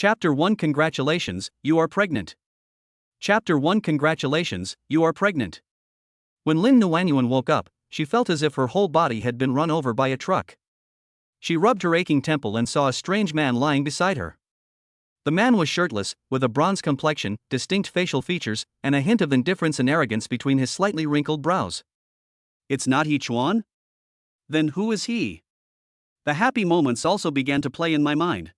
Chapter 1 Congratulations, you are pregnant. Chapter 1 Congratulations, you are pregnant. When Lin Nuanyuan woke up, she felt as if her whole body had been run over by a truck. She rubbed her aching temple and saw a strange man lying beside her. The man was shirtless, with a bronze complexion, distinct facial features, and a hint of indifference and arrogance between his slightly wrinkled brows. It's not He Chuan? Then who is he? The happy moments also began to play in my mind.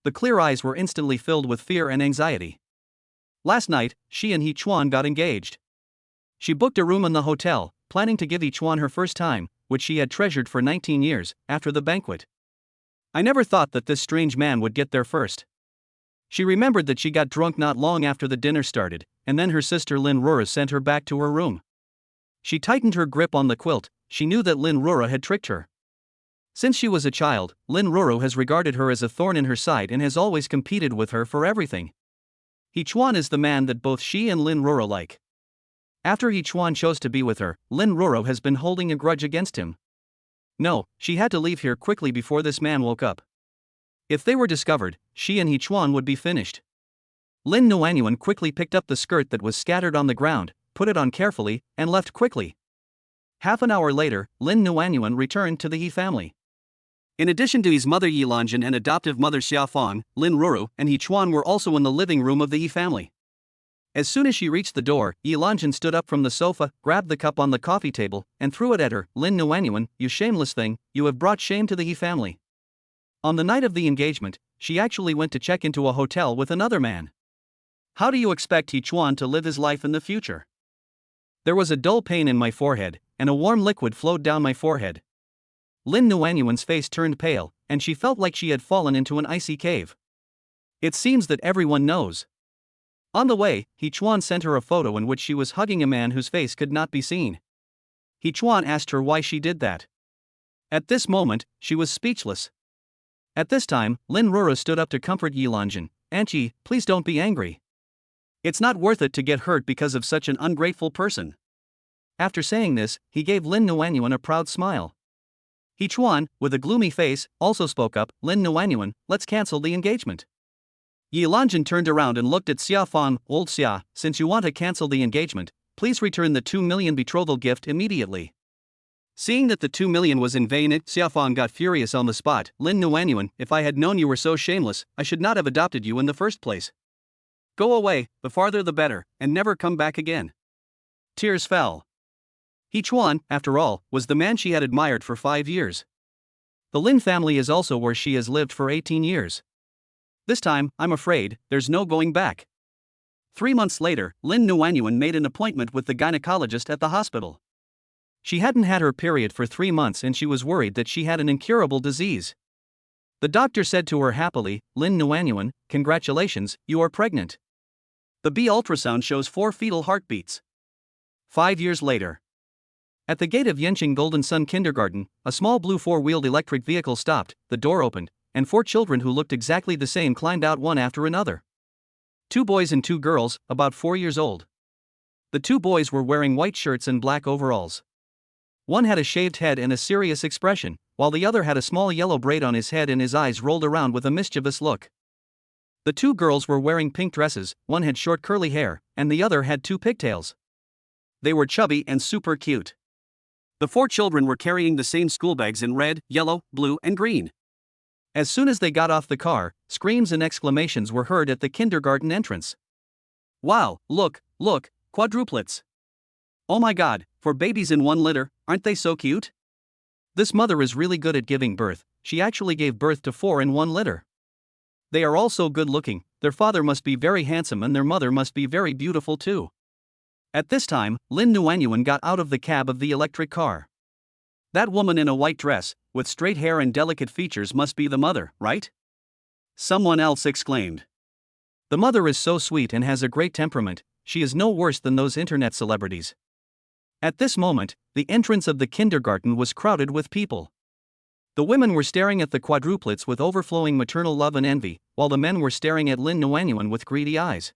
The clear eyes were instantly filled with fear and anxiety. Last night, she and He Chuan got engaged. She booked a room in the hotel, planning to give He Chuan her first time, which she had treasured for 19 years, after the banquet. I never thought that this strange man would get there first. She remembered that she got drunk not long after the dinner started, and then her sister Lin Rura sent her back to her room. She tightened her grip on the quilt. She knew that Lin Rura had tricked her. Since she was a child, Lin Rura has regarded her as a thorn in her side and has always competed with her for everything. He Chuan is the man that both she and Lin Rura like. After He Chuan chose to be with her, Lin Rura has been holding a grudge against him. No, she had to leave here quickly before this man woke up. If they were discovered, she and He Chuan would be finished. Lin Nuanyuan quickly picked up the skirt that was scattered on the ground, put it on carefully, and left quickly. Half an hour later, Lin Nuanyuan returned to the He family. In addition to his mother Yilanjin and adoptive mother Xiaofang, Lin Ruru and He Chuan were also in the living room of the He family. As soon as she reached the door, Yilanjin stood up from the sofa, grabbed the cup on the coffee table, and threw it at her. Lin Nuanyuan, you shameless thing, you have brought shame to the He family. On the night of the engagement, she actually went to check into a hotel with another man. How do you expect He Chuan to live his life in the future? There was a dull pain in my forehead, and a warm liquid flowed down my forehead. Lin Nuanyuan's face turned pale, and she felt like she had fallen into an icy cave. It seems that everyone knows. On the way, He Chuan sent her a photo in which she was hugging a man whose face could not be seen. He Chuan asked her why she did that. At this moment, she was speechless. At this time, Lin Rura stood up to comfort Yilanjin. Auntie, please don't be angry. It's not worth it to get hurt because of such an ungrateful person. After saying this, he gave Lin Nuanyuan a proud smile. He Chuan, with a gloomy face, also spoke up. Lin Nuanyuan, let's cancel the engagement. Yilanjin turned around and looked at Xiaofang. Old Xia, since you want to cancel the engagement, please return the 2 million betrothal gift immediately. Seeing that the 2 million was in vain, Xiaofang got furious on the spot. Lin Nuanyuan, if I had known you were so shameless, I should not have adopted you in the first place. Go away, the farther the better, and never come back again. Tears fell. He Chuan, after all, was the man she had admired for 5 years. The Lin family is also where she has lived for 18 years. This time, I'm afraid, there's no going back. 3 months later, Lin Nuanyuan made an appointment with the gynecologist at the hospital. She hadn't had her period for 3 months and she was worried that she had an incurable disease. The doctor said to her happily, Lin Nuanyuan, congratulations, you are pregnant. The B ultrasound shows 4 fetal heartbeats. 5 years later. At the gate of Yenqing Golden Sun Kindergarten, a small blue 4-wheeled electric vehicle stopped, the door opened, and 4 children who looked exactly the same climbed out one after another. 2 boys and 2 girls, about 4 years old. The 2 boys were wearing white shirts and black overalls. One had a shaved head and a serious expression, while the other had a small yellow braid on his head and his eyes rolled around with a mischievous look. The 2 girls were wearing pink dresses, one had short curly hair, and the other had 2 pigtails. They were chubby and super cute. The 4 children were carrying the same school bags in red, yellow, blue, and green. As soon as they got off the car, screams and exclamations were heard at the kindergarten entrance. Wow, look, quadruplets. Oh my god, 4 babies in 1 litter, aren't they so cute? This mother is really good at giving birth, she actually gave birth to 4 in 1 litter. They are all so good looking, their father must be very handsome and their mother must be very beautiful too. At this time, Lin Nuanyuan got out of the cab of the electric car. That woman in a white dress, with straight hair and delicate features must be the mother, right? Someone else exclaimed. The mother is so sweet and has a great temperament, she is no worse than those internet celebrities. At this moment, the entrance of the kindergarten was crowded with people. The women were staring at the quadruplets with overflowing maternal love and envy, while the men were staring at Lin Nuanyuan with greedy eyes.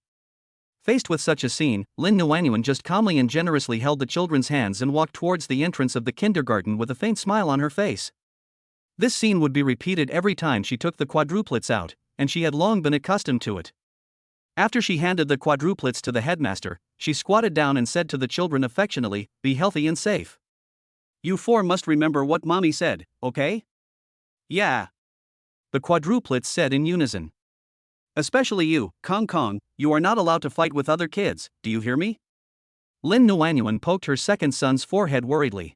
Faced with such a scene, Lin Nuanyuan just calmly and generously held the children's hands and walked towards the entrance of the kindergarten with a faint smile on her face. This scene would be repeated every time she took the quadruplets out, and she had long been accustomed to it. After she handed the quadruplets to the headmaster, she squatted down and said to the children affectionately, "Be healthy and safe. You four must remember what mommy said, okay?" "Yeah," the quadruplets said in unison. "Especially you, Kong Kong, you are not allowed to fight with other kids, do you hear me?" Lin Nuanyuan poked her second son's forehead worriedly.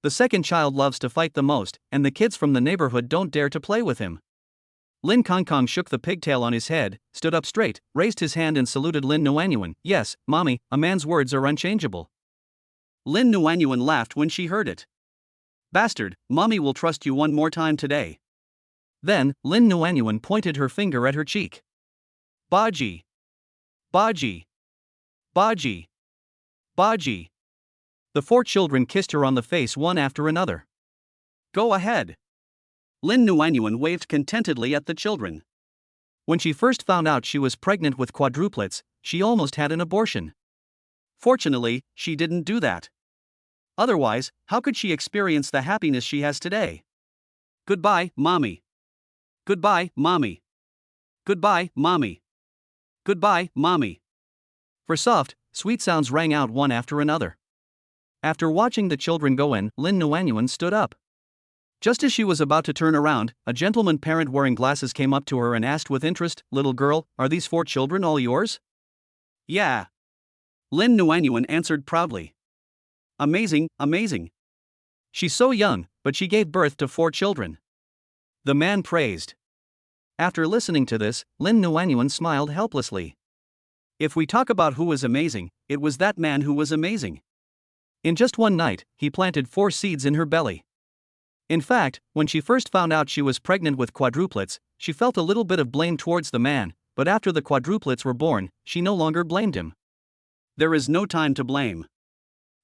The second child loves to fight the most, and the kids from the neighborhood don't dare to play with him. Lin Kong Kong shook the pigtail on his head, stood up straight, raised his hand and saluted Lin Nuanyuan. "Yes, mommy, a man's words are unchangeable." Lin Nuanyuan laughed when she heard it. "Bastard, mommy will trust you one more time today." Then, Lin Nuanyuan pointed her finger at her cheek. "Baji! Baji! Baji! Baji!" The four children kissed her on the face one after another. "Go ahead." Lin Nuanyuan waved contentedly at the children. When she first found out she was pregnant with quadruplets, she almost had an abortion. Fortunately, she didn't do that. Otherwise, how could she experience the happiness she has today? "Goodbye, mommy. Goodbye, mommy. Goodbye, mommy. Goodbye, mommy." For soft, sweet sounds rang out one after another. After watching the children go in, Lin Nuanyuan stood up. Just as she was about to turn around, a gentleman parent wearing glasses came up to her and asked with interest, "Little girl, are these four children all yours?" "Yeah," Lin Nuanyuan answered proudly. "Amazing, amazing. She's so young, but she gave birth to four children." The man praised. After listening to this, Lin Nuanyuan smiled helplessly. If we talk about who was amazing, it was that man who was amazing. In just one night, he planted 4 seeds in her belly. In fact, when she first found out she was pregnant with quadruplets, she felt a little bit of blame towards the man, but after the quadruplets were born, she no longer blamed him. There is no time to blame.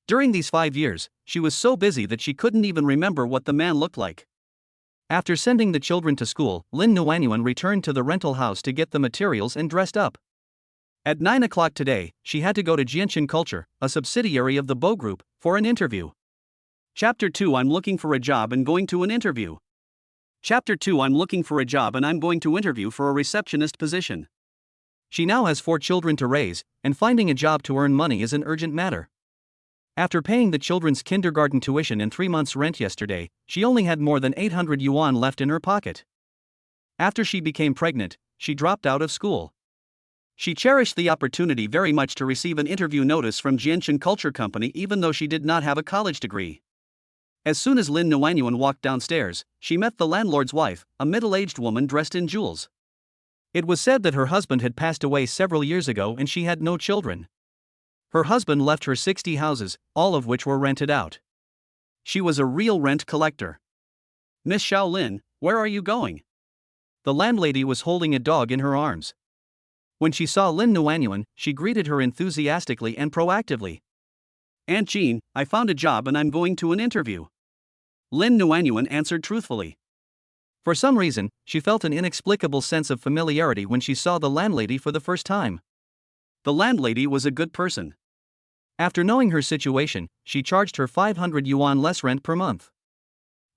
During these 5 years, she was so busy that she couldn't even remember what the man looked like. After sending the children to school, Lin Nuanyuan returned to the rental house to get the materials and dressed up. At 9 o'clock today, she had to go to Jianshan Culture, a subsidiary of the Bo Group, for an interview. Chapter 2 I'm looking for a job and going to an interview. Chapter 2 I'm looking for a job and I'm going to interview for a receptionist position. She now has 4 children to raise, and finding a job to earn money is an urgent matter. After paying the children's kindergarten tuition and 3 months' rent yesterday, she only had more than 800 yuan left in her pocket. After she became pregnant, she dropped out of school. She cherished the opportunity very much to receive an interview notice from Jianshan Culture Company even though she did not have a college degree. As soon as Lin Nuanyuan walked downstairs, she met the landlord's wife, a middle-aged woman dressed in jewels. It was said that her husband had passed away several years ago and she had no children. Her husband left her 60 houses, all of which were rented out. She was a real rent collector. "Miss Shaolin, where are you going?" The landlady was holding a dog in her arms. When she saw Lin Nuanyuan, she greeted her enthusiastically and proactively. "Aunt Jean, I found a job and I'm going to an interview." Lin Nuanyuan answered truthfully. For some reason, she felt an inexplicable sense of familiarity when she saw the landlady for the first time. The landlady was a good person. After knowing her situation, she charged her 500 yuan less rent per month.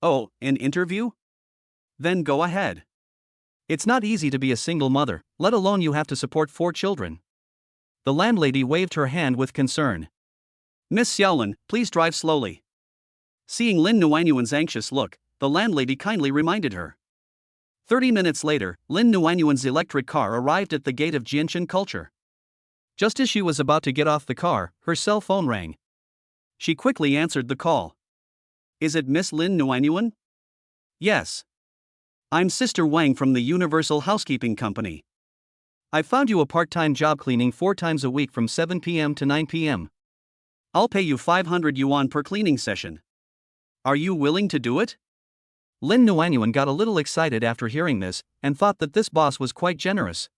"Oh, an interview? Then go ahead. It's not easy to be a single mother, let alone you have to support 4 children." The landlady waved her hand with concern. "Miss Xiaolin, please drive slowly." Seeing Lin Nuanyuan's anxious look, the landlady kindly reminded her. 30 minutes later, Lin Nuanyuan's electric car arrived at the gate of Jianshan Culture. Just as she was about to get off the car, her cell phone rang. She quickly answered the call. "Is it Miss Lin Nuanyuan?" "Yes. I'm Sister Wang from the Universal Housekeeping Company. I found you a part-time job cleaning 4 times a week from 7 p.m. to 9 p.m. I'll pay you 500 yuan per cleaning session. Are you willing to do it?" Lin Nuanyuan got a little excited after hearing this, and thought that this boss was quite generous.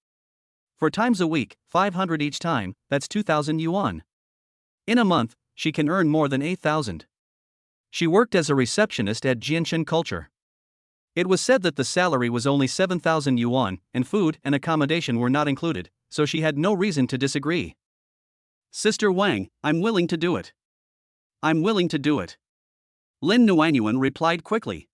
4 times a week, 500 each time, that's 2,000 yuan. In a month, she can earn more than 8,000. She worked as a receptionist at Jianshan Culture. It was said that the salary was only 7,000 yuan, and food and accommodation were not included, so she had no reason to disagree. "Sister Wang, I'm willing to do it. I'm willing to do it." Lin Nuanyuan replied quickly.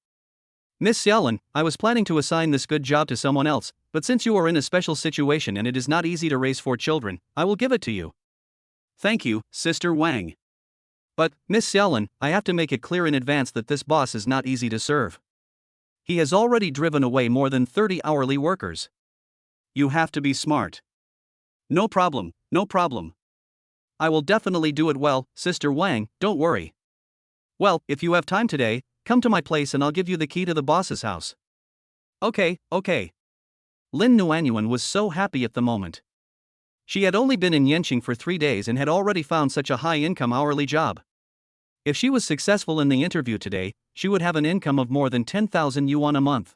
Miss Xiaolin, I was planning to assign this good job to someone else, but since you are in a special situation and it is not easy to raise 4 children, I will give it to you. Thank you, Sister Wang. But, Miss Xiaolin, I have to make it clear in advance that this boss is not easy to serve. He has already driven away more than 30 hourly workers. You have to be smart. No problem, no problem. I will definitely do it well, Sister Wang, don't worry. Well, if you have time today, come to my place and I'll give you the key to the boss's house. Okay. Lin Nuanyuan was so happy at the moment. She had only been in Yenqing for 3 days and had already found such a high-income hourly job. If she was successful in the interview today, she would have an income of more than 10,000 yuan a month.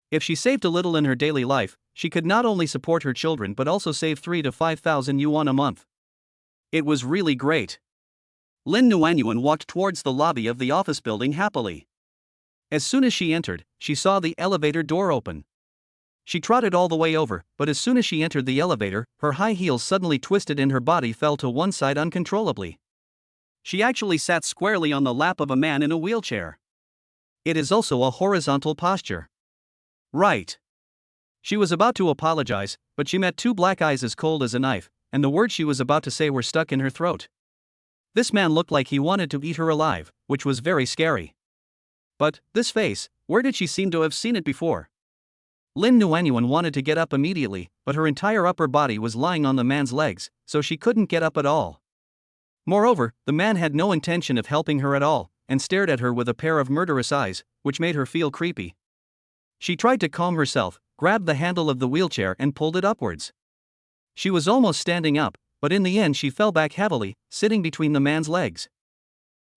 If she saved a little in her daily life, she could not only support her children but also save 3 to 5,000 yuan a month. It was really great. Lin Nuanyuan walked towards the lobby of the office building happily. As soon as she entered, she saw the elevator door open. She trotted all the way over, but as soon as she entered the elevator, her high heels suddenly twisted and her body fell to one side uncontrollably. She actually sat squarely on the lap of a man in a wheelchair. It is also a horizontal posture. Right. She was about to apologize, but she met 2 black eyes as cold as a knife, and the words she was about to say were stuck in her throat. This man looked like he wanted to eat her alive, which was very scary. But, this face, where did she seem to have seen it before? Lin Nuanyuan wanted to get up immediately, but her entire upper body was lying on the man's legs, so she couldn't get up at all. Moreover, the man had no intention of helping her at all, and stared at her with a pair of murderous eyes, which made her feel creepy. She tried to calm herself, grabbed the handle of the wheelchair and pulled it upwards. She was almost standing up, but in the end she fell back heavily, sitting between the man's legs.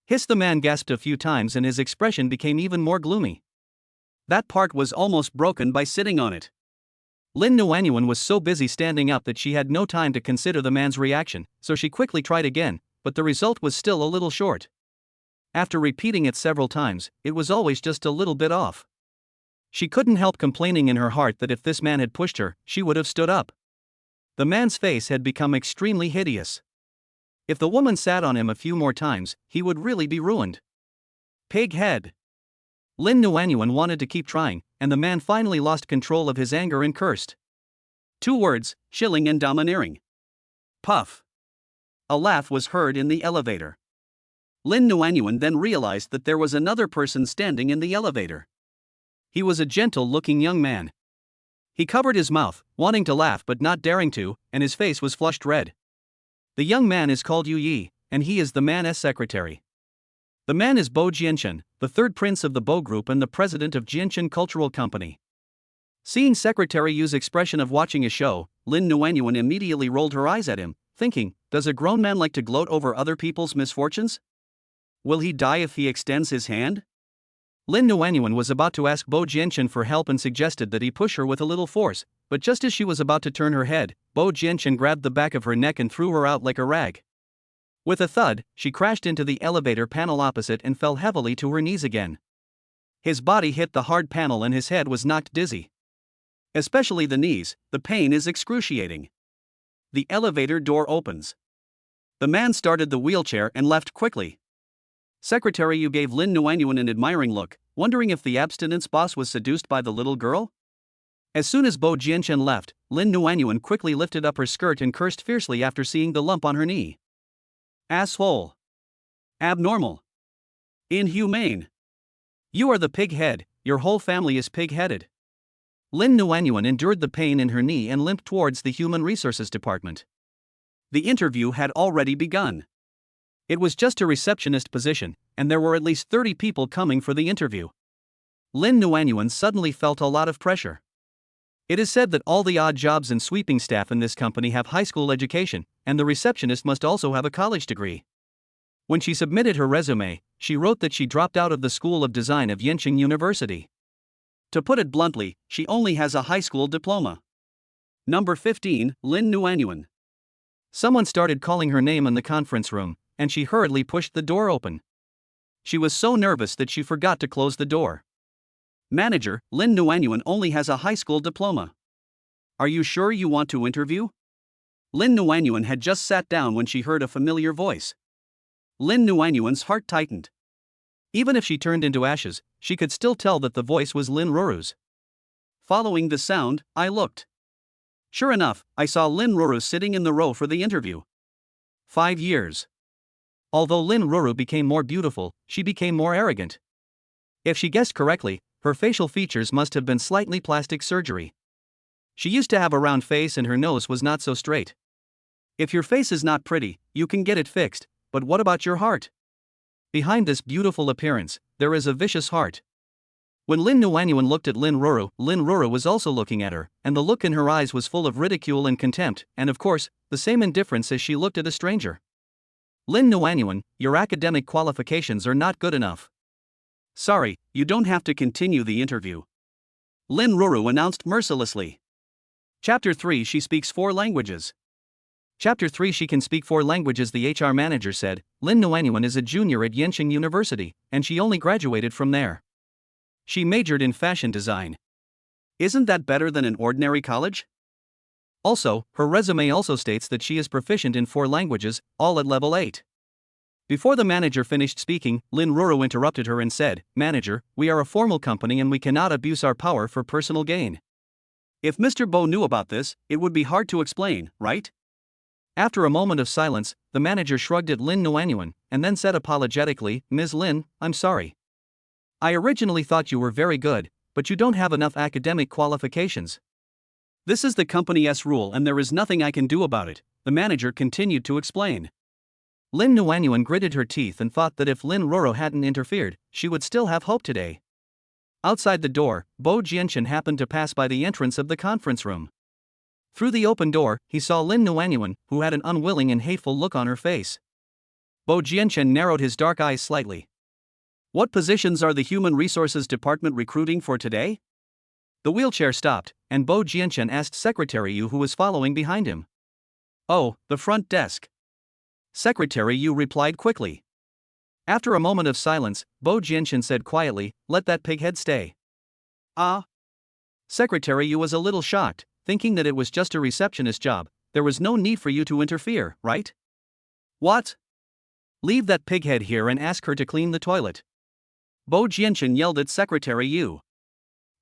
Hiss! The man gasped a few times and his expression became even more gloomy. That part was almost broken by sitting on it. Lin Nuanyuan was so busy standing up that she had no time to consider the man's reaction, so she quickly tried again, but the result was still a little short. After repeating it several times, it was always just a little bit off. She couldn't help complaining in her heart that if this man had pushed her, she would have stood up. The man's face had become extremely hideous. If the woman sat on him a few more times, he would really be ruined. Pig head. Lin Nuanyuan wanted to keep trying, and the man finally lost control of his anger and cursed. 2 words, chilling and domineering. Puff. A laugh was heard in the elevator. Lin Nuanyuan then realized that there was another person standing in the elevator. He was a gentle-looking young man. He covered his mouth, wanting to laugh but not daring to, and his face was flushed red. The young man is called Yu Yi, and he is the man's secretary. The man is Bo Jianchen, the 3rd prince of the Bo Group and the president of Jianchen Cultural Company. Seeing Secretary Yu's expression of watching a show, Lin Nuanyuan immediately rolled her eyes at him, thinking, does a grown man like to gloat over other people's misfortunes? Will he die if he extends his hand? Lin Nuanyuan was about to ask Bo Jianchen for help and suggested that he push her with a little force, but just as she was about to turn her head, Bo Jianchen grabbed the back of her neck and threw her out like a rag. With a thud, she crashed into the elevator panel opposite and fell heavily to her knees again. His body hit the hard panel and his head was knocked dizzy. Especially the knees, the pain is excruciating. The elevator door opens. The man started the wheelchair and left quickly. Secretary Yu gave Lin Nuanyuan an admiring look, wondering if the abstinence boss was seduced by the little girl. As soon as Bo Jianchen left, Lin Nuanyuan quickly lifted up her skirt and cursed fiercely after seeing the lump on her knee. Asshole. Abnormal. Inhumane. You are the pig head, your whole family is pig-headed. Lin Nuanyuan endured the pain in her knee and limped towards the Human Resources Department. The interview had already begun. It was just a receptionist position, and there were at least 30 people coming for the interview. Lin Nuanyuan suddenly felt a lot of pressure. It is said that all the odd jobs and sweeping staff in this company have high school education, and the receptionist must also have a college degree. When she submitted her resume, she wrote that she dropped out of the School of Design of Yenqing University. To put it bluntly, she only has a high school diploma. Number 15, Lin Nuanyuan. Someone started calling her name in the conference room, and she hurriedly pushed the door open. She was so nervous that she forgot to close the door. Manager, Lin Nuanyuan only has a high school diploma. Are you sure you want to interview? Lin Nuanyuan had just sat down when she heard a familiar voice. Lin Nuanyuan's heart tightened. Even if she turned into ashes, she could still tell that the voice was Lin Ruru's. Following the sound, I looked. Sure enough, I saw Lin Ruru sitting in the row for the interview. 5 years. Although Lin Ruru became more beautiful, she became more arrogant. If she guessed correctly, her facial features must have been slightly plastic surgery. She used to have a round face and her nose was not so straight. If your face is not pretty, you can get it fixed, but what about your heart? Behind this beautiful appearance, there is a vicious heart. When Lin Nuanyuan looked at Lin Ruru was also looking at her, and the look in her eyes was full of ridicule and contempt, and of course, the same indifference as she looked at a stranger. Lin Nuanyuan, your academic qualifications are not good enough. Sorry, you don't have to continue the interview. Lin Ruru announced mercilessly. Chapter 3 She speaks 4 languages. Chapter 3 She can speak 4 languages. The HR manager said, Lin Nuanyuan is a junior at Yenching University, and she only graduated from there. She majored in fashion design. Isn't that better than an ordinary college? Also, her resume also states that she is proficient in 4 languages, all at level 8. Before the manager finished speaking, Lin Ruru interrupted her and said, Manager, we are a formal company and we cannot abuse our power for personal gain. If Mr. Bo knew about this, it would be hard to explain, right? After a moment of silence, the manager shrugged at Lin Nuanyuan, and then said apologetically, Ms. Lin, I'm sorry. I originally thought you were very good, but you don't have enough academic qualifications. This is the company's rule and there is nothing I can do about it, the manager continued to explain. Lin Nuanyuan gritted her teeth and thought that if Lin Ruru hadn't interfered, she would still have hope today. Outside the door, Bo Jianchen happened to pass by the entrance of the conference room. Through the open door, he saw Lin Nuanyuan, who had an unwilling and hateful look on her face. Bo Jianchen narrowed his dark eyes slightly. What positions are the Human Resources Department recruiting for today? The wheelchair stopped, and Bo Jianchen asked Secretary Yu, who was following behind him. Oh, the front desk. Secretary Yu replied quickly. After a moment of silence, Bo Jianchen said quietly, Let that pighead stay. Ah. Secretary Yu was a little shocked, thinking that it was just a receptionist job. There was no need for you to interfere, right? What? Leave that pighead here and ask her to clean the toilet. Bo Jianchen yelled at Secretary Yu.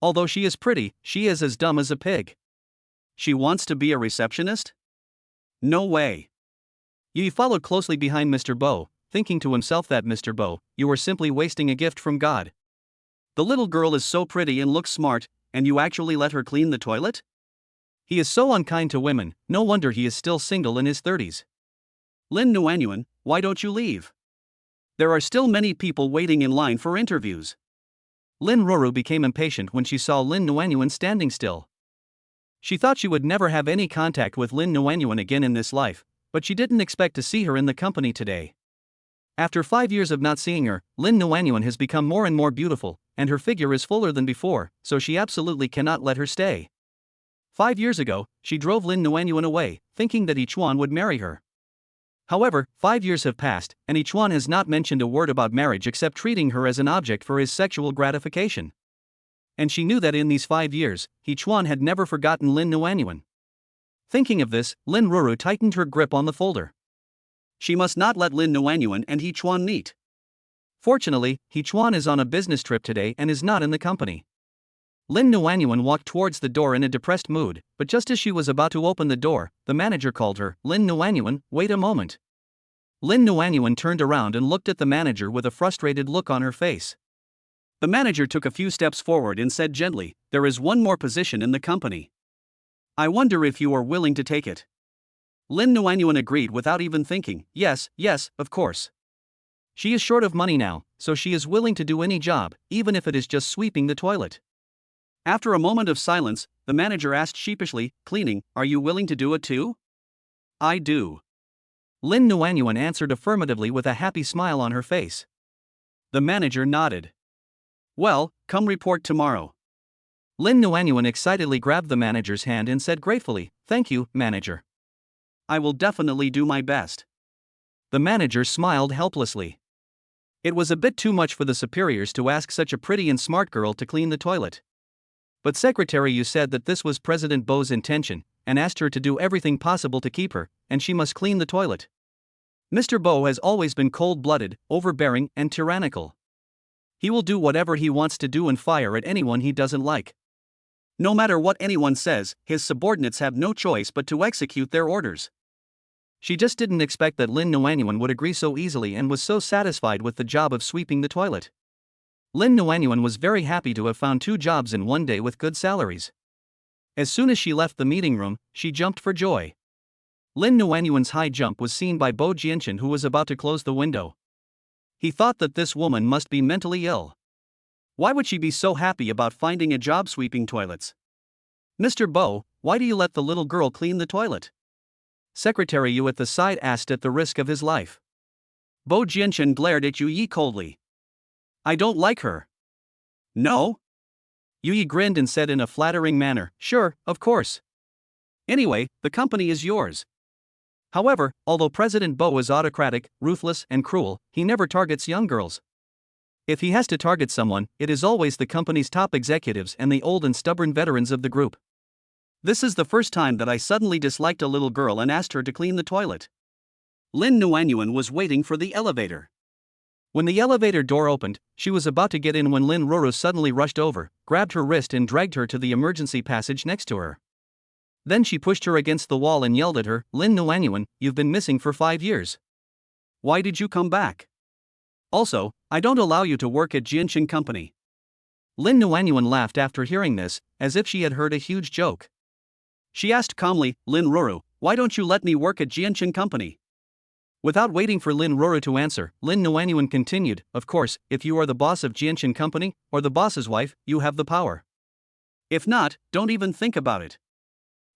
Although she is pretty, she is as dumb as a pig. She wants to be a receptionist? No way. Yu followed closely behind Mr. Bo, thinking to himself that Mr. Bo, you are simply wasting a gift from God. The little girl is so pretty and looks smart, and you actually let her clean the toilet? He is so unkind to women, no wonder he is still single in his 30s. Lin Nuanyuan, why don't you leave? There are still many people waiting in line for interviews. Lin Ruru became impatient when she saw Lin Nuanyuan standing still. She thought she would never have any contact with Lin Nuanyuan again in this life, but she didn't expect to see her in the company today. After 5 years of not seeing her, Lin Nuanyuan has become more and more beautiful, and her figure is fuller than before, so she absolutely cannot let her stay. 5 years ago, she drove Lin Nuanyuan away, thinking that Yichuan would marry her. However, 5 years have passed, and Yichuan has not mentioned a word about marriage except treating her as an object for his sexual gratification. And she knew that in these 5 years, Yichuan had never forgotten Lin Nuanyuan. Thinking of this, Lin Ruru tightened her grip on the folder. She must not let Lin Nuanyuan and Yichuan meet. Fortunately, Yichuan is on a business trip today and is not in the company. Lin Nuanyuan walked towards the door in a depressed mood, but just as she was about to open the door, the manager called her, Lin Nuanyuan, wait a moment. Lin Nuanyuan turned around and looked at the manager with a frustrated look on her face. The manager took a few steps forward and said gently, there is one more position in the company. I wonder if you are willing to take it. Lin Nuanyuan agreed without even thinking, yes, of course. She is short of money now, so she is willing to do any job, even if it is just sweeping the toilet. After a moment of silence, the manager asked sheepishly, cleaning, are you willing to do it too? I do. Lin Nuanyuan answered affirmatively with a happy smile on her face. The manager nodded. Well, come report tomorrow. Lin Nuanyuan excitedly grabbed the manager's hand and said gratefully, thank you, manager. I will definitely do my best. The manager smiled helplessly. It was a bit too much for the superiors to ask such a pretty and smart girl to clean the toilet. But Secretary Yu said that this was President Bo's intention, and asked her to do everything possible to keep her, and she must clean the toilet. Mr. Bo has always been cold-blooded, overbearing, and tyrannical. He will do whatever he wants to do and fire at anyone he doesn't like. No matter what anyone says, his subordinates have no choice but to execute their orders. She just didn't expect that Lin Nuanyuan would agree so easily and was so satisfied with the job of sweeping the toilet. Lin Nuanyuan was very happy to have found 2 jobs in one day with good salaries. As soon as she left the meeting room, she jumped for joy. Lin Nuanyuan's high jump was seen by Bo Jianchen, who was about to close the window. He thought that this woman must be mentally ill. Why would she be so happy about finding a job sweeping toilets? Mr. Bo, why do you let the little girl clean the toilet? Secretary Yu at the side asked at the risk of his life. Bo Jianchen glared at Yu Yi coldly. I don't like her. No? Yu Yi grinned and said in a flattering manner, sure, of course. Anyway, the company is yours. However, although President Bo is autocratic, ruthless, and cruel, he never targets young girls. If he has to target someone, it is always the company's top executives and the old and stubborn veterans of the group. This is the first time that I suddenly disliked a little girl and asked her to clean the toilet. Lin Nuanyuan was waiting for the elevator. When the elevator door opened, she was about to get in when Lin Ruru suddenly rushed over, grabbed her wrist and dragged her to the emergency passage next to her. Then she pushed her against the wall and yelled at her, Lin Nuanyuan, you've been missing for 5 years. Why did you come back? Also, I don't allow you to work at Jianqing Company. Lin Nuanyuan laughed after hearing this, as if she had heard a huge joke. She asked calmly, Lin Ruru, why don't you let me work at Jianqing Company? Without waiting for Lin Ruru to answer, Lin Nuanyuan continued, of course, if you are the boss of Jianqing Company, or the boss's wife, you have the power. If not, don't even think about it.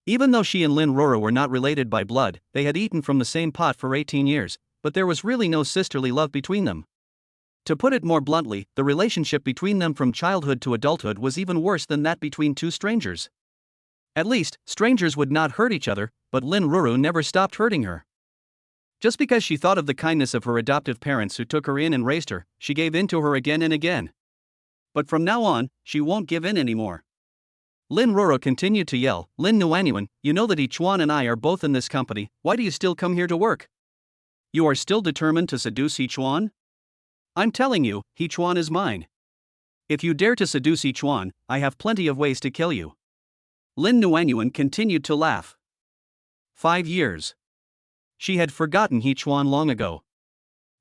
Even though she and Lin Ruru were not related by blood, they had eaten from the same pot for 18 years, but there was really no sisterly love between them. To put it more bluntly, the relationship between them from childhood to adulthood was even worse than that between 2 strangers. At least, strangers would not hurt each other, but Lin Ruru never stopped hurting her. Just because she thought of the kindness of her adoptive parents who took her in and raised her, she gave in to her again and again. But from now on, she won't give in anymore. Lin Ruru continued to yell, Lin Nuanyuan, you know that Yi Chuan and I are both in this company, why do you still come here to work? You are still determined to seduce Yi Chuan? I'm telling you, Yi Chuan is mine. If you dare to seduce Yi Chuan, I have plenty of ways to kill you. Lin Nuanyuan continued to laugh. 5 years. She had forgotten Yi Chuan long ago.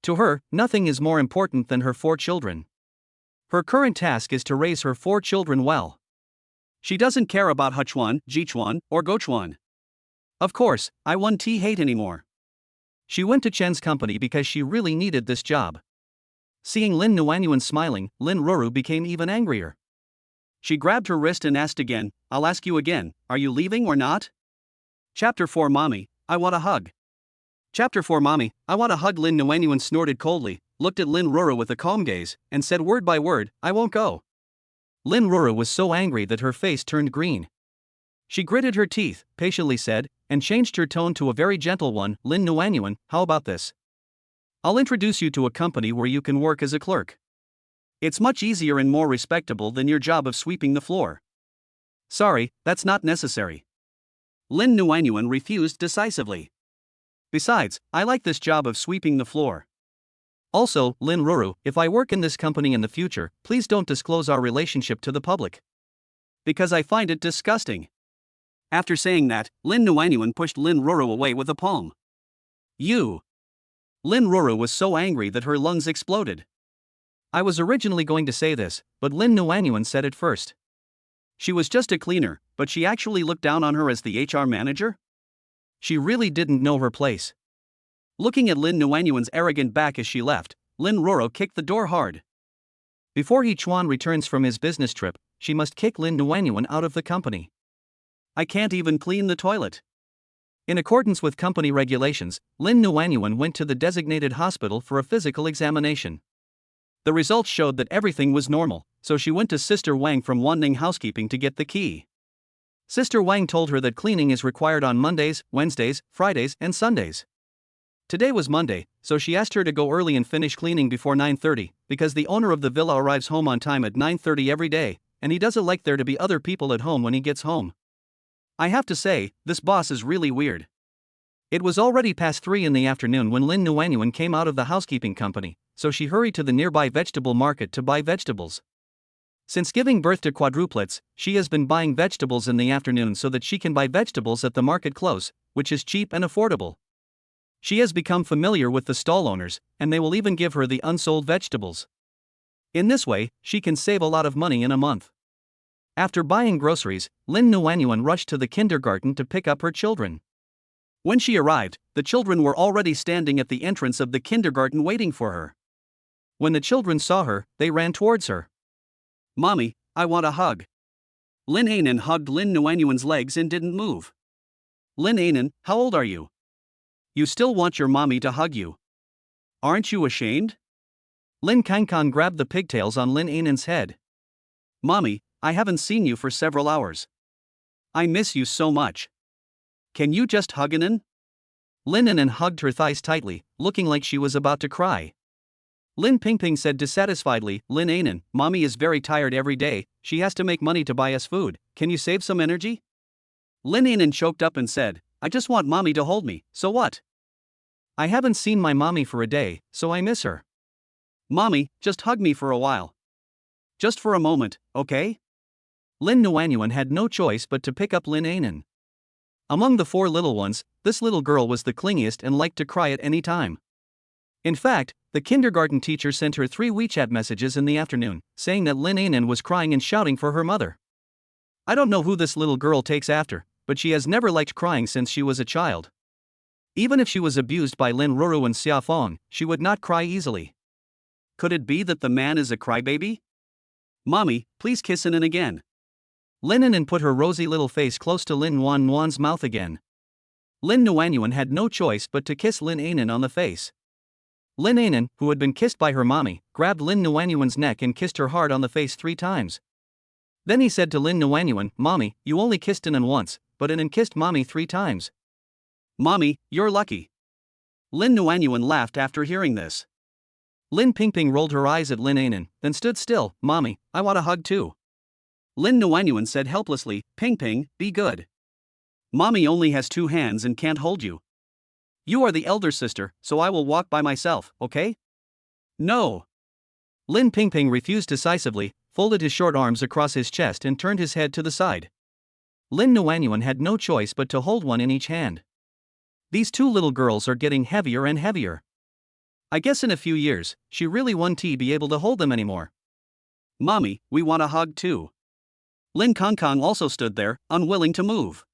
To her, nothing is more important than her 4 children. Her current task is to raise her 4 children well. She doesn't care about Hechuan, Jichuan, or Gochuan. Of course, I won't hate anymore. She went to Chen's company because she really needed this job. Seeing Lin Nuanyuan smiling, Lin Ruru became even angrier. She grabbed her wrist and asked again, I'll ask you again, are you leaving or not? Chapter 4 Mommy, I want a hug. Chapter 4 Mommy, I want a hug. Lin Nuanyuan snorted coldly, looked at Lin Ruru with a calm gaze, and said word by word, I won't go. Lin Ruru was so angry that her face turned green. She gritted her teeth, patiently said, and changed her tone to a very gentle one, Lin Nuanyuan, how about this? I'll introduce you to a company where you can work as a clerk. It's much easier and more respectable than your job of sweeping the floor. Sorry, that's not necessary. Lin Nuanyuan refused decisively. Besides, I like this job of sweeping the floor. Also, Lin Ruru, if I work in this company in the future, please don't disclose our relationship to the public. Because I find it disgusting. After saying that, Lin Nuanyuan pushed Lin Ruru away with a palm. You. Lin Ruru was so angry that her lungs exploded. I was originally going to say this, but Lin Nuanyuan said it first. She was just a cleaner, but she actually looked down on her as the HR manager? She really didn't know her place. Looking at Lin Nuanyuan's arrogant back as she left, Lin Ruru kicked the door hard. Before Yi Chuan returns from his business trip, she must kick Lin Nuanyuan out of the company. I can't even clean the toilet. In accordance with company regulations, Lin Nuanyuan went to the designated hospital for a physical examination. The results showed that everything was normal, so she went to Sister Wang from Wanning Housekeeping to get the key. Sister Wang told her that cleaning is required on Mondays, Wednesdays, Fridays, and Sundays. Today was Monday, so she asked her to go early and finish cleaning before 9:30, because the owner of the villa arrives home on time at 9:30 every day, and he doesn't like there to be other people at home when he gets home. I have to say, this boss is really weird. It was already past 3 in the afternoon when Lin Nuanyuan came out of the housekeeping company, so she hurried to the nearby vegetable market to buy vegetables. Since giving birth to quadruplets, she has been buying vegetables in the afternoon so that she can buy vegetables at the market close, which is cheap and affordable. She has become familiar with the stall owners, and they will even give her the unsold vegetables. In this way, she can save a lot of money in a month. After buying groceries, Lin Nuanyuan rushed to the kindergarten to pick up her children. When she arrived, the children were already standing at the entrance of the kindergarten waiting for her. When the children saw her, they ran towards her. Mommy, I want a hug. Lin Anan hugged Lin Nuanyuan's legs and didn't move. Lin Anan, how old are you? You still want your mommy to hug you? Aren't you ashamed? Lin Kangkong grabbed the pigtails on Lin Anan's head. Mommy, I haven't seen you for several hours. I miss you so much. Can you just hug Anan? Lin Anan hugged her thighs tightly, looking like she was about to cry. Lin Pingping said dissatisfiedly, Lin Anan, Mommy is very tired every day, she has to make money to buy us food, can you save some energy? Lin Anan choked up and said, I just want Mommy to hold me, so what? I haven't seen my mommy for a day, so I miss her. Mommy, just hug me for a while. Just for a moment, okay? Lin Nuanyuan had no choice but to pick up Lin Anan. Among the 4 little ones, this little girl was the clingiest and liked to cry at any time. In fact, the kindergarten teacher sent her 3 WeChat messages in the afternoon, saying that Lin Anan was crying and shouting for her mother. I don't know who this little girl takes after, but she has never liked crying since she was a child. Even if she was abused by Lin Ruru and Xia Fong, she would not cry easily. Could it be that the man is a crybaby? Mommy, please kiss Anan again. Lin Anan put her rosy little face close to Lin Nuanyuan's mouth again. Lin Nuanyuan had no choice but to kiss Lin Anan on the face. Lin Anan, who had been kissed by her mommy, grabbed Lin Nuanyuan's neck and kissed her hard on the face 3 times. Then he said to Lin Nuanyuan, Mommy, you only kissed Anan once, but Anan kissed Mommy 3 times. Mommy, you're lucky. Lin Nuanyuan laughed after hearing this. Lin Pingping rolled her eyes at Lin Anan, then stood still, Mommy, I want a hug too. Lin Nuanyuan said helplessly, Pingping, be good. Mommy only has 2 hands and can't hold you. You are the elder sister, so I will walk by myself, okay? No. Lin Pingping refused decisively, folded his short arms across his chest and turned his head to the side. Lin Nuanyuan had no choice but to hold one in each hand. These 2 little girls are getting heavier and heavier. I guess in a few years, she really won't be able to hold them anymore. Mommy, we want a hug too. Lin Kangkong also stood there, unwilling to move.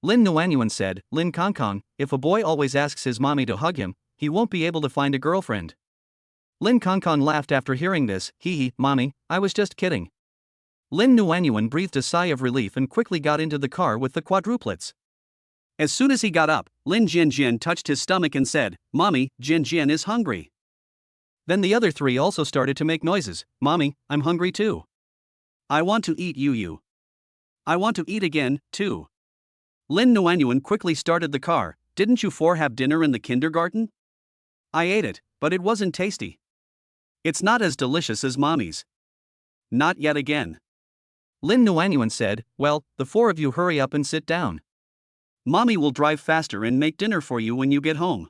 Lin Nuanyuan said, Lin Kangkong, if a boy always asks his mommy to hug him, he won't be able to find a girlfriend. Lin Kangkong laughed after hearing this, hee, Mommy, I was just kidding. Lin Nuanyuan breathed a sigh of relief and quickly got into the car with the quadruplets. As soon as he got up, Lin Jianjian touched his stomach and said, Mommy, Jianjian is hungry. Then the other 3 also started to make noises, Mommy, I'm hungry too. I want to eat you. I want to eat again, too. Lin Nuanyuan quickly started the car, didn't you 4 have dinner in the kindergarten? I ate it, but it wasn't tasty. It's not as delicious as Mommy's. Not yet again. Lin Nuanyuan said, well, the 4 of you hurry up and sit down. Mommy will drive faster and make dinner for you when you get home.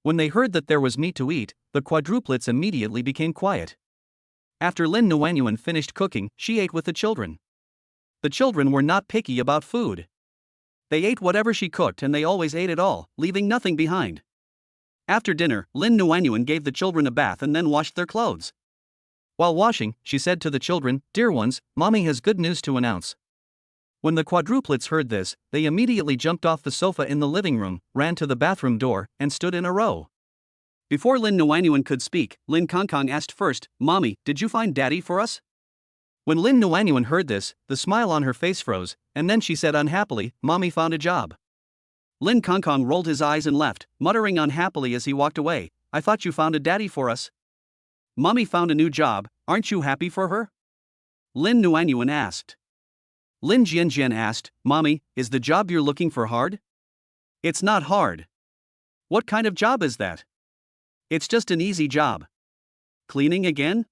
When they heard that there was meat to eat, the quadruplets immediately became quiet. After Lin Nuanyuan finished cooking, she ate with the children. The children were not picky about food. They ate whatever she cooked and they always ate it all, leaving nothing behind. After dinner, Lin Nuanyuan gave the children a bath and then washed their clothes. While washing, she said to the children, Dear ones, Mommy has good news to announce. When the quadruplets heard this, they immediately jumped off the sofa in the living room, ran to the bathroom door, and stood in a row. Before Lin Nuanyuan could speak, Lin Kangkong asked first, Mommy, did you find Daddy for us? When Lin Nuanyuan heard this, the smile on her face froze, and then she said unhappily, Mommy found a job. Lin Kangkong rolled his eyes and left, muttering unhappily as he walked away, I thought you found a daddy for us. Mommy found a new job, aren't you happy for her? Lin Nuanyuan asked. Lin Jianjian asked, Mommy, is the job you're looking for hard? It's not hard. What kind of job is that? It's just an easy job. Cleaning again?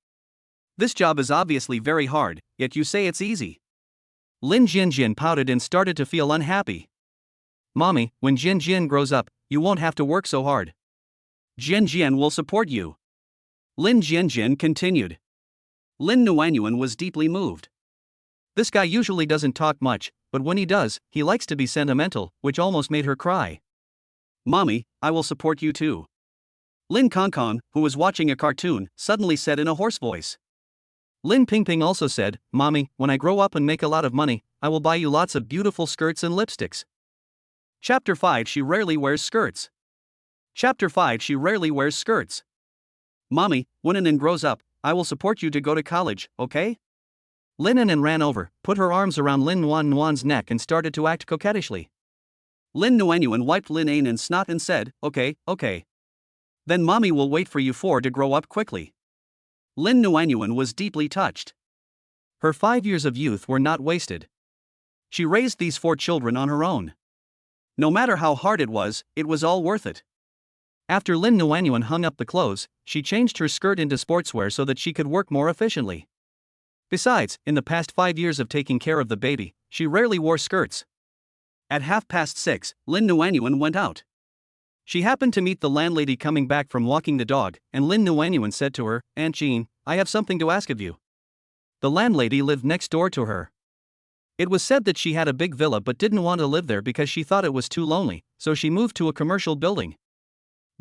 This job is obviously very hard, yet you say it's easy. Lin Jianjian pouted and started to feel unhappy. Mommy, when Jianjian grows up, you won't have to work so hard. Jianjian will support you. Lin Jianjian continued. Lin Nuanyuan was deeply moved. This guy usually doesn't talk much, but when he does, he likes to be sentimental, which almost made her cry. Mommy, I will support you too. Lin Kongkong, who was watching a cartoon, suddenly said in a hoarse voice. Lin Pingping also said, Mommy, when I grow up and make a lot of money, I will buy you lots of beautiful skirts and lipsticks. Chapter 5 She rarely wears skirts. Chapter 5 She rarely wears skirts. Mommy, when Anan grows up, I will support you to go to college, okay? Lin Anan ran over, put her arms around Lin Nuanyuan's neck and started to act coquettishly. Lin Nuanyuan wiped Lin Anan's snot and said, okay. Then Mommy will wait for you four to grow up quickly. Lin Nuanyuan was deeply touched. Her 5 years of youth were not wasted. She raised these 4 children on her own. No matter how hard it was all worth it. After Lin Nuanyuan hung up the clothes, she changed her skirt into sportswear so that she could work more efficiently. Besides, in the past 5 years of taking care of the baby, she rarely wore skirts. At 6:30, Lin Nuanyuan went out. She happened to meet the landlady coming back from walking the dog, and Lin Nuanyuan said to her, Aunt Jean, I have something to ask of you. The landlady lived next door to her. It was said that she had a big villa but didn't want to live there because she thought it was too lonely, so she moved to a commercial building.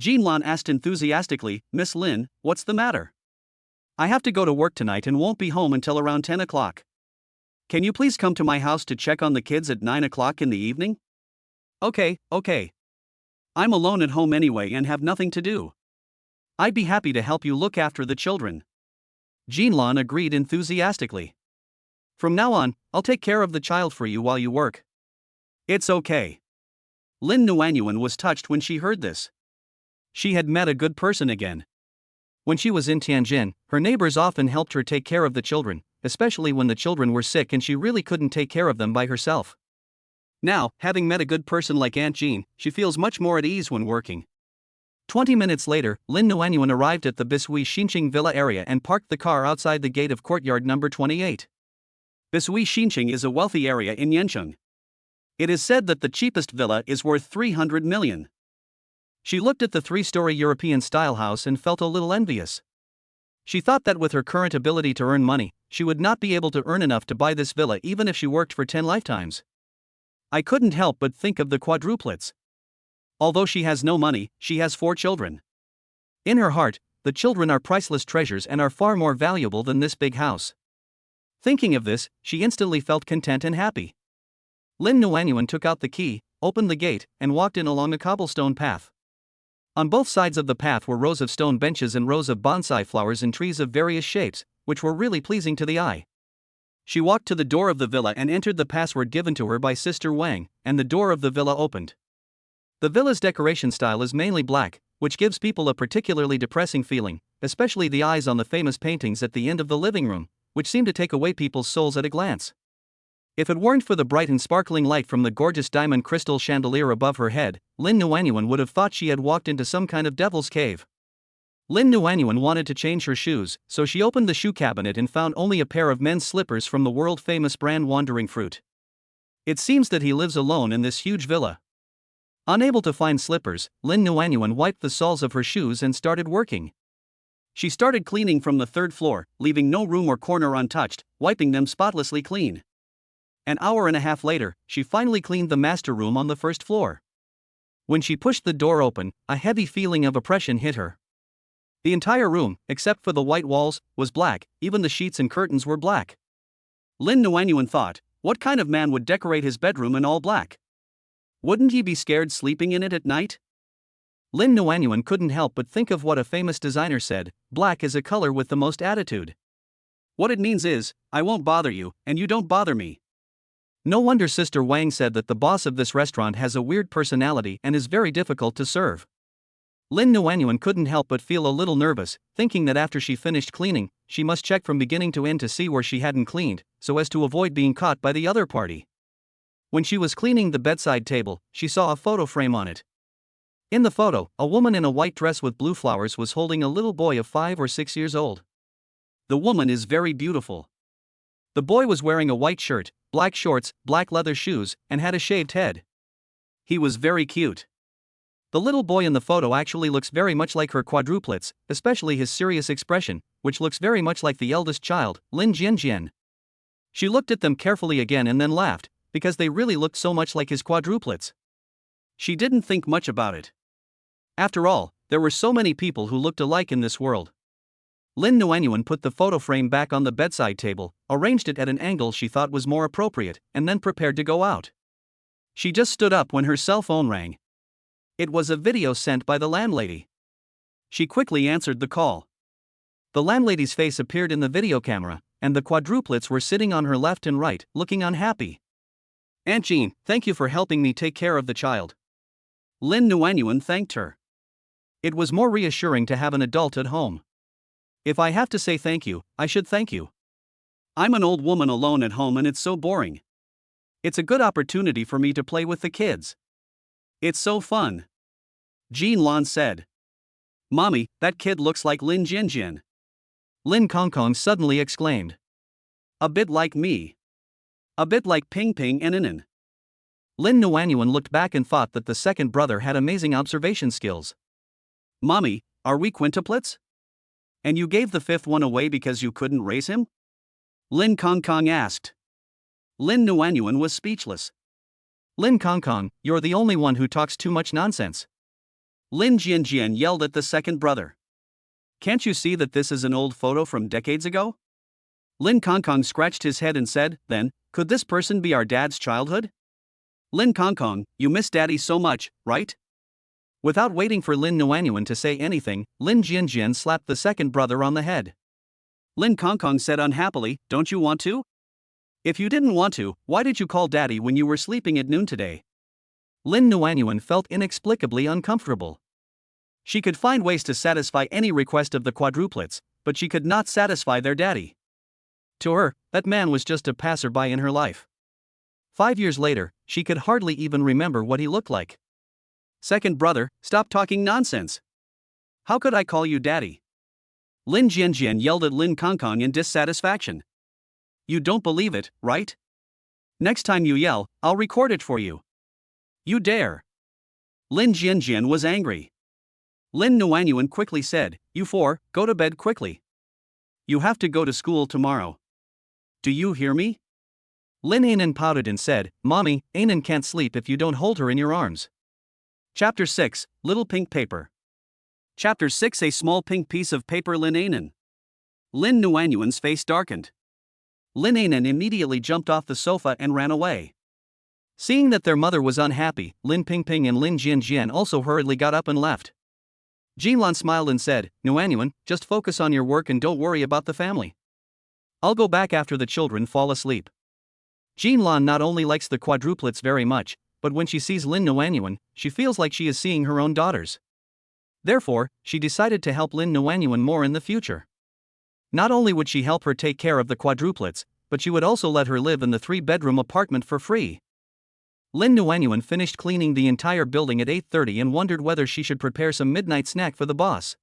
Jean Lan asked enthusiastically, Miss Lin, what's the matter? I have to go to work tonight and won't be home until around 10 o'clock. Can you please come to my house to check on the kids at 9 o'clock in the evening? Okay. I'm alone at home anyway and have nothing to do. I'd be happy to help you look after the children. Jean Lan agreed enthusiastically. From now on, I'll take care of the child for you while you work. It's okay. Lin Nuanyuan was touched when she heard this. She had met a good person again. When she was in Tianjin, her neighbors often helped her take care of the children, especially when the children were sick and she really couldn't take care of them by herself. Now, having met a good person like Aunt Jean, she feels much more at ease when working. 20 minutes later, Lin Nuanyuan arrived at the Bisui Xinqing Villa area and parked the car outside the gate of courtyard number 28. Bisui Xinqing is a wealthy area in Yancheng. It is said that the cheapest villa is worth 300 million. She looked at the 3-story European-style house and felt a little envious. She thought that with her current ability to earn money, she would not be able to earn enough to buy this villa even if she worked for 10 lifetimes. I couldn't help but think of the quadruplets. Although she has no money, she has 4 children. In her heart, the children are priceless treasures and are far more valuable than this big house. Thinking of this, she instantly felt content and happy. Lin Nuanyuan took out the key, opened the gate, and walked in along a cobblestone path. On both sides of the path were rows of stone benches and rows of bonsai flowers and trees of various shapes, which were really pleasing to the eye. She walked to the door of the villa and entered the password given to her by Sister Wang, and the door of the villa opened. The villa's decoration style is mainly black, which gives people a particularly depressing feeling, especially the eyes on the famous paintings at the end of the living room, which seem to take away people's souls at a glance. If it weren't for the bright and sparkling light from the gorgeous diamond crystal chandelier above her head, Lin Nuanyuan would have thought she had walked into some kind of devil's cave. Lin Nuanyuan wanted to change her shoes, so she opened the shoe cabinet and found only a pair of men's slippers from the world-famous brand Wandering Fruit. It seems that he lives alone in this huge villa. Unable to find slippers, Lin Nuanyuan wiped the soles of her shoes and started working. She started cleaning from the 3rd floor, leaving no room or corner untouched, wiping them spotlessly clean. An hour and a half later, she finally cleaned the master room on the 1st floor. When she pushed the door open, a heavy feeling of oppression hit her. The entire room, except for the white walls, was black, even the sheets and curtains were black. Lin Nuanyuan thought, what kind of man would decorate his bedroom in all black? Wouldn't he be scared sleeping in it at night? Lin Nuanyuan couldn't help but think of what a famous designer said, black is a color with the most attitude. What it means is, I won't bother you, and you don't bother me. No wonder Sister Wang said that the boss of this restaurant has a weird personality and is very difficult to serve. Lin Nuanyuan couldn't help but feel a little nervous, thinking that after she finished cleaning, she must check from beginning to end to see where she hadn't cleaned, so as to avoid being caught by the other party. When she was cleaning the bedside table, she saw a photo frame on it. In the photo, a woman in a white dress with blue flowers was holding a little boy of 5 or 6 years old. The woman is very beautiful. The boy was wearing a white shirt, black shorts, black leather shoes, and had a shaved head. He was very cute. The little boy in the photo actually looks very much like her quadruplets, especially his serious expression, which looks very much like the eldest child, Lin Jianjian. She looked at them carefully again and then laughed, because they really looked so much like his quadruplets. She didn't think much about it. After all, there were so many people who looked alike in this world. Lin Nuanyuan put the photo frame back on the bedside table, arranged it at an angle she thought was more appropriate, and then prepared to go out. She just stood up when her cell phone rang. It was a video sent by the landlady. She quickly answered the call. The landlady's face appeared in the video camera, and the quadruplets were sitting on her left and right, looking unhappy. "Aunt Jean, thank you for helping me take care of the child." Lin Nuanyuan thanked her. It was more reassuring to have an adult at home. If I have to say thank you, I should thank you. I'm an old woman alone at home and it's so boring. It's a good opportunity for me to play with the kids. It's so fun. Jean Lan said. "Mommy, that kid looks like Lin Jianjian." Lin Kongkong suddenly exclaimed. "A bit like me. A bit like Ping Ping and Inan." Lin Nuanyuan looked back and thought that the second brother had amazing observation skills. "Mommy, are we quintuplets? And you gave the fifth one away because you couldn't raise him?" Lin Kongkong asked. Lin Nuanyuan was speechless. Lin Kongkong, you're the only one who talks too much nonsense. Lin Jianjian yelled at the second brother. "Can't you see that this is an old photo from decades ago?" Lin Kongkong scratched his head and said, "Then, could this person be our dad's childhood?" "Lin Kongkong, you miss daddy so much, right?" Without waiting for Lin Nuanyuan to say anything, Lin Jianjian slapped the second brother on the head. Lin Kongkong said unhappily, "Don't you want to? If you didn't want to, why did you call daddy when you were sleeping at noon today?" Lin Nuanyuan felt inexplicably uncomfortable. She could find ways to satisfy any request of the quadruplets, but she could not satisfy their daddy. To her, that man was just a passerby in her life. 5 years later, she could hardly even remember what he looked like. "Second brother, stop talking nonsense. How could I call you daddy?" Lin Jianjian yelled at Lin Kongkong in dissatisfaction. "You don't believe it, right? Next time you yell, I'll record it for you. You dare." Lin Jianjian was angry. Lin Nuanyuan quickly said, "You four, go to bed quickly. You have to go to school tomorrow. Do you hear me?" Lin Ainan pouted and said, "Mommy, Ainan can't sleep if you don't hold her in your arms." Chapter 6, Little Pink Paper. Chapter 6, A small pink piece of paper. Lin Ainan. Lin Nuanyuan's face darkened. Lin Ainan immediately jumped off the sofa and ran away. Seeing that their mother was unhappy, Lin Pingping and Lin Jianjian also hurriedly got up and left. Jinlan smiled and said, "Nuanyuan, just focus on your work and don't worry about the family. I'll go back after the children fall asleep." Jinlan not only likes the quadruplets very much, but when she sees Lin Nuanyuan, she feels like she is seeing her own daughters. Therefore, she decided to help Lin Nuanyuan more in the future. Not only would she help her take care of the quadruplets, but she would also let her live in the 3-bedroom apartment for free. Lin Nuanyuan finished cleaning the entire building at 8:30 and wondered whether she should prepare some midnight snack for the boss.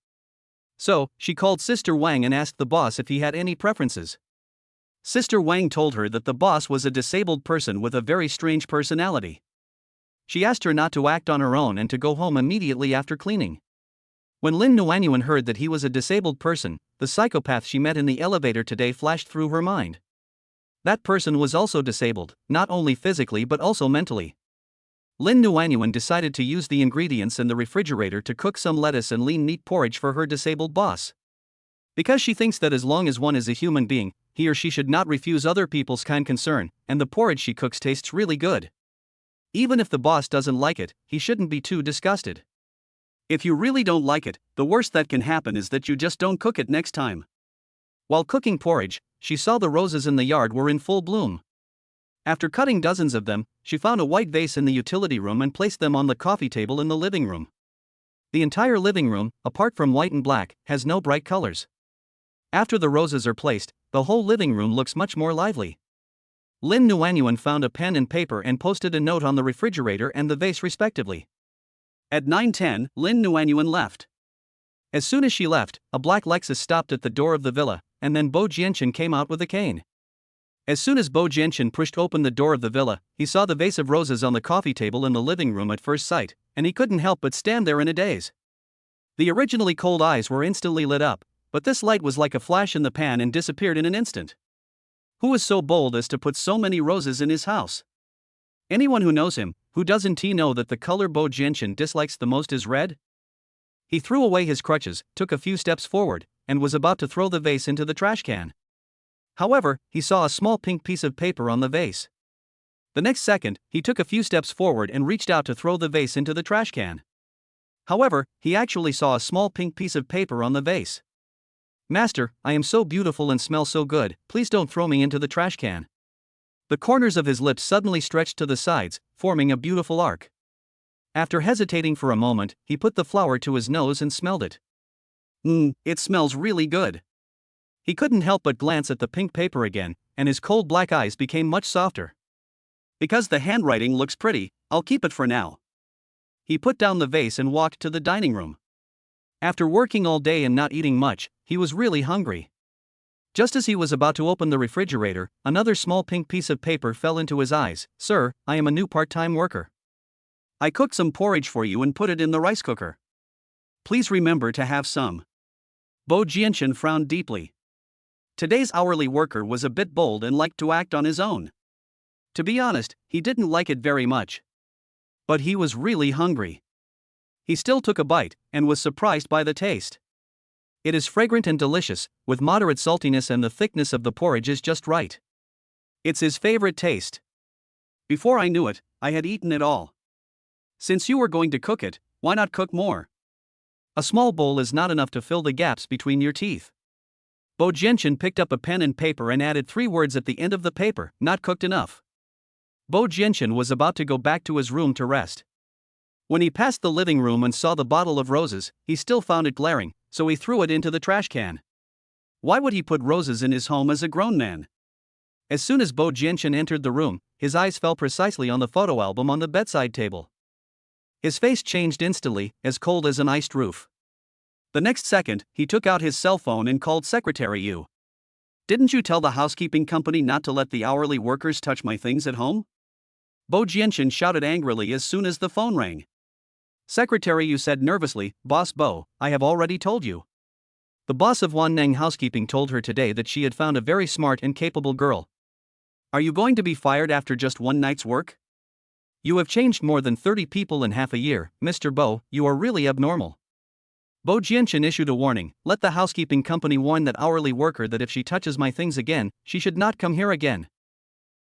So, she called Sister Wang and asked the boss if he had any preferences. Sister Wang told her that the boss was a disabled person with a very strange personality. She asked her not to act on her own and to go home immediately after cleaning. When Lin Nuanyuan heard that he was a disabled person, the psychopath she met in the elevator today flashed through her mind. That person was also disabled, not only physically but also mentally. Lin Nuanyuan decided to use the ingredients in the refrigerator to cook some lettuce and lean meat porridge for her disabled boss. Because she thinks that as long as one is a human being, he or she should not refuse other people's kind concern, and the porridge she cooks tastes really good. Even if the boss doesn't like it, he shouldn't be too disgusted. If you really don't like it, the worst that can happen is that you just don't cook it next time. While cooking porridge, she saw the roses in the yard were in full bloom. After cutting dozens of them, she found a white vase in the utility room and placed them on the coffee table in the living room. The entire living room, apart from white and black, has no bright colors. After the roses are placed, the whole living room looks much more lively. Lin Nuanyuan found a pen and paper and posted a note on the refrigerator and the vase respectively. At 9:10, Lin Nuanyuan left. As soon as she left, a black Lexus stopped at the door of the villa, and then Bo Jianchen came out with a cane. As soon as Bo Jianchen pushed open the door of the villa, he saw the vase of roses on the coffee table in the living room at first sight, and he couldn't help but stand there in a daze. The originally cold eyes were instantly lit up, but this light was like a flash in the pan and disappeared in an instant. Who was so bold as to put so many roses in his house? Anyone who knows him, who doesn't he know that the color Bo Jianchen dislikes the most is red? He threw away his crutches, took a few steps forward, and was about to throw the vase into the trash can. However, he saw a small pink piece of paper on the vase. The next second, he took a few steps forward and reached out to throw the vase into the trash can. However, he actually saw a small pink piece of paper on the vase. "Master, I am so beautiful and smell so good, please don't throw me into the trash can." The corners of his lips suddenly stretched to the sides, forming a beautiful arc. After hesitating for a moment, he put the flower to his nose and smelled it. It smells really good. He couldn't help but glance at the pink paper again, and his cold black eyes became much softer. "Because the handwriting looks pretty, I'll keep it for now." He put down the vase and walked to the dining room. After working all day and not eating much, he was really hungry. Just as he was about to open the refrigerator, another small pink piece of paper fell into his eyes. "Sir, I am a new part-time worker. I cooked some porridge for you and put it in the rice cooker. Please remember to have some." Bo Jianchen frowned deeply. Today's hourly worker was a bit bold and liked to act on his own. To be honest, he didn't like it very much. But he was really hungry. He still took a bite, and was surprised by the taste. It is fragrant and delicious, with moderate saltiness, and the thickness of the porridge is just right. It's his favorite taste. Before I knew it, I had eaten it all. Since you were going to cook it, why not cook more? A small bowl is not enough to fill the gaps between your teeth. Bo Jianchen picked up a pen and paper and added 3 words at the end of the paper: "Not cooked enough." Bo Jianchen was about to go back to his room to rest. When he passed the living room and saw the bottle of roses, he still found it glaring, so he threw it into the trash can. Why would he put roses in his home as a grown man? As soon as Bo Jianchen entered the room, his eyes fell precisely on the photo album on the bedside table. His face changed instantly, as cold as an iced roof. The next second, he took out his cell phone and called Secretary Yu. "Didn't you tell the housekeeping company not to let the hourly workers touch my things at home?" Bo Jianchen shouted angrily as soon as the phone rang. Secretary Yu said nervously, "Boss Bo, I have already told you." The boss of Wanneng Housekeeping told her today that she had found a very smart and capable girl. "Are you going to be fired after just one night's work? You have changed more than 30 people in half a year, Mr. Bo, you are really abnormal." Bo Jianchen issued a warning: "Let the housekeeping company warn that hourly worker that if she touches my things again, she should not come here again."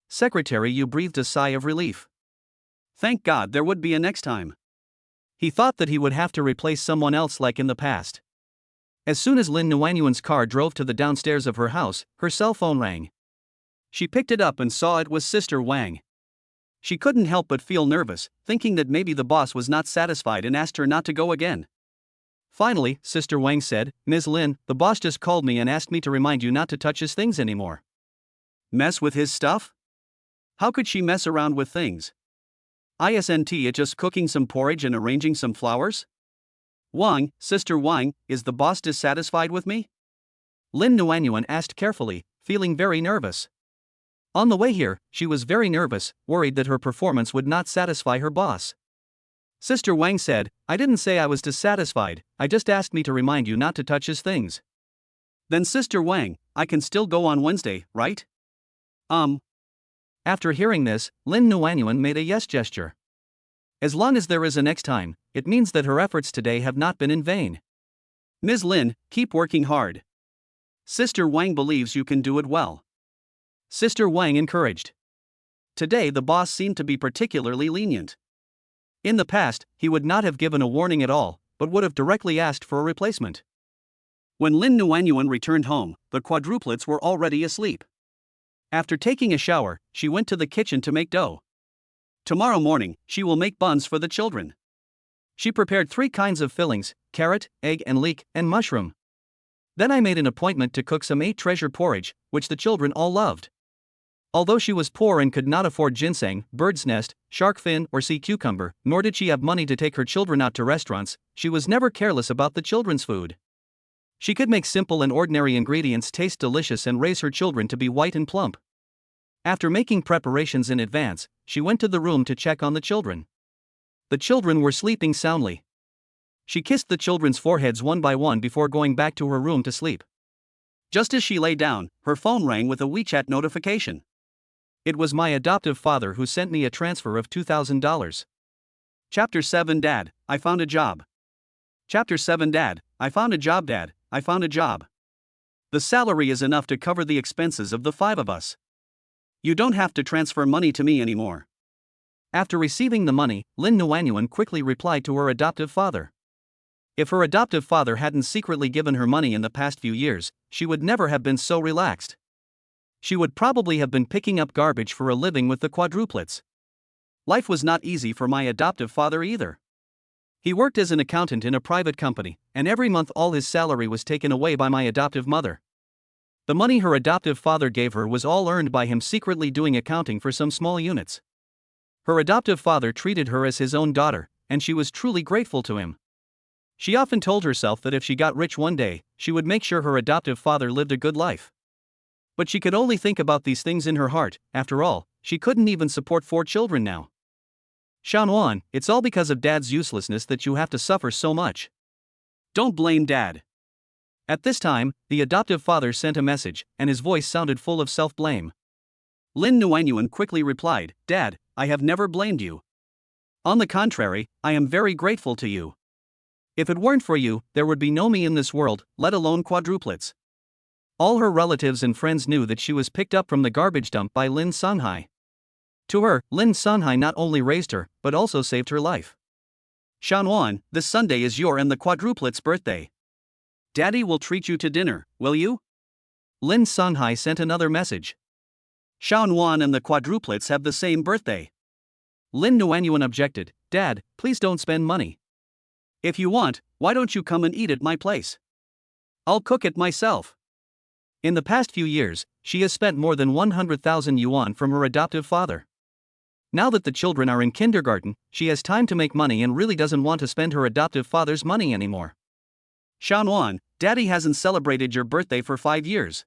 Secretary Yu breathed a sigh of relief. Thank God there would be a next time. He thought that he would have to replace someone else like in the past. As soon as Lin Nuanyuan's car drove to the downstairs of her house, her cell phone rang. She picked it up and saw it was Sister Wang. She couldn't help but feel nervous, thinking that maybe the boss was not satisfied and asked her not to go again. Finally, Sister Wang said, "Ms. Lin, the boss just called me and asked me to remind you not to touch his things anymore." Mess with his stuff? How could she mess around with things? Isn't it just cooking some porridge and arranging some flowers? Wang, Sister Wang, is the boss dissatisfied with me? Lin Nuanyuan asked carefully, feeling very nervous. On the way here, she was very nervous, worried that her performance would not satisfy her boss. Sister Wang said, "I didn't say I was dissatisfied, I just asked me to remind you not to touch his things." Then Sister Wang, I can still go on Wednesday, right? After hearing this, Lin Nuanyuan made a yes gesture. As long as there is a next time, it means that her efforts today have not been in vain. Ms. Lin, keep working hard. Sister Wang believes you can do it well. Sister Wang encouraged. Today the boss seemed to be particularly lenient. In the past, he would not have given a warning at all, but would have directly asked for a replacement. When Lin Nuanyuan returned home, the quadruplets were already asleep. After taking a shower, she went to the kitchen to make dough. Tomorrow morning, she will make buns for the children. She prepared 3 kinds of fillings: carrot, egg and leek, and mushroom. Then I made an appointment to cook some 8 treasure porridge, which the children all loved. Although she was poor and could not afford ginseng, bird's nest, shark fin or sea cucumber, nor did she have money to take her children out to restaurants, she was never careless about the children's food. She could make simple and ordinary ingredients taste delicious and raise her children to be white and plump. After making preparations in advance, she went to the room to check on the children. The children were sleeping soundly. She kissed the children's foreheads one by one before going back to her room to sleep. Just as she lay down, her phone rang with a WeChat notification. It was my adoptive father who sent me a transfer of $2,000. Chapter 7 Dad, I found a job. Chapter 7 Dad, I found a job. Dad, I found a job. The salary is enough to cover the expenses of the 5 of us. You don't have to transfer money to me anymore. After receiving the money, Lin Nuanyuan quickly replied to her adoptive father. If her adoptive father hadn't secretly given her money in the past few years, she would never have been so relaxed. She would probably have been picking up garbage for a living with the quadruplets. Life was not easy for my adoptive father either. He worked as an accountant in a private company, and every month all his salary was taken away by my adoptive mother. The money her adoptive father gave her was all earned by him secretly doing accounting for some small units. Her adoptive father treated her as his own daughter, and she was truly grateful to him. She often told herself that if she got rich one day, she would make sure her adoptive father lived a good life. But she could only think about these things in her heart. After all, she couldn't even support 4 children now. Shanwan, it's all because of Dad's uselessness that you have to suffer so much. Don't blame Dad. At this time, the adoptive father sent a message, and his voice sounded full of self-blame. Lin Nuanyuan quickly replied, Dad, I have never blamed you. On the contrary, I am very grateful to you. If it weren't for you, there would be no me in this world, let alone quadruplets. All her relatives and friends knew that she was picked up from the garbage dump by Lin Sanhai. To her, Lin Sanhai not only raised her, but also saved her life. Shanwan, this Sunday is your and the quadruplets' birthday. Daddy will treat you to dinner, will you? Lin Sanhai sent another message. Shanwan and the quadruplets have the same birthday. Lin Nuanyuan objected, Dad, please don't spend money. If you want, why don't you come and eat at my place? I'll cook it myself. In the past few years, she has spent more than 100,000 yuan from her adoptive father. Now that the children are in kindergarten, she has time to make money and really doesn't want to spend her adoptive father's money anymore. Shanwan, Daddy hasn't celebrated your birthday for 5 years.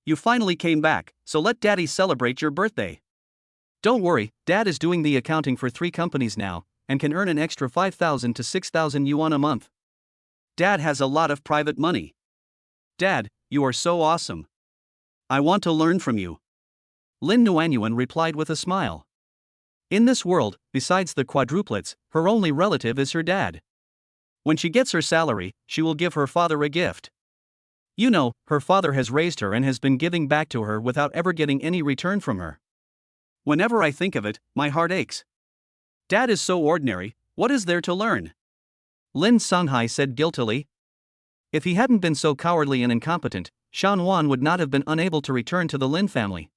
You finally came back, so let Daddy celebrate your birthday. Don't worry, Dad is doing the accounting for 3 companies now, and can earn an extra 5,000 to 6,000 yuan a month. Dad has a lot of private money. Dad, you are so awesome. I want to learn from you. Lin Nuanyuan replied with a smile. In this world, besides the quadruplets, her only relative is her dad. When she gets her salary, she will give her father a gift. You know, her father has raised her and has been giving back to her without ever getting any return from her. Whenever I think of it, my heart aches. Dad is so ordinary, what is there to learn? Lin Sanhai said guiltily. If he hadn't been so cowardly and incompetent, Shanwan would not have been unable to return to the Lin family.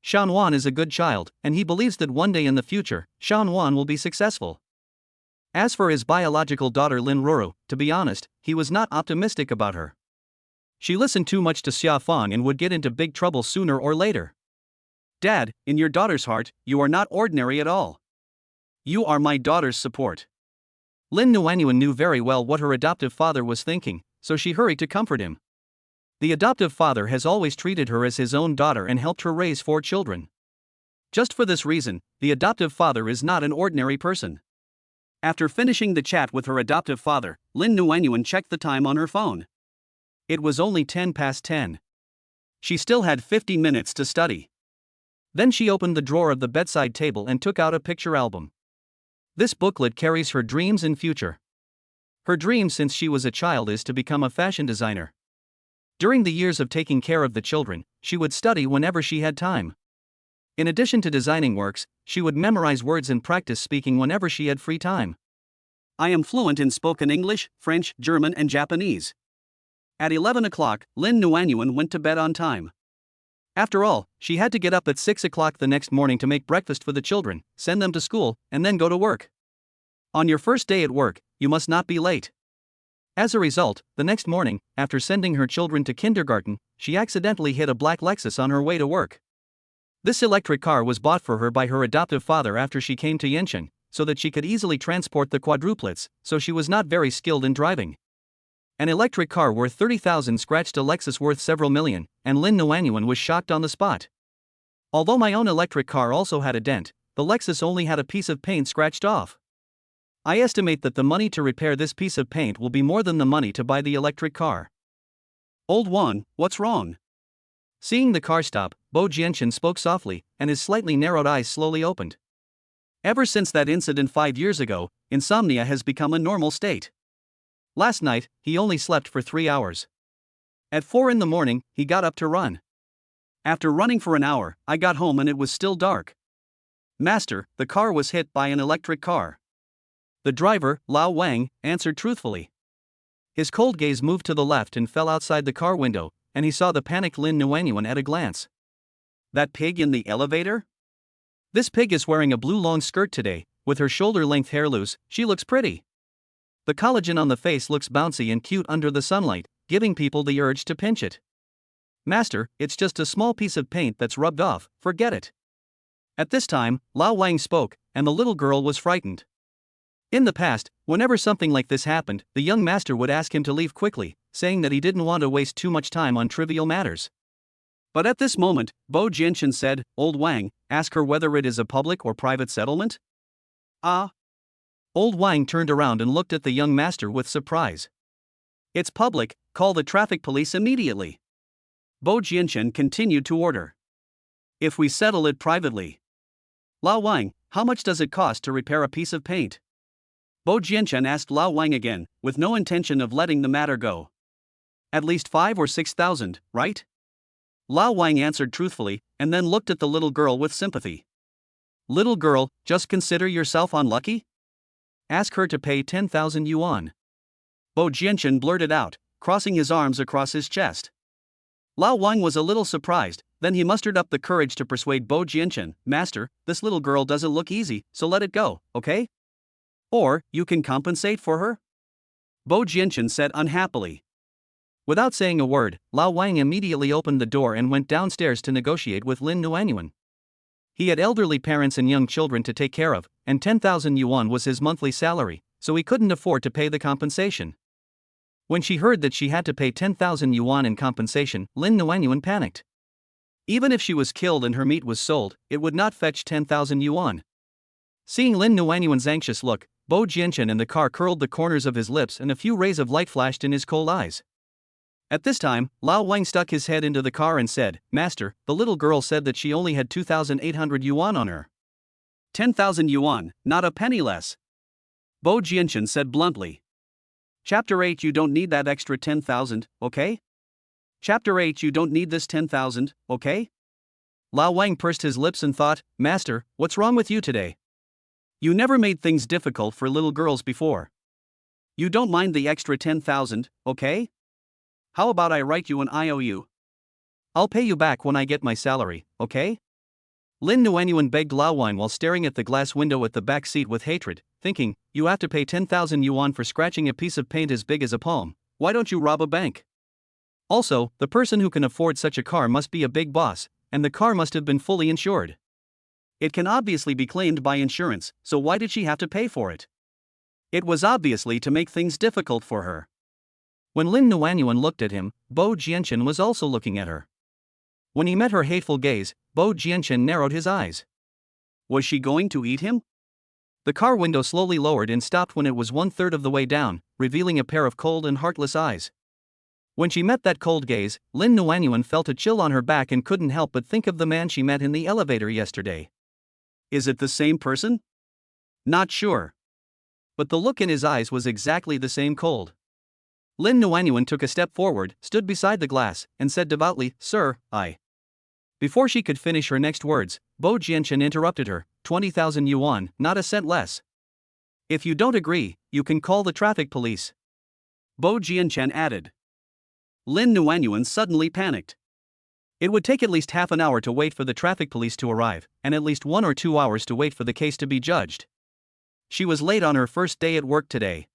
Shanwan is a good child, and he believes that one day in the future, Shanwan will be successful. As for his biological daughter Lin Ruru, to be honest, he was not optimistic about her. She listened too much to Xia Fang and would get into big trouble sooner or later. Dad, in your daughter's heart, you are not ordinary at all. You are my daughter's support. Lin Nuanyuan knew very well what her adoptive father was thinking, so she hurried to comfort him. The adoptive father has always treated her as his own daughter and helped her raise 4 children. Just for this reason, the adoptive father is not an ordinary person. After finishing the chat with her adoptive father, Lin Nuanyuan checked the time on her phone. It was only 10 past 10. She still had 50 minutes to study. Then she opened the drawer of the bedside table and took out a picture album. This booklet carries her dreams and future. Her dream since she was a child is to become a fashion designer. During the years of taking care of the children, she would study whenever she had time. In addition to designing works, she would memorize words and practice speaking whenever she had free time. I am fluent in spoken English, French, German, and Japanese. At 11 o'clock, Lin Nuanyuan went to bed on time. After all, she had to get up at 6 o'clock the next morning to make breakfast for the children, send them to school, and then go to work. On your first day at work, you must not be late. As a result, the next morning, after sending her children to kindergarten, she accidentally hit a black Lexus on her way to work. This electric car was bought for her by her adoptive father after she came to Yancheng, so that she could easily transport the quadruplets, so she was not very skilled in driving. An electric car worth 30,000 scratched a Lexus worth several million, and Lin Nuanyuan was shocked on the spot. Although my own electric car also had a dent, the Lexus only had a piece of paint scratched off. I estimate that the money to repair this piece of paint will be more than the money to buy the electric car. Old Wan, what's wrong? Seeing the car stop, Bo Jianchen spoke softly, and his slightly narrowed eyes slowly opened. Ever since that incident 5 years ago, insomnia has become a normal state. Last night, he only slept for 3 hours. At 4 in the morning, he got up to run. After running for an hour, I got home and it was still dark. Master, the car was hit by an electric car. The driver, Lao Wang, answered truthfully. His cold gaze moved to the left and fell outside the car window, and he saw the panicked Lin Nuanyuan at a glance. That pig in the elevator? This pig is wearing a blue long skirt today, with her shoulder-length hair loose. She looks pretty. The collagen on the face looks bouncy and cute under the sunlight, giving people the urge to pinch it. Master, it's just a small piece of paint that's rubbed off, forget it. At this time, Lao Wang spoke, and the little girl was frightened. In the past, whenever something like this happened, the young master would ask him to leave quickly, saying that he didn't want to waste too much time on trivial matters. But at this moment, Bo Jianchen said, Old Wang, ask her whether it is a public or private settlement? Ah. Old Wang turned around and looked at the young master with surprise. It's public, call the traffic police immediately. Bo Jianchen continued to order. If we settle it privately. Lao Wang, how much does it cost to repair a piece of paint? Bo Jianchen asked Lao Wang again, with no intention of letting the matter go. At least 5 or 6,000, right? Lao Wang answered truthfully, and then looked at the little girl with sympathy. Little girl, just consider yourself unlucky? Ask her to pay 10,000 yuan. Bo Jianchen blurted out, crossing his arms across his chest. Lao Wang was a little surprised, then he mustered up the courage to persuade Bo Jianchen, Master, this little girl doesn't look easy, so let it go, okay? Or, you can compensate for her? Bo Jianchen said unhappily. Without saying a word, Lao Wang immediately opened the door and went downstairs to negotiate with Lin Nuanyuan. He had elderly parents and young children to take care of, and 10,000 yuan was his monthly salary, so he couldn't afford to pay the compensation. When she heard that she had to pay 10,000 yuan in compensation, Lin Nuanyuan panicked. Even if she was killed and her meat was sold, it would not fetch 10,000 yuan. Seeing Lin Nuanyuan's anxious look, Bo Jianchen in the car curled the corners of his lips and a few rays of light flashed in his cold eyes. At this time, Lao Wang stuck his head into the car and said, Master, the little girl said that she only had 2,800 yuan on her. 10,000 yuan, not a penny less. Bo Jianchen said bluntly. Chapter 8 You don't need that extra 10,000, okay? Chapter 8 You don't need this 10,000, okay? Lao Wang pursed his lips and thought, Master, what's wrong with you today? You never made things difficult for little girls before. You don't mind the extra 10,000, okay? How about I write you an IOU? I'll pay you back when I get my salary, okay? Lin Nuanyuan begged Lao Wang while staring at the glass window at the back seat with hatred, thinking, you have to pay 10,000 yuan for scratching a piece of paint as big as a palm, why don't you rob a bank? Also, the person who can afford such a car must be a big boss, and the car must have been fully insured. It can obviously be claimed by insurance, so why did she have to pay for it? It was obviously to make things difficult for her. When Lin Nuanyuan looked at him, Bo Jianchen was also looking at her. When he met her hateful gaze, Bo Jianchen narrowed his eyes. Was she going to eat him? The car window slowly lowered and stopped when it was 1/3 of the way down, revealing a pair of cold and heartless eyes. When she met that cold gaze, Lin Nuanyuan felt a chill on her back and couldn't help but think of the man she met in the elevator yesterday. Is it the same person? Not sure. But the look in his eyes was exactly the same cold. Lin Nuanyuan took a step forward, stood beside the glass, and said devoutly, Sir, I. Before she could finish her next words, Bo Jianchen interrupted her, 20,000 yuan, not a cent less. If you don't agree, you can call the traffic police. Bo Jianchen added. Lin Nuanyuan suddenly panicked. It would take at least half an hour to wait for the traffic police to arrive, and at least 1 or 2 hours to wait for the case to be judged. She was late on her first day at work today.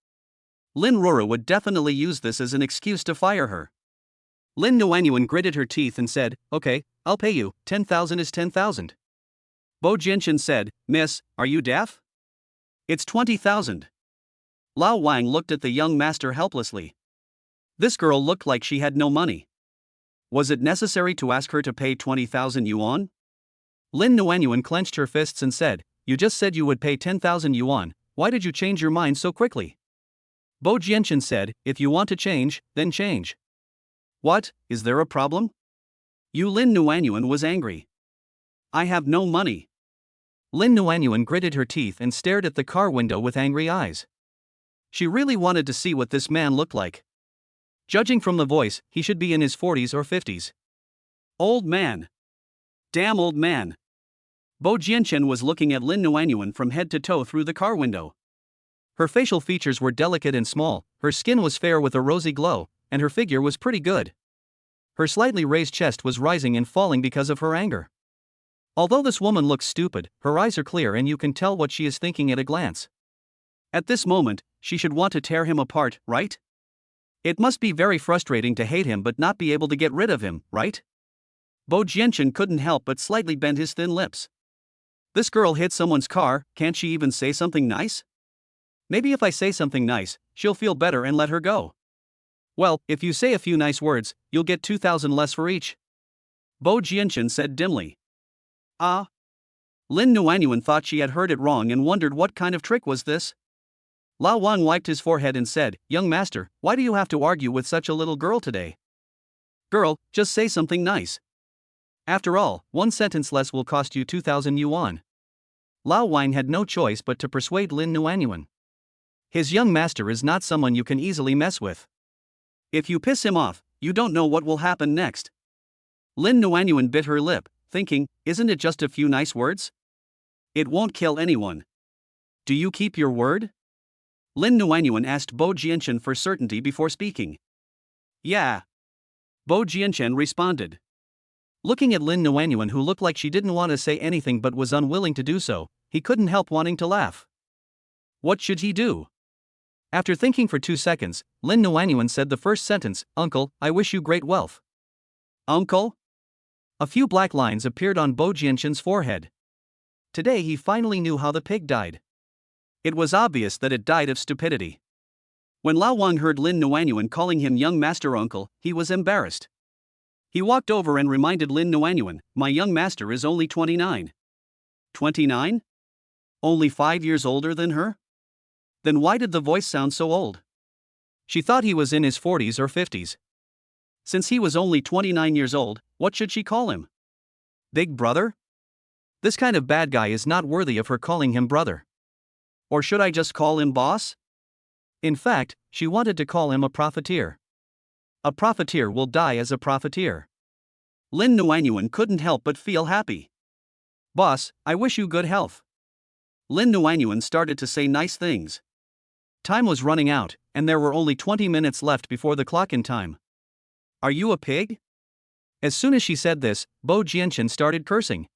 Lin Rora would definitely use this as an excuse to fire her. Lin Nuanyuan gritted her teeth and said, Okay, I'll pay you, 10,000 is 10,000. Bo Jianchen said, Miss, are you deaf? It's 20,000. Lao Wang looked at the young master helplessly. This girl looked like she had no money. Was it necessary to ask her to pay 20,000 yuan? Lin Nuanyuan clenched her fists and said, You just said you would pay 10,000 yuan, why did you change your mind so quickly? Bo Jianchen said, if you want to change, then change. What, is there a problem? Lin Nuanyuan was angry. I have no money. Lin Nuanyuan gritted her teeth and stared at the car window with angry eyes. She really wanted to see what this man looked like. Judging from the voice, he should be in his 40s or 50s. Old man. Damn old man. Bo Jianchen was looking at Lin Nuanyuan from head to toe through the car window. Her facial features were delicate and small, her skin was fair with a rosy glow, and her figure was pretty good. Her slightly raised chest was rising and falling because of her anger. Although this woman looks stupid, her eyes are clear and you can tell what she is thinking at a glance. At this moment, she should want to tear him apart, right? It must be very frustrating to hate him but not be able to get rid of him, right? Bo Jianchen couldn't help but slightly bend his thin lips. This girl hit someone's car, can't she even say something nice? Maybe if I say something nice, she'll feel better and let her go. Well, if you say a few nice words, you'll get 2,000 less for each. Bo Jianchen said dimly. Ah. Lin Nuanyuan thought she had heard it wrong and wondered what kind of trick was this. Lao Wang wiped his forehead and said, young master, why do you have to argue with such a little girl today? Girl, just say something nice. After all, one sentence less will cost you 2,000 yuan. Lao Wang had no choice but to persuade Lin Nuanyuan. His young master is not someone you can easily mess with. If you piss him off, you don't know what will happen next. Lin Nuanyuan bit her lip, thinking, isn't it just a few nice words? It won't kill anyone. Do you keep your word? Lin Nuanyuan asked Bo Jianchen for certainty before speaking. Yeah. Bo Jianchen responded. Looking at Lin Nuanyuan, who looked like she didn't want to say anything but was unwilling to do so, he couldn't help wanting to laugh. What should he do? After thinking for 2 seconds, Lin Nuanyuan said the first sentence, Uncle, I wish you great wealth. Uncle? A few black lines appeared on Bo Jianchen's forehead. Today he finally knew how the pig died. It was obvious that it died of stupidity. When Lao Wang heard Lin Nuanyuan calling him young master uncle, he was embarrassed. He walked over and reminded Lin Nuanyuan, my young master is only 29. 29? Only 5 years older than her? Then why did the voice sound so old? She thought he was in his 40s or 50s. Since he was only 29 years old, what should she call him? Big brother? This kind of bad guy is not worthy of her calling him brother. Or should I just call him boss? In fact, she wanted to call him a profiteer. A profiteer will die as a profiteer. Lin Nuanyuan couldn't help but feel happy. Boss, I wish you good health. Lin Nuanyuan started to say nice things. Time was running out, and there were only 20 minutes left before the clock-in time. Are you a pig? As soon as she said this, Bo Jianchen started cursing.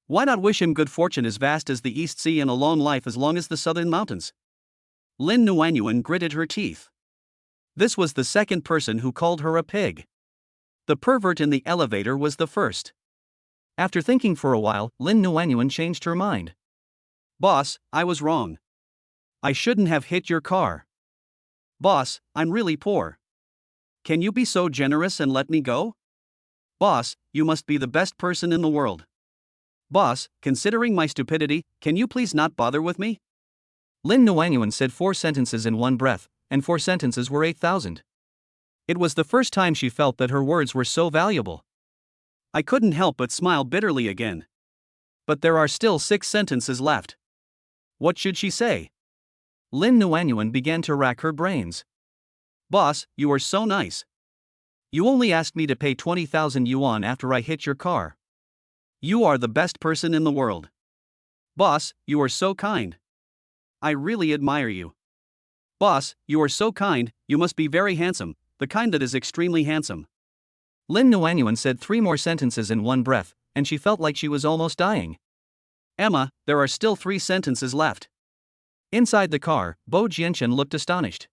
Why not wish him good fortune as vast as the East Sea and a long life as long as the southern mountains? Lin Nuanyuan gritted her teeth. This was the second person who called her a pig. The pervert in the elevator was the first. After thinking for a while, Lin Nuanyuan changed her mind. Boss, I was wrong. I shouldn't have hit your car. Boss, I'm really poor. Can you be so generous and let me go? Boss, you must be the best person in the world. Boss, considering my stupidity, can you please not bother with me? Lin Nuanyuan said 4 sentences in one breath, and 4 sentences were 8,000. It was the first time she felt that her words were so valuable. I couldn't help but smile bitterly again. But there are still 6 sentences left. What should she say? Lin Nuanyuan began to rack her brains. Boss, you are so nice. You only asked me to pay 20,000 yuan after I hit your car. You are the best person in the world. Boss, you are so kind. I really admire you. Boss, you are so kind, you must be very handsome, the kind that is extremely handsome. Lin Nuanyuan said 3 more sentences in one breath, and she felt like she was almost dying. Emma, there are still 3 sentences left. Inside the car, Bo Jianchen looked astonished.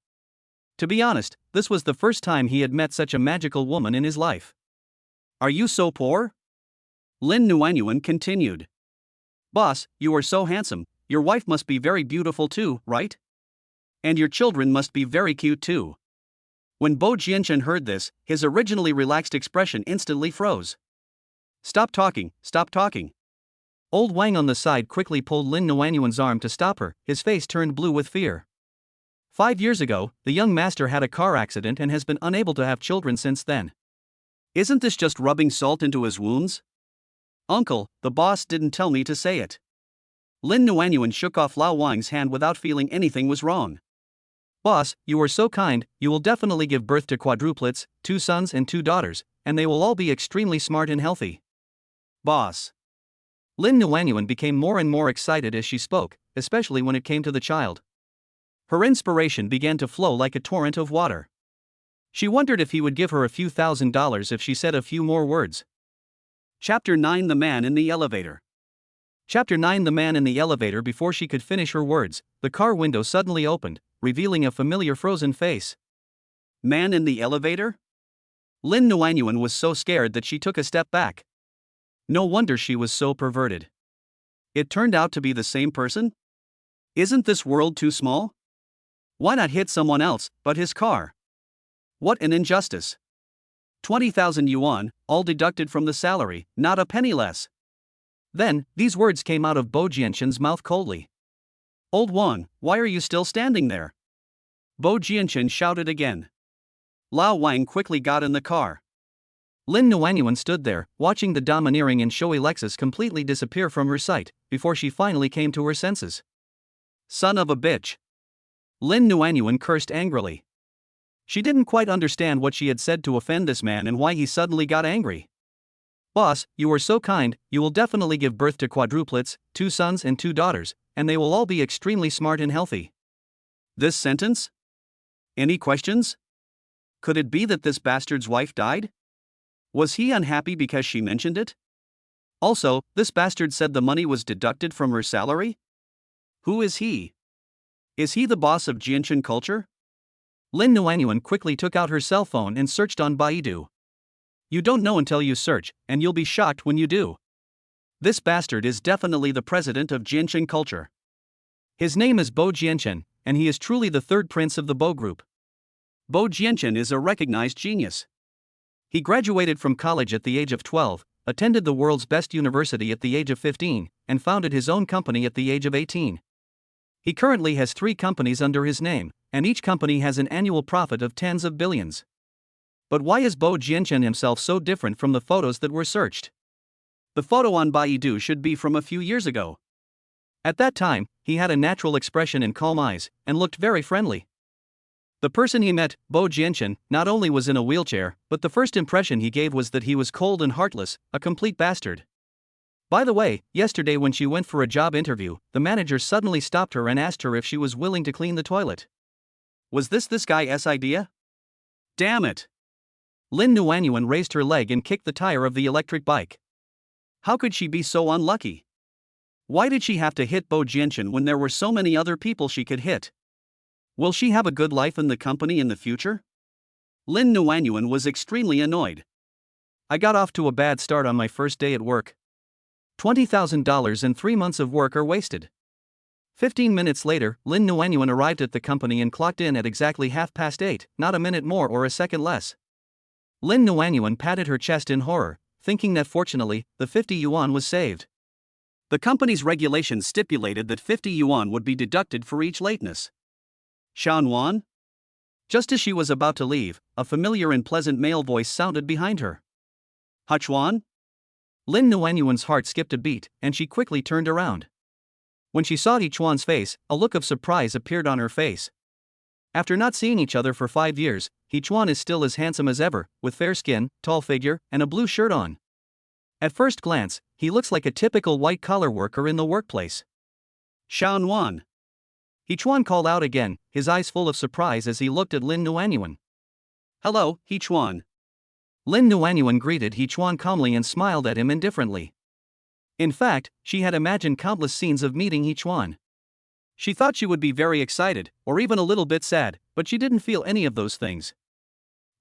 To be honest, this was the first time he had met such a magical woman in his life. Are you so poor? Lin Nuanyuan continued. Boss, you are so handsome, your wife must be very beautiful too, right? And your children must be very cute too. When Bo Jianchen heard this, his originally relaxed expression instantly froze. Stop talking, stop talking. Old Wang on the side quickly pulled Lin Nuanyuan's arm to stop her, his face turned blue with fear. 5 years ago, the young master had a car accident and has been unable to have children since then. Isn't this just rubbing salt into his wounds? Uncle, the boss didn't tell me to say it. Lin Nuanyuan shook off Lao Wang's hand without feeling anything was wrong. Boss, you are so kind, you will definitely give birth to quadruplets, 2 sons and 2 daughters, and they will all be extremely smart and healthy. Boss. Lin Nuanyuan became more and more excited as she spoke, especially when it came to the child. Her inspiration began to flow like a torrent of water. She wondered if he would give her a few $1,000s if she said a few more words. Chapter 9: The Man in the Elevator. Chapter 9: The Man in the Elevator. Before she could finish her words, the car window suddenly opened, revealing a familiar frozen face. Man in the elevator? Lin Nuanyuan was so scared that she took a step back. No wonder she was so perverted. It turned out to be the same person? Isn't this world too small? Why not hit someone else, but his car? What an injustice. 20,000 yuan, all deducted from the salary, not a penny less. Then, these words came out of Bo Jianshan's mouth coldly. Old Wang, why are you still standing there? Bo Jianshan shouted again. Lao Wang quickly got in the car. Lin Nuanyuan stood there, watching the domineering and showy Lexus completely disappear from her sight, before she finally came to her senses. Son of a bitch. Lin Nuanyuan cursed angrily. She didn't quite understand what she had said to offend this man and why he suddenly got angry. Boss, you are so kind, you will definitely give birth to quadruplets, 2 sons and 2 daughters, and they will all be extremely smart and healthy. This sentence? Any questions? Could it be that this bastard's wife died? Was he unhappy because she mentioned it? Also, this bastard said the money was deducted from her salary? Who is he? Is he the boss of Jianshan culture? Lin Nuanyuan quickly took out her cell phone and searched on Baidu. You don't know until you search, and you'll be shocked when you do. This bastard is definitely the president of Jianshan culture. His name is Bo Jianshan, and he is truly the third prince of the Bo group. Bo Jianshan is a recognized genius. He graduated from college at the age of 12, attended the world's best university at the age of 15, and founded his own company at the age of 18. He currently has 3 companies under his name, and each company has an annual profit of tens of billions. But why is Bo Jianshan himself so different from the photos that were searched? The photo on Baidu should be from a few years ago. At that time, he had a natural expression and calm eyes, and looked very friendly. The person he met, Bo Jianshan, not only was in a wheelchair, but the first impression he gave was that he was cold and heartless, a complete bastard. By the way, yesterday when she went for a job interview, the manager suddenly stopped her and asked her if she was willing to clean the toilet. Was this guy's idea? Damn it! Lin Nuanyuan raised her leg and kicked the tire of the electric bike. How could she be so unlucky? Why did she have to hit Bo Jianshan when there were so many other people she could hit? Will she have a good life in the company in the future? Lin Nuanyuan was extremely annoyed. I got off to a bad start on my first day at work. $20,000 and 3 months of work are wasted. 15 minutes later, Lin Nuanyuan arrived at the company and clocked in at exactly 8:30, not a minute more or a second less. Lin Nuanyuan patted her chest in horror, thinking that fortunately, the 50 yuan was saved. The company's regulations stipulated that 50 yuan would be deducted for each lateness. Shanwan? Just as she was about to leave, a familiar and pleasant male voice sounded behind her. Huchuan? Lin Nuanyuan's heart skipped a beat, and she quickly turned around. When she saw Hichuan's face, a look of surprise appeared on her face. After not seeing each other for 5 years, Hichuan is still as handsome as ever, with fair skin, tall figure, and a blue shirt on. At first glance, he looks like a typical white-collar worker in the workplace. Shanwan. Hichuan called out again, his eyes full of surprise as he looked at Lin Nuanyuan. Hello, Hichuan. Lin Nuanyuan greeted Hichuan calmly and smiled at him indifferently. In fact, she had imagined countless scenes of meeting Hichuan. She thought she would be very excited, or even a little bit sad, but she didn't feel any of those things.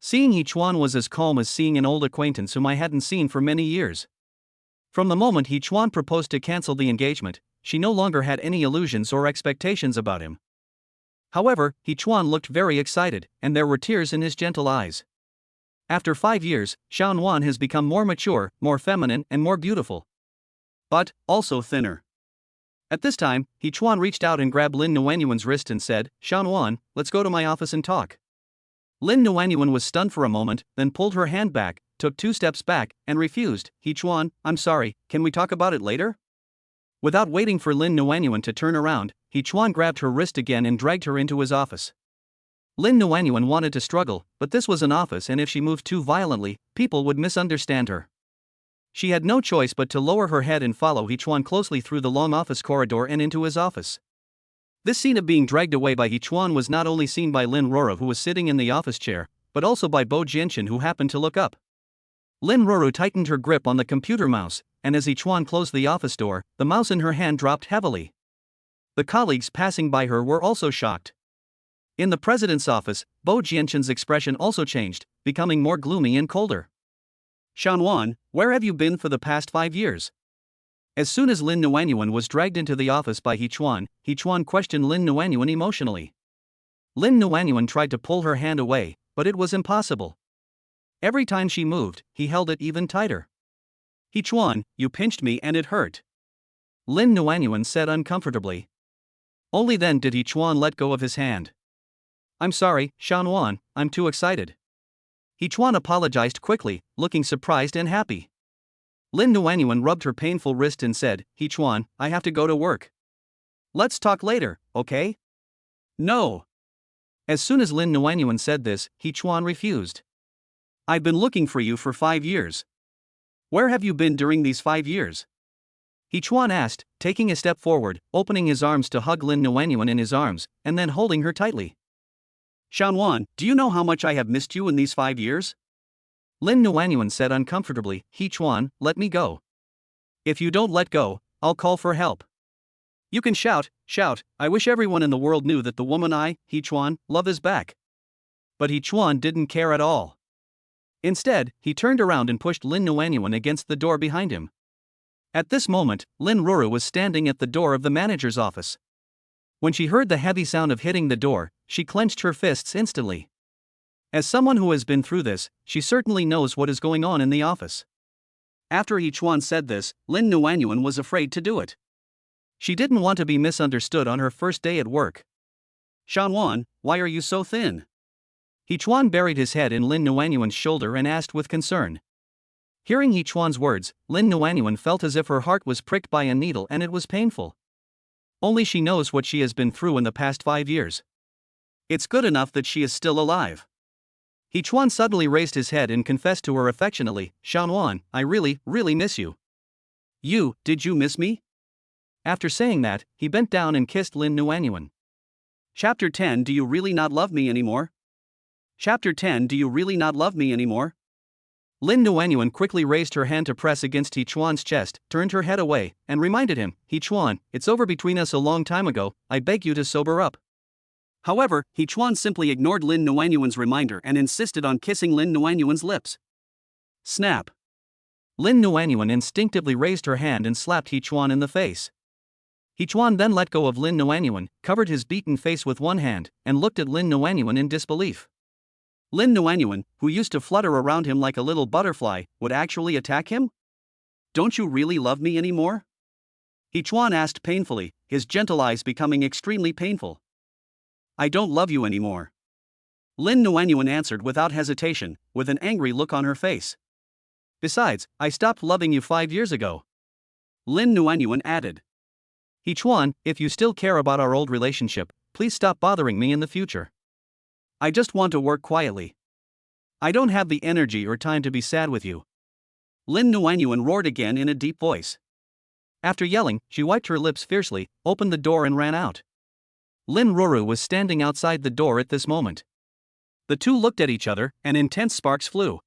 Seeing Hichuan was as calm as seeing an old acquaintance whom I hadn't seen for many years. From the moment Hichuan proposed to cancel the engagement, she no longer had any illusions or expectations about him. However, Hichuan looked very excited, and there were tears in his gentle eyes. After 5 years, Shanwan has become more mature, more feminine, and more beautiful. but also thinner. At this time, He Chuan reached out and grabbed Lin Nuanyuan's wrist and said, "Shanwan, let's go to my office and talk." Lin Nuanyuan was stunned for a moment, then pulled her hand back, took 2 steps back, and refused. "He Chuan, I'm sorry, can we talk about it later?" Without waiting for Lin Nuanyuan to turn around, He Chuan grabbed her wrist again and dragged her into his office. Lin Nuanyuan wanted to struggle, but this was an office and if she moved too violently, people would misunderstand her. She had no choice but to lower her head and follow He Chuan closely through the long office corridor and into his office. This scene of being dragged away by He Chuan was not only seen by Lin Roro, who was sitting in the office chair, but also by Bo Jianchen, who happened to look up. Lin Roro tightened her grip on the computer mouse, and as He Chuan closed the office door, the mouse in her hand dropped heavily. The colleagues passing by her were also shocked. In the president's office, Bo Jianchen's expression also changed, becoming more gloomy and colder. "Shanwan, where have you been for the past 5 years?" As soon as Lin Nuanyuan was dragged into the office by He Chuan questioned Lin Nuanyuan emotionally. Lin Nuanyuan tried to pull her hand away, but it was impossible. Every time she moved, he held it even tighter. "He Chuan, you pinched me and it hurt," Lin Nuanyuan said uncomfortably. Only then did He Chuan let go of his hand. "I'm sorry, Shanwan, I'm too excited." He Chuan apologized quickly, looking surprised and happy. Lin Nuanyuan rubbed her painful wrist and said, "He Chuan, I have to go to work. Let's talk later, okay?" "No." As soon as Lin Nuanyuan said this, He Chuan refused. "I've been looking for you for 5 years. Where have you been during these 5 years?" He Chuan asked, taking a step forward, opening his arms to hug Lin Nuanyuan in his arms, and then holding her tightly. "Shanwan, do you know how much I have missed you in these 5 years?" Lin Nuanyuan said uncomfortably, "He Chuan, let me go. If you don't let go, I'll call for help. You can shout, I wish everyone in the world knew that the woman He Chuan, love is back." But He Chuan didn't care at all. Instead, he turned around and pushed Lin Nuanyuan against the door behind him. At this moment, Lin Roro was standing at the door of the manager's office. When she heard the heavy sound of hitting the door, she clenched her fists instantly. As someone who has been through this, she certainly knows what is going on in the office. After He Chuan said this, Lin Nuanyuan was afraid to do it. She didn't want to be misunderstood on her first day at work. "Shanwan, why are you so thin?" He Chuan buried his head in Lin Nuanyuan's shoulder and asked with concern. Hearing He Chuan's words, Lin Nuanyuan felt as if her heart was pricked by a needle and it was painful. Only she knows what she has been through in the past 5 years. It's good enough that she is still alive. He Chuan suddenly raised his head and confessed to her affectionately, "Shanwan, I really miss you." Did you miss me?" After saying that, he bent down and kissed Lin Nuanyuan. Chapter 10. Do you really not love me anymore? Chapter 10. Do you really not love me anymore? Lin Nuanyuan quickly raised her hand to press against He Chuan's chest, turned her head away, and reminded him, "He Chuan, it's over between us a long time ago, I beg you to sober up." However, He Chuan simply ignored Lin Nuanyuan's reminder and insisted on kissing Lin Nuanyuan's lips. Snap! Lin Nuanyuan instinctively raised her hand and slapped He Chuan in the face. He Chuan then let go of Lin Nuanyuan, covered his beaten face with one hand, and looked at Lin Nuanyuan in disbelief. Lin Nuanyuan, who used to flutter around him like a little butterfly, would actually attack him? "Don't you really love me anymore?" He Chuan asked painfully, his gentle eyes becoming extremely painful. "I don't love you anymore," Lin Nuanyuan answered without hesitation, with an angry look on her face. "Besides, I stopped loving you 5 years ago," Lin Nuanyuan added. "He Chuan, if you still care about our old relationship, please stop bothering me in the future. I just want to work quietly. I don't have the energy or time to be sad with you," Lin Nuanyuan roared again in a deep voice. After yelling, she wiped her lips fiercely, opened the door and ran out. Lin Roro was standing outside the door at this moment. The two looked at each other, and intense sparks flew.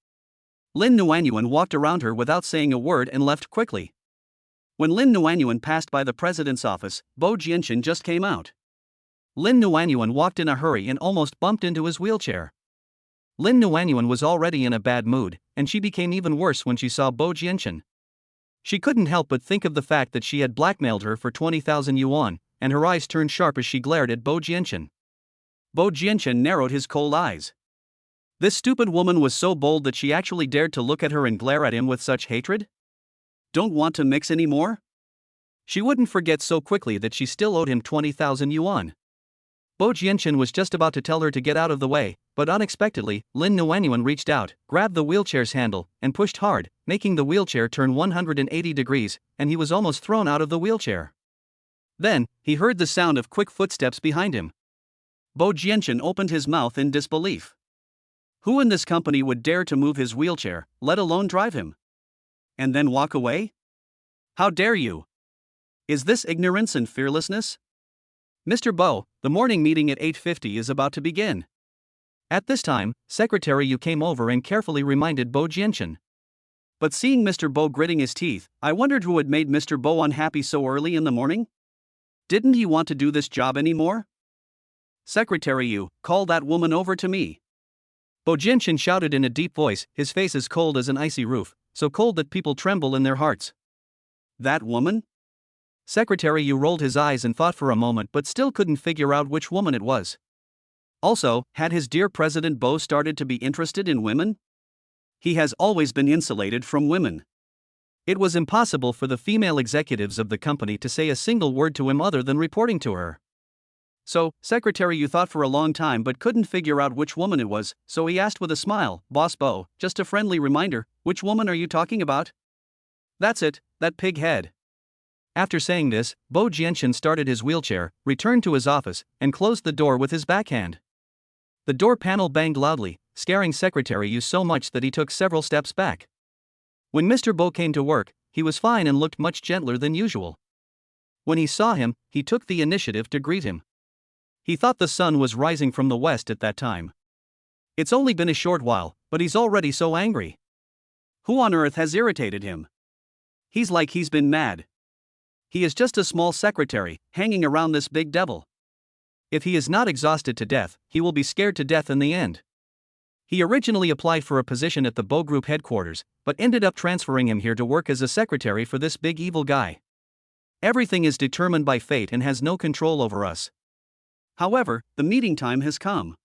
Lin Nuanyuan walked around her without saying a word and left quickly. When Lin Nuanyuan passed by the president's office, Bo Jianchen just came out. Lin Nuanyuan walked in a hurry and almost bumped into his wheelchair. Lin Nuanyuan was already in a bad mood, and she became even worse when she saw Bo Jianchen. She couldn't help but think of the fact that she had blackmailed her for 20,000 yuan, and her eyes turned sharp as she glared at Bo Jianchen. Bo Jianchen narrowed his cold eyes. This stupid woman was so bold that she actually dared to look at her and glare at him with such hatred? "Don't want to mix anymore?" She wouldn't forget so quickly that she still owed him 20,000 yuan. Bo Jianchen was just about to tell her to get out of the way, but unexpectedly, Lin Nuanyuan reached out, grabbed the wheelchair's handle, and pushed hard, making the wheelchair turn 180 degrees, and he was almost thrown out of the wheelchair. Then, he heard the sound of quick footsteps behind him. Bo Jianchen opened his mouth in disbelief. Who in this company would dare to move his wheelchair, let alone drive him? And then walk away? How dare you? Is this ignorance and fearlessness? Mr. Bo, the morning meeting at 8:50 is about to begin. At this time, Secretary Yu came over and carefully reminded Bo Jianchen. But seeing Mr. Bo gritting his teeth, I wondered who had made Mr. Bo unhappy so early in the morning? Didn't he want to do this job anymore? Secretary Yu, call that woman over to me. Bo Jianchen shouted in a deep voice, his face as cold as an icy roof, so cold that people tremble in their hearts. That woman? Secretary Yu rolled his eyes and thought for a moment but still couldn't figure out which woman it was. Also, had his dear President Bo started to be interested in women? He has always been insulated from women. It was impossible for the female executives of the company to say a single word to him other than reporting to her. So, Secretary Yu thought for a long time but couldn't figure out which woman it was, so he asked with a smile, Boss Bo, just a friendly reminder, which woman are you talking about? That's it, that pig head. After saying this, Bo Jianchen started his wheelchair, returned to his office, and closed the door with his backhand. The door panel banged loudly, scaring Secretary Yu so much that he took several steps back. When Mr. Bo came to work, he was fine and looked much gentler than usual. When he saw him, he took the initiative to greet him. He thought the sun was rising from the west at that time. It's only been a short while, but he's already so angry. Who on earth has irritated him? He's like he's been mad. He is just a small secretary, hanging around this big devil. If he is not exhausted to death, he will be scared to death in the end. He originally applied for a position at the Bo Group headquarters, but ended up transferring him here to work as a secretary for this big evil guy. Everything is determined by fate and has no control over us. However, the meeting time has come.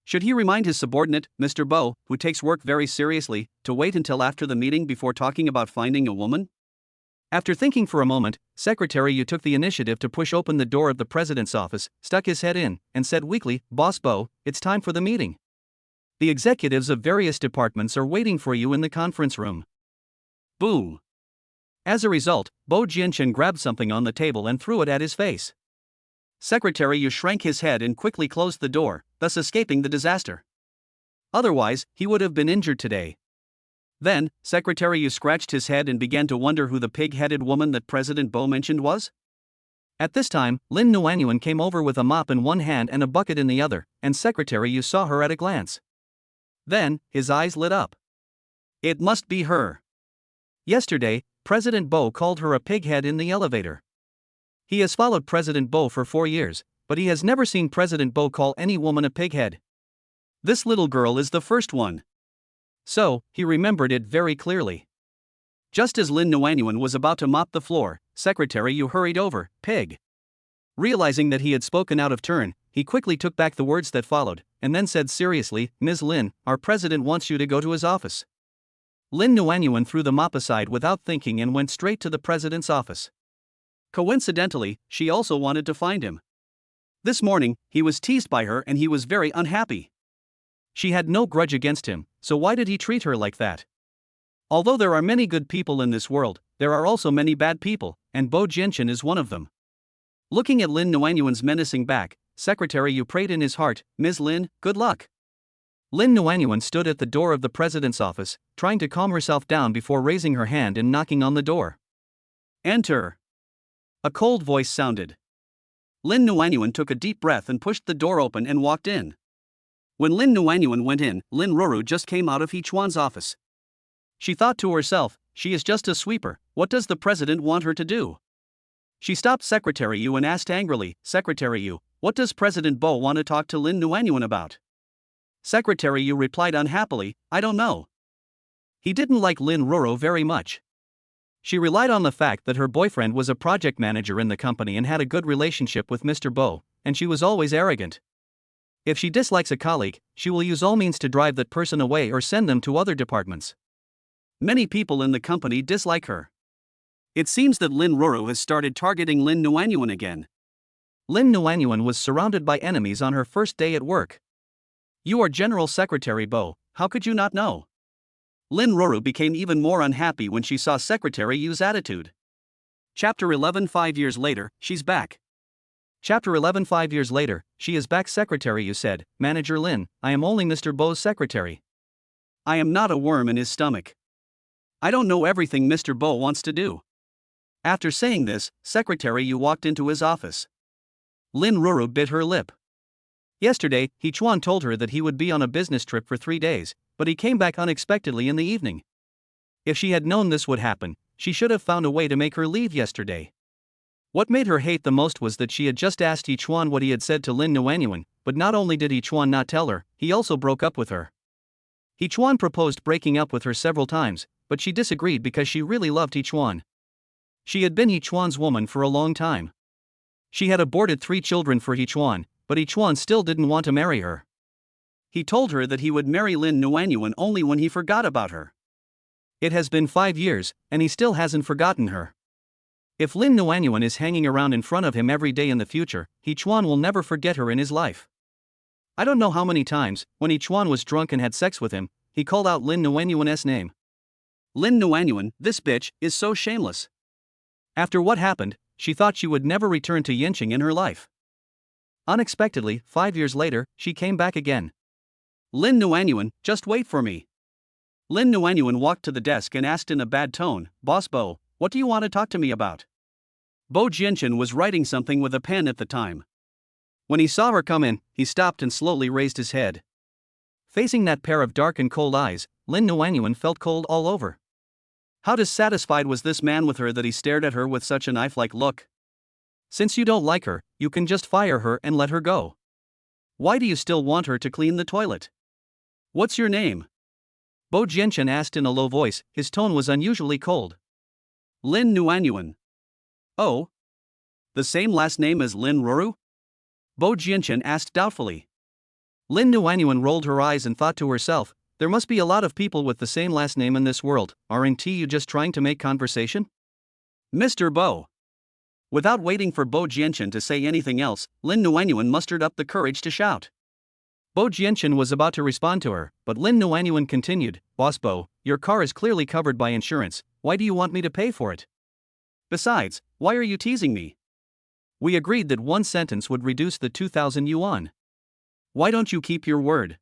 Should he remind his subordinate, Mr. Bo, who takes work very seriously, to wait until after the meeting before talking about finding a woman? After thinking for a moment, Secretary Yu took the initiative to push open the door of the president's office, stuck his head in, and said weakly, Boss Bo, it's time for the meeting. The executives of various departments are waiting for you in the conference room. Boom. As a result, Bo Jianchen grabbed something on the table and threw it at his face. Secretary Yu shrank his head and quickly closed the door, thus escaping the disaster. Otherwise, he would have been injured today. Then, Secretary Yu scratched his head and began to wonder who the pig-headed woman that President Bo mentioned was. At this time, Lin Nuanyuan came over with a mop in one hand and a bucket in the other, and Secretary Yu saw her at a glance. Then, his eyes lit up. It must be her. Yesterday, President Bo called her a pighead in the elevator. He has followed President Bo for 4 years, but he has never seen President Bo call any woman a pighead. This little girl is the first one. So, he remembered it very clearly. Just as Lin Nuanyuan was about to mop the floor, Secretary Yu hurried over, pig. Realizing that he had spoken out of turn, he quickly took back the words that followed, and then said seriously, Ms. Lin, our president wants you to go to his office. Lin Nuanyuan threw the mop aside without thinking and went straight to the president's office. Coincidentally, she also wanted to find him. This morning, he was teased by her and he was very unhappy. She had no grudge against him, so why did he treat her like that? Although there are many good people in this world, there are also many bad people, and Bo Jianchen is one of them. Looking at Lin Nuanyuan's menacing back, Secretary Yu prayed in his heart, Ms. Lin, good luck. Lin Nuanyuan stood at the door of the president's office, trying to calm herself down before raising her hand and knocking on the door. Enter. A cold voice sounded. Lin Nuanyuan took a deep breath and pushed the door open and walked in. When Lin Nuanyuan went in, Lin Ruru just came out of He Chuan's office. She thought to herself, she is just a sweeper, what does the president want her to do? She stopped Secretary Yu and asked angrily, Secretary Yu, what does President Bo want to talk to Lin Nuanyuan about? Secretary Yu replied unhappily, I don't know. He didn't like Lin Ruru very much. She relied on the fact that her boyfriend was a project manager in the company and had a good relationship with Mr. Bo, and she was always arrogant. If she dislikes a colleague, she will use all means to drive that person away or send them to other departments. Many people in the company dislike her. It seems that Lin Ruru has started targeting Lin Nuanyuan again. Lin Nuanyuan was surrounded by enemies on her first day at work. You are General Secretary Bo, how could you not know? Lin Ruru became even more unhappy when she saw Secretary Yu's attitude. Chapter 11. 5 years later, she's back. Chapter 11. 5 years later, she is back. Secretary Yu said, Manager Lin, I am only Mr. Bo's secretary. I am not a worm in his stomach. I don't know everything Mr. Bo wants to do. After saying this, Secretary Yu walked into his office. Lin Ruru bit her lip. Yesterday, He Chuan told her that he would be on a business trip for 3 days, but he came back unexpectedly in the evening. If she had known this would happen, she should have found a way to make her leave yesterday. What made her hate the most was that she had just asked He Chuan what he had said to Lin Nuanyuan, but not only did He Chuan not tell her, he also broke up with her. He Chuan proposed breaking up with her several times, but she disagreed because she really loved He Chuan. She had been He Chuan's woman for a long time. She had aborted 3 children for He Chuan, but He Chuan still didn't want to marry her. He told her that he would marry Lin Nuanyuan only when he forgot about her. It has been 5 years, and he still hasn't forgotten her. If Lin Nuanyuan is hanging around in front of him every day in the future, He Chuan will never forget her in his life. I don't know how many times, when He Chuan was drunk and had sex with him, he called out Lin Nuanyuan's name. Lin Nuanyuan, this bitch, is so shameless. After what happened, she thought she would never return to Yinqing in her life. Unexpectedly, 5 years later, she came back again. Lin Nuanyuan, just wait for me. Lin Nuanyuan walked to the desk and asked in a bad tone, Boss Bo, what do you want to talk to me about? Bo Jianchen was writing something with a pen at the time. When he saw her come in, he stopped and slowly raised his head. Facing that pair of dark and cold eyes, Lin Nuanyuan felt cold all over. How dissatisfied was this man with her that he stared at her with such a knife-like look? Since you don't like her, you can just fire her and let her go. Why do you still want her to clean the toilet? What's your name? Bo Jianchen asked in a low voice, his tone was unusually cold. Lin Nuanyuan. Oh? The same last name as Lin Ruru? Bo Jianchen asked doubtfully. Lin Nuanyuan rolled her eyes and thought to herself, there must be a lot of people with the same last name in this world, aren't you just trying to make conversation? Mr. Bo. Without waiting for Bo Jianchen to say anything else, Lin Nuanyuan mustered up the courage to shout. Bo Jianchen was about to respond to her, but Lin Nuanyuan continued, Boss Bo, your car is clearly covered by insurance, why do you want me to pay for it? Besides, why are you teasing me? We agreed that one sentence would reduce the 2,000 yuan. Why don't you keep your word?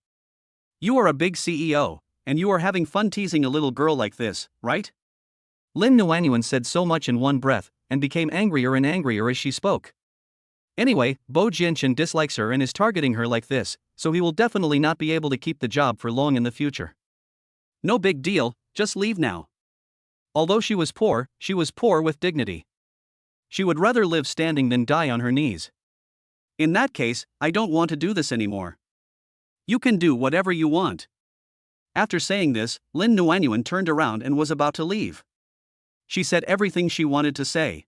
You are a big CEO, and you are having fun teasing a little girl like this, right? Lin Nuanyuan said so much in one breath, and became angrier and angrier as she spoke. Anyway, Bo Jianchen dislikes her and is targeting her like this, so he will definitely not be able to keep the job for long in the future. No big deal, just leave now. Although she was poor with dignity. She would rather live standing than die on her knees. In that case, I don't want to do this anymore. You can do whatever you want. After saying this, Lin Nuanyuan turned around and was about to leave. She said everything she wanted to say.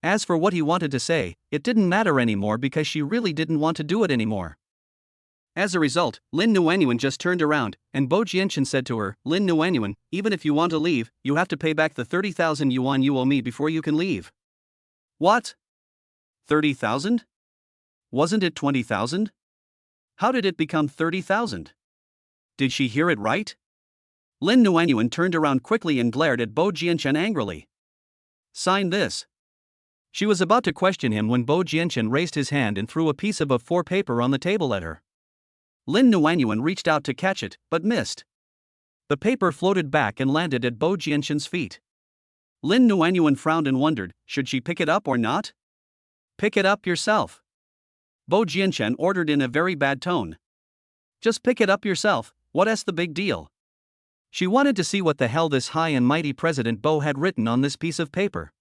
As for what he wanted to say, it didn't matter anymore because she really didn't want to do it anymore. As a result, Lin Nuanyuan just turned around, and Bo Jianchen said to her, Lin Nuanyuan, even if you want to leave, you have to pay back the 30,000 yuan you owe me before you can leave. What? 30,000? Wasn't it 20,000? How did it become 30,000? Did she hear it right? Lin Nuanyuan turned around quickly and glared at Bo Jianchen angrily. Sign this. She was about to question him when Bo Jianchen raised his hand and threw a piece of A4 paper on the table at her. Lin Nuanyuan reached out to catch it, but missed. The paper floated back and landed at Bo Jianchen's feet. Lin Nuanyuan frowned and wondered, should she pick it up or not? Pick it up yourself. Bo Jianchen ordered in a very bad tone. Just pick it up yourself, what's the big deal? She wanted to see what the hell this high and mighty President Bo had written on this piece of paper.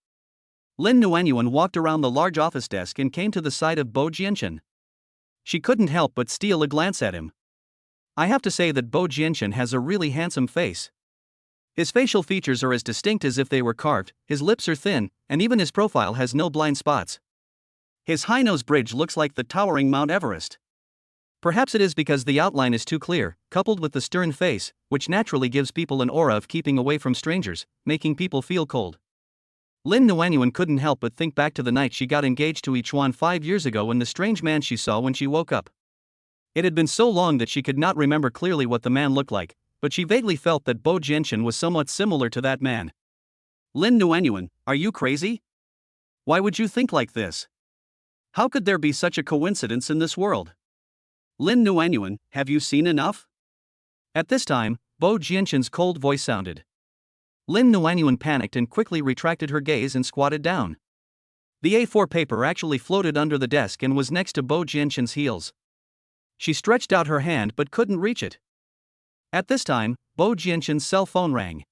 Lin Nuanyuan walked around the large office desk and came to the side of Bo Jianchen. She couldn't help but steal a glance at him. I have to say that Bo Jianchen has a really handsome face. His facial features are as distinct as if they were carved, his lips are thin, and even his profile has no blind spots. His high nose bridge looks like the towering Mount Everest. Perhaps it is because the outline is too clear, coupled with the stern face, which naturally gives people an aura of keeping away from strangers, making people feel cold. Lin Nuanyuan couldn't help but think back to the night she got engaged to Ichuan 5 years ago and the strange man she saw when she woke up. It had been so long that she could not remember clearly what the man looked like, but she vaguely felt that Bo Jianchen was somewhat similar to that man. Lin Nuanyuan, are you crazy? Why would you think like this? How could there be such a coincidence in this world? Lin Nuanyuan, have you seen enough? At this time, Bo Jianchen's cold voice sounded. Lin Nuanyuan panicked and quickly retracted her gaze and squatted down. The A4 paper actually floated under the desk and was next to Bo Jianchen's heels. She stretched out her hand but couldn't reach it. At this time, Bo Jianchen's cell phone rang.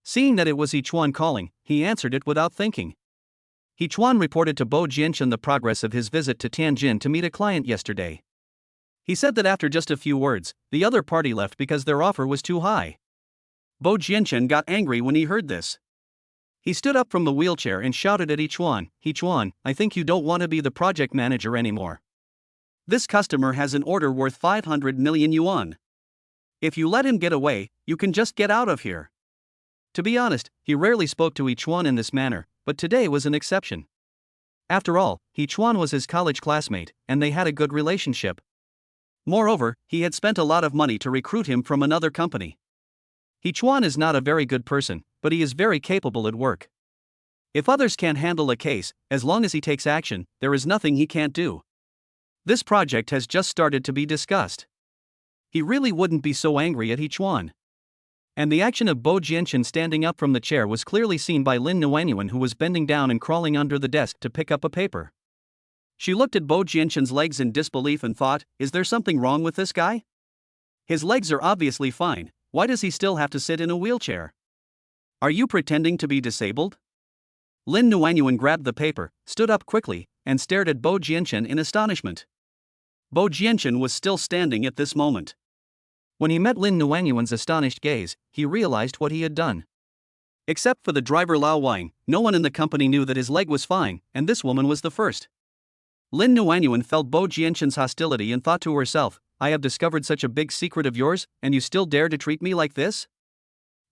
Seeing that it was Ichuan calling, he answered it without thinking. Ichuan reported to Bo Jianchen the progress of his visit to Tianjin to meet a client yesterday. He said that after just a few words, the other party left because their offer was too high. Bo Jianchen got angry when he heard this. He stood up from the wheelchair and shouted at Ichuan, "Ichuan, I think you don't want to be the project manager anymore. This customer has an order worth 500 million yuan. If you let him get away, you can just get out of here." To be honest, he rarely spoke to Ichuan in this manner, but today was an exception. After all, Ichuan was his college classmate, and they had a good relationship. Moreover, he had spent a lot of money to recruit him from another company. Ichuan is not a very good person, but he is very capable at work. If others can't handle a case, as long as he takes action, there is nothing he can't do. This project has just started to be discussed. He really wouldn't be so angry at Ichuan. And the action of Bo Jianchen standing up from the chair was clearly seen by Lin Nuanyuan, who was bending down and crawling under the desk to pick up a paper. She looked at Bo Jianchen's legs in disbelief and thought, is there something wrong with this guy? His legs are obviously fine, why does he still have to sit in a wheelchair? Are you pretending to be disabled? Lin Nuanyuan grabbed the paper, stood up quickly, and stared at Bo Jianchen in astonishment. Bo Jianchen was still standing at this moment. When he met Lin Nuanyuan's astonished gaze, he realized what he had done. Except for the driver Lao Wang, no one in the company knew that his leg was fine, and this woman was the first. Lin Nuanyuan felt Bo Jianchen's hostility and thought to herself, I have discovered such a big secret of yours, and you still dare to treat me like this?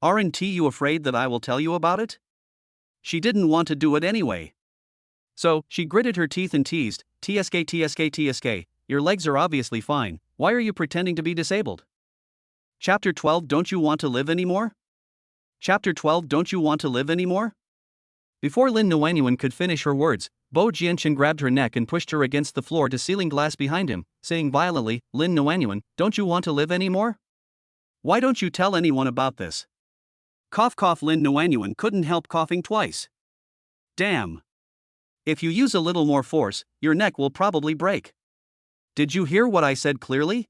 Aren't you afraid that I will tell you about it? She didn't want to do it anyway. So, she gritted her teeth and teased, TSK, your legs are obviously fine, why are you pretending to be disabled? Chapter 12 Don't you want to live anymore? Chapter 12 Don't you want to live anymore? Before Lin Nuanyuan could finish her words, Bo Jianchen grabbed her neck and pushed her against the floor to ceiling glass behind him, saying violently, Lin Nuanyuan, don't you want to live anymore? Why don't you tell anyone about this? Cough cough. Lin Nuanyuan couldn't help coughing twice. Damn. If you use a little more force, your neck will probably break. Did you hear what I said clearly?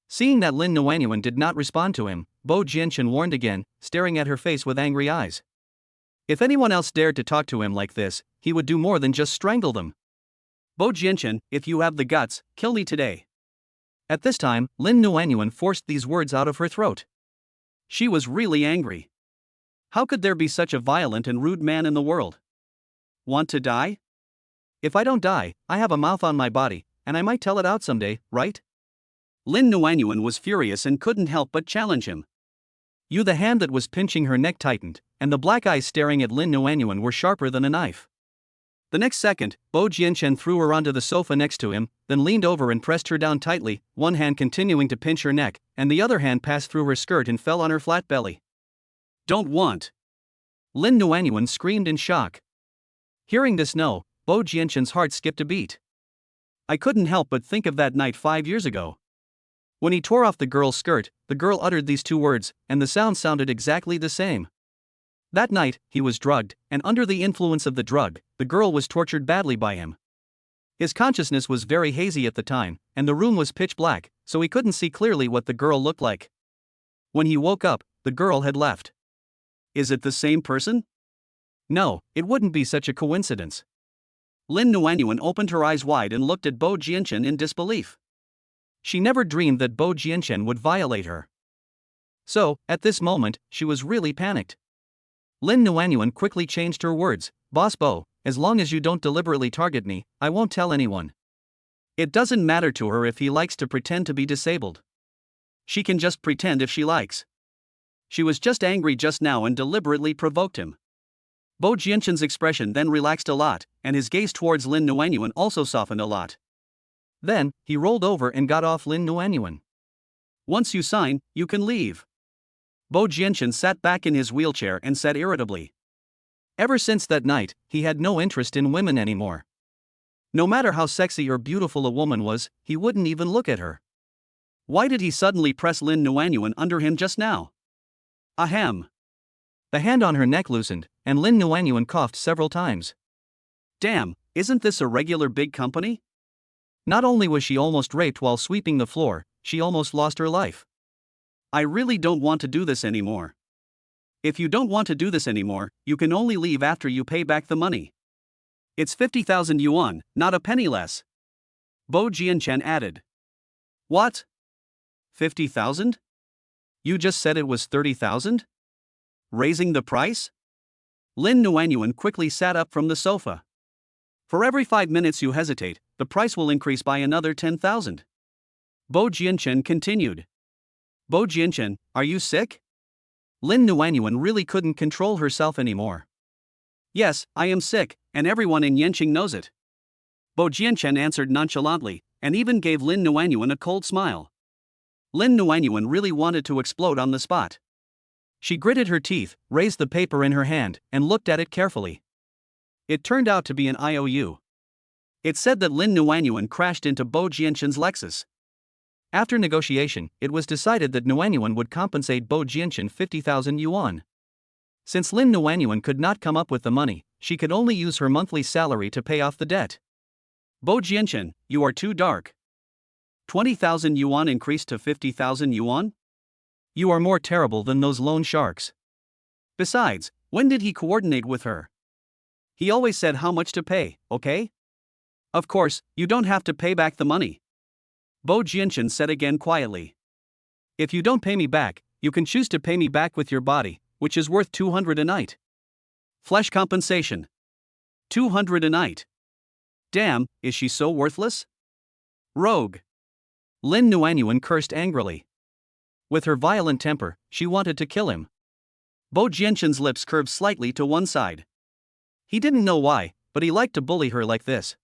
Seeing that Lin Nuanyuan did not respond to him, Bo Jianchen warned again, staring at her face with angry eyes. If anyone else dared to talk to him like this, he would do more than just strangle them. Bo Jianchen, if you have the guts, kill me today. At this time, Lin Nuanyuan forced these words out of her throat. She was really angry. How could there be such a violent and rude man in the world? Want to die? If I don't die, I have a mouth on my body, and I might tell it out someday, right? Lin Nuanyuan was furious and couldn't help but challenge him. The hand that was pinching her neck tightened, and the black eyes staring at Lin Nuanyuan were sharper than a knife. The next second, Bo Jianchen threw her onto the sofa next to him, then leaned over and pressed her down tightly, one hand continuing to pinch her neck, and the other hand passed through her skirt and fell on her flat belly. Don't want. Lin Nuanyuan screamed in shock. Hearing this no, Bo Jianchen's heart skipped a beat. I couldn't help but think of that night 5 years ago. When he tore off the girl's skirt, the girl uttered these two words, and the sound sounded exactly the same. That night, he was drugged, and under the influence of the drug, the girl was tortured badly by him. His consciousness was very hazy at the time, and the room was pitch black, so he couldn't see clearly what the girl looked like. When he woke up, the girl had left. Is it the same person? No, it wouldn't be such a coincidence. Lin Nuanyuan opened her eyes wide and looked at Bo Jianchen in disbelief. She never dreamed that Bo Jianchen would violate her. So, at this moment, she was really panicked. Lin Nuanyuan quickly changed her words, Boss Bo, as long as you don't deliberately target me, I won't tell anyone. It doesn't matter to her if he likes to pretend to be disabled. She can just pretend if she likes. She was just angry just now and deliberately provoked him. Bo Jianshan's expression then relaxed a lot, and his gaze towards Lin Nuanyuan also softened a lot. Then, he rolled over and got off Lin Nuanyuan. Once you sign, you can leave. Bo Jianshan sat back in his wheelchair and said irritably. Ever since that night, he had no interest in women anymore. No matter how sexy or beautiful a woman was, he wouldn't even look at her. Why did he suddenly press Lin Nuanyuan under him just now? Ahem. The hand on her neck loosened, and Lin Nuanyuan coughed several times. Damn, isn't this a regular big company? Not only was she almost raped while sweeping the floor, she almost lost her life. I really don't want to do this anymore. If you don't want to do this anymore, you can only leave after you pay back the money. It's 50,000 yuan, not a penny less. Bo Jianshan added. What? 50,000? You just said it was 30,000? Raising the price? Lin Nuanyuan quickly sat up from the sofa. For every 5 minutes you hesitate, the price will increase by another 10,000. Bo Jianshan continued. Bo Jianshan, are you sick? Lin Nuanyuan really couldn't control herself anymore. Yes, I am sick, and everyone in Yanqing knows it. Bo Jianshan answered nonchalantly, and even gave Lin Nuanyuan a cold smile. Lin Nuanyuan really wanted to explode on the spot. She gritted her teeth, raised the paper in her hand, and looked at it carefully. It turned out to be an IOU. It said that Lin Nuanyuan crashed into Bo Jianshan's Lexus. After negotiation, it was decided that Nuanyuan would compensate Bo Jianshan 50,000 yuan. Since Lin Nuanyuan could not come up with the money, she could only use her monthly salary to pay off the debt. Bo Jianshan, you are too dark. 20,000 yuan increased to 50,000 yuan? You are more terrible than those loan sharks. Besides, when did he coordinate with her? He always said how much to pay, okay? Of course, you don't have to pay back the money. Bo Jianshan said again quietly. If you don't pay me back, you can choose to pay me back with your body, which is worth 200 a night. Flesh compensation. 200 a night. Damn, is she so worthless? Rogue. Lin Nuanyuan cursed angrily. With her violent temper, she wanted to kill him. Bo Jianshan's lips curved slightly to one side. He didn't know why, but he liked to bully her like this.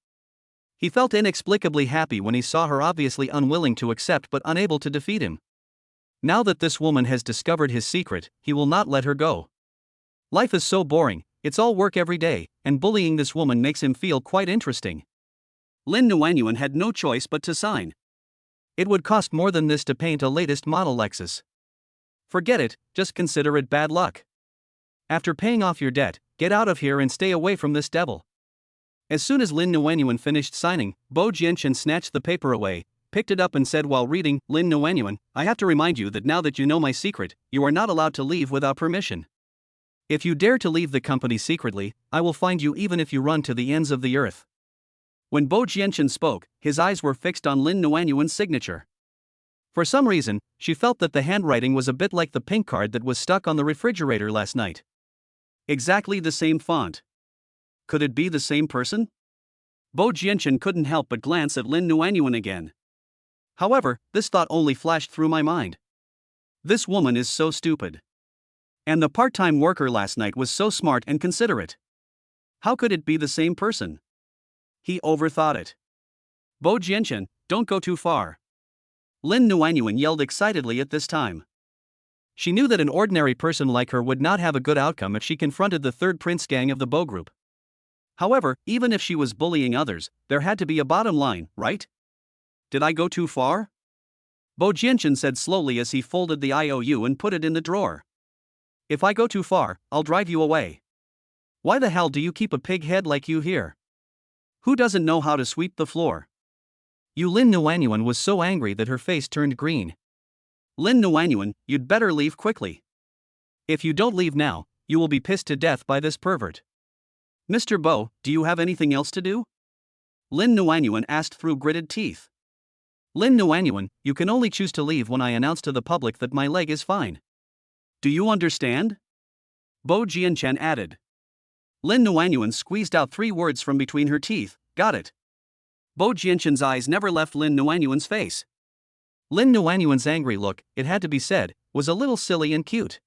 He felt inexplicably happy when he saw her obviously unwilling to accept but unable to defeat him. Now that this woman has discovered his secret, he will not let her go. Life is so boring, it's all work every day, and bullying this woman makes him feel quite interesting. Lin Nuanyuan had no choice but to sign. It would cost more than this to paint a latest model Lexus. Forget it, just consider it bad luck. After paying off your debt, get out of here and stay away from this devil. As soon as Lin Nuanyuan finished signing, Bo Jianshan snatched the paper away, picked it up and said while reading, Lin Nuanyuan, I have to remind you that now that you know my secret, you are not allowed to leave without permission. If you dare to leave the company secretly, I will find you even if you run to the ends of the earth. When Bo Jianshan spoke, his eyes were fixed on Lin Nuanyuan's signature. For some reason, she felt that the handwriting was a bit like the pink card that was stuck on the refrigerator last night. Exactly the same font. Could it be the same person? Bo Jianshan couldn't help but glance at Lin Nuanyuan again. However, this thought only flashed through my mind. This woman is so stupid. And the part-time worker last night was so smart and considerate. How could it be the same person? He overthought it. Bo Jianshan, don't go too far. Lin Nuanyuan yelled excitedly at this time. She knew that an ordinary person like her would not have a good outcome if she confronted the third prince gang of the Bo group. However, even if she was bullying others, there had to be a bottom line, right? Did I go too far? Bo Jianshan said slowly as he folded the IOU and put it in the drawer. If I go too far, I'll drive you away. Why the hell do you keep a pig head like you here? Who doesn't know how to sweep the floor? Lin Nuanyuan was so angry that her face turned green. Lin Nuanyuan, you'd better leave quickly. If you don't leave now, you will be pissed to death by this pervert. Mr. Bo, do you have anything else to do? Lin Nuanyuan asked through gritted teeth. Lin Nuanyuan, you can only choose to leave when I announce to the public that my leg is fine. Do you understand? Bo Jianshan added. Lin Nuanyuan squeezed out 3 words from between her teeth, got it. Bo Jianshan's eyes never left Lin Nuanyuan's face. Lin Nuanyuan's angry look, it had to be said, was a little silly and cute.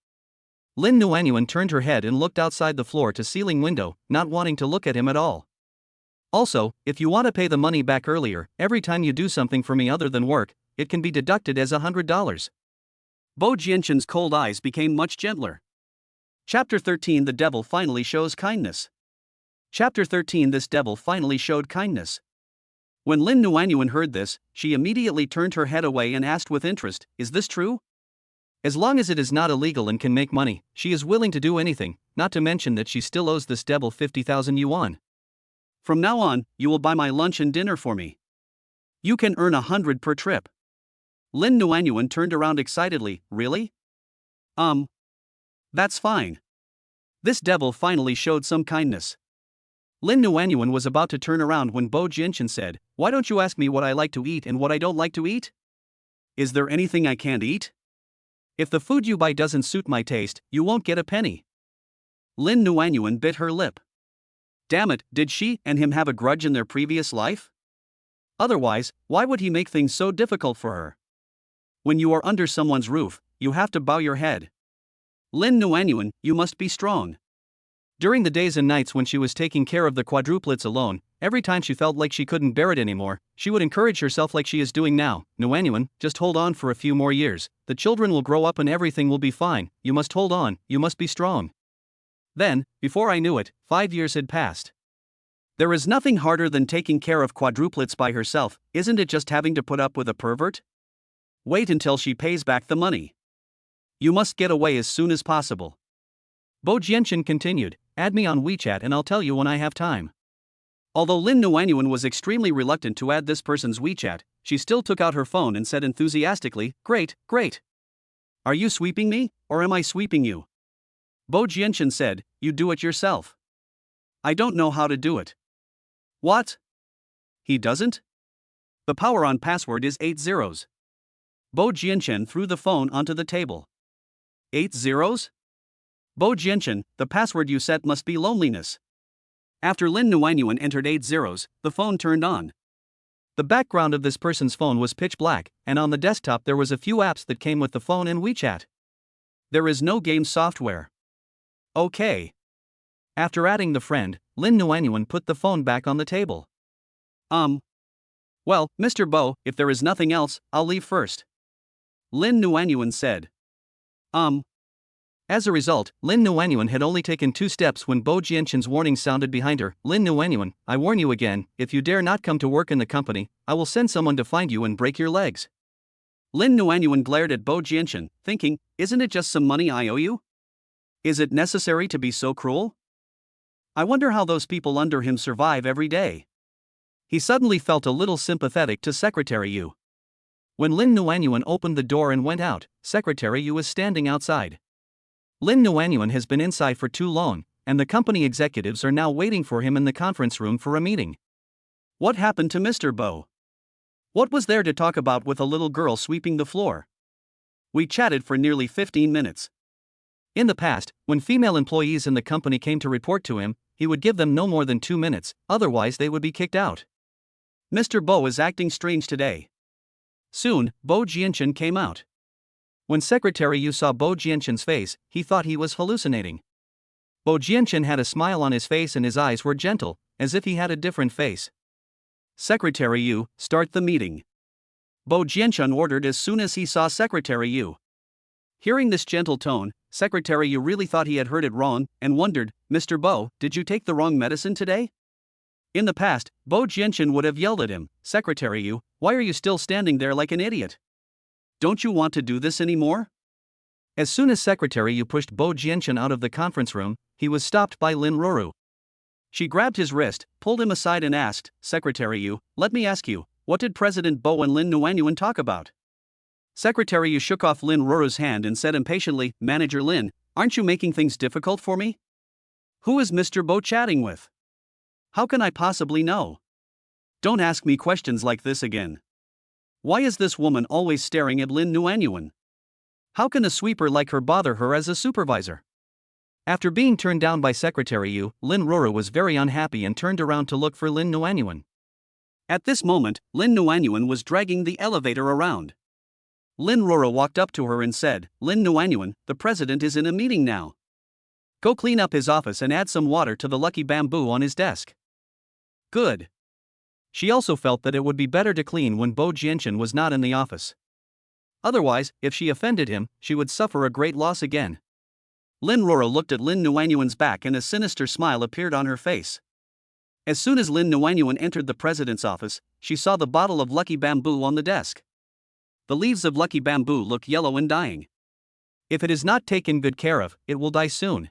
Lin Nuanyuan turned her head and looked outside the floor-to-ceiling window, not wanting to look at him at all. Also, if you want to pay the money back earlier, every time you do something for me other than work, it can be deducted as $100. Bo Jianquan's cold eyes became much gentler. Chapter 13 The Devil Finally Shows Kindness. Chapter 13 This devil finally showed kindness. When Lin Nuanyuan heard this, she immediately turned her head away and asked with interest, "Is this true?" As long as it is not illegal and can make money, she is willing to do anything, not to mention that she still owes this devil 50,000 yuan. From now on, you will buy my lunch and dinner for me. You can earn 100 per trip. Lin Nuanyuan turned around excitedly. Really? That's fine. This devil finally showed some kindness. Lin Nuanyuan was about to turn around when Bo Jianquan said, "Why don't you ask me what I like to eat and what I don't like to eat? Is there anything I can't eat? If the food you buy doesn't suit my taste, you won't get a penny." Lin Nuanyuan bit her lip. Damn it, did she and him have a grudge in their previous life? Otherwise, why would he make things so difficult for her? When you are under someone's roof, you have to bow your head. Lin Nuanyuan, you must be strong. During the days and nights when she was taking care of the quadruplets alone, every time she felt like she couldn't bear it anymore, she would encourage herself like she is doing now. "Nuanyuan, just hold on for a few more years. The children will grow up and everything will be fine. You must hold on, you must be strong." Then, before I knew it, 5 years had passed. There is nothing harder than taking care of quadruplets by herself, isn't it just having to put up with a pervert? Wait until she pays back the money. You must get away as soon as possible. Bo Jianquan continued, "Add me on WeChat and I'll tell you when I have time." Although Lin Nuanyuan was extremely reluctant to add this person's WeChat, she still took out her phone and said enthusiastically, "Great, great. Are you sweeping me, or am I sweeping you?" Bo Jianquan said, "You do it yourself. I don't know how to do it." What? He doesn't? The power on password is 8 zeros. Bo Jianquan threw the phone onto the table. 8 zeros? Bo Jianquan, the password you set must be loneliness. After Lin Nuanyuan entered 8 zeros, the phone turned on. The background of this person's phone was pitch black, and on the desktop there was a few apps that came with the phone and WeChat. There is no game software. Okay. After adding the friend, Lin Nuanyuan put the phone back on the table. Well, Mr. Bo, if there is nothing else, I'll leave first. Lin Nuanyuan said. As a result, Lin Nuanyuan had only taken 2 steps when Bo Jianquan's warning sounded behind her. "Lin Nuanyuan, I warn you again, if you dare not come to work in the company, I will send someone to find you and break your legs." Lin Nuanyuan glared at Bo Jianquan, thinking, isn't it just some money I owe you? Is it necessary to be so cruel? I wonder how those people under him survive every day. He suddenly felt a little sympathetic to Secretary Yu. When Lin Nuanyuan opened the door and went out, Secretary Yu was standing outside. Lin Nuanyuan has been inside for too long, and the company executives are now waiting for him in the conference room for a meeting. What happened to Mr. Bo? What was there to talk about with a little girl sweeping the floor? We chatted for nearly 15 minutes. In the past, when female employees in the company came to report to him, he would give them no more than 2 minutes, otherwise they would be kicked out. Mr. Bo is acting strange today. Soon, Bo Jianquan came out. When Secretary Yu saw Bo Jianquan's face, he thought he was hallucinating. Bo Jianquan had a smile on his face and his eyes were gentle, as if he had a different face. Secretary Yu, start the meeting. Bo Jianquan ordered as soon as he saw Secretary Yu. Hearing this gentle tone, Secretary Yu really thought he had heard it wrong, and wondered, "Mr. Bo, did you take the wrong medicine today?" In the past, Bo Jianquan would have yelled at him, "Secretary Yu, why are you still standing there like an idiot? Don't you want to do this anymore?" As soon as Secretary Yu pushed Bo Jianquan out of the conference room, he was stopped by Lin Ruru. She grabbed his wrist, pulled him aside and asked, "Secretary Yu, let me ask you, what did President Bo and Lin Nuanyuan talk about?" Secretary Yu shook off Lin Ruru's hand and said impatiently, "Manager Lin, aren't you making things difficult for me? Who is Mr. Bo chatting with? How can I possibly know? Don't ask me questions like this again. Why is this woman always staring at Lin Nuanyuan? How can a sweeper like her bother her as a supervisor?" After being turned down by Secretary Yu, Lin Ruru was very unhappy and turned around to look for Lin Nuanyuan. At this moment, Lin Nuanyuan was dragging the elevator around. Lin Roro walked up to her and said, "Lin Nuanyuan, the president is in a meeting now. Go clean up his office and add some water to the lucky bamboo on his desk." Good. She also felt that it would be better to clean when Bo Jianchen was not in the office. Otherwise, if she offended him, she would suffer a great loss again. Lin Roro looked at Lin Nuanyuan's back and a sinister smile appeared on her face. As soon as Lin Nuanyuan entered the president's office, she saw the bottle of lucky bamboo on the desk. The leaves of lucky bamboo look yellow and dying. If it is not taken good care of, it will die soon.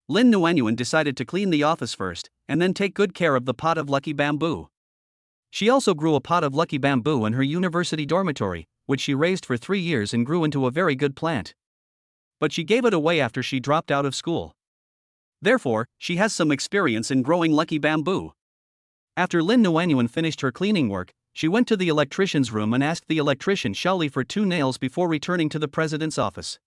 Lin Nuanyuan decided to clean the office first, and then take good care of the pot of lucky bamboo. She also grew a pot of lucky bamboo in her university dormitory, which she raised for 3 years and grew into a very good plant. But she gave it away after she dropped out of school. Therefore, she has some experience in growing lucky bamboo. After Lin Nuanyuan finished her cleaning work, she went to the electrician's room and asked the electrician Shaoli for 2 nails before returning to the president's office.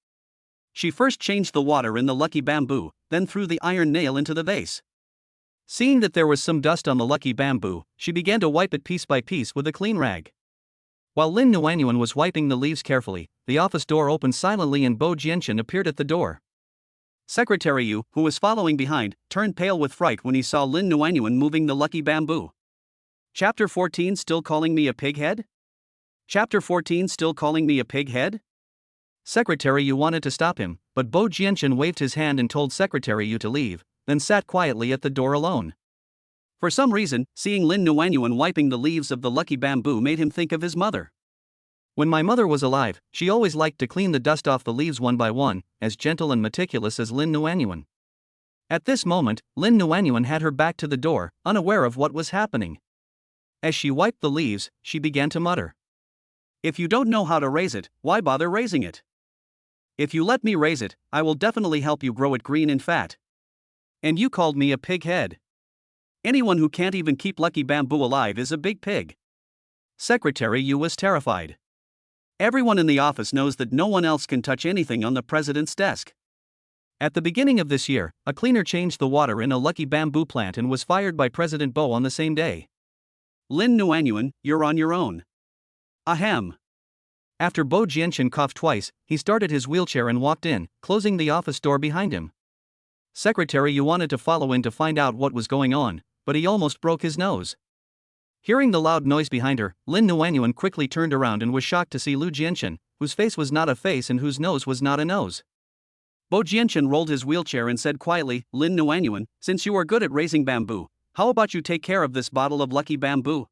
She first changed the water in the lucky bamboo, then threw the iron nail into the vase. Seeing that there was some dust on the lucky bamboo, she began to wipe it piece by piece with a clean rag. While Lin Nuanyuan was wiping the leaves carefully, the office door opened silently and Bo Jianchen appeared at the door. Secretary Yu, who was following behind, turned pale with fright when he saw Lin Nuanyuan moving the lucky bamboo. Chapter 14 Still calling me a pighead? Chapter 14 Still calling me a pighead? Secretary Yu wanted to stop him, but Bo Jianchen waved his hand and told Secretary Yu to leave, then sat quietly at the door alone. For some reason, seeing Lin Nuanyuan wiping the leaves of the lucky bamboo made him think of his mother. When my mother was alive, she always liked to clean the dust off the leaves one by one, as gentle and meticulous as Lin Nuanyuan. At this moment, Lin Nuanyuan had her back to the door, unaware of what was happening. As she wiped the leaves, she began to mutter. "If you don't know how to raise it, why bother raising it? If you let me raise it, I will definitely help you grow it green and fat. And you called me a pig head. Anyone who can't even keep lucky bamboo alive is a big pig." Secretary Yu was terrified. Everyone in the office knows that no one else can touch anything on the president's desk. At the beginning of this year, a cleaner changed the water in a lucky bamboo plant and was fired by President Bo on the same day. "Lin Nuanyuan, you're on your own." Ahem. After Bo Jianchen coughed twice, he started his wheelchair and walked in, closing the office door behind him. Secretary Yu wanted to follow in to find out what was going on, but he almost broke his nose. Hearing the loud noise behind her, Lin Nuanyuan quickly turned around and was shocked to see Lu Jianchen, whose face was not a face and whose nose was not a nose. Bo Jianchen rolled his wheelchair and said quietly, "Lin Nuanyuan, since you are good at raising bamboo, how about you take care of this bottle of lucky bamboo?"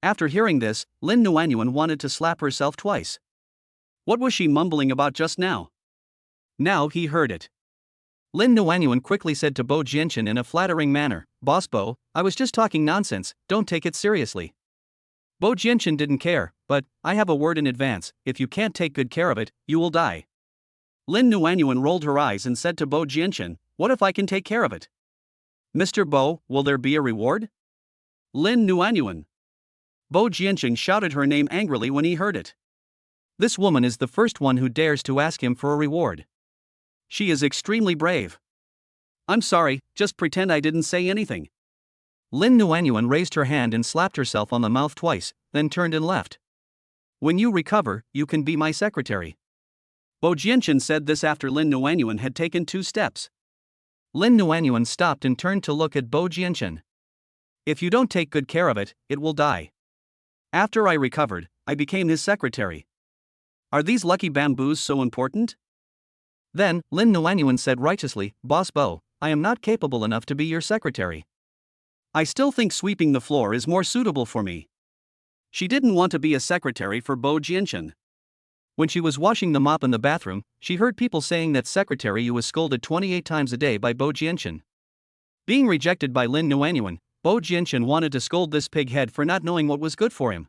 After hearing this, Lin Nuanyuan wanted to slap herself twice. What was she mumbling about just now? Now he heard it. Lin Nuanyuan quickly said to Bo Jianchen in a flattering manner, "Boss Bo, I was just talking nonsense, don't take it seriously." Bo Jianchen didn't care, but, "I have a word in advance, if you can't take good care of it, you will die." Lin Nuanyuan rolled her eyes and said to Bo Jianchen, "What if I can take care of it? Mr. Bo, will there be a reward?" Lin Nuanyuan. Bo Jianchen shouted her name angrily when he heard it. This woman is the first one who dares to ask him for a reward. She is extremely brave. "I'm sorry, just pretend I didn't say anything." Lin Nuanyuan raised her hand and slapped herself on the mouth twice, then turned and left. "When you recover, you can be my secretary." Bo Jianchen said this after Lin Nuanyuan had taken 2 steps. Lin Nuanyuan stopped and turned to look at Bo Jianchen. "If you don't take good care of it, it will die. After I recovered, I became his secretary. Are these lucky bamboos so important?" Then, Lin Nuanyuan said righteously, "Boss Bo, I am not capable enough to be your secretary. I still think sweeping the floor is more suitable for me." She didn't want to be a secretary for Bo Jianchen. When she was washing the mop in the bathroom, she heard people saying that Secretary Yu was scolded 28 times a day by Bo Jianchen. Being rejected by Lin Nuanyuan, Bo Jianchen wanted to scold this pig head for not knowing what was good for him.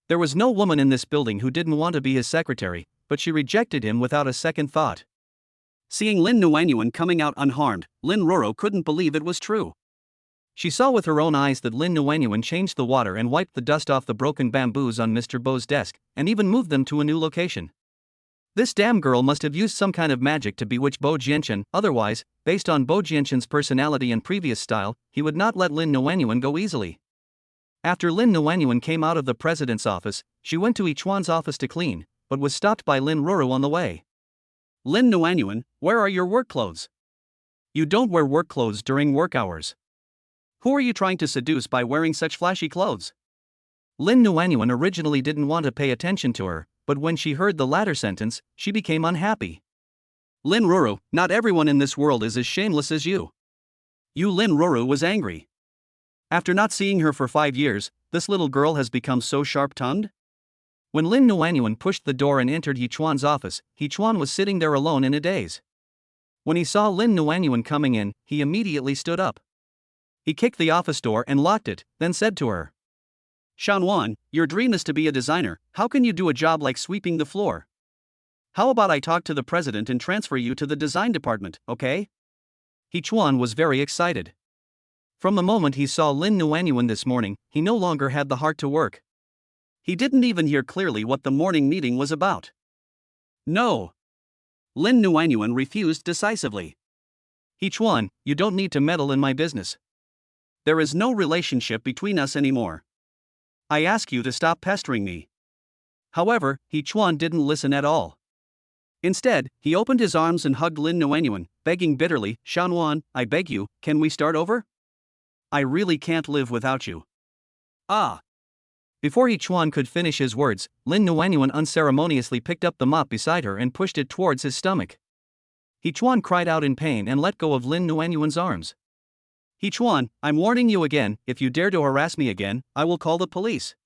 There was no woman in this building who didn't want to be his secretary, but she rejected him without a second thought. Seeing Lin Nuanyuan coming out unharmed, Lin Roro couldn't believe it was true. She saw with her own eyes that Lin Nuanyuan changed the water and wiped the dust off the broken bamboos on Mr. Bo's desk, and even moved them to a new location. This damn girl must have used some kind of magic to bewitch Bo Jianchen, otherwise, based on Bo Jianchen's personality and previous style, he would not let Lin Nuanyuan go easily. After Lin Nuanyuan came out of the president's office, she went to Yichuan's office to clean, but was stopped by Lin Ruru on the way. Lin Nuanyuan, where are your work clothes? You don't wear work clothes during work hours. Who are you trying to seduce by wearing such flashy clothes? Lin Nuanyuan originally didn't want to pay attention to her, but when she heard the latter sentence, she became unhappy. Lin Ruru, not everyone in this world is as shameless as you. Lin Ruru was angry. After not seeing her for 5 years, this little girl has become so sharp-tongued? When Lin Nuanyuan pushed the door and entered He Chuan's office, He Chuan was sitting there alone in a daze. When he saw Lin Nuanyuan coming in, he immediately stood up. He kicked the office door and locked it, then said to her, Shanwan, your dream is to be a designer, how can you do a job like sweeping the floor? How about I talk to the president and transfer you to the design department, okay? He Chuan was very excited. From the moment he saw Lin Nuanyuan this morning, he no longer had the heart to work. He didn't even hear clearly what the morning meeting was about. No. Lin Nuanyuan refused decisively. He Chuan, you don't need to meddle in my business. There is no relationship between us anymore. I ask you to stop pestering me. However, He Chuan didn't listen at all. Instead, he opened his arms and hugged Lin Nuanyuan, begging bitterly, Shanwan, I beg you, can we start over? I really can't live without you. Ah! Before He Chuan could finish his words, Lin Nuanyuan unceremoniously picked up the mop beside her and pushed it towards his stomach. He Chuan cried out in pain and let go of Lin Nuanyuan's arms. He Chuan, I'm warning you again, if you dare to harass me again, I will call the police.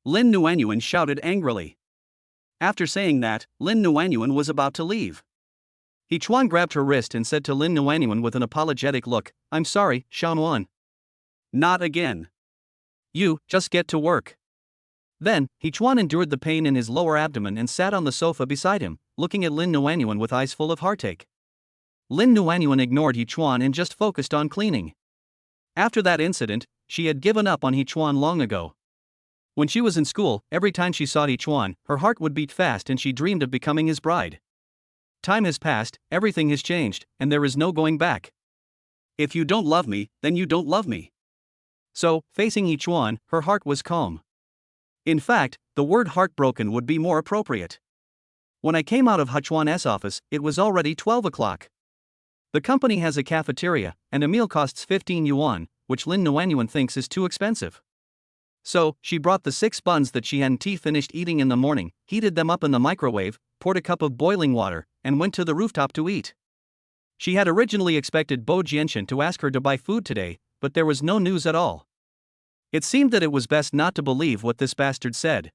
Lin Nuanyuan shouted angrily. After saying that, Lin Nuanyuan was about to leave. He Chuan grabbed her wrist and said to Lin Nuanyuan with an apologetic look, I'm sorry, Shanwan. Not again. You, just get to work. Then, He Chuan endured the pain in his lower abdomen and sat on the sofa beside him, looking at Lin Nuanyuan with eyes full of heartache. Lin Nuanyuan ignored He Chuan and just focused on cleaning. After that incident, she had given up on He Chuan long ago. When she was in school, every time she saw He Chuan, her heart would beat fast and she dreamed of becoming his bride. Time has passed, everything has changed, and there is no going back. If you don't love me, then you don't love me. So, facing He Chuan, her heart was calm. In fact, the word heartbroken would be more appropriate. When I came out of He Chuan's office, it was already 12 o'clock. The company has a cafeteria, and a meal costs 15 yuan, which Lin Nuanyuan thinks is too expensive. So, she brought the 6 buns that she hadn't finished eating in the morning, heated them up in the microwave, poured a cup of boiling water, and went to the rooftop to eat. She had originally expected Bo Jianshan to ask her to buy food today, but there was no news at all. It seemed that it was best not to believe what this bastard said.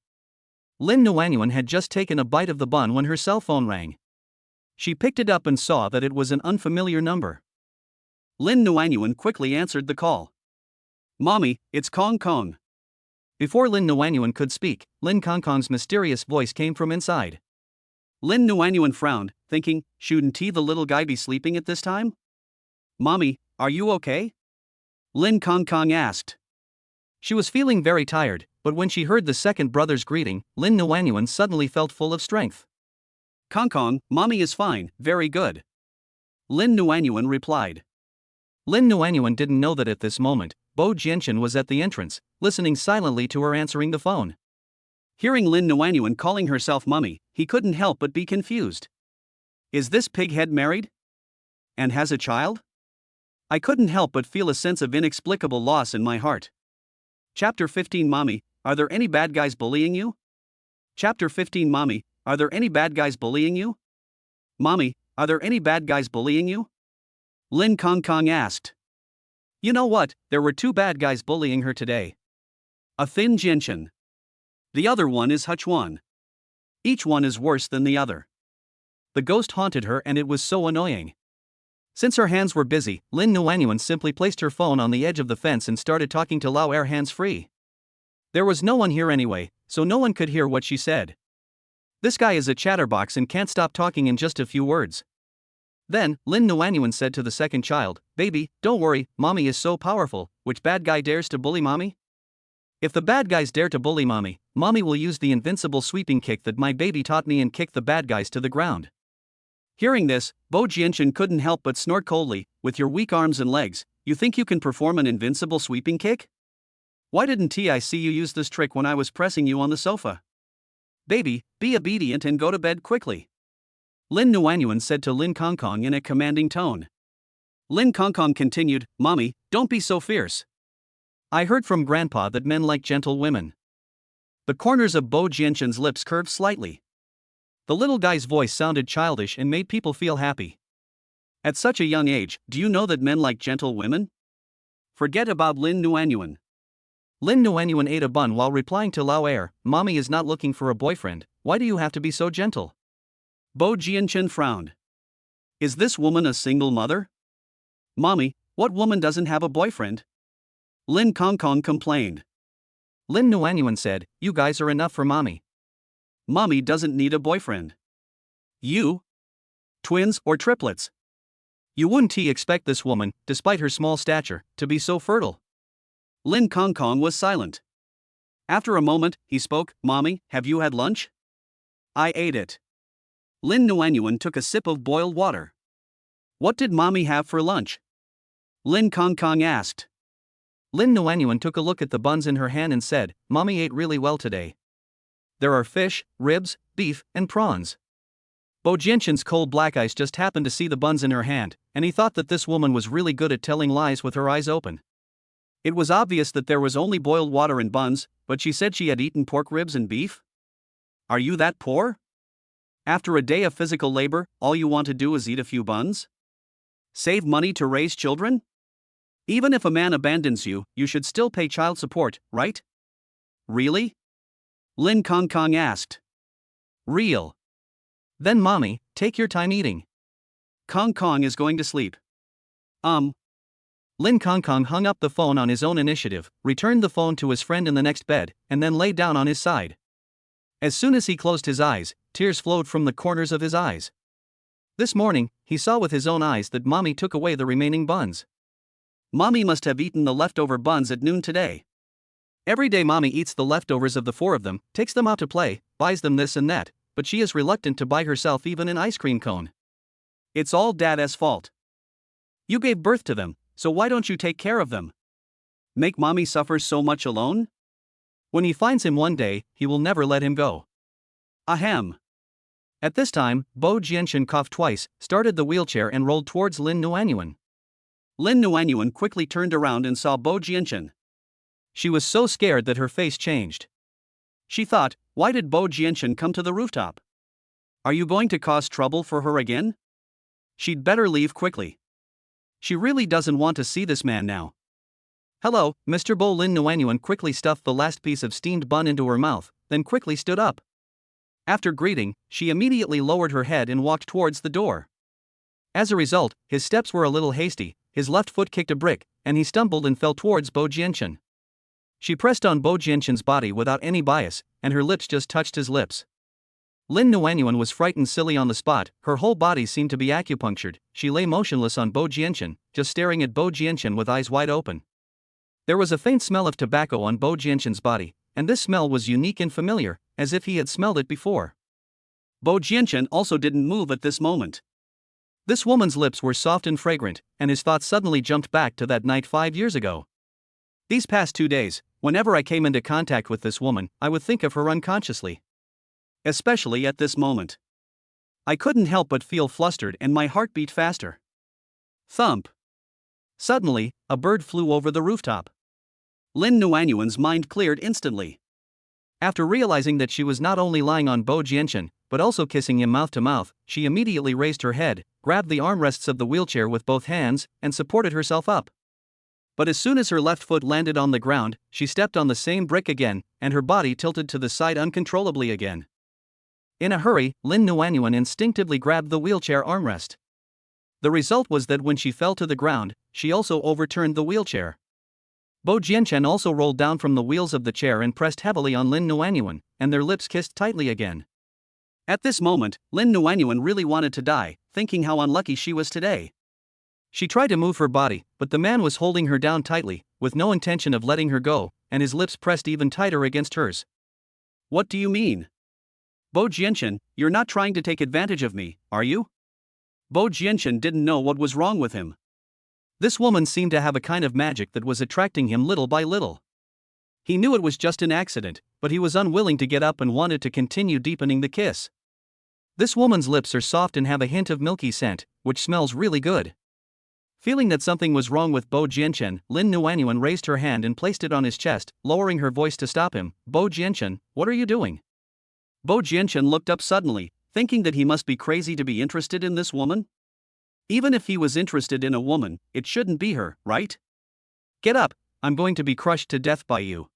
Lin Nuanyuan had just taken a bite of the bun when her cell phone rang. She picked it up and saw that it was an unfamiliar number. Lin Nuanyuan quickly answered the call. Mommy, it's Kong Kong. Before Lin Nuanyuan could speak, Lin Kong Kong's mysterious voice came from inside. Lin Nuanyuan frowned, thinking, shouldn't the little guy be sleeping at this time? Mommy, are you okay? Lin Kong Kong asked. She was feeling very tired, but when she heard the second brother's greeting, Lin Nuanyuan suddenly felt full of strength. Kong Kong, Mommy is fine, very good. Lin Nuanyuan replied. Lin Nuanyuan didn't know that at this moment, Bo Jianshan was at the entrance, listening silently to her answering the phone. Hearing Lin Nuanyuan calling herself Mummy, he couldn't help but be confused. Is this pighead married? And has a child? I couldn't help but feel a sense of inexplicable loss in my heart. Chapter 15 Mommy, are there any bad guys bullying you? Chapter 15 Mommy, are there any bad guys bullying you? Mommy, are there any bad guys bullying you? Lin Kong Kong asked. You know what, there were 2 bad guys bullying her today. A thin Jianshan. The other one is He Chuan. Each one is worse than the other. The ghost haunted her and it was so annoying. Since her hands were busy, Lin Nuanyuan simply placed her phone on the edge of the fence and started talking to Lao Air hands-free. There was no one here anyway, so no one could hear what she said. This guy is a chatterbox and can't stop talking in just a few words. Then, Lin Nuanyuan said to the second child, Baby, don't worry, Mommy is so powerful, which bad guy dares to bully Mommy? If the bad guys dare to bully Mommy, Mommy will use the invincible sweeping kick that my baby taught me and kick the bad guys to the ground. Hearing this, Bo Jianshan couldn't help but snort coldly, with your weak arms and legs, you think you can perform an invincible sweeping kick? Why didn't I see you use this trick when I was pressing you on the sofa? Baby, be obedient and go to bed quickly, Lin Nuanyuan said to Lin Kongkong in a commanding tone. Lin Kongkong continued, Mommy, don't be so fierce. I heard from Grandpa that men like gentle women. The corners of Bo Jianshan's lips curved slightly. The little guy's voice sounded childish and made people feel happy. At such a young age, do you know that men like gentle women? Forget about Lin Nuanyuan. Lin Nuanyuan ate a bun while replying to Lao Er, Mommy is not looking for a boyfriend, why do you have to be so gentle? Bo Jianshan frowned. Is this woman a single mother? Mommy, what woman doesn't have a boyfriend? Lin Kongkong complained. Lin Nuanyuan said, you guys are enough for Mommy. Mommy doesn't need a boyfriend. You? Twins or triplets? You wouldn't expect this woman, despite her small stature, to be so fertile. Lin Kongkong was silent. After a moment, he spoke, Mommy, have you had lunch? I ate it. Lin Nuanyuan took a sip of boiled water. What did Mommy have for lunch? Lin Kongkong asked. Lin Nuanyuan took a look at the buns in her hand and said, Mommy ate really well today. There are fish, ribs, beef, and prawns. Bo Jianshan's cold black eyes just happened to see the buns in her hand, and he thought that this woman was really good at telling lies with her eyes open. It was obvious that there was only boiled water and buns, but she said she had eaten pork ribs and beef? Are you that poor? After a day of physical labor, all you want to do is eat a few buns? Save money to raise children? Even if a man abandons you, you should still pay child support, right? Really? Lin Kongkong asked. Real. Then Mommy, take your time eating. Kongkong is going to sleep. Lin Kongkong hung up the phone on his own initiative, returned the phone to his friend in the next bed, and then lay down on his side. As soon as he closed his eyes, tears flowed from the corners of his eyes. This morning, he saw with his own eyes that Mommy took away the remaining buns. Mommy must have eaten the leftover buns at noon today. Every day Mommy eats the leftovers of the four of them, takes them out to play, buys them this and that, but she is reluctant to buy herself even an ice cream cone. It's all Dad's fault. You gave birth to them, so why don't you take care of them? Make Mommy suffer so much alone? When he finds him one day, he will never let him go. Ahem. At this time, Bo Jianshan coughed twice, started the wheelchair and rolled towards Lin Nuanyuan. Lin Nuanyuan quickly turned around and saw Bo Jianshan. She was so scared that her face changed. She thought, why did Bo Jianshan come to the rooftop? Are you going to cause trouble for her again? She'd better leave quickly. She really doesn't want to see this man now. Hello, Mr. Bo. Lin Nuanyuan quickly stuffed the last piece of steamed bun into her mouth, then quickly stood up. After greeting, she immediately lowered her head and walked towards the door. As a result, his steps were a little hasty, his left foot kicked a brick, and he stumbled and fell towards Bo Jianshan. She pressed on Bo Jianshan's body without any bias, and her lips just touched his lips. Lin Nuanyuan was frightened silly on the spot, her whole body seemed to be acupunctured, she lay motionless on Bo Jianshan, just staring at Bo Jianshan with eyes wide open. There was a faint smell of tobacco on Bo Jianshan's body, and this smell was unique and familiar, as if he had smelled it before. Bo Jianshan also didn't move at this moment. This woman's lips were soft and fragrant, and his thoughts suddenly jumped back to that night 5 years ago. These past 2 days, whenever I came into contact with this woman, I would think of her unconsciously. Especially at this moment. I couldn't help but feel flustered and my heart beat faster. Thump. Suddenly, a bird flew over the rooftop. Lin Nuanyuan's mind cleared instantly. After realizing that she was not only lying on Bo Jianshan, but also kissing him mouth to mouth, she immediately raised her head, grabbed the armrests of the wheelchair with both hands, and supported herself up. But as soon as her left foot landed on the ground, she stepped on the same brick again, and her body tilted to the side uncontrollably again. In a hurry, Lin Nuanyuan instinctively grabbed the wheelchair armrest. The result was that when she fell to the ground, she also overturned the wheelchair. Bo Jianshan also rolled down from the wheels of the chair and pressed heavily on Lin Nuanyuan, and their lips kissed tightly again. At this moment, Lin Nuanyuan really wanted to die, thinking how unlucky she was today. She tried to move her body, but the man was holding her down tightly, with no intention of letting her go, and his lips pressed even tighter against hers. What do you mean? Bo Jianshan, you're not trying to take advantage of me, are you? Bo Jianshan didn't know what was wrong with him. This woman seemed to have a kind of magic that was attracting him little by little. He knew it was just an accident, but he was unwilling to get up and wanted to continue deepening the kiss. This woman's lips are soft and have a hint of milky scent, which smells really good. Feeling that something was wrong with Bo Jianchen, Lin Nuanyuan raised her hand and placed it on his chest, lowering her voice to stop him. Bo Jianchen, what are you doing? Bo Jianchen looked up suddenly, thinking that he must be crazy to be interested in this woman. Even if he was interested in a woman, it shouldn't be her, right? Get up, I'm going to be crushed to death by you.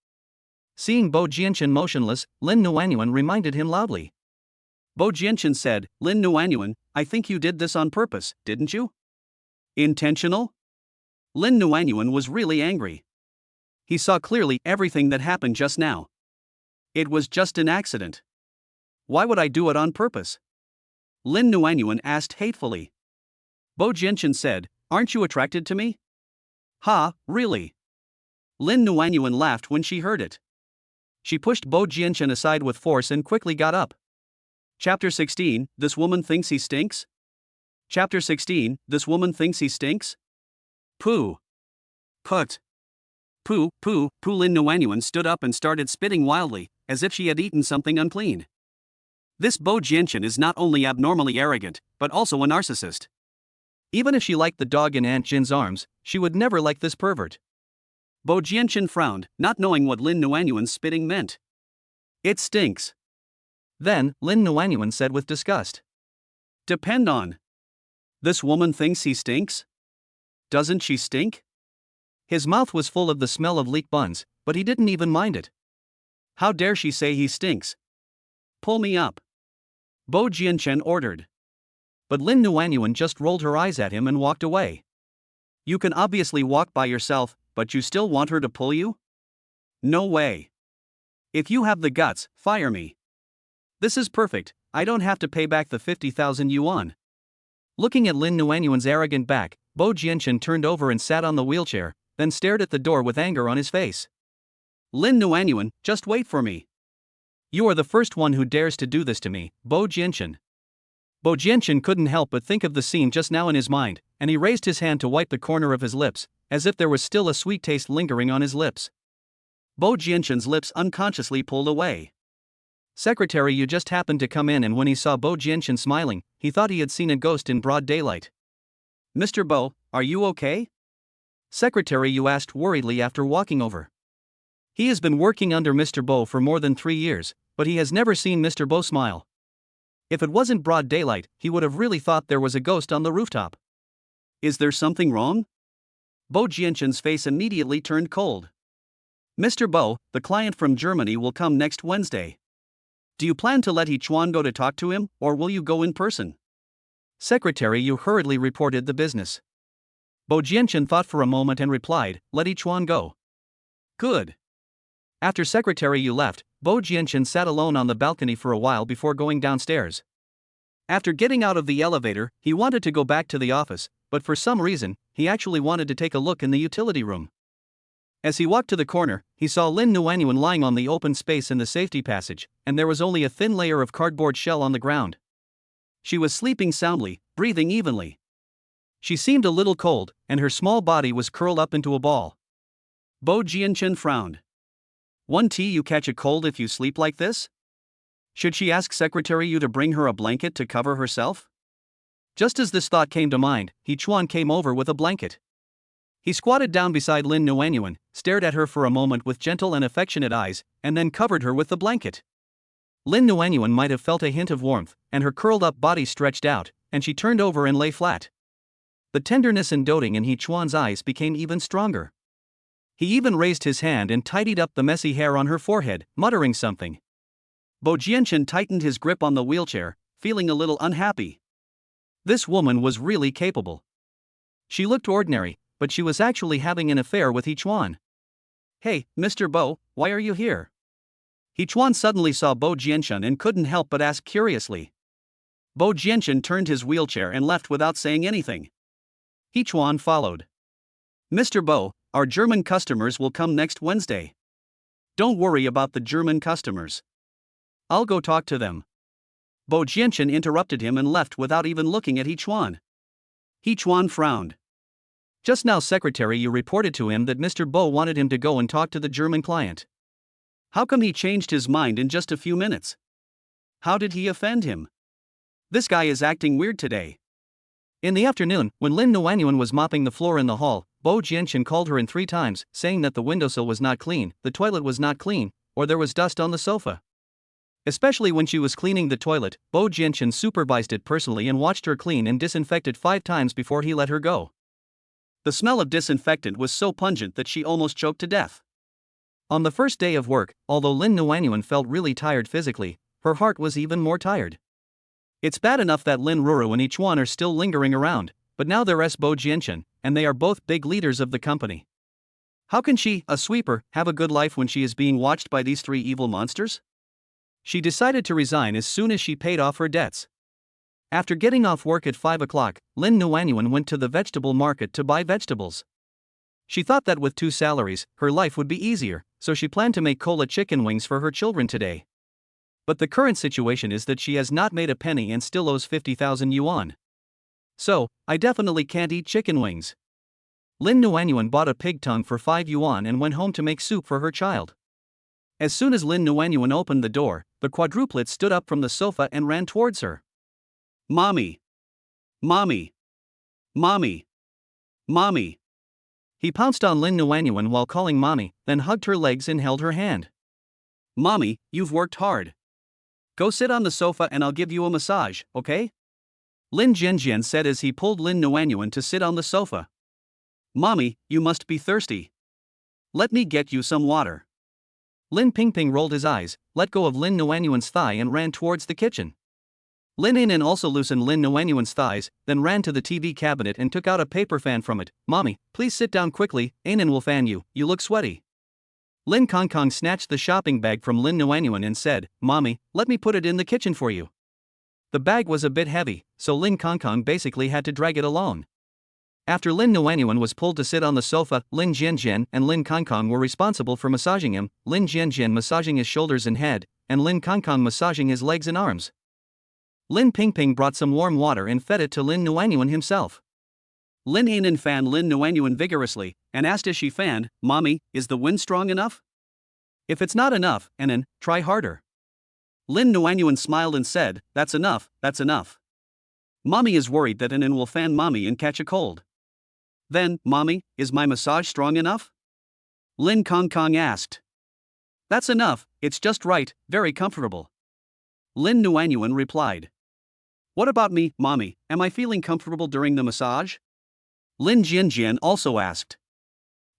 Seeing Bo Jianchen motionless, Lin Nuanyuan reminded him loudly. Bo Jianchen said, Lin Nuanyuan, I think you did this on purpose, didn't you? Intentional? Lin Nuanyuan was really angry. He saw clearly everything that happened just now. It was just an accident. Why would I do it on purpose? Lin Nuanyuan asked hatefully. Bo Jianchen said, aren't you attracted to me? Ha, really? Lin Nuanyuan laughed when she heard it. She pushed Bo Jianchen aside with force and quickly got up. Chapter 16, This Woman Thinks He Stinks? Chapter 16, This Woman Thinks He Stinks? Pooh. Put. Pooh, pooh, pooh. Lin Nuanyuan stood up and started spitting wildly, as if she had eaten something unclean. This Bo Jianchen is not only abnormally arrogant, but also a narcissist. Even if she liked the dog in Aunt Jin's arms, she would never like this pervert. Bo Jianchen frowned, not knowing what Lin Nuanyuan's spitting meant. It stinks. Then, Lin Nuanyuan said with disgust. Depend on. This woman thinks he stinks? Doesn't she stink? His mouth was full of the smell of leek buns, but he didn't even mind it. How dare she say he stinks? Pull me up. Bo Jianchen ordered. But Lin Nuanyuan just rolled her eyes at him and walked away. You can obviously walk by yourself, but you still want her to pull you? No way. If you have the guts, fire me. This is perfect, I don't have to pay back the 50,000 yuan. Looking at Lin Nuanyuan's arrogant back, Bo Jianchen turned over and sat on the wheelchair, then stared at the door with anger on his face. Lin Nuanyuan, just wait for me. You are the first one who dares to do this to me, Bo Jianchen. Bo Jianchen couldn't help but think of the scene just now in his mind, and he raised his hand to wipe the corner of his lips, as if there was still a sweet taste lingering on his lips. Bo Jianchen's lips unconsciously pulled away. Secretary Yu just happened to come in, and when he saw Bo Jianchen smiling, he thought he had seen a ghost in broad daylight. Mr. Bo, are you okay? Secretary Yu asked worriedly after walking over. He has been working under Mr. Bo for more than 3 years, but he has never seen Mr. Bo smile. If it wasn't broad daylight, he would have really thought there was a ghost on the rooftop. Is there something wrong? Bo Jianchen's face immediately turned cold. Mr. Bo, the client from Germany will come next Wednesday. Do you plan to let He Chuan go to talk to him, or will you go in person? Secretary Yu hurriedly reported the business. Bo Jianchen thought for a moment and replied, let He Chuan go. Good. After Secretary Yu left, Bo Jianchen sat alone on the balcony for a while before going downstairs. After getting out of the elevator, he wanted to go back to the office, but for some reason, he actually wanted to take a look in the utility room. As he walked to the corner, he saw Lin Nuanyuan lying on the open space in the safety passage, and there was only a thin layer of cardboard shell on the ground. She was sleeping soundly, breathing evenly. She seemed a little cold, and her small body was curled up into a ball. Bo Jianchen frowned. Won't you catch a cold if you sleep like this? Should she ask Secretary Yu to bring her a blanket to cover herself? Just as this thought came to mind, He Chuan came over with a blanket. He squatted down beside Lin Nuanyuan, stared at her for a moment with gentle and affectionate eyes, and then covered her with the blanket. Lin Nuanyuan might have felt a hint of warmth, and her curled-up body stretched out, and she turned over and lay flat. The tenderness and doting in He Chuan's eyes became even stronger. He even raised his hand and tidied up the messy hair on her forehead, muttering something. Bo Jianchen tightened his grip on the wheelchair, feeling a little unhappy. This woman was really capable. She looked ordinary, but she was actually having an affair with He Chuan. Hey, Mr. Bo, why are you here? He Chuan suddenly saw Bo Jianchen and couldn't help but ask curiously. Bo Jianchen turned his wheelchair and left without saying anything. He Chuan followed. Mr. Bo, our German customers will come next Wednesday. Don't worry about the German customers. I'll go talk to them. Bo Jianchen interrupted him and left without even looking at He Chuan. He Chuan frowned. Just now Secretary Yu reported to him that Mr. Bo wanted him to go and talk to the German client. How come he changed his mind in just a few minutes? How did he offend him? This guy is acting weird today. In the afternoon, when Lin Nuanyuan was mopping the floor in the hall, Bo Jianchen called her in 3 times, saying that the windowsill was not clean, the toilet was not clean, or there was dust on the sofa. Especially when she was cleaning the toilet, Bo Jianchen supervised it personally and watched her clean and disinfect it 5 times before he let her go. The smell of disinfectant was so pungent that she almost choked to death. On the first day of work, although Lin Nuanyuan felt really tired physically, her heart was even more tired. It's bad enough that Lin Ruru and Ichuan are still lingering around, but now there's Bo Jianchen, and they are both big leaders of the company. How can she, a sweeper, have a good life when she is being watched by these 3 evil monsters? She decided to resign as soon as she paid off her debts. After getting off work at 5 o'clock, Lin Nuanyuan went to the vegetable market to buy vegetables. She thought that with 2 salaries, her life would be easier, so she planned to make cola chicken wings for her children today. But the current situation is that she has not made a penny and still owes 50,000 yuan. So, I definitely can't eat chicken wings. Lin Nuanyuan bought a pig tongue for 5 yuan and went home to make soup for her child. As soon as Lin Nuanyuan opened the door, the quadruplet stood up from the sofa and ran towards her. Mommy! Mommy! Mommy! Mommy! He pounced on Lin Nuanyuan while calling mommy, then hugged her legs and held her hand. Mommy, you've worked hard. Go sit on the sofa and I'll give you a massage, okay? Lin Jianjian said as he pulled Lin Nuanyuan to sit on the sofa. Mommy, you must be thirsty. Let me get you some water. Lin Pingping rolled his eyes, let go of Lin Nuanyuan's thigh and ran towards the kitchen. Lin Inan also loosened Lin Nuanyuan's thighs, then ran to the TV cabinet and took out a paper fan from it. Mommy, please sit down quickly, Inan will fan you, you look sweaty. Lin Kongkong snatched the shopping bag from Lin Nuanyuan and said, Mommy, let me put it in the kitchen for you. The bag was a bit heavy, so Lin Kongkong basically had to drag it alone. After Lin Nuanyuan was pulled to sit on the sofa, Lin Jianjian and Lin Kongkong were responsible for massaging him, Lin Jianjian massaging his shoulders and head, and Lin Kongkong massaging his legs and arms. Lin Pingping brought some warm water and fed it to Lin Nuanyuan himself. Lin Inan fanned Lin Nuanyuan vigorously, and asked as she fanned, Mommy, is the wind strong enough? If it's not enough, Inan, try harder. Lin Nuanyuan smiled and said, that's enough, that's enough. Mommy is worried that Inan will fan Mommy and catch a cold. Then, Mommy, is my massage strong enough? Lin Kongkong asked. That's enough, it's just right, very comfortable. Lin Nuanyuan replied. What about me, Mommy, am I feeling comfortable during the massage? Lin Jianjian also asked.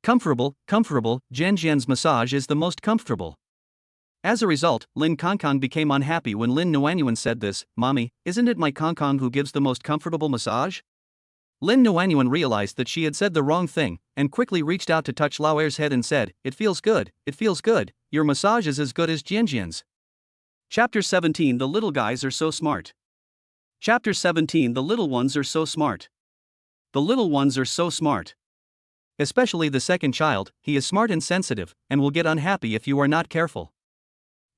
Comfortable, Jianjian's massage is the most comfortable. As a result, Lin Kongkong became unhappy when Lin Nuanyuan said this, Mommy, isn't it my Kongkong who gives the most comfortable massage? Lin Nuanyuan realized that she had said the wrong thing, and quickly reached out to touch Lao Er's head and said, it feels good, your massage is as good as Jianjian's. Chapter 17 The little guys are so smart. Chapter 17 The little ones are so smart. The little ones are so smart. Especially the second child, he is smart and sensitive, and will get unhappy if you are not careful.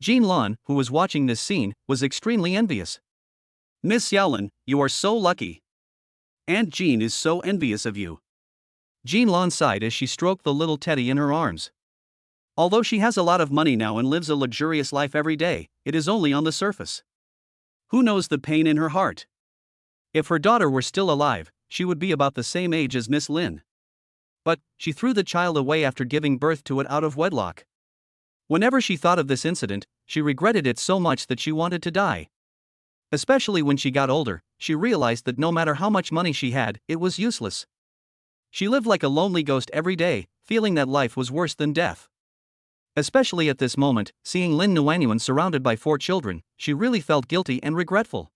Jean Lan, who was watching this scene, was extremely envious. Miss Xiaolin, you are so lucky. Aunt Jean is so envious of you. Jean Lan sighed as she stroked the little teddy in her arms. Although she has a lot of money now and lives a luxurious life every day, it is only on the surface. Who knows the pain in her heart? If her daughter were still alive, she would be about the same age as Miss Lin. But, she threw the child away after giving birth to it out of wedlock. Whenever she thought of this incident, she regretted it so much that she wanted to die. Especially when she got older, she realized that no matter how much money she had, it was useless. She lived like a lonely ghost every day, feeling that life was worse than death. Especially at this moment, seeing Lin Nuanyuan surrounded by 4 children, she really felt guilty and regretful.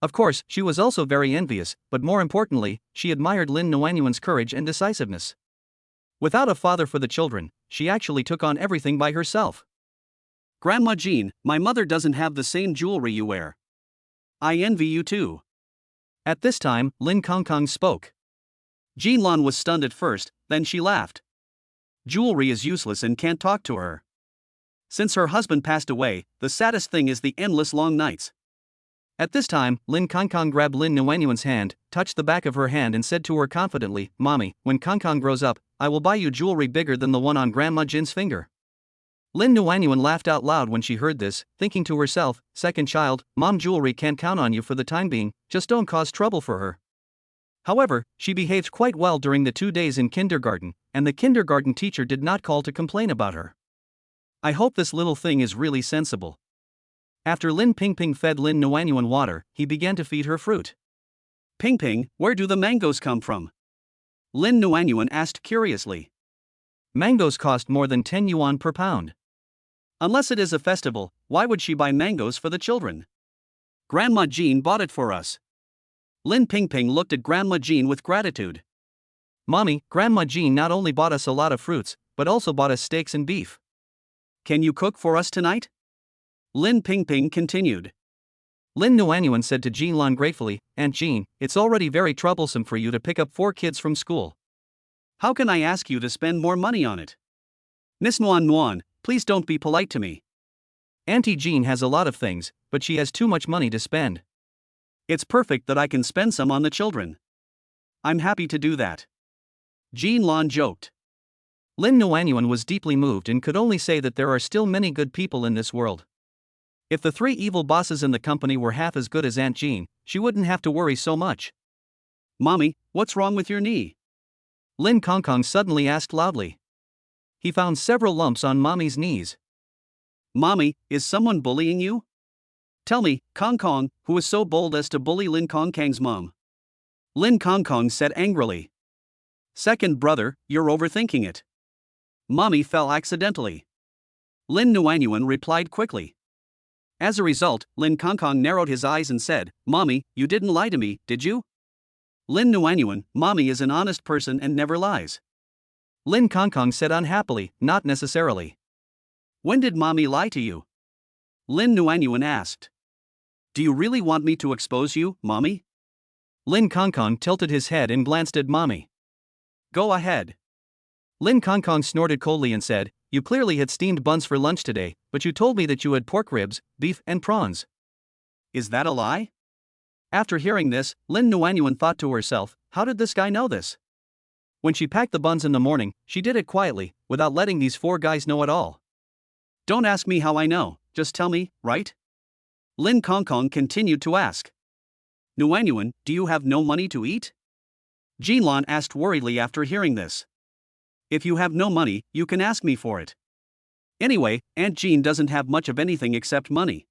Of course, she was also very envious, but more importantly, she admired Lin Nuanyuan's courage and decisiveness. Without a father for the children, she actually took on everything by herself. Grandma Jean, my mother doesn't have the same jewelry you wear. I envy you too. At this time, Lin Kongkong spoke. Jean Lan was stunned at first, then she laughed. Jewelry is useless and can't talk to her. Since her husband passed away, the saddest thing is the endless long nights. At this time, Lin Kongkong grabbed Lin Nuanyuan's hand, touched the back of her hand and said to her confidently, Mommy, when Kongkong grows up, I will buy you jewelry bigger than the one on Grandma Jin's finger. Lin Nuanyuan laughed out loud when she heard this, thinking to herself, second child, Mom Jewelry can't count on you for the time being, just don't cause trouble for her. However, she behaved quite well during the 2 days in kindergarten, and the kindergarten teacher did not call to complain about her. I hope this little thing is really sensible. After Lin Pingping fed Lin Nuanyuan water, he began to feed her fruit. Pingping, where do the mangoes come from? Lin Nuanyuan asked curiously. Mangoes cost more than 10 yuan per pound. Unless it is a festival, why would she buy mangoes for the children? Grandma Jean bought it for us. Lin Pingping looked at Grandma Jean with gratitude. Mommy, Grandma Jean not only bought us a lot of fruits, but also bought us steaks and beef. Can you cook for us tonight? Lin Pingping continued. Lin Nuanyuan said to Jean Lan gratefully, Aunt Jean, it's already very troublesome for you to pick up 4 kids from school. How can I ask you to spend more money on it? Miss Nuan Nuan, please don't be polite to me. Auntie Jean has a lot of things, but she has too much money to spend. It's perfect that I can spend some on the children. I'm happy to do that. Jean Lan joked. Lin Nuanyuan was deeply moved and could only say that there are still many good people in this world. If the 3 evil bosses in the company were half as good as Aunt Jean, she wouldn't have to worry so much. Mommy, what's wrong with your knee? Lin Kongkong suddenly asked loudly. He found several lumps on Mommy's knees. Mommy, is someone bullying you? Tell me, Kongkong, who was so bold as to bully Lin Kongkang's mom? Lin Kongkong said angrily. Second brother, you're overthinking it. Mommy fell accidentally. Lin Nuanyuan replied quickly. As a result, Lin Kongkong narrowed his eyes and said, Mommy, you didn't lie to me, did you? Lin Nuanyuan, Mommy is an honest person and never lies. Lin Kongkong said unhappily, not necessarily. When did Mommy lie to you? Lin Nuanyuan asked. Do you really want me to expose you, Mommy? Lin Kongkong tilted his head and glanced at Mommy. Go ahead. Lin Kongkong snorted coldly and said, You clearly had steamed buns for lunch today, but you told me that you had pork ribs, beef, and prawns. Is that a lie? After hearing this, Lin Nuanyuan thought to herself, how did this guy know this? When she packed the buns in the morning, she did it quietly, without letting these 4 guys know at all. Don't ask me how I know, just tell me, right? Lin Kongkong continued to ask. Nuanyuan, do you have no money to eat? Jean Lan asked worriedly after hearing this. If you have no money, you can ask me for it. Anyway, Aunt Jean doesn't have much of anything except money.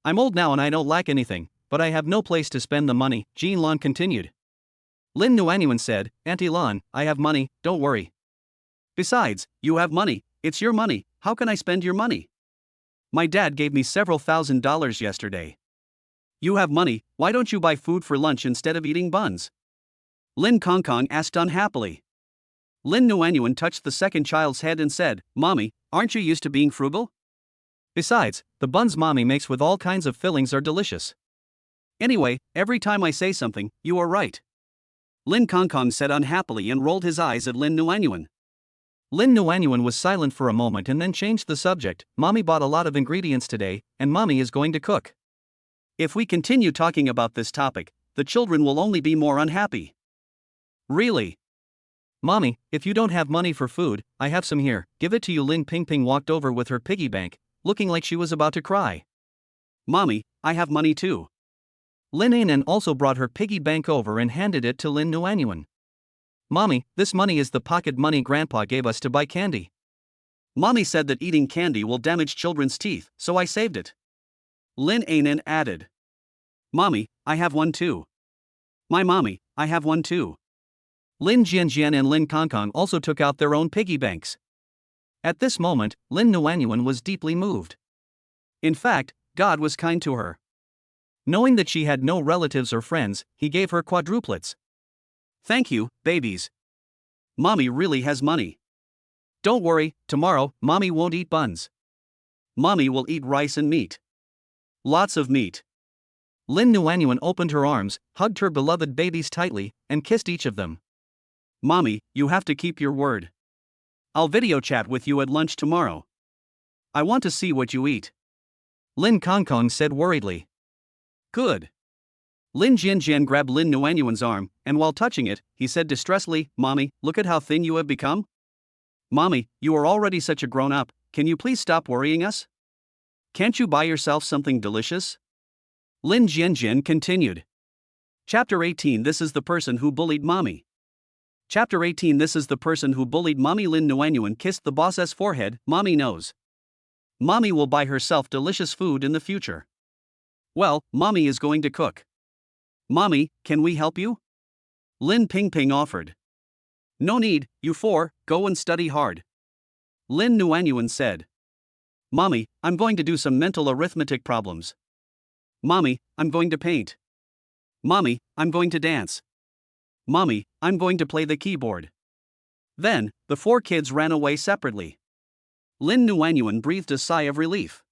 I'm old now and I don't lack anything, but I have no place to spend the money, Jean Lan continued. Lin Nuanyuan said, Auntie Lan, I have money, don't worry. Besides, you have money, it's your money, how can I spend your money? My dad gave me several $1,000s yesterday. You have money, why don't you buy food for lunch instead of eating buns? Lin Kongkong asked unhappily. Lin Nuanyuan touched the second child's head and said, Mommy, aren't you used to being frugal? Besides, the buns Mommy makes with all kinds of fillings are delicious. Anyway, every time I say something, you are right. Lin Kongkong said unhappily and rolled his eyes at Lin Nuanyuan. Lin Nuanyuan was silent for a moment and then changed the subject. Mommy bought a lot of ingredients today, and Mommy is going to cook. If we continue talking about this topic, the children will only be more unhappy. Really? Mommy, if you don't have money for food, I have some here, give it to you. Lin Pingping walked over with her piggy bank, looking like she was about to cry. Mommy, I have money too. Lin Ainan also brought her piggy bank over and handed it to Lin Nuanyuan. Mommy, this money is the pocket money Grandpa gave us to buy candy. Mommy said that eating candy will damage children's teeth, so I saved it. Lin Ainan added. Mommy, I have one too. My mommy, I have one too. Lin Jianjian and Lin Kongkong also took out their own piggy banks. At this moment, Lin Nuanyuan was deeply moved. In fact, God was kind to her. Knowing that she had no relatives or friends, he gave her quadruplets. Thank you, babies. Mommy really has money. Don't worry, tomorrow, Mommy won't eat buns. Mommy will eat rice and meat. Lots of meat. Lin Nuanyuan opened her arms, hugged her beloved babies tightly, and kissed each of them. Mommy, you have to keep your word. I'll video chat with you at lunch tomorrow. I want to see what you eat. Lin Kongkong said worriedly. Good. Lin Jianjian grabbed Lin Nuanyuan's arm, and while touching it, he said distressfully, Mommy, look at how thin you have become. Mommy, you are already such a grown-up, can you please stop worrying us? Can't you buy yourself something delicious? Lin Jianjian continued. Chapter 18 This is the person who bullied mommy. Chapter 18 This is the person who bullied mommy. Lin Nuanyuan kissed the boss's forehead. Mommy knows. Mommy will buy herself delicious food in the future. Well, mommy is going to cook. Mommy, can we help you? Lin Pingping offered. No need, you four, go and study hard. Lin Nuanyuan said. Mommy, I'm going to do some mental arithmetic problems. Mommy, I'm going to paint. Mommy, I'm going to dance. Mommy, I'm going to play the keyboard. Then, the four kids ran away separately. Lin Nuanyuan breathed a sigh of relief.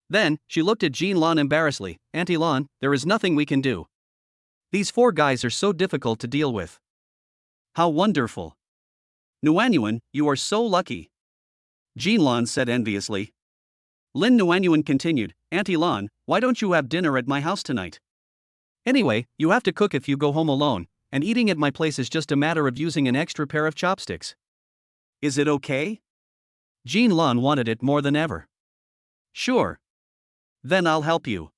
Then, she looked at Jean Lan embarrassedly. Auntie Lan, there is nothing we can do. These four guys are so difficult to deal with. How wonderful. Nuanyuan, you are so lucky. Jean Lan said enviously. Lin Nuanyuan continued, Auntie Lan, why don't you have dinner at my house tonight? Anyway, you have to cook if you go home alone, and eating at my place is just a matter of using an extra pair of chopsticks. Is it okay? Jean Lan wanted it more than ever. Sure. Then I'll help you.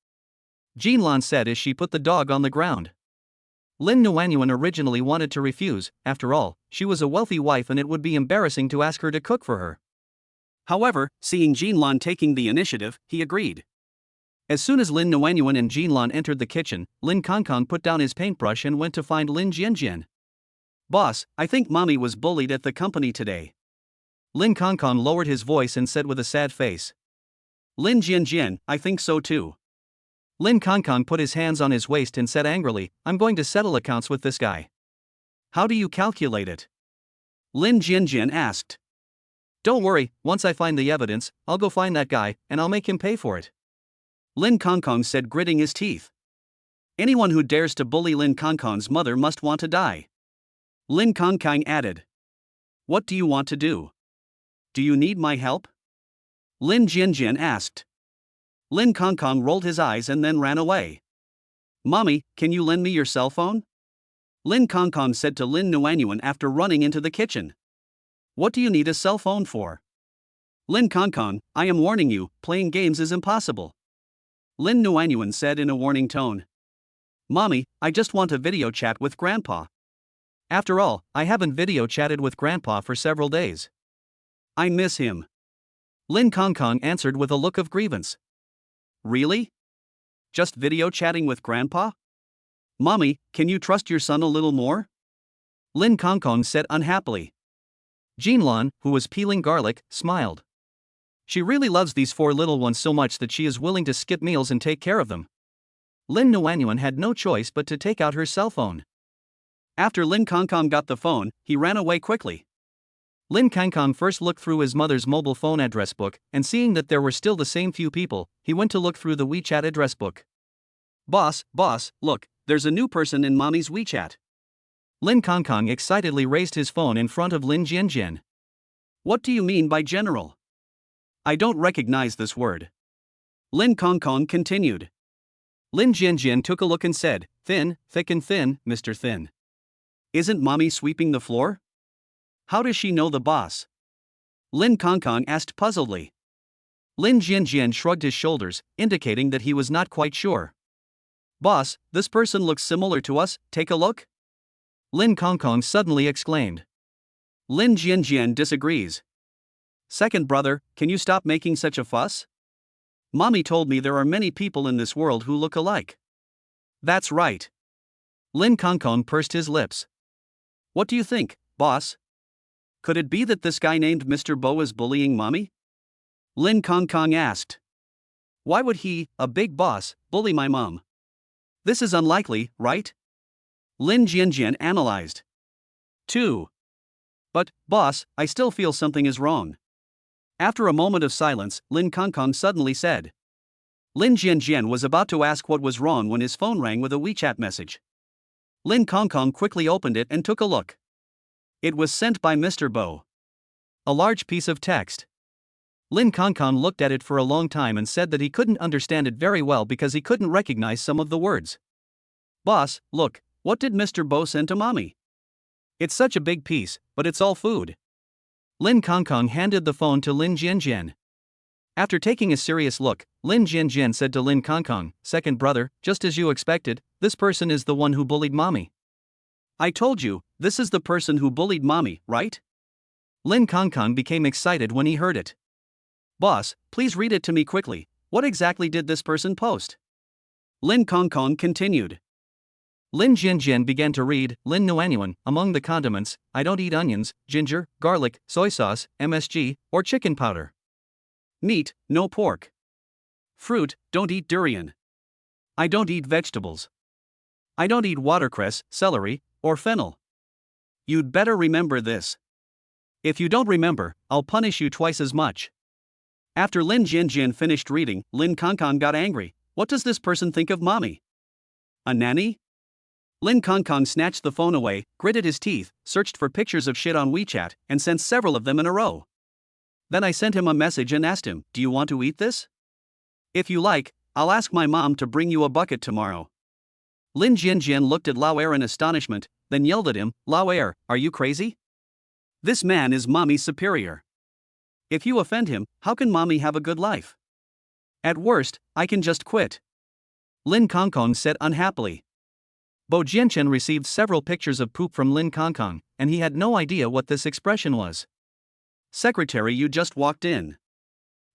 Jean Lan said as she put the dog on the ground. Lin Nuanyuan originally wanted to refuse. After all, she was a wealthy wife and it would be embarrassing to ask her to cook for her. However, seeing Jean Lan taking the initiative, he agreed. As soon as Lin Nuanyuan and Jean Lan entered the kitchen, Lin Kongkong put down his paintbrush and went to find Lin Jianjian. Boss, I think mommy was bullied at the company today. Lin Kongkong lowered his voice and said with a sad face. Lin Jianjian, I think so too. Lin Kongkong put his hands on his waist and said angrily, I'm going to settle accounts with this guy. How do you calculate it? Lin Jianjian asked. Don't worry, once I find the evidence, I'll go find that guy, and I'll make him pay for it. Lin Kongkong said, gritting his teeth. Anyone who dares to bully Lin Kongkong's mother must want to die. Lin Kongkong added. What do you want to do? Do you need my help? Lin Jianjian asked. Lin Kongkong rolled his eyes and then ran away. Mommy, can you lend me your cell phone? Lin Kongkong said to Lin Nuanyuan after running into the kitchen. What do you need a cell phone for? Lin Kongkong, I am warning you, playing games is impossible. Lin Nuanyuan said in a warning tone. Mommy, I just want a video chat with Grandpa. After all, I haven't video chatted with Grandpa for several days. I miss him. Lin Kongkong answered with a look of grievance. Really? Just video chatting with Grandpa? Mommy, can you trust your son a little more? Lin Kongkong said unhappily. Jean Lan, who was peeling garlic, smiled. She really loves these four little ones so much that she is willing to skip meals and take care of them. Lin Nuanyuan had no choice but to take out her cell phone. After Lin Kongkong got the phone, he ran away quickly. Lin Kongkong first looked through his mother's mobile phone address book, and seeing that there were still the same few people, he went to look through the WeChat address book. Boss, look, there's a new person in mommy's WeChat. Lin Kongkong excitedly raised his phone in front of Lin Jianjian. What do you mean by general? I don't recognize this word. Lin Kongkong continued. Lin Jianjian took a look and said, Thin, thick and thin, Mr. Thin. Isn't mommy sweeping the floor? How does she know the boss? Lin Kongkong asked puzzledly. Lin Jianjian shrugged his shoulders, indicating that he was not quite sure. Boss, this person looks similar to us, take a look? Lin Kongkong suddenly exclaimed. Lin Jianjian disagrees. Second brother, can you stop making such a fuss? Mommy told me there are many people in this world who look alike. That's right. Lin Kongkong pursed his lips. What do you think, boss? Could it be that this guy named Mr. Bo is bullying mommy? Lin Kongkong asked. Why would he, a big boss, bully my mom? This is unlikely, right? Lin Jianjian analyzed. 2. But, boss, I still feel something is wrong. After a moment of silence, Lin Kongkong suddenly said. Lin Jianjian was about to ask what was wrong when his phone rang with a WeChat message. Lin Kongkong quickly opened it and took a look. It was sent by Mr. Bo. A large piece of text. Lin Kongkong looked at it for a long time and said that he couldn't understand it very well because he couldn't recognize some of the words. Boss, look, what did Mr. Bo send to mommy? It's such a big piece, but it's all food. Lin Kongkong handed the phone to Lin Jianjian. After taking a serious look, Lin Jianjian said to Lin Kongkong, "Second brother, just as you expected, this person is the one who bullied mommy." I told you, this is the person who bullied mommy, right? Lin Kongkong became excited when he heard it. Boss, please read it to me quickly. What exactly did this person post? Lin Kongkong continued. Lin Jianjian began to read, Lin Nuanyuan, among the condiments, I don't eat onions, ginger, garlic, soy sauce, MSG, or chicken powder. Meat, no pork. Fruit, don't eat durian. I don't eat vegetables. I don't eat watercress, celery, or fennel. You'd better remember this. If you don't remember, I'll punish you twice as much. After Lin Jianjian finished reading, Lin Kongkong got angry. What does this person think of mommy? A nanny? Lin Kongkong snatched the phone away, gritted his teeth, searched for pictures of shit on WeChat, and sent several of them in a row. Then I sent him a message and asked him, "Do you want to eat this? If you like, I'll ask my mom to bring you a bucket tomorrow." Lin Jianjian looked at Lao Er in astonishment, then yelled at him, "Lao Er, are you crazy? This man is mommy's superior. If you offend him, how can mommy have a good life? At worst, I can just quit," Lin Kongkong said unhappily. Bo Jianchen received several pictures of poop from Lin Kongkong, and he had no idea what this expression was. "Secretary, you just walked in.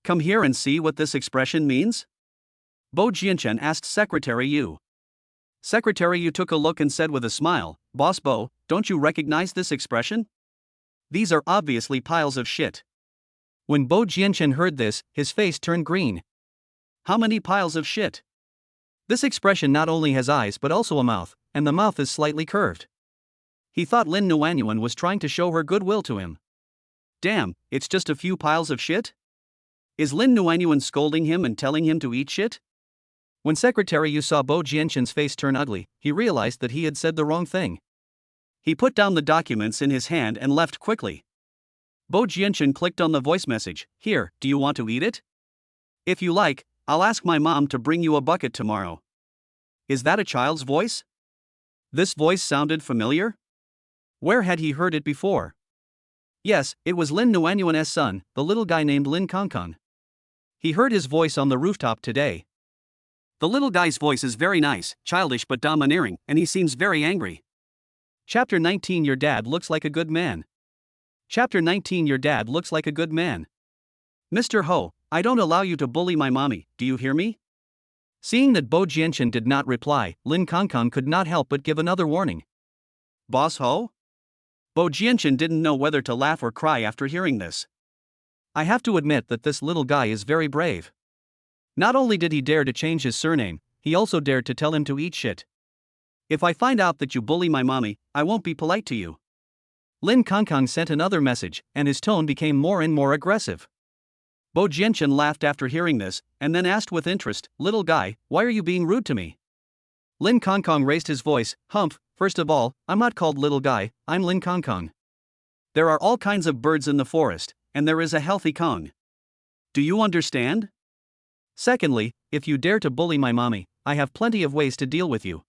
Come here and see what this expression means?" Bo Jianchen asked Secretary Yu. Secretary Yu took a look and said with a smile, "Boss Bo, don't you recognize this expression? These are obviously piles of shit." When Bo Jianchen heard this, his face turned green. How many piles of shit? This expression not only has eyes but also a mouth, and the mouth is slightly curved. He thought Lin Nuanyuan was trying to show her goodwill to him. Damn, it's just a few piles of shit? Is Lin Nuanyuan scolding him and telling him to eat shit? When Secretary Yu saw Bo Jianchen's face turn ugly, he realized that he had said the wrong thing. He put down the documents in his hand and left quickly. Bo Jianchen clicked on the voice message, "Here, do you want to eat it? If you like, I'll ask my mom to bring you a bucket tomorrow." Is that a child's voice? This voice sounded familiar? Where had he heard it before? Yes, it was Lin Nuanyuan's son, the little guy named Lin Kongkong. He heard his voice on the rooftop today. The little guy's voice is very nice, childish but domineering, and he seems very angry. Chapter 19 Your dad looks like a good man. Chapter 19 Your dad looks like a good man. Mr. Ho, I don't allow you to bully my mommy, do you hear me? Seeing that Bo Jianchen did not reply, Lin Kongkong could not help but give another warning. Boss Ho? Bo Jianchen didn't know whether to laugh or cry after hearing this. I have to admit that this little guy is very brave. Not only did he dare to change his surname, he also dared to tell him to eat shit. If I find out that you bully my mommy, I won't be polite to you. Lin Kongkong sent another message, and his tone became more and more aggressive. Bo Jianchen laughed after hearing this, and then asked with interest, "Little guy, why are you being rude to me?" Lin Kongkong raised his voice, "Humph, first of all, I'm not called little guy, I'm Lin Kongkong. There are all kinds of birds in the forest, and there is a healthy Kong. Do you understand? Secondly, if you dare to bully my mommy, I have plenty of ways to deal with you.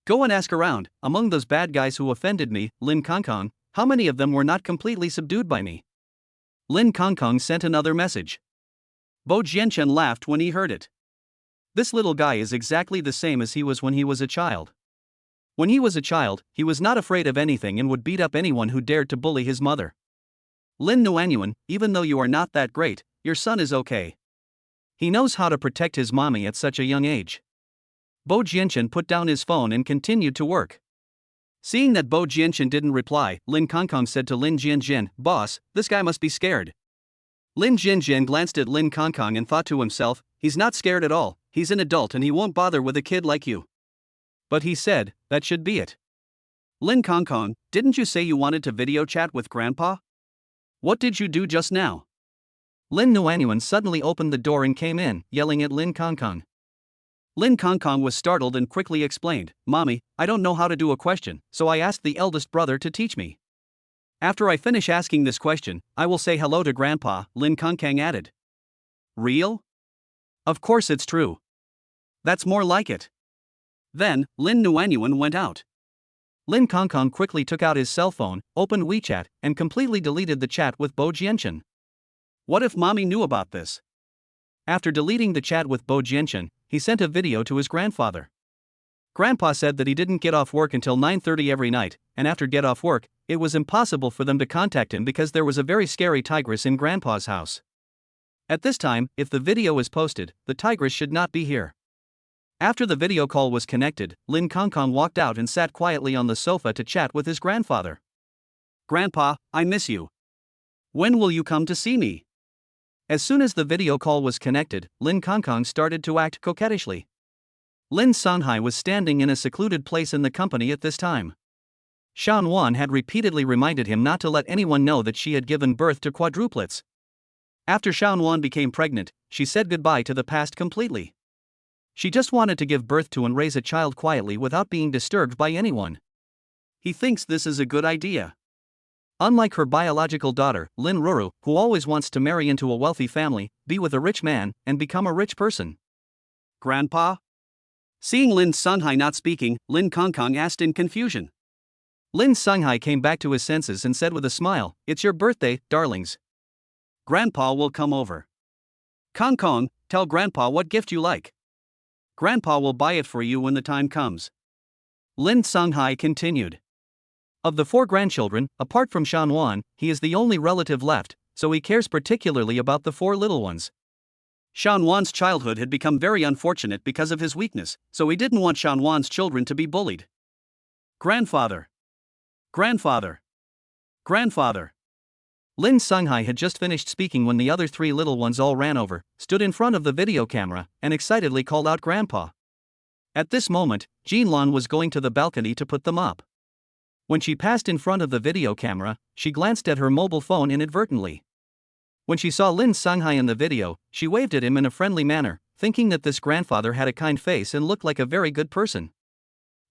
Go and ask around, among those bad guys who offended me, Lin Kongkong, how many of them were not completely subdued by me?" Lin Kongkong sent another message. Bo Jianchen laughed when he heard it. This little guy is exactly the same as he was when he was a child. When he was a child, he was not afraid of anything and would beat up anyone who dared to bully his mother. Lin Nuanyuan, even though you are not that great, your son is okay. He knows how to protect his mommy at such a young age. Bo Jianchen put down his phone and continued to work. Seeing that Bo Jianchen didn't reply, Lin Kongkong said to Lin Jianjian, "Boss, this guy must be scared." Lin Jianjian glanced at Lin Kongkong and thought to himself, "He's not scared at all, he's an adult and he won't bother with a kid like you." But he said, "That should be it." Lin Kongkong, didn't you say you wanted to video chat with Grandpa? What did you do just now? Lin Nuanyuan suddenly opened the door and came in, yelling at Lin Kongkong. Lin Kongkong was startled and quickly explained, "Mommy, I don't know how to do a question, so I asked the eldest brother to teach me. After I finish asking this question, I will say hello to Grandpa," Lin Kongkong added. Real? Of course it's true. That's more like it. Then, Lin Nuanyuan went out. Lin Kongkong quickly took out his cell phone, opened WeChat, and completely deleted the chat with Bo Jianchen. What if mommy knew about this? After deleting the chat with Bo Jianchen, he sent a video to his grandfather. Grandpa said that he didn't get off work until 9:30 every night, and after get off work, it was impossible for them to contact him because there was a very scary tigress in Grandpa's house. At this time, if the video is posted, the tigress should not be here. After the video call was connected, Lin Kongkong walked out and sat quietly on the sofa to chat with his grandfather. Grandpa, I miss you. When will you come to see me? As soon as the video call was connected, Lin Kongkong started to act coquettishly. Lin Songhai was standing in a secluded place in the company at this time. Shan Wan had repeatedly reminded him not to let anyone know that she had given birth to quadruplets. After Shan Wan became pregnant, she said goodbye to the past completely. She just wanted to give birth to and raise a child quietly without being disturbed by anyone. He thinks this is a good idea. Unlike her biological daughter, Lin Ruru, who always wants to marry into a wealthy family, be with a rich man, and become a rich person. Grandpa? Seeing Lin Songhai not speaking, Lin Kongkong asked in confusion. Lin Songhai came back to his senses and said with a smile, "It's your birthday, darlings. Grandpa will come over. Kongkong, tell Grandpa what gift you like. Grandpa will buy it for you when the time comes." Lin Songhai continued. Of the 4 grandchildren, apart from Shan Wan, he is the only relative left, so he cares particularly about the 4 little ones. Shan Wan's childhood had become very unfortunate because of his weakness, so he didn't want Shan Wan's children to be bullied. Grandfather. Grandfather. Grandfather. Lin Songhai had just finished speaking when the other 3 little ones all ran over, stood in front of the video camera, and excitedly called out Grandpa. At this moment, Jinlan was going to the balcony to put them up. When she passed in front of the video camera, she glanced at her mobile phone inadvertently. When she saw Lin Songhai in the video, she waved at him in a friendly manner, thinking that this grandfather had a kind face and looked like a very good person.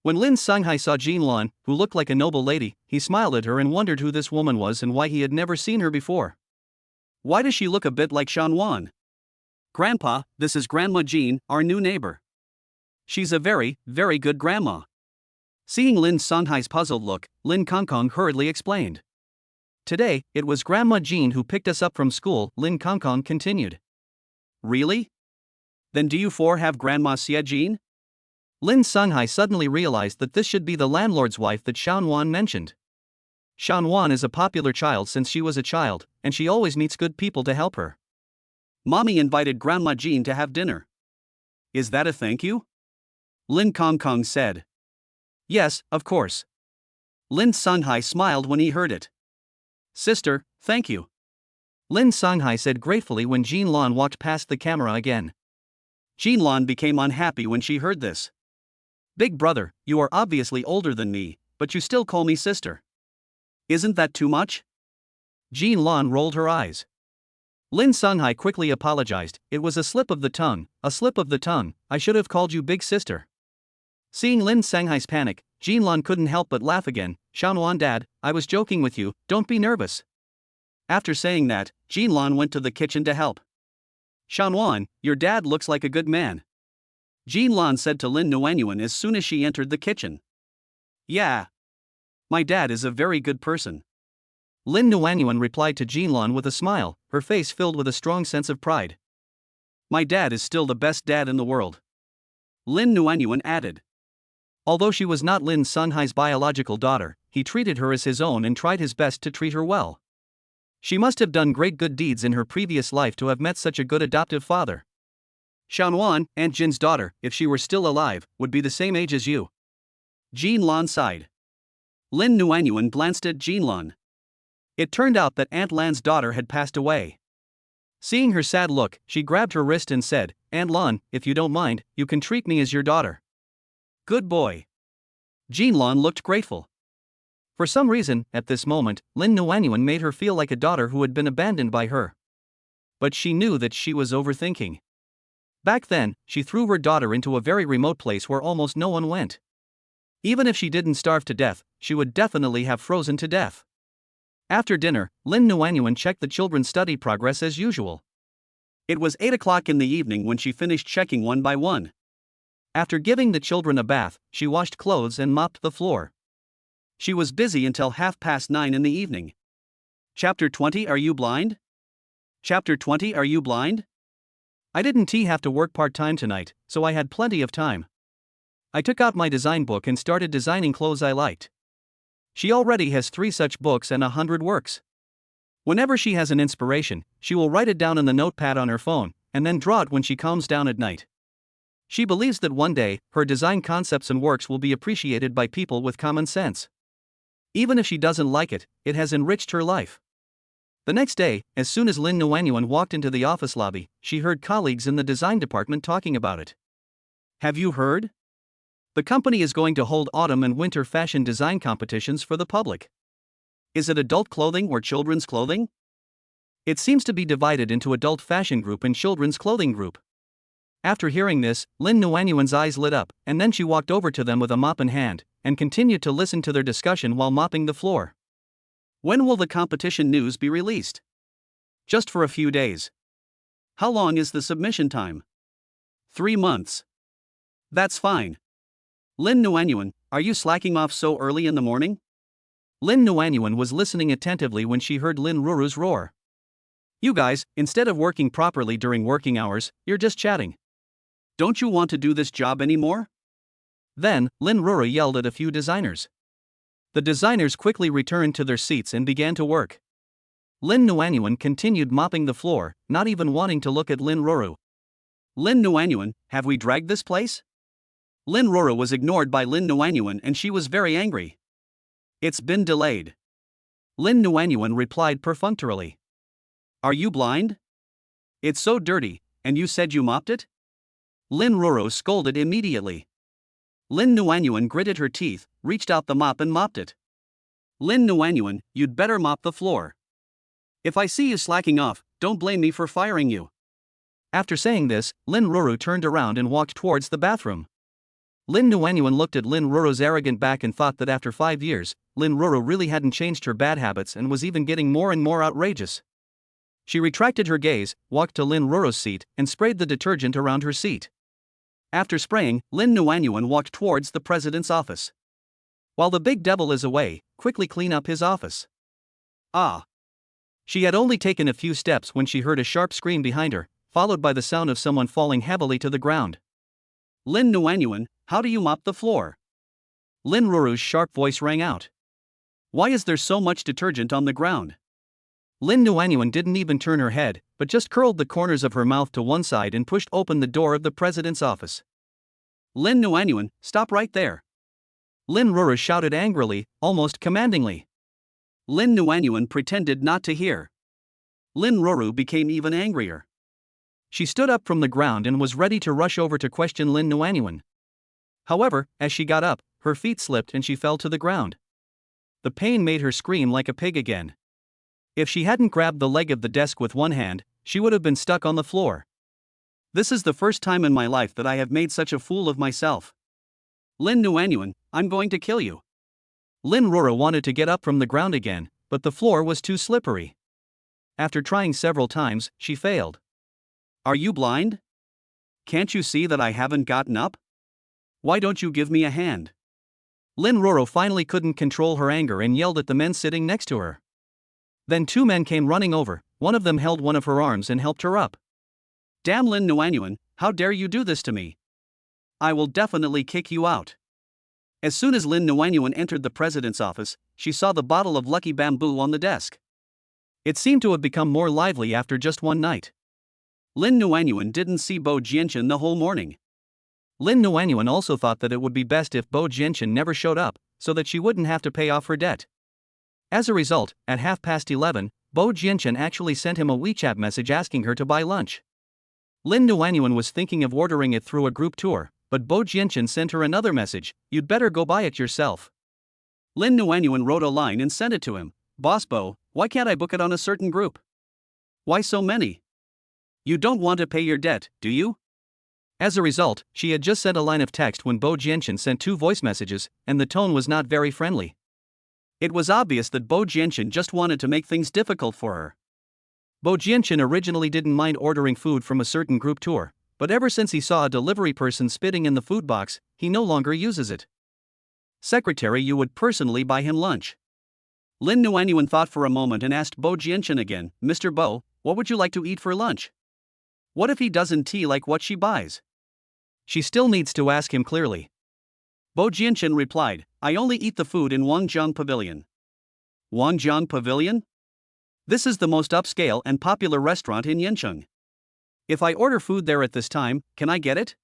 When Lin Songhai saw Jinlan, who looked like a noble lady, he smiled at her and wondered who this woman was and why he had never seen her before. Why does she look a bit like Shan Wan? Grandpa, this is Grandma Jean, our new neighbor. She's a very, very good grandma. Seeing Lin Songhai's puzzled look, Lin Kongkong hurriedly explained. Today, it was Grandma Jean who picked us up from school, Lin Kongkong continued. Really? Then do you 4 have Grandma Xia Jean? Lin Songhai suddenly realized that this should be the landlord's wife that Shan Wan mentioned. Shan Wan is a popular child since she was a child, and she always meets good people to help her. Mommy invited Grandma Jean to have dinner. Is that a thank you? Lin Kongkong said. Yes, of course. Lin Songhai smiled when he heard it. Sister, thank you. Lin Songhai said gratefully when Jinlan walked past the camera again. Jinlan became unhappy when she heard this. Big brother, you are obviously older than me, but you still call me sister. Isn't that too much? Jinlan rolled her eyes. Lin Songhai quickly apologized. It was a slip of the tongue, I should have called you big sister. Seeing Lin Songhai's panic, Jinlan couldn't help but laugh again. Shan Wan dad, I was joking with you, don't be nervous. After saying that, Jinlan went to the kitchen to help. Shan Wan, your dad looks like a good man. Jinlan said to Lin Nuanyuan as soon as she entered the kitchen. Yeah. My dad is a very good person. Lin Nuanyuan replied to Jinlan with a smile, her face filled with a strong sense of pride. My dad is still the best dad in the world. Lin Nuanyuan added. Although she was not Lin Songhai's biological daughter, he treated her as his own and tried his best to treat her well. She must have done great good deeds in her previous life to have met such a good adoptive father. Shan Wan, Aunt Jin's daughter, if she were still alive, would be the same age as you. Jinlan sighed. Lin Nuanyuan glanced at Jinlan. It turned out that Aunt Lan's daughter had passed away. Seeing her sad look, she grabbed her wrist and said, Aunt Lan, if you don't mind, you can treat me as your daughter. Good boy. Jinlan looked grateful. For some reason, at this moment, Lin Nuanyuan made her feel like a daughter who had been abandoned by her. But she knew that she was overthinking. Back then, she threw her daughter into a very remote place where almost no one went. Even if she didn't starve to death, she would definitely have frozen to death. After dinner, Lin Nuanyuan checked the children's study progress as usual. It was 8 o'clock in the evening when she finished checking one by one. After giving the children a bath, she washed clothes and mopped the floor. She was busy until 9:30 in the evening. Chapter 20 Are You Blind? Chapter 20 Are You blind? I didn't have to work part-time tonight, so I had plenty of time. I took out my design book and started designing clothes I liked. She already has 3 such books and 100 works. Whenever she has an inspiration, she will write it down in the notepad on her phone, and then draw it when she calms down at night. She believes that one day, her design concepts and works will be appreciated by people with common sense. Even if she doesn't like it, it has enriched her life. The next day, as soon as Lin Nuanyuan walked into the office lobby, she heard colleagues in the design department talking about it. Have you heard? The company is going to hold autumn and winter fashion design competitions for the public. Is it adult clothing or children's clothing? It seems to be divided into adult fashion group and children's clothing group. After hearing this, Lin Nuanyuan's eyes lit up, and then she walked over to them with a mop in hand, and continued to listen to their discussion while mopping the floor. When will the competition news be released? Just for a few days. How long is the submission time? 3 months. That's fine. Lin Nuanyuan, are you slacking off so early in the morning? Lin Nuanyuan was listening attentively when she heard Lin Ruru's roar. You guys, instead of working properly during working hours, you're just chatting. Don't you want to do this job anymore? Then, Lin Ruru yelled at a few designers. The designers quickly returned to their seats and began to work. Lin Nuanyuan continued mopping the floor, not even wanting to look at Lin Ruru. Lin Nuanyuan, have we dragged this place? Lin Ruru was ignored by Lin Nuanyuan and she was very angry. It's been delayed. Lin Nuanyuan replied perfunctorily. Are you blind? It's so dirty, and you said you mopped it? Lin Ruru scolded immediately. Lin Nuanyuan gritted her teeth, reached out the mop and mopped it. Lin Nuanyuan, you'd better mop the floor. If I see you slacking off, don't blame me for firing you. After saying this, Lin Ruru turned around and walked towards the bathroom. Lin Nuanyuan looked at Lin Ruru's arrogant back and thought that after 5 years, Lin Ruru really hadn't changed her bad habits and was even getting more and more outrageous. She retracted her gaze, walked to Lin Ruru's seat, and sprayed the detergent around her seat. After spraying, Lin Nuanyuan walked towards the president's office. While the big devil is away, quickly clean up his office. Ah! She had only taken a few steps when she heard a sharp scream behind her, followed by the sound of someone falling heavily to the ground. Lin Nuanyuan, how do you mop the floor? Lin Ruru's sharp voice rang out. Why is there so much detergent on the ground? Lin Nuanyuan didn't even turn her head, but just curled the corners of her mouth to one side and pushed open the door of the president's office. Lin Nuanyuan, stop right there. Lin Ruru shouted angrily, almost commandingly. Lin Nuanyuan pretended not to hear. Lin Ruru became even angrier. She stood up from the ground and was ready to rush over to question Lin Nuanyuan. However, as she got up, her feet slipped and she fell to the ground. The pain made her scream like a pig again. If she hadn't grabbed the leg of the desk with one hand, she would have been stuck on the floor. This is the first time in my life that I have made such a fool of myself. Lin Nuanyuan, I'm going to kill you. Lin Ruru wanted to get up from the ground again, but the floor was too slippery. After trying several times, she failed. Are you blind? Can't you see that I haven't gotten up? Why don't you give me a hand? Lin Ruru finally couldn't control her anger and yelled at the men sitting next to her. Then 2 men came running over, one of them held one of her arms and helped her up. Damn Lin Nuanyuan, how dare you do this to me? I will definitely kick you out. As soon as Lin Nuanyuan entered the president's office, she saw the bottle of Lucky Bamboo on the desk. It seemed to have become more lively after just one night. Lin Nuanyuan didn't see Bo Jianchen the whole morning. Lin Nuanyuan also thought that it would be best if Bo Jianchen never showed up, so that she wouldn't have to pay off her debt. As a result, at 11:30, Bo Jianchen actually sent him a WeChat message asking her to buy lunch. Lin Nuanyuan was thinking of ordering it through a group tour, but Bo Jianchen sent her another message, you'd better go buy it yourself. Lin Nuanyuan wrote a line and sent it to him, Boss Bo, why can't I book it on a certain group? Why so many? You don't want to pay your debt, do you? As a result, she had just sent a line of text when Bo Jianchen sent 2 voice messages, and the tone was not very friendly. It was obvious that Bo Jianchen just wanted to make things difficult for her. Bo Jianchen originally didn't mind ordering food from a certain group tour, but ever since he saw a delivery person spitting in the food box, he no longer uses it. secretary, you would personally buy him lunch. Lin Nuanyuan thought for a moment and asked Bo Jianchen again, Mr. Bo, what would you like to eat for lunch? What if he doesn't tea like what she buys? She still needs to ask him clearly. Bo Jianchen replied, I only eat the food in Wangjiang Pavilion. Wangjiang Pavilion? This is the most upscale and popular restaurant in Yancheng. If I order food there at this time, can I get it?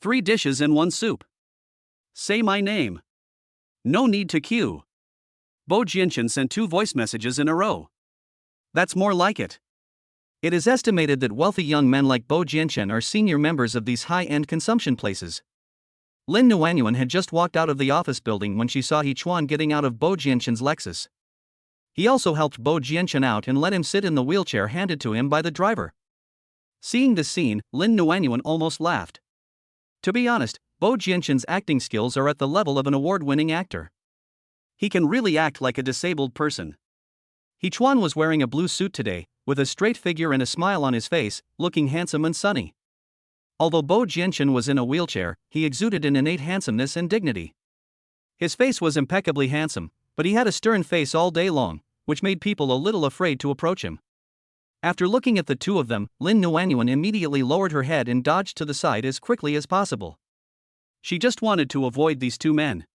3 dishes and 1 soup. Say my name. No need to queue. Bo Jianchen sent 2 voice messages in a row. That's more like it. It is estimated that wealthy young men like Bo Jianchen are senior members of these high-end consumption places. Lin Nuanyuan had just walked out of the office building when she saw He Chuan getting out of Bo Jianchen's Lexus. He also helped Bo Jianchen out and let him sit in the wheelchair handed to him by the driver. Seeing this scene, Lin Nuanyuan almost laughed. To be honest, Bo Jianchen's acting skills are at the level of an award-winning actor. He can really act like a disabled person. He Chuan was wearing a blue suit today, with a straight figure and a smile on his face, looking handsome and sunny. Although Bo Jianchen was in a wheelchair, he exuded an innate handsomeness and dignity. His face was impeccably handsome, but he had a stern face all day long, which made people a little afraid to approach him. After looking at the two of them, Lin Nuanyuan immediately lowered her head and dodged to the side as quickly as possible. She just wanted to avoid these 2 men.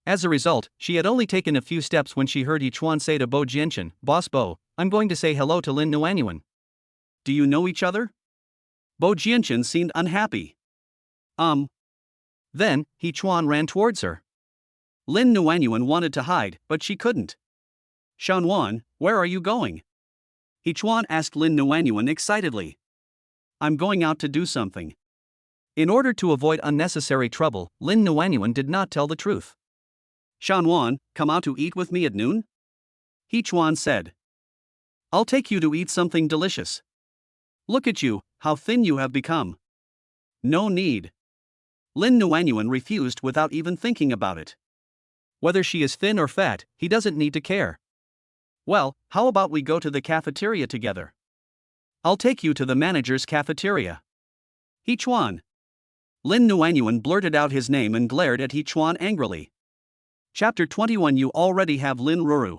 As a result, she had only taken a few steps when she heard He Chuan say to Bo Jianchen, Boss Bo, I'm going to say hello to Lin Nuanyuan. Do you know each other? Bo Jianchen seemed unhappy. Then, He Chuan ran towards her. Lin Nuanyuan wanted to hide, but she couldn't. Shanwan, where are you going? He Chuan asked Lin Nuanyuan excitedly. I'm going out to do something. In order to avoid unnecessary trouble, Lin Nuanyuan did not tell the truth. Shanwan, come out to eat with me at noon? He Chuan said. I'll take you to eat something delicious. Look at you, how thin you have become. No need. Lin Nuanyuan refused without even thinking about it. Whether she is thin or fat, he doesn't need to care. Well, how about we go to the cafeteria together? I'll take you to the manager's cafeteria. He Chuan. Lin Nuanyuan blurted out his name and glared at He Chuan angrily. Chapter 21 You already have Lin Ruru.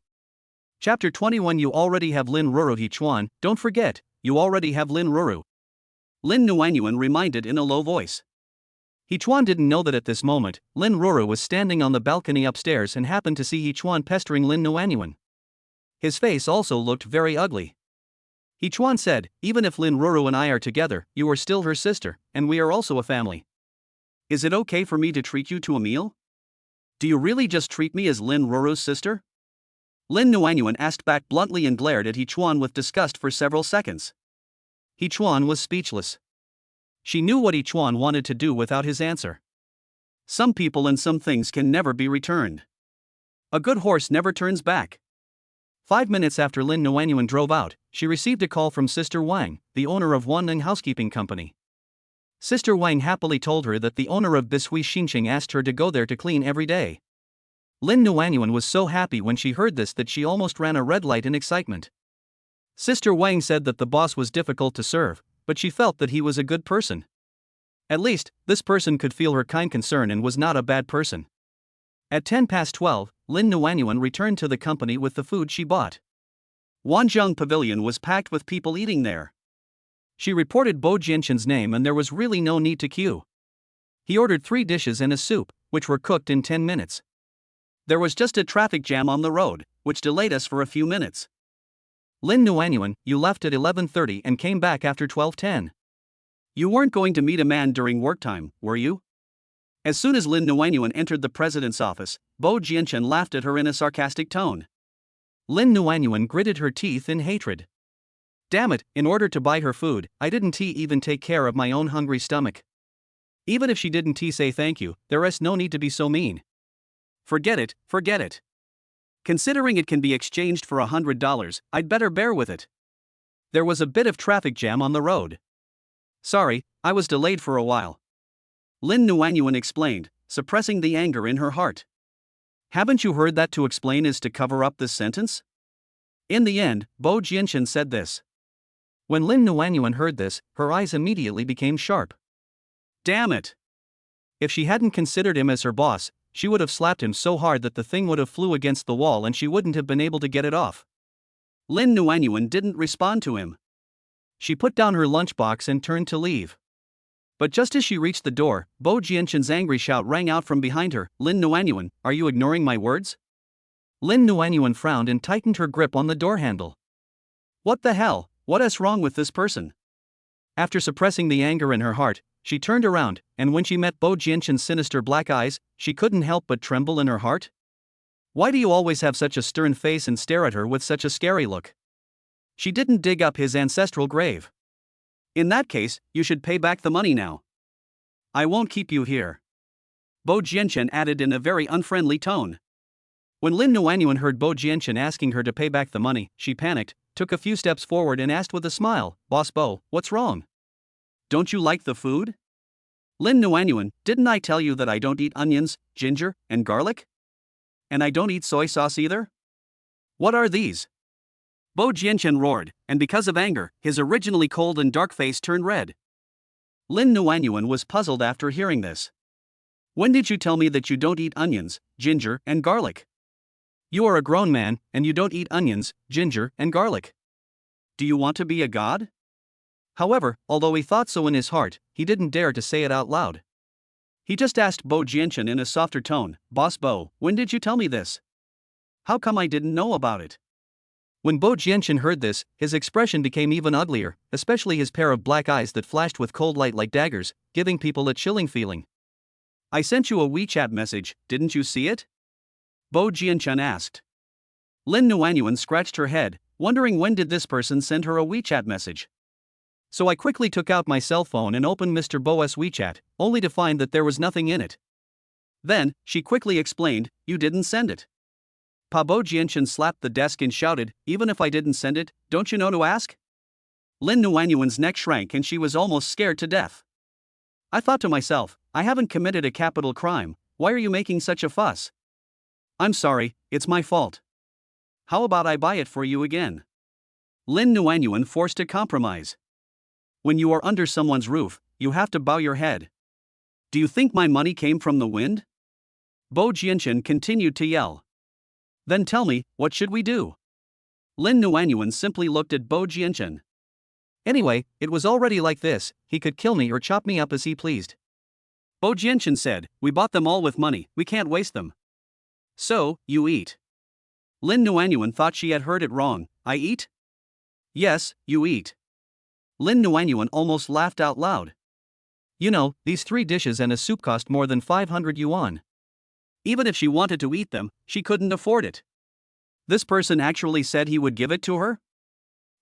Chapter 21 You already have Lin Ruru. He Chuan, don't forget, you already have Lin Ruru. Lin Nuanyuan reminded in a low voice. He Chuan didn't know that at this moment, Lin Ruru was standing on the balcony upstairs and happened to see He Chuan pestering Lin Nuanyuan. His face also looked very ugly. He Chuan said, even if Lin Ruru and I are together, you are still her sister, and we are also a family. Is it okay for me to treat you to a meal? Do you really just treat me as Lin Ruru's sister? Lin Nuanyuan asked back bluntly and glared at He Chuan with disgust for several seconds. He Chuan was speechless. She knew what He Chuan wanted to do without his answer. Some people and some things can never be returned. A good horse never turns back. 5 minutes after Lin Nuanyuan drove out, she received a call from Sister Wang, the owner of Wanning Housekeeping Company. Sister Wang happily told her that the owner of Bishui Xinqing asked her to go there to clean every day. Lin Nuanyuan was so happy when she heard this that she almost ran a red light in excitement. Sister Wang said that the boss was difficult to serve, but she felt that he was a good person. At least, this person could feel her kind concern and was not a bad person. At 12:10, Lin Nuanyuan returned to the company with the food she bought. Wanjiang Pavilion was packed with people eating there. She reported Bo Jianchen's name and there was really no need to queue. He ordered 3 dishes and a soup, which were cooked in 10 minutes. There was just a traffic jam on the road, which delayed us for a few minutes. Lin Nuanyuan, you left at 11:30 and came back after 12:10. You weren't going to meet a man during work time, were you? As soon as Lin Nuanyuan entered the president's office, Bo Jianchen laughed at her in a sarcastic tone. Lin Nuanyuan gritted her teeth in hatred. Damn it, in order to buy her food, I didn't even take care of my own hungry stomach. Even if she didn't say thank you, there is no need to be so mean. Forget it. Considering it can be exchanged for $100, I'd better bear with it. There was a bit of traffic jam on the road. Sorry, I was delayed for a while. Lin Nuanyuan explained, suppressing the anger in her heart. Haven't you heard that to explain is to cover up this sentence? In the end, Bo Jianchen said this. When Lin Nuanyuan heard this, her eyes immediately became sharp. Damn it! If she hadn't considered him as her boss, she would have slapped him so hard that the thing would have flew against the wall and she wouldn't have been able to get it off. Lin Nuanyuan didn't respond to him. She put down her lunchbox and turned to leave. But just as she reached the door, Bo Jianshan's angry shout rang out from behind her, "Lin Nuanyuan, are you ignoring my words?" Lin Nuanyuan frowned and tightened her grip on the door handle. What the hell, what is wrong with this person? After suppressing the anger in her heart, she turned around, and when she met Bo Jianshan's sinister black eyes, she couldn't help but tremble in her heart. Why do you always have such a stern face and stare at her with such a scary look? She didn't dig up his ancestral grave. In that case, you should pay back the money now. I won't keep you here. Bo Jianshan added in a very unfriendly tone. When Lin Nuanyuan heard Bo Jianshan asking her to pay back the money, she panicked, took a few steps forward and asked with a smile, "Boss Bo, what's wrong? Don't you like the food?" Lin Nuanyuan, didn't I tell you that I don't eat onions, ginger, and garlic? And I don't eat soy sauce either? What are these? Bo Jianshan roared, and because of anger, his originally cold and dark face turned red. Lin Nuanyuan was puzzled after hearing this. When did you tell me that you don't eat onions, ginger, and garlic? You are a grown man, and you don't eat onions, ginger, and garlic. Do you want to be a god? However, although he thought so in his heart, he didn't dare to say it out loud. He just asked Bo Jianshan in a softer tone, "Boss Bo, when did you tell me this? How come I didn't know about it?" When Bo Jianshan heard this, his expression became even uglier, especially his pair of black eyes that flashed with cold light like daggers, giving people a chilling feeling. I sent you a WeChat message, didn't you see it? Bo Jianshan asked. Lin Nuanyuan scratched her head, wondering when did this person send her a WeChat message. So I quickly took out my cell phone and opened Mr. Bo's WeChat, only to find that there was nothing in it. Then, she quickly explained, "You didn't send it." Bo Jianshan slapped the desk and shouted, "Even if I didn't send it, don't you know to ask?" Lin Nuanyuan's neck shrank and she was almost scared to death. I thought to myself, I haven't committed a capital crime, why are you making such a fuss? I'm sorry, it's my fault. How about I buy it for you again? Lin Nuanyuan forced a compromise. When you are under someone's roof, you have to bow your head. Do you think my money came from the wind? Bo Jianshan continued to yell. Then tell me, what should we do? Lin Nuanyuan simply looked at Bo Jianshan. Anyway, it was already like this, he could kill me or chop me up as he pleased. Bo Jianshan said, "We bought them all with money, we can't waste them." So, you eat. Lin Nuanyuan thought she had heard it wrong. I eat? Yes, you eat. Lin Nuanyuan almost laughed out loud. You know, these 3 dishes and a soup cost more than 500 yuan. Even if she wanted to eat them, she couldn't afford it. This person actually said he would give it to her?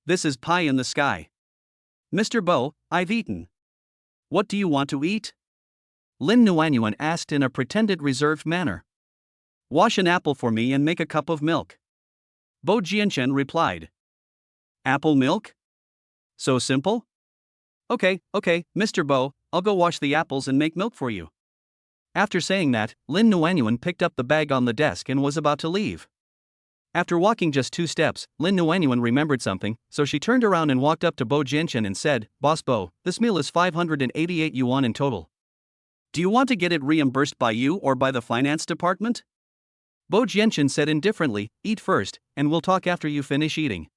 This is pie in the sky. Mr. Bo, I've eaten. What do you want to eat? Lin Nuanyuan asked in a pretended reserved manner. Wash an apple for me and make a cup of milk. Bo Jianshan replied. Apple milk? So simple? Okay, Mr. Bo, I'll go wash the apples and make milk for you. After saying that, Lin Nuanyuan picked up the bag on the desk and was about to leave. After walking just 2 steps, Lin Nuanyuan remembered something, so she turned around and walked up to Bo Jianshan and said, "Boss Bo, this meal is 588 yuan in total. Do you want to get it reimbursed by you or by the finance department?" Bo Jianshan said indifferently, "Eat first, and we'll talk after you finish eating."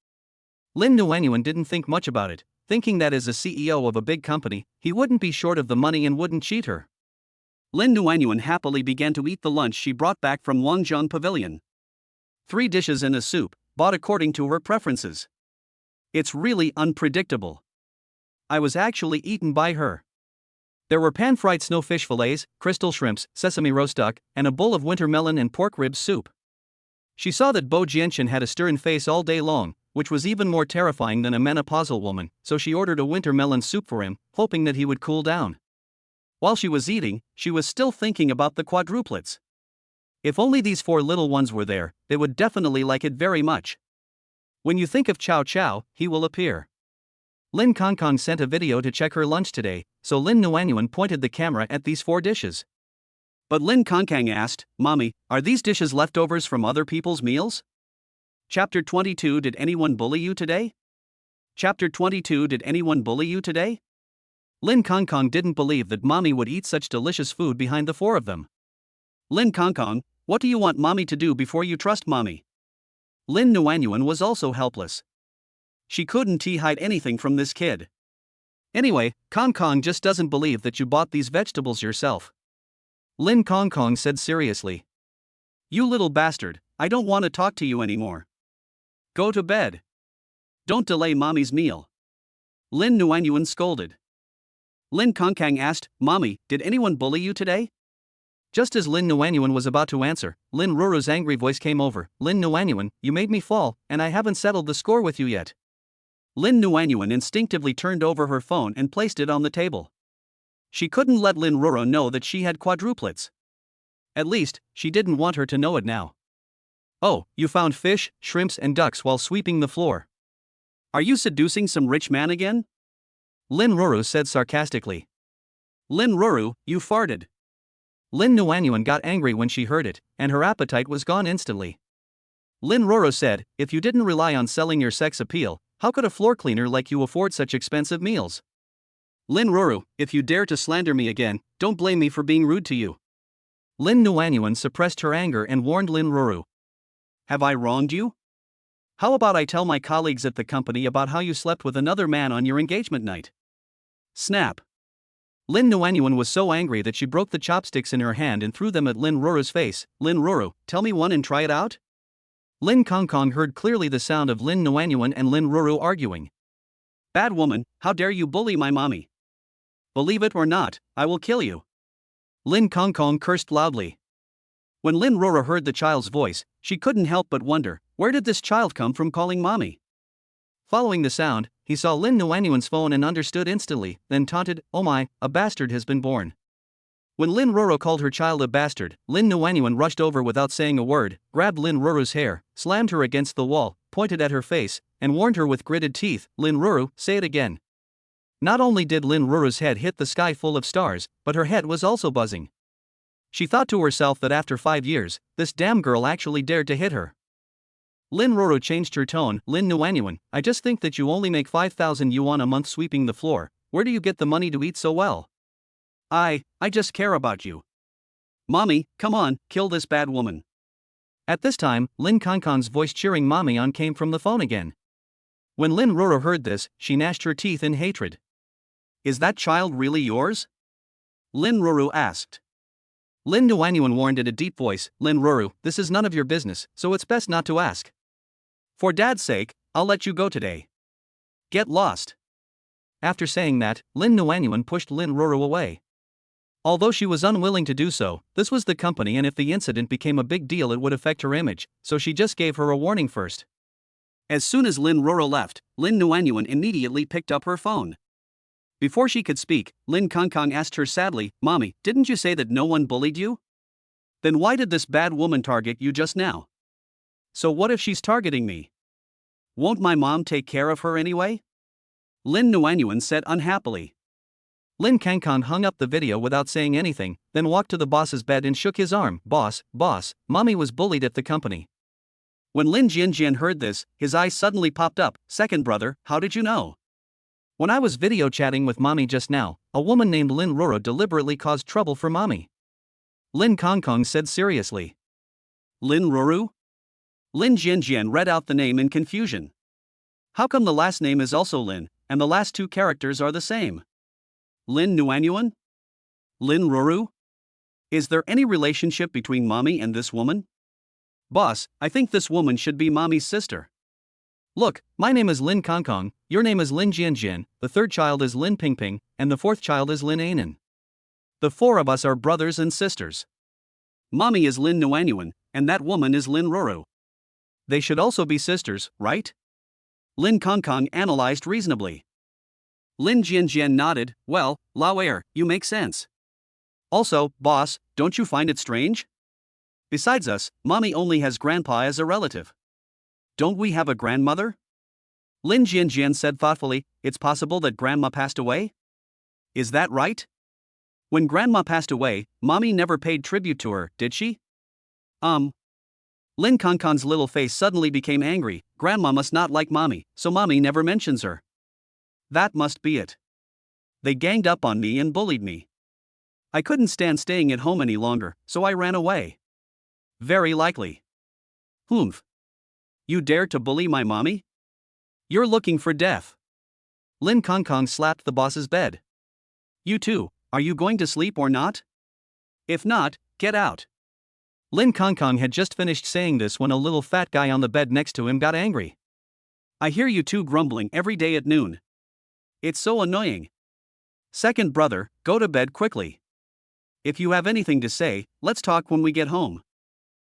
Lin Nuanyuan didn't think much about it, thinking that as a CEO of a big company, he wouldn't be short of the money and wouldn't cheat her. Lin Nuanyuan happily began to eat the lunch she brought back from Wangjiang Pavilion. 3 dishes and a soup, bought according to her preferences. It's really unpredictable. I was actually eaten by her. There were pan-fried snowfish fillets, crystal shrimps, sesame roast duck, and a bowl of winter melon and pork rib soup. She saw that Bo Jianshan had a stern face all day long, which was even more terrifying than a menopausal woman, so she ordered a winter melon soup for him, hoping that he would cool down. While she was eating, she was still thinking about the quadruplets. If only these 4 little ones were there, they would definitely like it very much. When you think of Chow Chow, he will appear. Lin Kongkong sent a video to check her lunch today, so Lin Nuanyuan pointed the camera at these 4 dishes. But Lin Kongkong asked, "Mommy, are these dishes leftovers from other people's meals?" Chapter 22 Did anyone bully you today? Chapter 22 Did anyone bully you today? Lin Kongkong didn't believe that Mommy would eat such delicious food behind the 4 of them. Lin Kongkong, what do you want mommy to do before you trust mommy? Lin Nuanyuan was also helpless. She couldn't hide anything from this kid. Anyway, Kong Kong just doesn't believe that you bought these vegetables yourself. Lin Kong Kong said seriously. You little bastard, I don't want to talk to you anymore. Go to bed. Don't delay mommy's meal. Lin Nuanyuan scolded. Lin Kongkang asked, Mommy, did anyone bully you today? Just as Lin Nuanyuan was about to answer, Lin Ruru's angry voice came over. Lin Nuanyuan, you made me fall, and I haven't settled the score with you yet. Lin Nuanyuan instinctively turned over her phone and placed it on the table. She couldn't let Lin Ruru know that she had quadruplets. At least, she didn't want her to know it now. Oh, you found fish, shrimps and ducks while sweeping the floor. Are you seducing some rich man again? Lin Ruru said sarcastically. Lin Ruru, you farted. Lin Nuanyuan got angry when she heard it, and her appetite was gone instantly. Lin Ruru said, if you didn't rely on selling your sex appeal, how could a floor cleaner like you afford such expensive meals? Lin Ruru, if you dare to slander me again, don't blame me for being rude to you. Lin Nuanyuan suppressed her anger and warned Lin Ruru. Have I wronged you? How about I tell my colleagues at the company about how you slept with another man on your engagement night? Snap. Lin Nuanyuan was so angry that she broke the chopsticks in her hand and threw them at Lin Ruru's face. Lin Ruru, tell me one and try it out? Lin Kongkong heard clearly the sound of Lin Nuanyuan and Lin Ruru arguing. Bad woman, how dare you bully my mommy? Believe it or not, I will kill you. Lin Kongkong cursed loudly. When Lin Ruru heard the child's voice, she couldn't help but wonder, where did this child come from calling mommy? Following the sound, he saw Lin Nuanyuan's phone and understood instantly, then taunted, oh my, a bastard has been born. When Lin Ruru called her child a bastard, Lin Nuanyuan rushed over without saying a word, grabbed Lin Ruru's hair, slammed her against the wall, pointed at her face, and warned her with gritted teeth, Lin Ruru, say it again. Not only did Lin Ruru's head hit the sky full of stars, but her head was also buzzing. She thought to herself that after 5 years, this damn girl actually dared to hit her. Lin Ruru changed her tone. Lin Nuanyuan, I just think that you only make 5,000 yuan a month sweeping the floor. Where do you get the money to eat so well? I just care about you. Mommy, come on, kill this bad woman. At this time, Lin Kongkong's voice cheering mommy on came from the phone again. When Lin Ruru heard this, she gnashed her teeth in hatred. Is that child really yours? Lin Ruru asked. Lin Nuanyuan warned in a deep voice, Lin Ruru, this is none of your business, so it's best not to ask. For Dad's sake, I'll let you go today. Get lost. After saying that, Lin Nuanyuan pushed Lin Ruru away. Although she was unwilling to do so, this was the company and if the incident became a big deal it would affect her image, so she just gave her a warning first. As soon as Lin Ruru left, Lin Nuanyuan immediately picked up her phone. Before she could speak, Lin Kongkong asked her sadly, Mommy, didn't you say that no one bullied you? Then why did this bad woman target you just now? So what if she's targeting me? Won't my mom take care of her anyway? Lin Nuanyuan said unhappily. Lin Kongkong hung up the video without saying anything, then walked to the boss's bed and shook his arm. Boss, mommy was bullied at the company. When Lin Jianjian heard this, his eyes suddenly popped up. Second brother, how did you know? When I was video chatting with mommy just now, a woman named Lin Ruru deliberately caused trouble for mommy. Lin Kongkong said seriously. Lin Ruru? Lin Jianjian read out the name in confusion. How come the last name is also Lin, and the last two characters are the same? Lin Nuanyuan? Lin Ruru? Is there any relationship between mommy and this woman? Boss, I think this woman should be mommy's sister. Look, my name is Lin Kongkong, your name is Lin Jianjian, the third child is Lin Pingping, and the fourth child is Lin Anan. The four of us are brothers and sisters. Mommy is Lin Nuanyuan, and that woman is Lin Ruru. They should also be sisters, right? Lin Kongkong analyzed reasonably. Lin Jianjian nodded, well, Lao Heir, you make sense. Also, boss, don't you find it strange? Besides us, mommy only has grandpa as a relative. Don't we have a grandmother? Lin Jianjian said thoughtfully, it's possible that grandma passed away? Is that right? When grandma passed away, mommy never paid tribute to her, did she? Lin Kongkong's little face suddenly became angry. Grandma must not like mommy, so mommy never mentions her. That must be it. They ganged up on me and bullied me. I couldn't stand staying at home any longer, so I ran away. Very likely. Humph. You dare to bully my mommy? You're looking for death. Lin Kongkong slapped the boss's bed. You too, are you going to sleep or not? If not, get out. Lin Kongkong had just finished saying this when a little fat guy on the bed next to him got angry. I hear you two grumbling every day at noon. It's so annoying. Second brother, go to bed quickly. If you have anything to say, let's talk when we get home.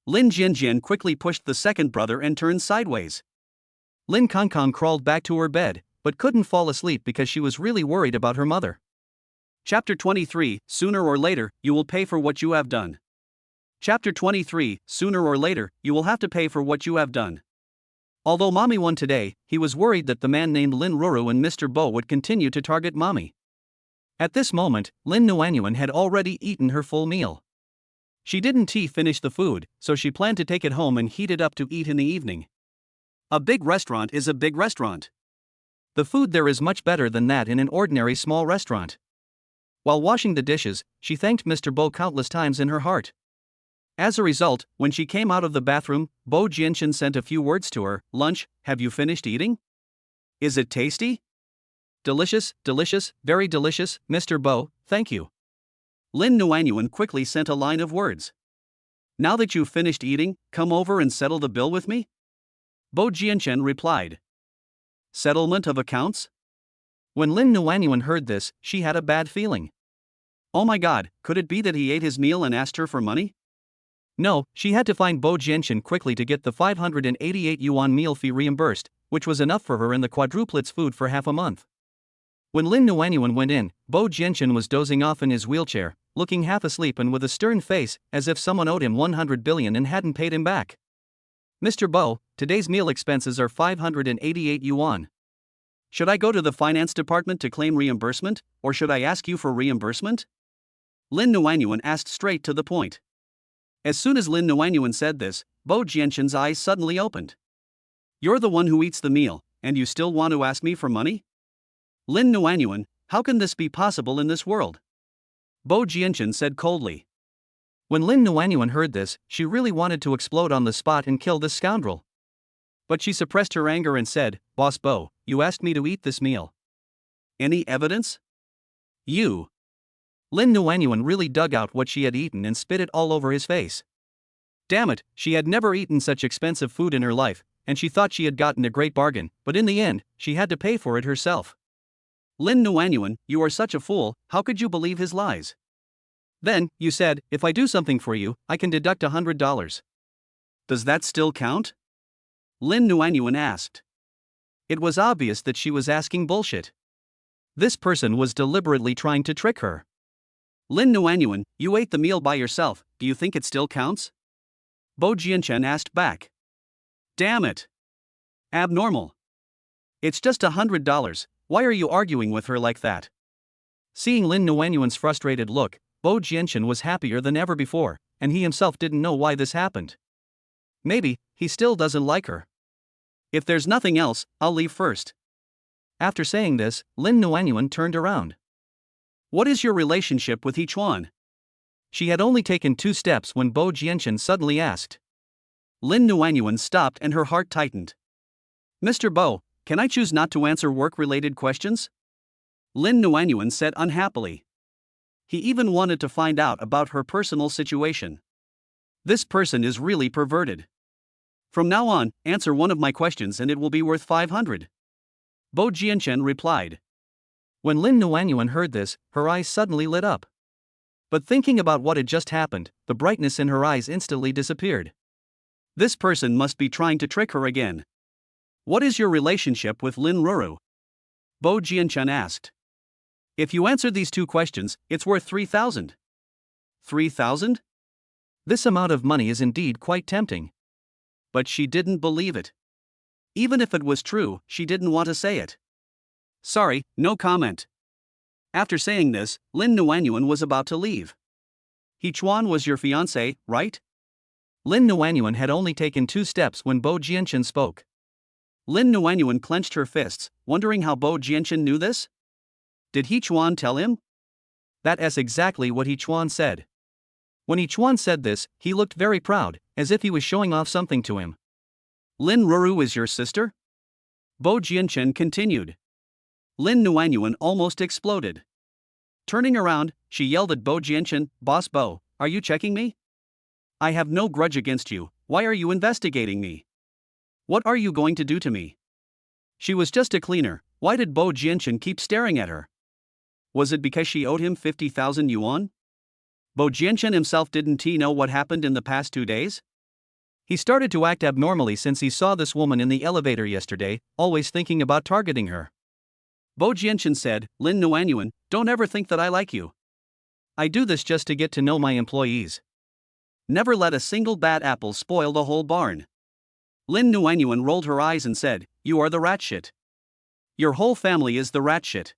Lin Jinjin quickly pushed the second brother and turned sideways. Lin Kongkong crawled back to her bed, but couldn't fall asleep because she was really worried about her mother. Chapter 23, Sooner or later, you will pay for what you have done. Chapter 23, Sooner or later, you will have to pay for what you have done. Although Mommy won today, he was worried that the man named Lin Ruru and Mr. Bo would continue to target Mommy. At this moment, Lin Nuanyuan had already eaten her full meal. She didn't finish the food, so she planned to take it home and heat it up to eat in the evening. A big restaurant is a big restaurant. The food there is much better than that in an ordinary small restaurant. While washing the dishes, she thanked Mr. Bo countless times in her heart. As a result, when she came out of the bathroom, Bo Jianchen sent a few words to her. Lunch, have you finished eating? Is it tasty? Delicious, delicious, very delicious, Mr. Bo, thank you. Lin Nuanyuan quickly sent a line of words. Now that you've finished eating, come over and settle the bill with me? Bo Jianchen replied. Settlement of accounts? When Lin Nuanyuan heard this, she had a bad feeling. Oh my god, could it be that he ate his meal and asked her for money? No, she had to find Bo Jianchen quickly to get the 588 yuan meal fee reimbursed, which was enough for her and the quadruplets' food for half a month. When Lin Nuanyuan went in, Bo Jianchen was dozing off in his wheelchair, looking half asleep and with a stern face, as if someone owed him 100 billion and hadn't paid him back. Mr. Bo, today's meal expenses are 588 yuan. Should I go to the finance department to claim reimbursement, or should I ask you for reimbursement? Lin Nuanyuan asked straight to the point. As soon as Lin Nuanyuan said this, Bo Jianchen's eyes suddenly opened. You're the one who eats the meal, and you still want to ask me for money? Lin Nuanyuan, how can this be possible in this world? Bo Jianchen said coldly. When Lin Nuanyuan heard this, she really wanted to explode on the spot and kill this scoundrel. But she suppressed her anger and said, Boss Bo, you asked me to eat this meal. Any evidence? You. Lin Nuanyuan really dug out what she had eaten and spit it all over his face. Damn it, she had never eaten such expensive food in her life, and she thought she had gotten a great bargain, but in the end, she had to pay for it herself. Lin Nuanyuan, you are such a fool, how could you believe his lies? Then, you said, if I do something for you, I can deduct $100. Does that still count? Lin Nuanyuan asked. It was obvious that she was asking bullshit. This person was deliberately trying to trick her. Lin Nuanyuan, you ate the meal by yourself, do you think it still counts? Bo Jianchen asked back. Damn it. Abnormal. It's just $100, why are you arguing with her like that? Seeing Lin Nuanyuan's frustrated look, Bo Jianchen was happier than ever before, and he himself didn't know why this happened. Maybe, he still doesn't like her. If there's nothing else, I'll leave first. After saying this, Lin Nuanyuan turned around. What is your relationship with Hechuan? She had only taken 2 steps when Bo Jianchen suddenly asked. Lin Nuanyuan stopped and her heart tightened. Mr. Bo, can I choose not to answer work-related questions? Lin Nuanyuan said unhappily. He even wanted to find out about her personal situation. This person is really perverted. From now on, answer one of my questions and it will be worth 500. Bo Jianchen replied. When Lin Nuanyuan heard this, her eyes suddenly lit up. But thinking about what had just happened, the brightness in her eyes instantly disappeared. This person must be trying to trick her again. What is your relationship with Lin Ruru? Bo Jianchen asked. If you answer these 2 questions, it's worth 3,000. 3,000? This amount of money is indeed quite tempting. But she didn't believe it. Even if it was true, she didn't want to say it. Sorry, no comment. After saying this, Lin Nuanyuan was about to leave. Hechuan was your fiancé, right? Lin Nuanyuan had only taken 2 steps when Bo Jianchen spoke. Lin Nuanyuan clenched her fists, wondering how Bo Jianchen knew this? Did Hechuan tell him? That's exactly what Chuan said. When Chuan said this, he looked very proud, as if he was showing off something to him. Lin Ruru is your sister? Bo Jianchen continued. Lin Nuanyuan almost exploded. Turning around, she yelled at Bo Jianchen, Boss Bo, are you checking me? I have no grudge against you, why are you investigating me? What are you going to do to me? She was just a cleaner, why did Bo Jianchen keep staring at her? Was it because she owed him 50,000 yuan? Bo Jianchen himself didn't he know what happened in the past 2 days? He started to act abnormally since he saw this woman in the elevator yesterday, always thinking about targeting her. Bo Jianchen said, Lin Nuanyuan, don't ever think that I like you. I do this just to get to know my employees. Never let a single bad apple spoil the whole barn. Lin Nuanyuan rolled her eyes and said, you are the rat shit. Your whole family is the rat shit.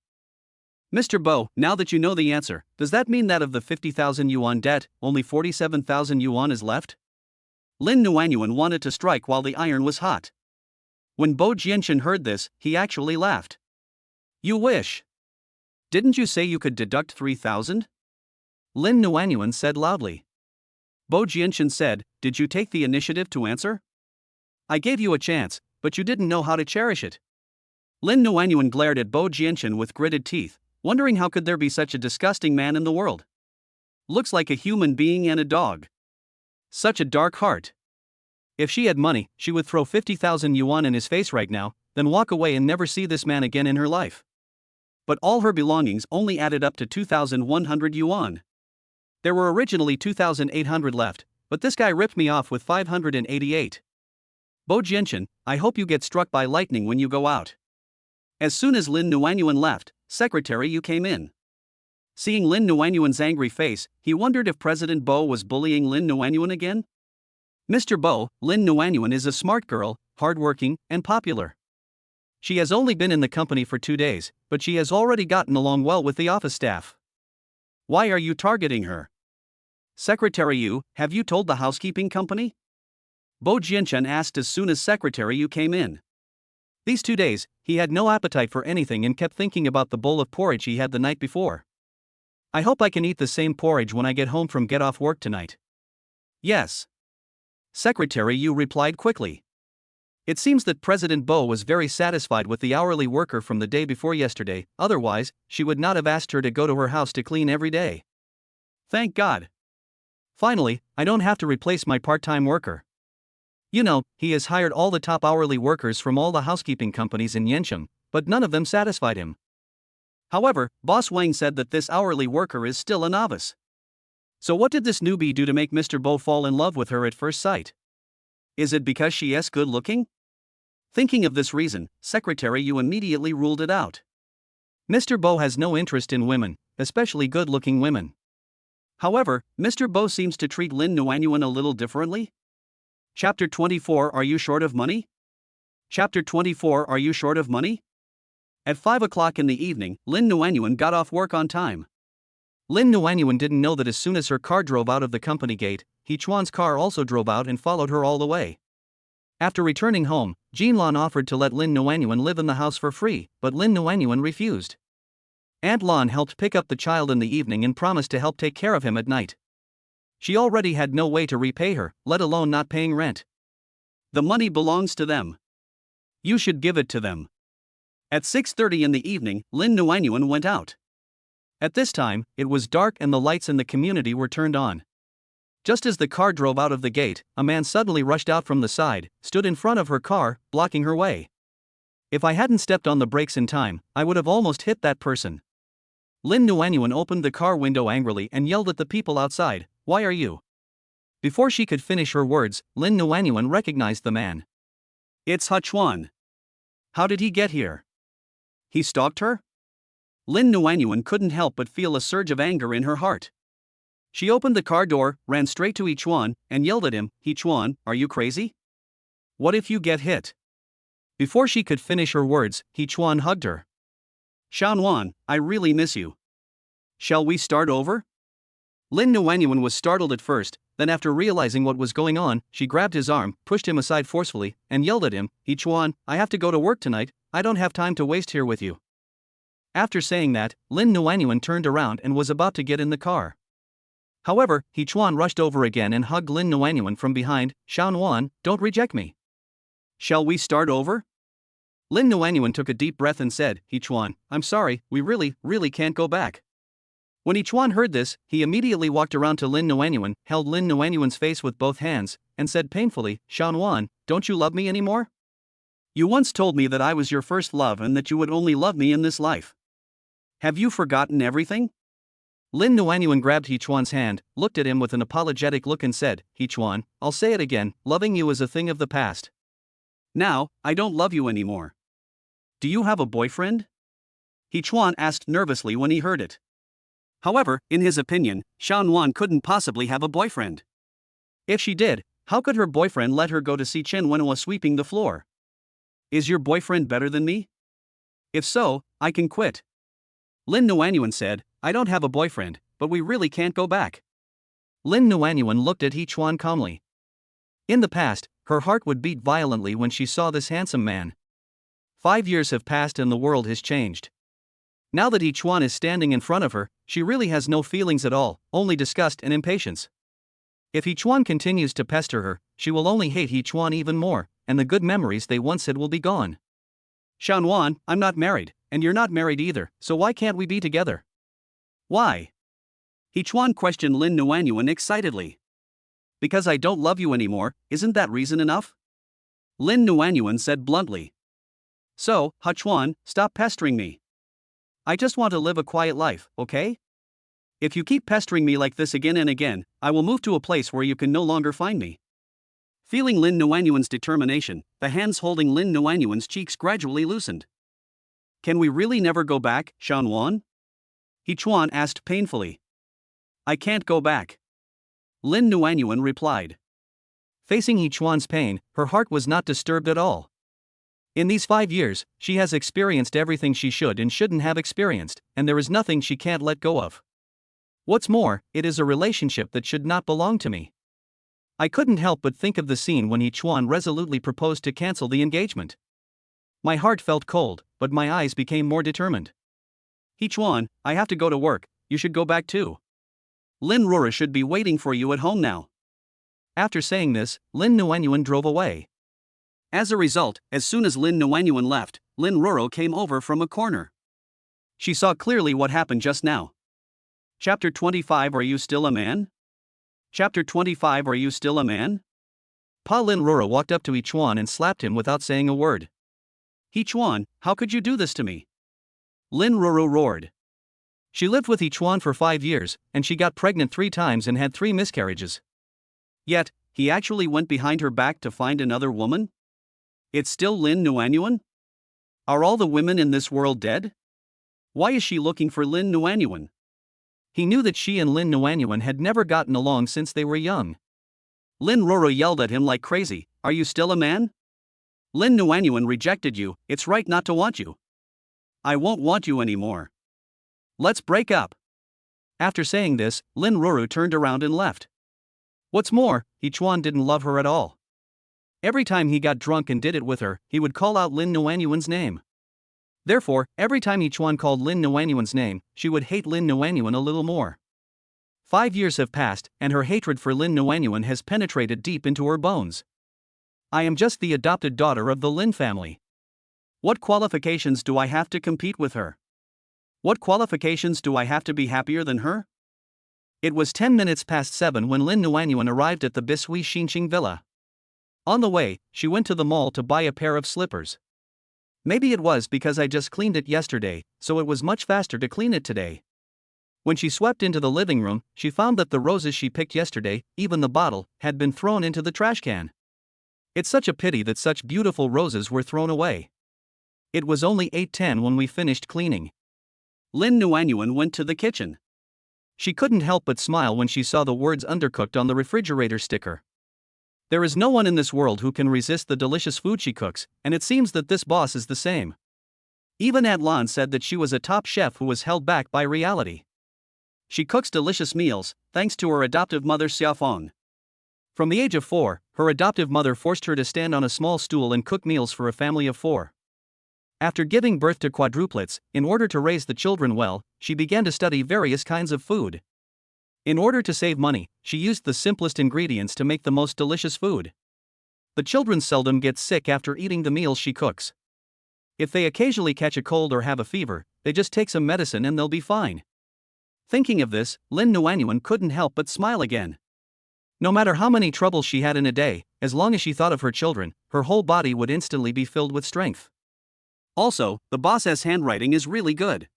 Mr. Bo, now that you know the answer, does that mean that of the 50,000 yuan debt, only 47,000 yuan is left? Lin Nuanyuan wanted to strike while the iron was hot. When Bo Jianchen heard this, he actually laughed. You wish. Didn't you say you could deduct 3,000? Lin Nuanyuan said loudly. Bo Jianchen said, did you take the initiative to answer? I gave you a chance, but you didn't know how to cherish it. Lin Nuanyuan glared at Bo Jianchen with gritted teeth, wondering how could there be such a disgusting man in the world. Looks like a human being and a dog. Such a dark heart. If she had money, she would throw 50,000 yuan in his face right now, then walk away and never see this man again in her life. But all her belongings only added up to 2,100 yuan. There were originally 2,800 left, but this guy ripped me off with 588. Bo Jianchen, I hope you get struck by lightning when you go out. As soon as Lin Nuanyuan left, Secretary Yu came in. Seeing Lin Nuanyuan's angry face, he wondered if President Bo was bullying Lin Nuanyuan again. Mr. Bo, Lin Nuanyuan is a smart girl, hardworking, and popular. She has only been in the company for 2 days, but she has already gotten along well with the office staff. Why are you targeting her? Secretary Yu, have you told the housekeeping company? Bo Jianchen asked as soon as Secretary Yu came in. These 2 days, he had no appetite for anything and kept thinking about the bowl of porridge he had the night before. I hope I can eat the same porridge when I get home from get off work tonight. Yes. Secretary Yu replied quickly. It seems that President Bo was very satisfied with the hourly worker from the day before yesterday, otherwise, she would not have asked her to go to her house to clean every day. Thank God. Finally, I don't have to replace my part-time worker. You know, he has hired all the top hourly workers from all the housekeeping companies in Yenchum, but none of them satisfied him. However, Boss Wang said that this hourly worker is still a novice. So what did this newbie do to make Mr. Bo fall in love with her at first sight? Is it because she is good looking? Thinking of this reason, Secretary Yu immediately ruled it out. Mr. Bo has no interest in women, especially good-looking women. However, Mr. Bo seems to treat Lin Nuanyuan a little differently. Chapter 24 Are you short of money? Chapter 24 Are you short of money? At 5 o'clock in the evening, Lin Nuanyuan got off work on time. Lin Nuanyuan didn't know that as soon as her car drove out of the company gate, Chuan's car also drove out and followed her all the way. After returning home, Jinlan offered to let Lin Nuanyuan live in the house for free, but Lin Nuanyuan refused. Aunt Lan helped pick up the child in the evening and promised to help take care of him at night. She already had no way to repay her, let alone not paying rent. The money belongs to them. You should give it to them. At 6:30 in the evening, Lin Nuanyuan went out. At this time, it was dark and the lights in the community were turned on. Just as the car drove out of the gate, a man suddenly rushed out from the side, stood in front of her car, blocking her way. If I hadn't stepped on the brakes in time, I would have almost hit that person. Lin Nuanyuan opened the car window angrily and yelled at the people outside, "Why are you?" Before she could finish her words, Lin Nuanyuan recognized the man. It's Chuan. How did he get here? He stalked her? Lin Nuanyuan couldn't help but feel a surge of anger in her heart. She opened the car door, ran straight to Chuan, and yelled at him, Chuan, are you crazy? What if you get hit? Before she could finish her words, Chuan hugged her. Shanwan, I really miss you. Shall we start over? Lin Nuanyuan was startled at first, then after realizing what was going on, she grabbed his arm, pushed him aside forcefully, and yelled at him, Chuan, I have to go to work tonight, I don't have time to waste here with you. After saying that, Lin Nuanyuan turned around and was about to get in the car. However, He Chuan rushed over again and hugged Lin Nuanyuan from behind. "Xiaonuan, don't reject me. Shall we start over?" Lin Nuanyuan took a deep breath and said, "He Chuan, I'm sorry, we really can't go back." When He Chuan heard this, he immediately walked around to Lin Nuanyuan, held Lin Nuanyuan's face with both hands, and said painfully, "Xiaonuan, don't you love me anymore? You once told me that I was your first love and that you would only love me in this life. Have you forgotten everything?" Lin Nuanyuan grabbed He Chuan's hand, looked at him with an apologetic look and said, "He Chuan, I'll say it again, loving you is a thing of the past. Now, I don't love you anymore. Do you have a boyfriend?" He Chuan asked nervously when he heard it. However, in his opinion, Xiaonuan couldn't possibly have a boyfriend. If she did, how could her boyfriend let her go to see Chen Wenhua sweeping the floor? Is your boyfriend better than me? If so, I can quit. Lin Nuanyuan said, "I don't have a boyfriend, but we really can't go back." Lin Nuanyuan looked at He Chuan calmly. In the past, her heart would beat violently when she saw this handsome man. 5 years have passed and the world has changed. Now that He Chuan is standing in front of her, she really has no feelings at all, only disgust and impatience. If He Chuan continues to pester her, she will only hate He Chuan even more, and the good memories they once had will be gone. "Xiaonuan, I'm not married, and you're not married either, so why can't we be together?" "Why?" He Chuan questioned Lin Nuanyuan excitedly. "Because I don't love you anymore, isn't that reason enough?" Lin Nuanyuan said bluntly. "So, Ha Chuan, stop pestering me. I just want to live a quiet life, okay? If you keep pestering me like this again and again, I will move to a place where you can no longer find me." Feeling Lin Nuanyuan's determination, the hands holding Lin Nuanyuan's cheeks gradually loosened. "Can we really never go back, Xiaonuan?" He Chuan asked painfully. "I can't go back," Lin Nuanyuan replied. Facing He Chuan's pain, her heart was not disturbed at all. In these 5 years, she has experienced everything she should and shouldn't have experienced, and there is nothing she can't let go of. What's more, it is a relationship that should not belong to me. I couldn't help but think of the scene when He Chuan resolutely proposed to cancel the engagement. My heart felt cold, but my eyes became more determined. "He Chuan, I have to go to work, you should go back too. Lin Rura should be waiting for you at home now." After saying this, Lin Nuanyuan drove away. As a result, as soon as Lin Nuanyuan left, Lin Ruro came over from a corner. She saw clearly what happened just now. Chapter 25. Are you still a man? Chapter 25. Are you still a man? Pa Lin Rura walked up to He Chuan and slapped him without saying a word. "He Chuan, how could you do this to me?" Lin Ruru roared. She lived with He Chuan for 5 years, and she got pregnant 3 times and had 3 miscarriages. Yet, he actually went behind her back to find another woman? It's still Lin Nuanyuan? Are all the women in this world dead? Why is she looking for Lin Nuanyuan? He knew that she and Lin Nuanyuan had never gotten along since they were young. Lin Roro yelled at him like crazy, "Are you still a man? Lin Nuanyuan rejected you, it's right not to want you. I won't want you anymore. Let's break up." After saying this, Lin Ruru turned around and left. What's more, He Chuan didn't love her at all. Every time he got drunk and did it with her, he would call out Lin Nuanyuan's name. Therefore, every time He Chuan called Lin Nuanyuan's name, she would hate Lin Nuanyuan a little more. 5 years have passed, and her hatred for Lin Nuanyuan has penetrated deep into her bones. I am just the adopted daughter of the Lin family. What qualifications do I have to compete with her? What qualifications do I have to be happier than her? It was 10 minutes past 7 when Lin Nuanyuan arrived at the Bishui Xinqing villa. On the way, she went to the mall to buy a pair of slippers. Maybe it was because I just cleaned it yesterday, so it was much faster to clean it today. When she swept into the living room, she found that the roses she picked yesterday, even the bottle, had been thrown into the trash can. It's such a pity that such beautiful roses were thrown away. It was only 8:10 when we finished cleaning. Lin Nuanyuan went to the kitchen. She couldn't help but smile when she saw the words "undercooked" on the refrigerator sticker. There is no one in this world who can resist the delicious food she cooks, and it seems that this boss is the same. Even Aunt Lan said that she was a top chef who was held back by reality. She cooks delicious meals, thanks to her adoptive mother Xiaofeng. From the age of 4, her adoptive mother forced her to stand on a small stool and cook meals for a family of 4. After giving birth to quadruplets, in order to raise the children well, she began to study various kinds of food. In order to save money, she used the simplest ingredients to make the most delicious food. The children seldom get sick after eating the meals she cooks. If they occasionally catch a cold or have a fever, they just take some medicine and they'll be fine. Thinking of this, Lin Nuanyuan couldn't help but smile again. No matter how many troubles she had in a day, as long as she thought of her children, her whole body would instantly be filled with strength. Also, the boss's handwriting is really good.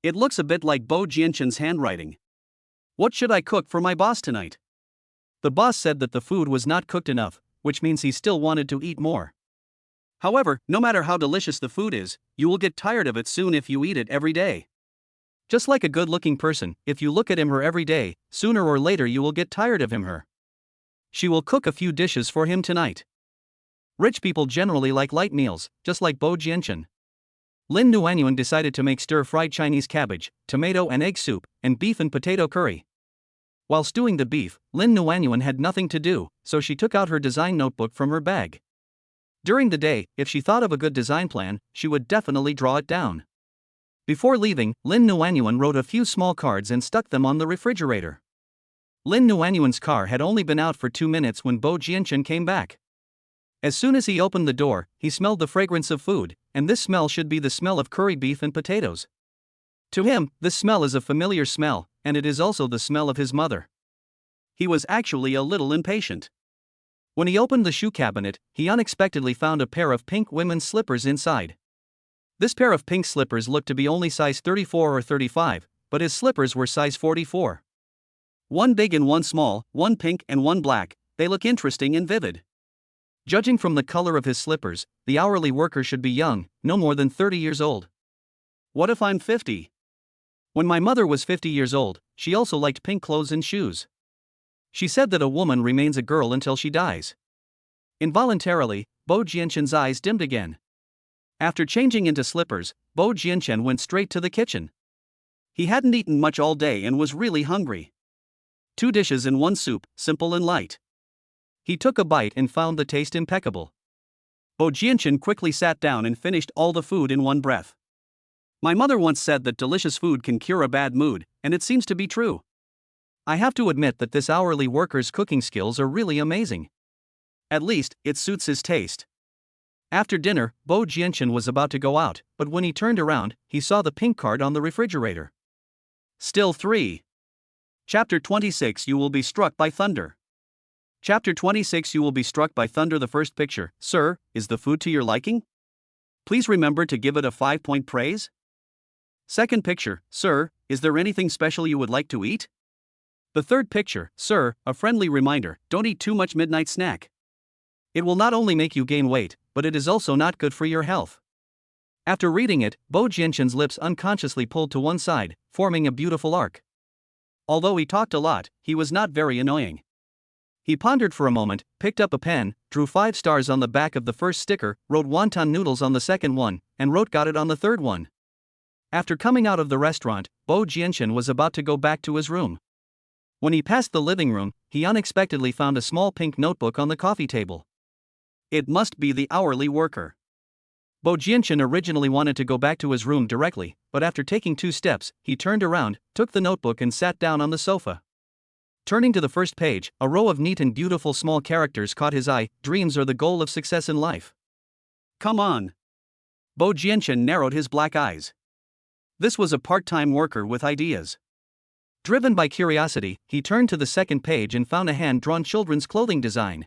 It looks a bit like Bo Jianquan's handwriting. What should I cook for my boss tonight? The boss said that the food was not cooked enough, which means he still wanted to eat more. However, no matter how delicious the food is, you will get tired of it soon if you eat it every day. Just like a good-looking person, if you look at him or every day, sooner or later you will get tired of him her. She will cook a few dishes for him tonight. Rich people generally like light meals, just like Bo Jianquan. Lin Nuanyuan decided to make stir-fried Chinese cabbage, tomato and egg soup, and beef and potato curry. While stewing the beef, Lin Nuanyuan had nothing to do, so she took out her design notebook from her bag. During the day, if she thought of a good design plan, she would definitely draw it down. Before leaving, Lin Nuanyuan wrote a few small cards and stuck them on the refrigerator. Lin Nuanyuan's car had only been out for 2 minutes when Bo Jianquan came back. As soon as he opened the door, he smelled the fragrance of food, and this smell should be the smell of curry beef and potatoes. To him, this smell is a familiar smell, and it is also the smell of his mother. He was actually a little impatient. When he opened the shoe cabinet, he unexpectedly found a pair of pink women's slippers inside. This pair of pink slippers looked to be only size 34 or 35, but his slippers were size 44. One big and one small, one pink and one black, they look interesting and vivid. Judging from the color of his slippers, the hourly worker should be young, no more than 30 years old. What if I'm 50? When my mother was 50 years old, she also liked pink clothes and shoes. She said that a woman remains a girl until she dies. Involuntarily, Bo Jianquan's eyes dimmed again. After changing into slippers, Bo Jianquan went straight to the kitchen. He hadn't eaten much all day and was really hungry. 2 dishes and 1 soup, simple and light. He took a bite and found the taste impeccable. Bo Jianquan quickly sat down and finished all the food in one breath. My mother once said that delicious food can cure a bad mood, and it seems to be true. I have to admit that this hourly worker's cooking skills are really amazing. At least, it suits his taste. After dinner, Bo Jianquan was about to go out, but when he turned around, he saw the pink card on the refrigerator. Still 3. Chapter 26 You will be struck by thunder. Chapter 26 You will be struck by thunder. The first picture, sir, is the food to your liking? Please remember to give it a 5-point praise. Second picture, sir, is there anything special you would like to eat? The third picture, sir, a friendly reminder, don't eat too much midnight snack. It will not only make you gain weight, but it is also not good for your health. After reading it, Bo Jianquan's lips unconsciously pulled to one side, forming a beautiful arc. Although he talked a lot, he was not very annoying. He pondered for a moment, picked up a pen, drew 5 stars on the back of the first sticker, wrote wonton noodles on the second one, and wrote got it on the third one. After coming out of the restaurant, Bo Jianquan was about to go back to his room. When he passed the living room, he unexpectedly found a small pink notebook on the coffee table. It must be the hourly worker. Bo Jianquan originally wanted to go back to his room directly, but after taking 2 steps, he turned around, took the notebook and sat down on the sofa. Turning to the first page, a row of neat and beautiful small characters caught his eye. Dreams are the goal of success in life. Come on. Bo Jianquan narrowed his black eyes. This was a part-time worker with ideas. Driven by curiosity, he turned to the second page and found a hand-drawn children's clothing design.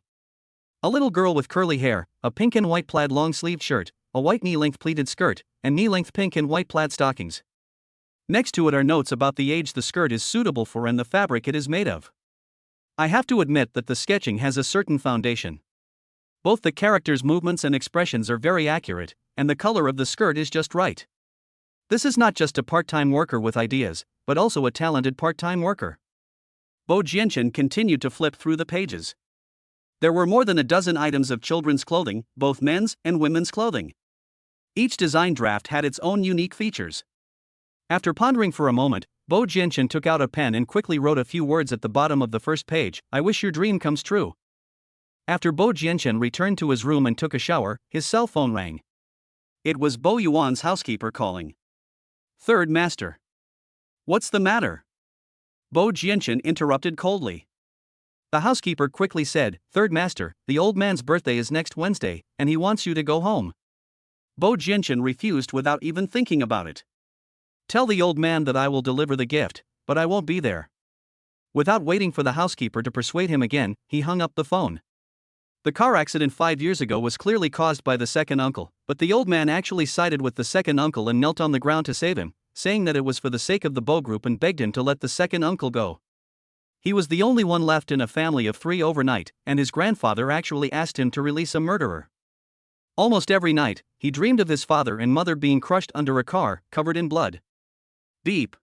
A little girl with curly hair, a pink and white plaid long-sleeved shirt, a white knee-length pleated skirt, and knee-length pink and white plaid stockings. Next to it are notes about the age the skirt is suitable for and the fabric it is made of. I have to admit that the sketching has a certain foundation. Both the characters' movements and expressions are very accurate, and the color of the skirt is just right. This is not just a part-time worker with ideas, but also a talented part-time worker. Bo Jianquan continued to flip through the pages. There were more than a dozen items of children's clothing, both men's and women's clothing. Each design draft had its own unique features. After pondering for a moment, Bo Jianquan took out a pen and quickly wrote a few words at the bottom of the first page. I wish your dream comes true. After Bo Jianquan returned to his room and took a shower, his cell phone rang. It was Bo Yuan's housekeeper calling. Third master. What's the matter? Bo Jianchen interrupted coldly. The housekeeper quickly said, Third master, the old man's birthday is next Wednesday, and he wants you to go home. Bo Jianchen refused without even thinking about it. Tell the old man that I will deliver the gift, but I won't be there. Without waiting for the housekeeper to persuade him again, he hung up the phone. The car accident 5 years ago was clearly caused by the second uncle, but the old man actually sided with the second uncle and knelt on the ground to save him, saying that it was for the sake of the Bo group and begged him to let the second uncle go. He was the only one left in a family of 3 overnight, and his grandfather actually asked him to release a murderer. Almost every night, he dreamed of his father and mother being crushed under a car, covered in blood. Beep.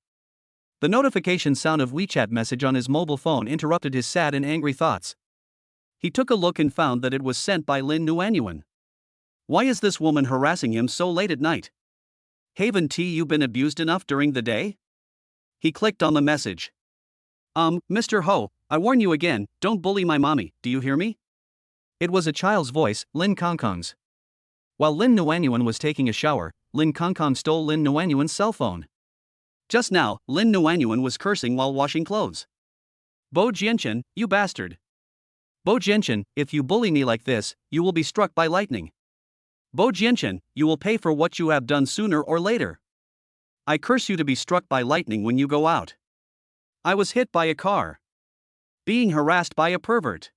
The notification sound of WeChat message on his mobile phone interrupted his sad and angry thoughts. He took a look and found that it was sent by Lin Nuanyuan. Why is this woman harassing him so late at night? Haven't you been abused enough during the day? He clicked on the message. Mr. Ho, I warn you again, don't bully my mommy, do you hear me? It was a child's voice, Lin Kongkong's. While Lin Nuanyuan was taking a shower, Lin Kongkong stole Lin Nuanyuan's cell phone. Just now, Lin Nuanyuan was cursing while washing clothes. Bo Jianchen, you bastard. Bo Jianchen, if you bully me like this, you will be struck by lightning. Bo Jianchen, you will pay for what you have done sooner or later. I curse you to be struck by lightning when you go out. I was hit by a car. Being harassed by a pervert.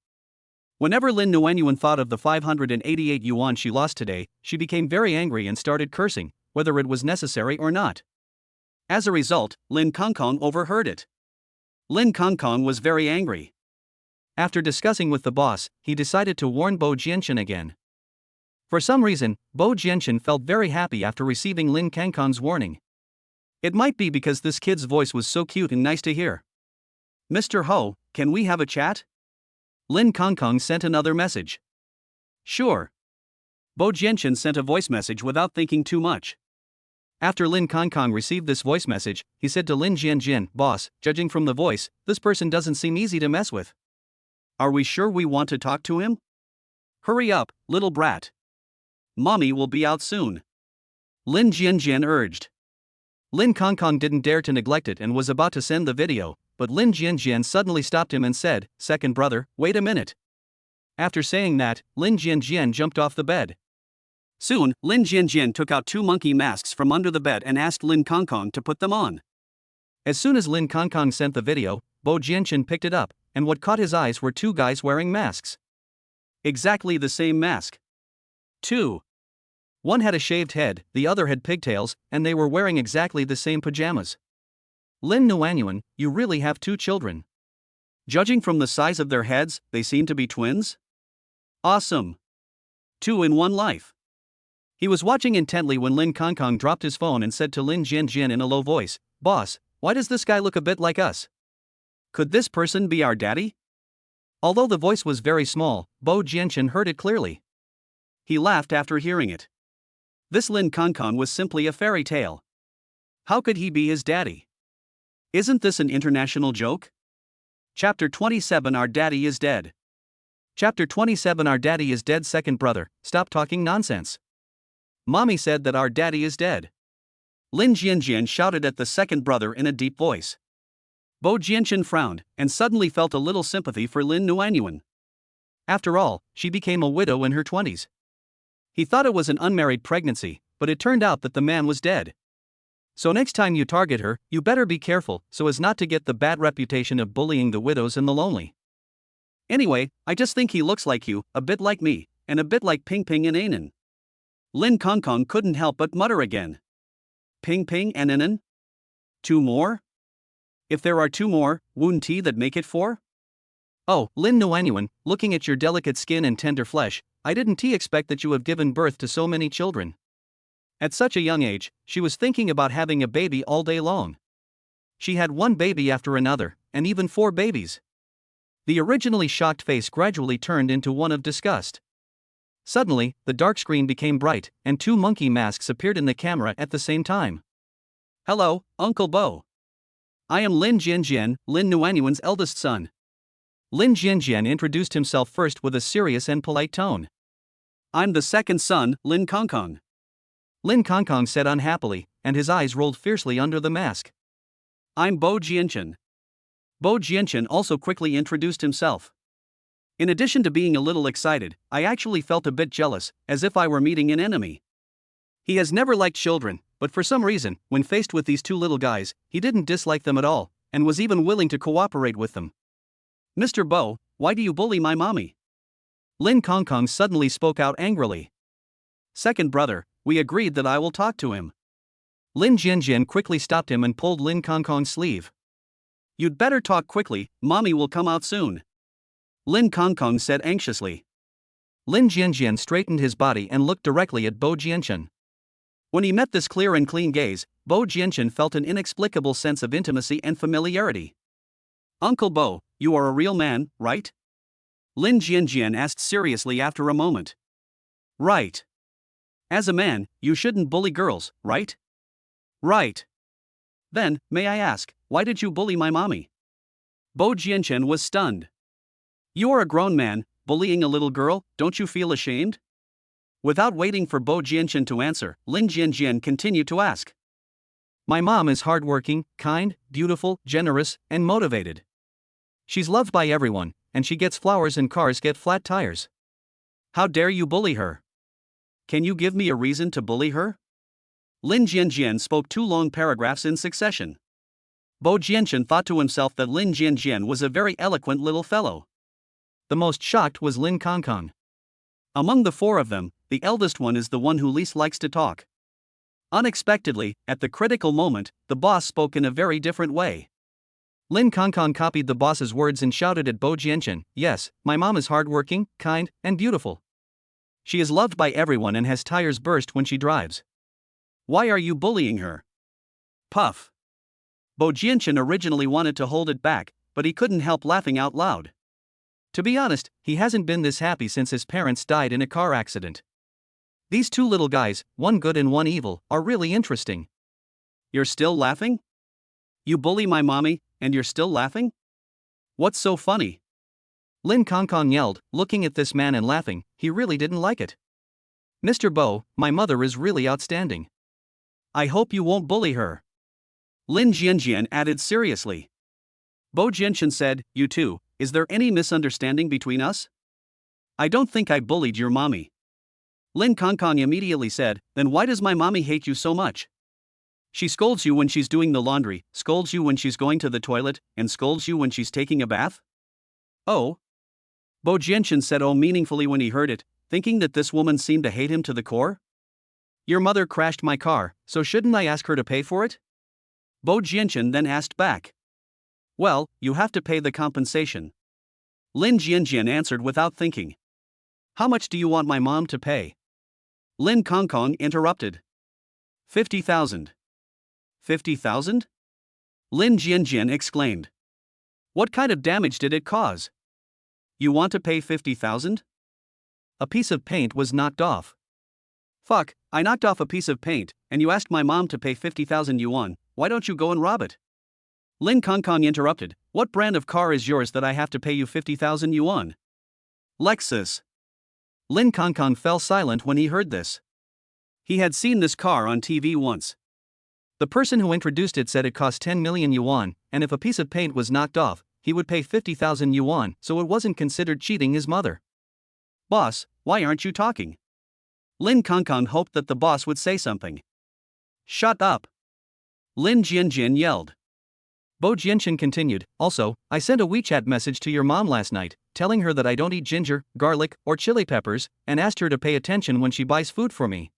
Whenever Lin Nuanyuan thought of the 588 yuan she lost today, she became very angry and started cursing, whether it was necessary or not. As a result, Lin Kongkong overheard it. Lin Kongkong was very angry. After discussing with the boss, he decided to warn Bo Jianchen again. For some reason, Bo Jianchen felt very happy after receiving Lin Kongkong's warning. It might be because this kid's voice was so cute and nice to hear. Mr. Ho, can we have a chat? Lin Kongkong sent another message. Sure. Bo Jianchen sent a voice message without thinking too much. After Lin Kongkong received this voice message, he said to Lin Jianjian, Boss, judging from the voice, this person doesn't seem easy to mess with. Are we sure we want to talk to him? Hurry up, little brat. Mommy will be out soon. Lin Jianjian urged. Lin Kongkong didn't dare to neglect it and was about to send the video, but Lin Jianjian suddenly stopped him and said, Second brother, wait a minute. After saying that, Lin Jianjian jumped off the bed. Soon, Lin Jianjian took out 2 monkey masks from under the bed and asked Lin Kongkong to put them on. As soon as Lin Kongkong sent the video, Bo Jianchen picked it up, and what caught his eyes were 2 guys wearing masks. Exactly the same mask. 2. One had a shaved head, the other had pigtails, and they were wearing exactly the same pajamas. Lin Nuanyuan, you really have 2 children. Judging from the size of their heads, they seem to be twins? Awesome. 2 in one life. He was watching intently when Lin Kongkong dropped his phone and said to Lin Jianjian in a low voice, Boss, why does this guy look a bit like us? Could this person be our daddy? Although the voice was very small, Bo Jianchen heard it clearly. He laughed after hearing it. This Lin Kongkong was simply a fairy tale. How could he be his daddy? Isn't this an international joke? Chapter 27 Our Daddy is Dead. Chapter 27 Our Daddy is Dead. Second brother, stop talking nonsense. Mommy said that our daddy is dead. Lin Jianjian shouted at the second brother in a deep voice. Bo Jianchen frowned, and suddenly felt a little sympathy for Lin Nuanyuan. After all, she became a widow in her 20s. He thought it was an unmarried pregnancy, but it turned out that the man was dead. So next time you target her, you better be careful so as not to get the bad reputation of bullying the widows and the lonely. Anyway, I just think he looks like you, a bit like me, and a bit like Ping Ping and Anan. Lin Kongkong couldn't help but mutter again. Ping Ping and Anan? 2 more? If there are 2 more, wouldn't that make it 4? Oh, Lin Nuanyuan, looking at your delicate skin and tender flesh, I didn't expect that you have given birth to so many children. At such a young age, she was thinking about having a baby all day long. She had 1 baby after another, and even 4 babies. The originally shocked face gradually turned into one of disgust. Suddenly, the dark screen became bright, and 2 monkey masks appeared in the camera at the same time. Hello, Uncle Bo. I am Lin Jianjian, Lin Nuanyuan's eldest son. Lin Jianjian introduced himself first with a serious and polite tone. I'm the second son, Lin Kongkong. Lin Kongkong said unhappily, and his eyes rolled fiercely under the mask. I'm Bo Jianchen. Bo Jianchen also quickly introduced himself. In addition to being a little excited, I actually felt a bit jealous, as if I were meeting an enemy. He has never liked children, but for some reason, when faced with these two little guys, he didn't dislike them at all, and was even willing to cooperate with them. Mr. Bo, why do you bully my mommy? Lin Kongkong suddenly spoke out angrily. Second brother, we agreed that I will talk to him. Lin Jianjian quickly stopped him and pulled Lin Kongkong's sleeve. You'd better talk quickly, mommy will come out soon. Lin Kongkong said anxiously. Lin Jianjian straightened his body and looked directly at Bo Jianchen. When he met this clear and clean gaze, Bo Jianchen felt an inexplicable sense of intimacy and familiarity. Uncle Bo, you are a real man, right? Lin Jianjian asked seriously after a moment. Right. As a man, you shouldn't bully girls, right? Right. Then, may I ask, why did you bully my mommy? Bo Jianchen was stunned. You are a grown man, bullying a little girl, don't you feel ashamed? Without waiting for Bo Jianchen to answer, Lin Jianjian continued to ask. My mom is hardworking, kind, beautiful, generous, and motivated. She's loved by everyone, and she gets flowers and cars get flat tires. How dare you bully her? Can you give me a reason to bully her? Lin Jianjian spoke 2 long paragraphs in succession. Bo Jianchen thought to himself that Lin Jianjian was a very eloquent little fellow. The most shocked was Lin Kongkong. Among the 4 of them, the eldest one is the one who least likes to talk. Unexpectedly, at the critical moment, the boss spoke in a very different way. Lin Kongkong copied the boss's words and shouted at Bo Jianchen, yes, my mom is hardworking, kind, and beautiful. She is loved by everyone and has tires burst when she drives. Why are you bullying her? Puff. Bo Jianchen originally wanted to hold it back, but he couldn't help laughing out loud. To be honest, he hasn't been this happy since his parents died in a car accident. These 2 little guys, one good and one evil, are really interesting. You're still laughing? You bully my mommy, and you're still laughing? What's so funny? Lin Kongkong yelled, looking at this man and laughing. He really didn't like it. Mr. Bo, my mother is really outstanding. I hope you won't bully her. Lin Jianjian added seriously. Bo Jianchen said, you too, is there any misunderstanding between us? I don't think I bullied your mommy. Lin Kongkong immediately said, then why does my mommy hate you so much? She scolds you when she's doing the laundry, scolds you when she's going to the toilet, and scolds you when she's taking a bath? Oh? Bo Jianchen said oh meaningfully when he heard it, thinking that this woman seemed to hate him to the core. Your mother crashed my car, so shouldn't I ask her to pay for it? Bo Jianchen then asked back. Well, you have to pay the compensation. Lin Jianjian answered without thinking. How much do you want my mom to pay? Lin Kongkong interrupted. 50,000. 50,000? Lin Jianjian exclaimed. What kind of damage did it cause? You want to pay 50,000? A piece of paint was knocked off. Fuck, I knocked off a piece of paint, and you asked my mom to pay 50,000 yuan, why don't you go and rob it? Lin Kongkong interrupted, what brand of car is yours that I have to pay you 50,000 yuan? Lexus. Lin Kongkong fell silent when he heard this. He had seen this car on TV once. The person who introduced it said it cost 10 million yuan, and if a piece of paint was knocked off, he would pay 50,000 yuan, so it wasn't considered cheating his mother. Boss, why aren't you talking? Lin Kongkong hoped that the boss would say something. Shut up! Lin Jianjian yelled. Bo Jianchen continued, also, I sent a WeChat message to your mom last night, telling her that I don't eat ginger, garlic, or chili peppers, and asked her to pay attention when she buys food for me.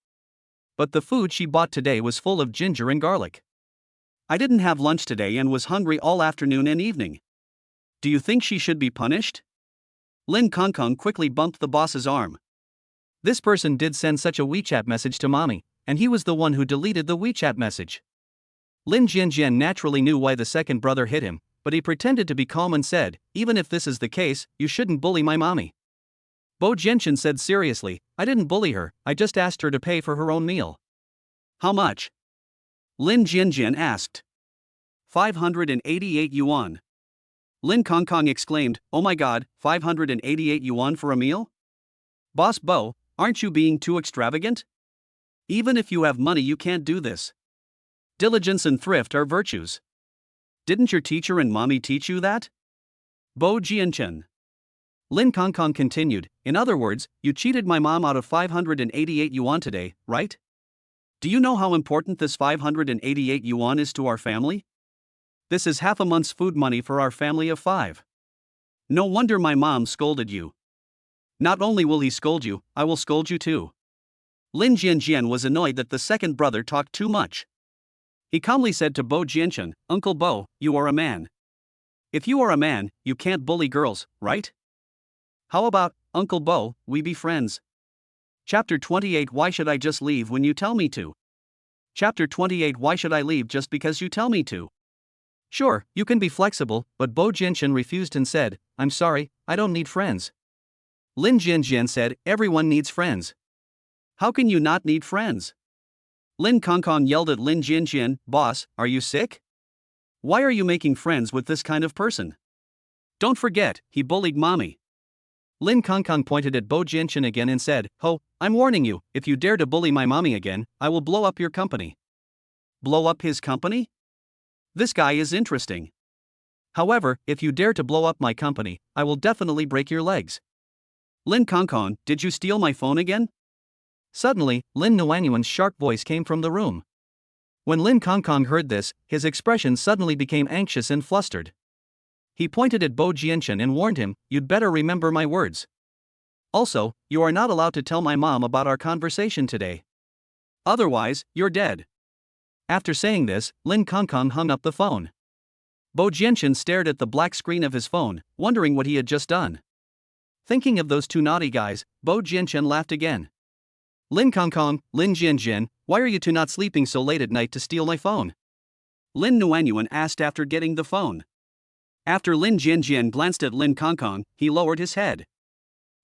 But the food she bought today was full of ginger and garlic. I didn't have lunch today and was hungry all afternoon and evening. Do you think she should be punished? Lin Kongkong quickly bumped the boss's arm. This person did send such a WeChat message to mommy, and he was the one who deleted the WeChat message. Lin Jianjian naturally knew why the second brother hit him, but he pretended to be calm and said, even if this is the case, you shouldn't bully my mommy. Bo Jianchen said seriously, I didn't bully her, I just asked her to pay for her own meal. How much? Lin Jianjian asked. 588 yuan. Lin Kongkong exclaimed, oh my god, 588 yuan for a meal? Boss Bo, aren't you being too extravagant? Even if you have money, you can't do this. Diligence and thrift are virtues. Didn't your teacher and mommy teach you that? Bo Jianchen. Lin Kongkong continued, in other words, you cheated my mom out of 588 yuan today, right? Do you know how important this 588 yuan is to our family? This is half a month's food money for our family of 5. No wonder my mom scolded you. Not only will he scold you, I will scold you too. Lin Jianjian was annoyed that the second brother talked too much. He calmly said to Bo Jianchen, Uncle Bo, you are a man. If you are a man, you can't bully girls, right? How about, Uncle Bo, we be friends? Chapter 28 Why should I just leave when you tell me to? Chapter 28 Why should I leave just because you tell me to? Sure, you can be flexible, but Bo Jianchen refused and said, I'm sorry, I don't need friends. Lin Jianjian said, everyone needs friends. How can you not need friends? Lin Kongkong yelled at Lin Jianjian, boss, are you sick? Why are you making friends with this kind of person? Don't forget, he bullied mommy. Lin Kongkong pointed at Bo Jianchen again and said, Ho, I'm warning you, if you dare to bully my mommy again, I will blow up your company. Blow up his company? This guy is interesting. However, if you dare to blow up my company, I will definitely break your legs. Lin Kongkong, did you steal my phone again? Suddenly, Lin Nuanyuan's sharp voice came from the room. When Lin Kongkong heard this, his expression suddenly became anxious and flustered. He pointed at Bo Jianchen and warned him, you'd better remember my words. Also, you are not allowed to tell my mom about our conversation today. Otherwise, you're dead. After saying this, Lin Kongkong hung up the phone. Bo Jianchen stared at the black screen of his phone, wondering what he had just done. Thinking of those two naughty guys, Bo Jianchen laughed again. Lin Kongkong, Lin Jianjian, why are you two not sleeping so late at night to steal my phone? Lin Nuanyuan asked after getting the phone. After Lin Jianjian glanced at Lin Kongkong, he lowered his head.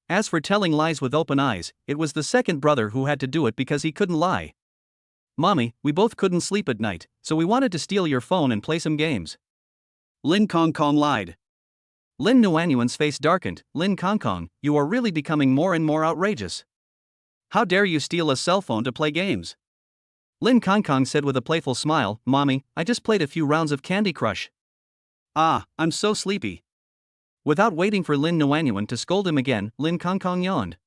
As for telling lies with open eyes, it was the second brother who had to do it because he couldn't lie. Mommy, we both couldn't sleep at night, so we wanted to steal your phone and play some games. Lin Kongkong lied. Lin Nuanyuan's face darkened. Lin Kongkong, you are really becoming more and more outrageous. How dare you steal a cell phone to play games? Lin Kongkong said with a playful smile, Mommy, I just played a few rounds of Candy Crush. Ah, I'm so sleepy. Without waiting for Lin Nuanyuan to scold him again, Lin Kongkong yawned.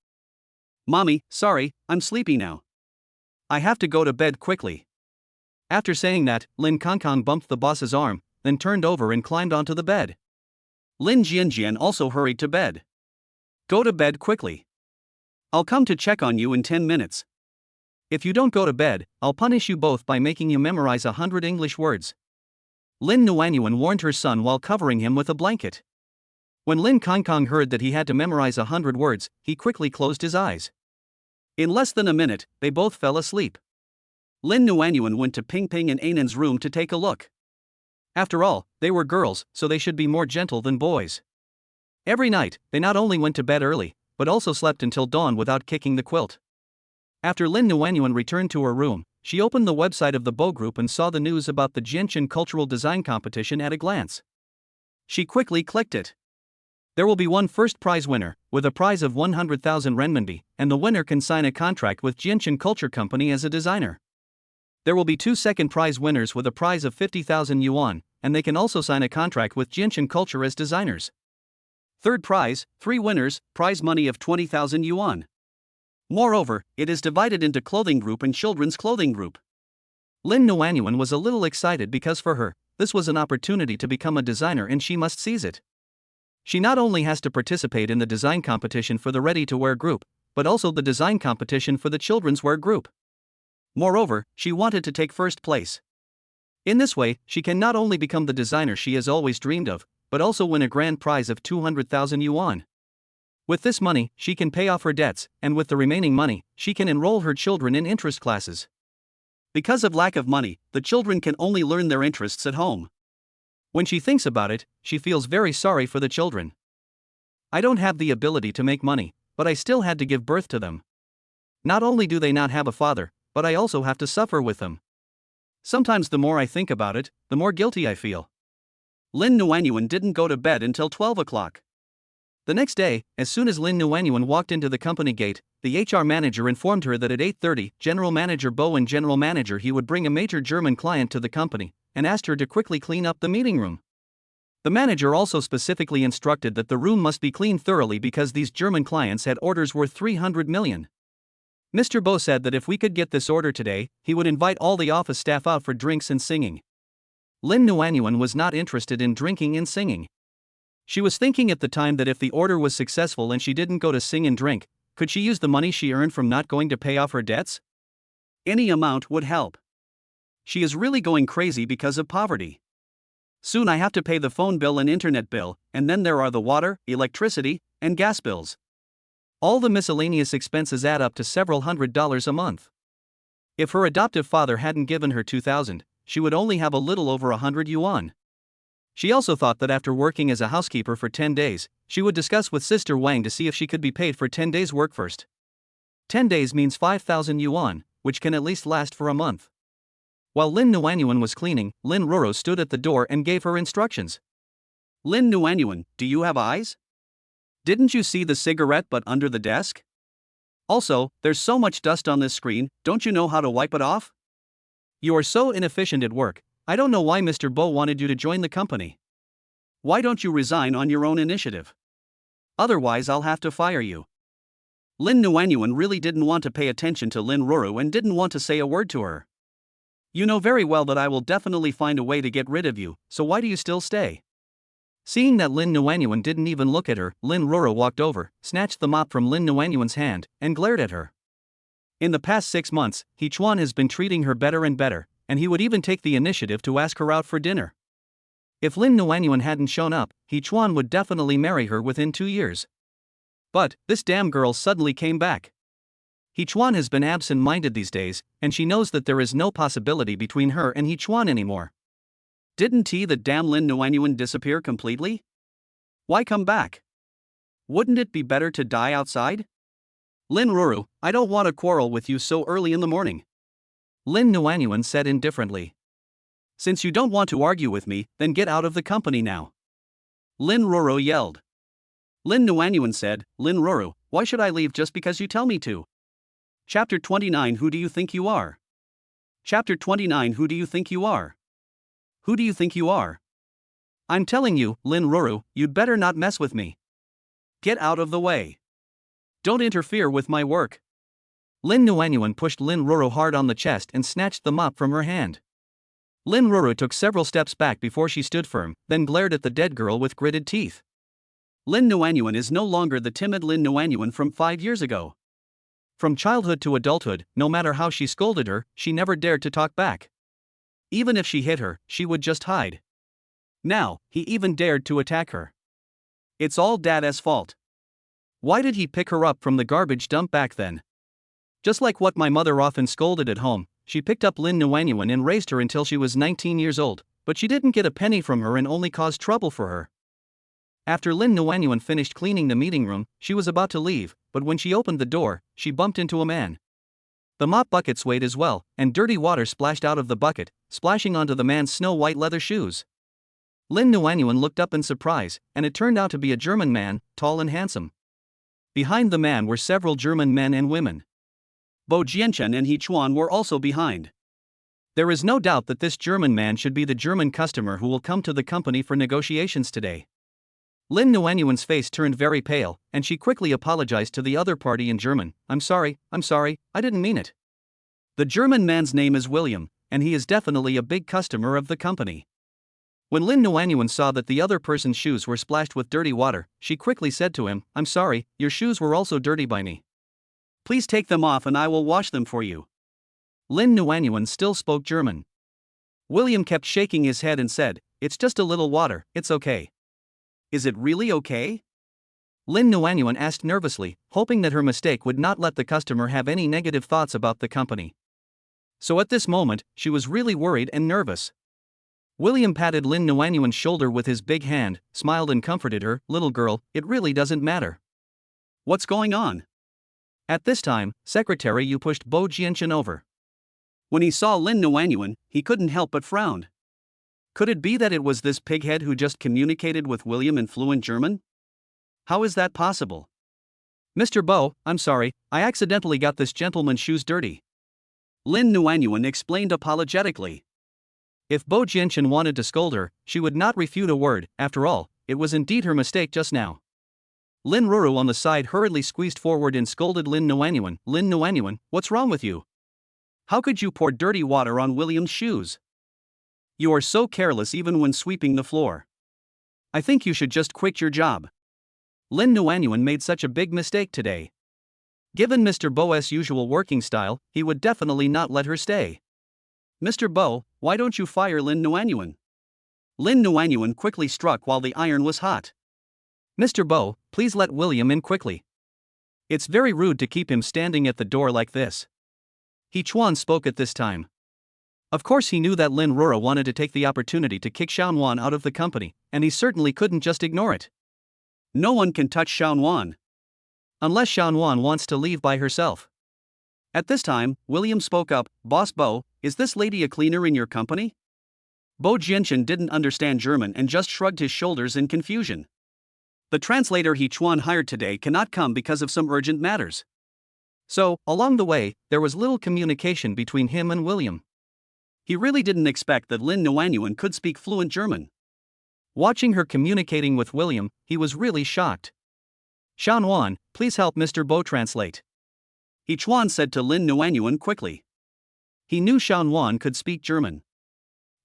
Mommy, sorry, I'm sleepy now. I have to go to bed quickly. After saying that, Lin Kongkong bumped the boss's arm, then turned over and climbed onto the bed. Lin Jianjian also hurried to bed. Go to bed quickly. I'll come to check on you in 10 minutes. If you don't go to bed, I'll punish you both by making you memorize 100 English words. Lin Nuanyuan warned her son while covering him with a blanket. When Lin Kongkong heard that he had to memorize 100 words, he quickly closed his eyes. In less than a minute, they both fell asleep. Lin Nuanyuan went to Ping Ping and Ainan's room to take a look. After all, they were girls, so they should be more gentle than boys. Every night, they not only went to bed early, but also slept until dawn without kicking the quilt. After Lin Nuanyuan returned to her room, she opened the website of the Bo Group and saw the news about the Jianchen Cultural Design Competition at a glance. She quickly clicked it. There will be one first prize winner, with a prize of 100,000 renminbi, and the winner can sign a contract with Jianchen Culture Company as a designer. There will be two second prize winners with a prize of 50,000 yuan, and they can also sign a contract with Jianchen Culture as designers. Third prize, 3 winners, prize money of 20,000 yuan. Moreover, it is divided into clothing group and children's clothing group. Lin Nuanyuan was a little excited because for her, this was an opportunity to become a designer and she must seize it. She not only has to participate in the design competition for the ready-to-wear group, but also the design competition for the children's wear group. Moreover, she wanted to take first place. In this way, she can not only become the designer she has always dreamed of, but also win a grand prize of 200,000 yuan. With this money, she can pay off her debts, and with the remaining money, she can enroll her children in interest classes. Because of lack of money, the children can only learn their interests at home. When she thinks about it, she feels very sorry for the children. I don't have the ability to make money, but I still had to give birth to them. Not only do they not have a father, but I also have to suffer with them. Sometimes the more I think about it, the more guilty I feel. Lin Nuanyuan didn't go to bed until 12 o'clock. The next day, as soon as Lin Nuanyuan walked into the company gate, the HR manager informed her that at 8:30, General Manager Bo and General Manager He would bring a major German client to the company, and asked her to quickly clean up the meeting room. The manager also specifically instructed that the room must be cleaned thoroughly because these German clients had orders worth 300 million. Mr. Bo said that if we could get this order today, he would invite all the office staff out for drinks and singing. Lin Nuanyuan was not interested in drinking and singing. She was thinking at the time that if the order was successful and she didn't go to sing and drink, could she use the money she earned from not going to pay off her debts? Any amount would help. She is really going crazy because of poverty. Soon I have to pay the phone bill and internet bill, and then there are the water, electricity, and gas bills. All the miscellaneous expenses add up to several $100s a month. If her adoptive father hadn't given her 2,000, she would only have a little over 100 yuan. She also thought that after working as a housekeeper for 10 days, she would discuss with Sister Wang to see if she could be paid for 10 days' work first. 10 days means 5,000 yuan, which can at least last for a month. While Lin Nuanyuan was cleaning, Lin Roro stood at the door and gave her instructions. Lin Nuanyuan, do you have eyes? Didn't you see the cigarette butt under the desk? Also, there's so much dust on this screen, don't you know how to wipe it off? You are so inefficient at work. I don't know why Mr. Bo wanted you to join the company. Why don't you resign on your own initiative? Otherwise I'll have to fire you. Lin Nuanyuan really didn't want to pay attention to Lin Roro and didn't want to say a word to her. You know very well that I will definitely find a way to get rid of you, so why do you still stay? Seeing that Lin Nuanyuan didn't even look at her, Lin Roro walked over, snatched the mop from Lin Nuanyuan's hand, and glared at her. In the past 6 months, He Chuan has been treating her better and better, and he would even take the initiative to ask her out for dinner. If Lin Nuanyuan hadn't shown up, He Chuan would definitely marry her within 2 years. But this damn girl suddenly came back. He Chuan has been absent-minded these days, and she knows that there is no possibility between her and He Chuan anymore. Didn't the damn Lin Nuanyuan disappear completely? Why come back? Wouldn't it be better to die outside? Lin Roro, I don't want to quarrel with you so early in the morning. Lin Nuanyuan said indifferently. Since you don't want to argue with me, then get out of the company now. Lin Roro yelled. Lin Nuanyuan said, Lin Roro, why should I leave just because you tell me to? Chapter 29 Who do you think you are? Chapter 29 Who do you think you are? Who do you think you are? I'm telling you, Lin Roro, you'd better not mess with me. Get out of the way. Don't interfere with my work. Lin Nuanyuan pushed Lin Roro hard on the chest and snatched the mop from her hand. Lin Roro took several steps back before she stood firm, then glared at the dead girl with gritted teeth. Lin Nuanyuan is no longer the timid Lin Nuanyuan from 5 years ago. From childhood to adulthood, no matter how she scolded her, she never dared to talk back. Even if she hit her, she would just hide. Now, he even dared to attack her. It's all Dad's fault. Why did he pick her up from the garbage dump back then? Just like what my mother often scolded at home, she picked up Lin Nuanyuan and raised her until she was 19 years old, but she didn't get a penny from her and only caused trouble for her. After Lin Nuanyuan finished cleaning the meeting room, she was about to leave, but when she opened the door, she bumped into a man. The mop bucket swayed as well, and dirty water splashed out of the bucket, splashing onto the man's snow-white leather shoes. Lin Nuanyuan looked up in surprise, and it turned out to be a German man, tall and handsome. Behind the man were several German men and women. Bo Jianchen and He Chuan were also behind. There is no doubt that this German man should be the German customer who will come to the company for negotiations today. Lin Nuanyuan's face turned very pale, and she quickly apologized to the other party in German. I'm sorry, I didn't mean it. The German man's name is William, and he is definitely a big customer of the company. When Lin Nuanyuan saw that the other person's shoes were splashed with dirty water, she quickly said to him, I'm sorry, your shoes were also dirty by me. Please take them off and I will wash them for you. Lin Nuanyuan still spoke German. William kept shaking his head and said, it's just a little water, it's okay. Is it really okay? Lin Nuanyuan asked nervously, hoping that her mistake would not let the customer have any negative thoughts about the company. So at this moment, she was really worried and nervous. William patted Lin Nuanyuan's shoulder with his big hand, smiled and comforted her, little girl, it really doesn't matter. What's going on? At this time, Secretary Yu pushed Bo Jianchen over. When he saw Lin Nuanyuan, he couldn't help but frown. Could it be that it was this pighead who just communicated with William in fluent German? How is that possible? Mr. Bo, I'm sorry, I accidentally got this gentleman's shoes dirty. Lin Nuanyuan explained apologetically. If Bo Jianchen wanted to scold her, she would not refute a word. After all, it was indeed her mistake just now. Lin Ruru on the side hurriedly squeezed forward and scolded Lin Nuanyuan. Lin Nuanyuan, what's wrong with you? How could you pour dirty water on William's shoes? You are so careless even when sweeping the floor. I think you should just quit your job. Lin Nuanyuan made such a big mistake today. Given Mr. Bo's usual working style, he would definitely not let her stay. Mr. Bo, why don't you fire Lin Nuanyuan? Lin Nuanyuan quickly struck while the iron was hot. Mr. Bo, please let William in quickly. It's very rude to keep him standing at the door like this. He Chuan spoke at this time. Of course he knew that Lin Rura wanted to take the opportunity to kick Xiaonuan out of the company, and he certainly couldn't just ignore it. No one can touch Xiaonuan. Unless Xiaonuan wants to leave by herself. At this time, William spoke up. Boss Bo, is this lady a cleaner in your company? Bo Jianchen didn't understand German and just shrugged his shoulders in confusion. The translator He Chuan hired today cannot come because of some urgent matters. So, along the way, there was little communication between him and William. He really didn't expect that Lin Nuanyuan could speak fluent German. Watching her communicating with William, he was really shocked. Xiaonuan, please help Mr. Bo translate. He Chuan said to Lin Nuanyuan quickly. He knew Xiaonuan could speak German.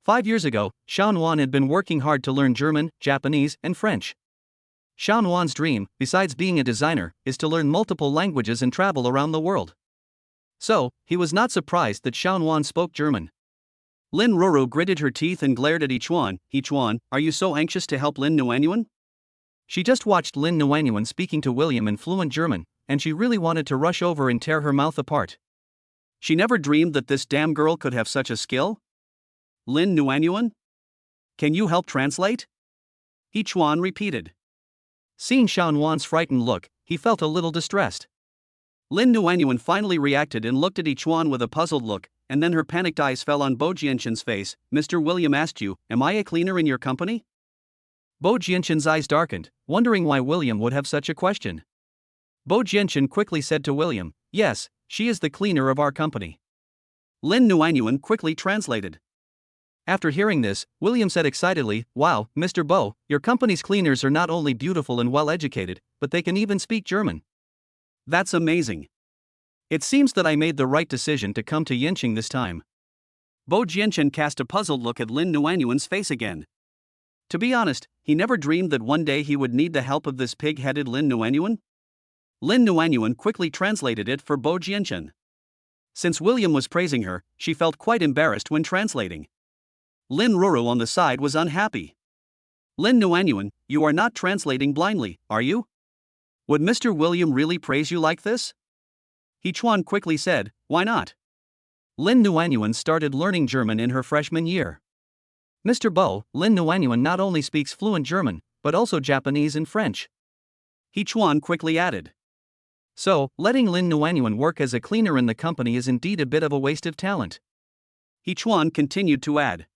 5 years ago, Xiaonuan had been working hard to learn German, Japanese, and French. Xiaonuan's dream, besides being a designer, is to learn multiple languages and travel around the world. So, he was not surprised that Xiaonuan spoke German. Lin Ruru gritted her teeth and glared at He Chuan. He Chuan, are you so anxious to help Lin Nuanyuan? She just watched Lin Nuanyuan speaking to William in fluent German, and she really wanted to rush over and tear her mouth apart. She never dreamed that this damn girl could have such a skill? Lin Nuanyuan? Can you help translate? He Chuan repeated. Seeing Xiaonuan's frightened look, he felt a little distressed. Lin Nuanyuan finally reacted and looked at He Chuan with a puzzled look, and then her panicked eyes fell on Bo Jianchen's face. Mr. William asked you, am I a cleaner in your company? Bo Jianchen's eyes darkened, wondering why William would have such a question. Bo Jianchen quickly said to William, yes, she is the cleaner of our company. Lin Nuanyuan quickly translated. After hearing this, William said excitedly, wow, Mr. Bo, your company's cleaners are not only beautiful and well educated, but they can even speak German. That's amazing. It seems that I made the right decision to come to Yinqing this time. Bo Jianchen cast a puzzled look at Lin Nuanyuan's face again. To be honest, he never dreamed that one day he would need the help of this pig-headed Lin Nuanyuan. Lin Nuanyuan quickly translated it for Bo Jianchen. Since William was praising her, she felt quite embarrassed when translating. Lin Ruru on the side was unhappy. Lin Nuanyuan, you are not translating blindly, are you? Would Mr. William really praise you like this? He Chuan quickly said, why not? Lin Nuanyuan started learning German in her freshman year. Mr. Bo, Lin Nuanyuan not only speaks fluent German, but also Japanese and French. He Chuan quickly added. So, letting Lin Nuanyuan work as a cleaner in the company is indeed a bit of a waste of talent. He Chuan continued to add.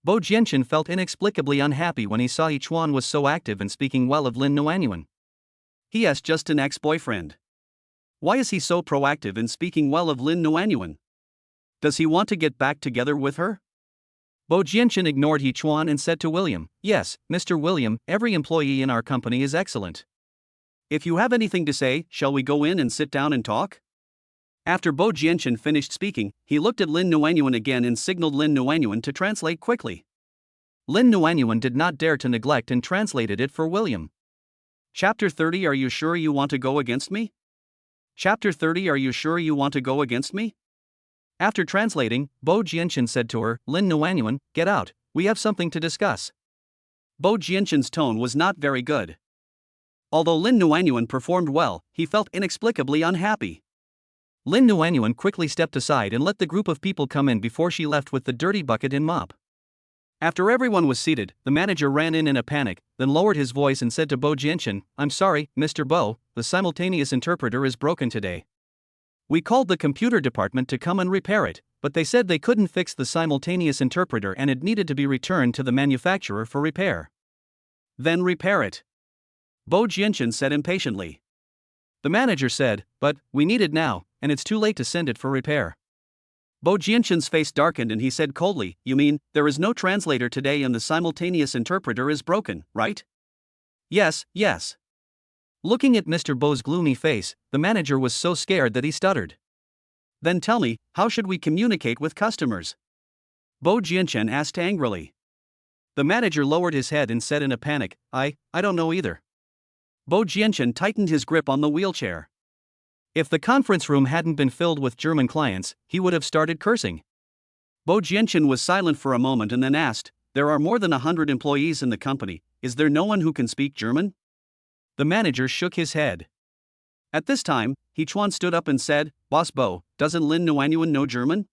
Bo Jianchen felt inexplicably unhappy when he saw He Chuan was so active and speaking well of Lin Nuanyuan. He has just an ex-boyfriend. Why is he so proactive in speaking well of Lin Nuanyuan? Does he want to get back together with her? Bo Jianchen ignored He Chuan and said to William, yes, Mr. William, every employee in our company is excellent. If you have anything to say, shall we go in and sit down and talk? After Bo Jianchen finished speaking, he looked at Lin Nuanyuan again and signaled Lin Nuanyuan to translate quickly. Lin Nuanyuan did not dare to neglect and translated it for William. Chapter 30. Are you sure you want to go against me? Chapter 30. Are you sure you want to go against me? After translating, Bo Jianchen said to her, Lin Nuanyuan, get out, we have something to discuss. Bo Jianchen's tone was not very good. Although Lin Nuanyuan performed well, he felt inexplicably unhappy. Lin Nuanyuan quickly stepped aside and let the group of people come in before she left with the dirty bucket and mop. After everyone was seated, the manager ran in a panic, then lowered his voice and said to Bo Jianchen, I'm sorry, Mr. Bo, the simultaneous interpreter is broken today. We called the computer department to come and repair it, but they said they couldn't fix the simultaneous interpreter and it needed to be returned to the manufacturer for repair. Then repair it. Bo Jianchen said impatiently. The manager said, but, we need it now, and it's too late to send it for repair. Bo Jianchen's face darkened and he said coldly, you mean, there is no translator today and the simultaneous interpreter is broken, right? Yes, yes. Looking at Mr. Bo's gloomy face, the manager was so scared that he stuttered. Then tell me, how should we communicate with customers? Bo Jianchen asked angrily. The manager lowered his head and said in a panic, I don't know either. Bo Jianchen tightened his grip on the wheelchair. If the conference room hadn't been filled with German clients, he would have started cursing. Bo Jianchen was silent for a moment and then asked, there are more than 100 employees in the company, is there no one who can speak German? The manager shook his head. At this time, He Chuan stood up and said, Boss Bo, doesn't Lin Nuanyuan know German?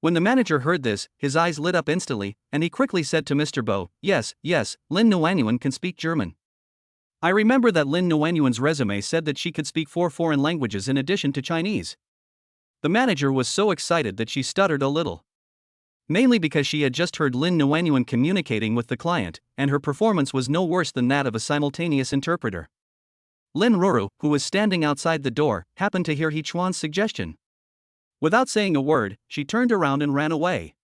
When the manager heard this, his eyes lit up instantly, and he quickly said to Mr. Bo, yes, Lin Nuanyuan can speak German. I remember that Lin Nuanyuan's resume said that she could speak 4 foreign languages in addition to Chinese. The manager was so excited that she stuttered a little. Mainly because she had just heard Lin Nuanyuan communicating with the client, and her performance was no worse than that of a simultaneous interpreter. Lin Ruru, who was standing outside the door, happened to hear He Chuan's suggestion. Without saying a word, she turned around and ran away.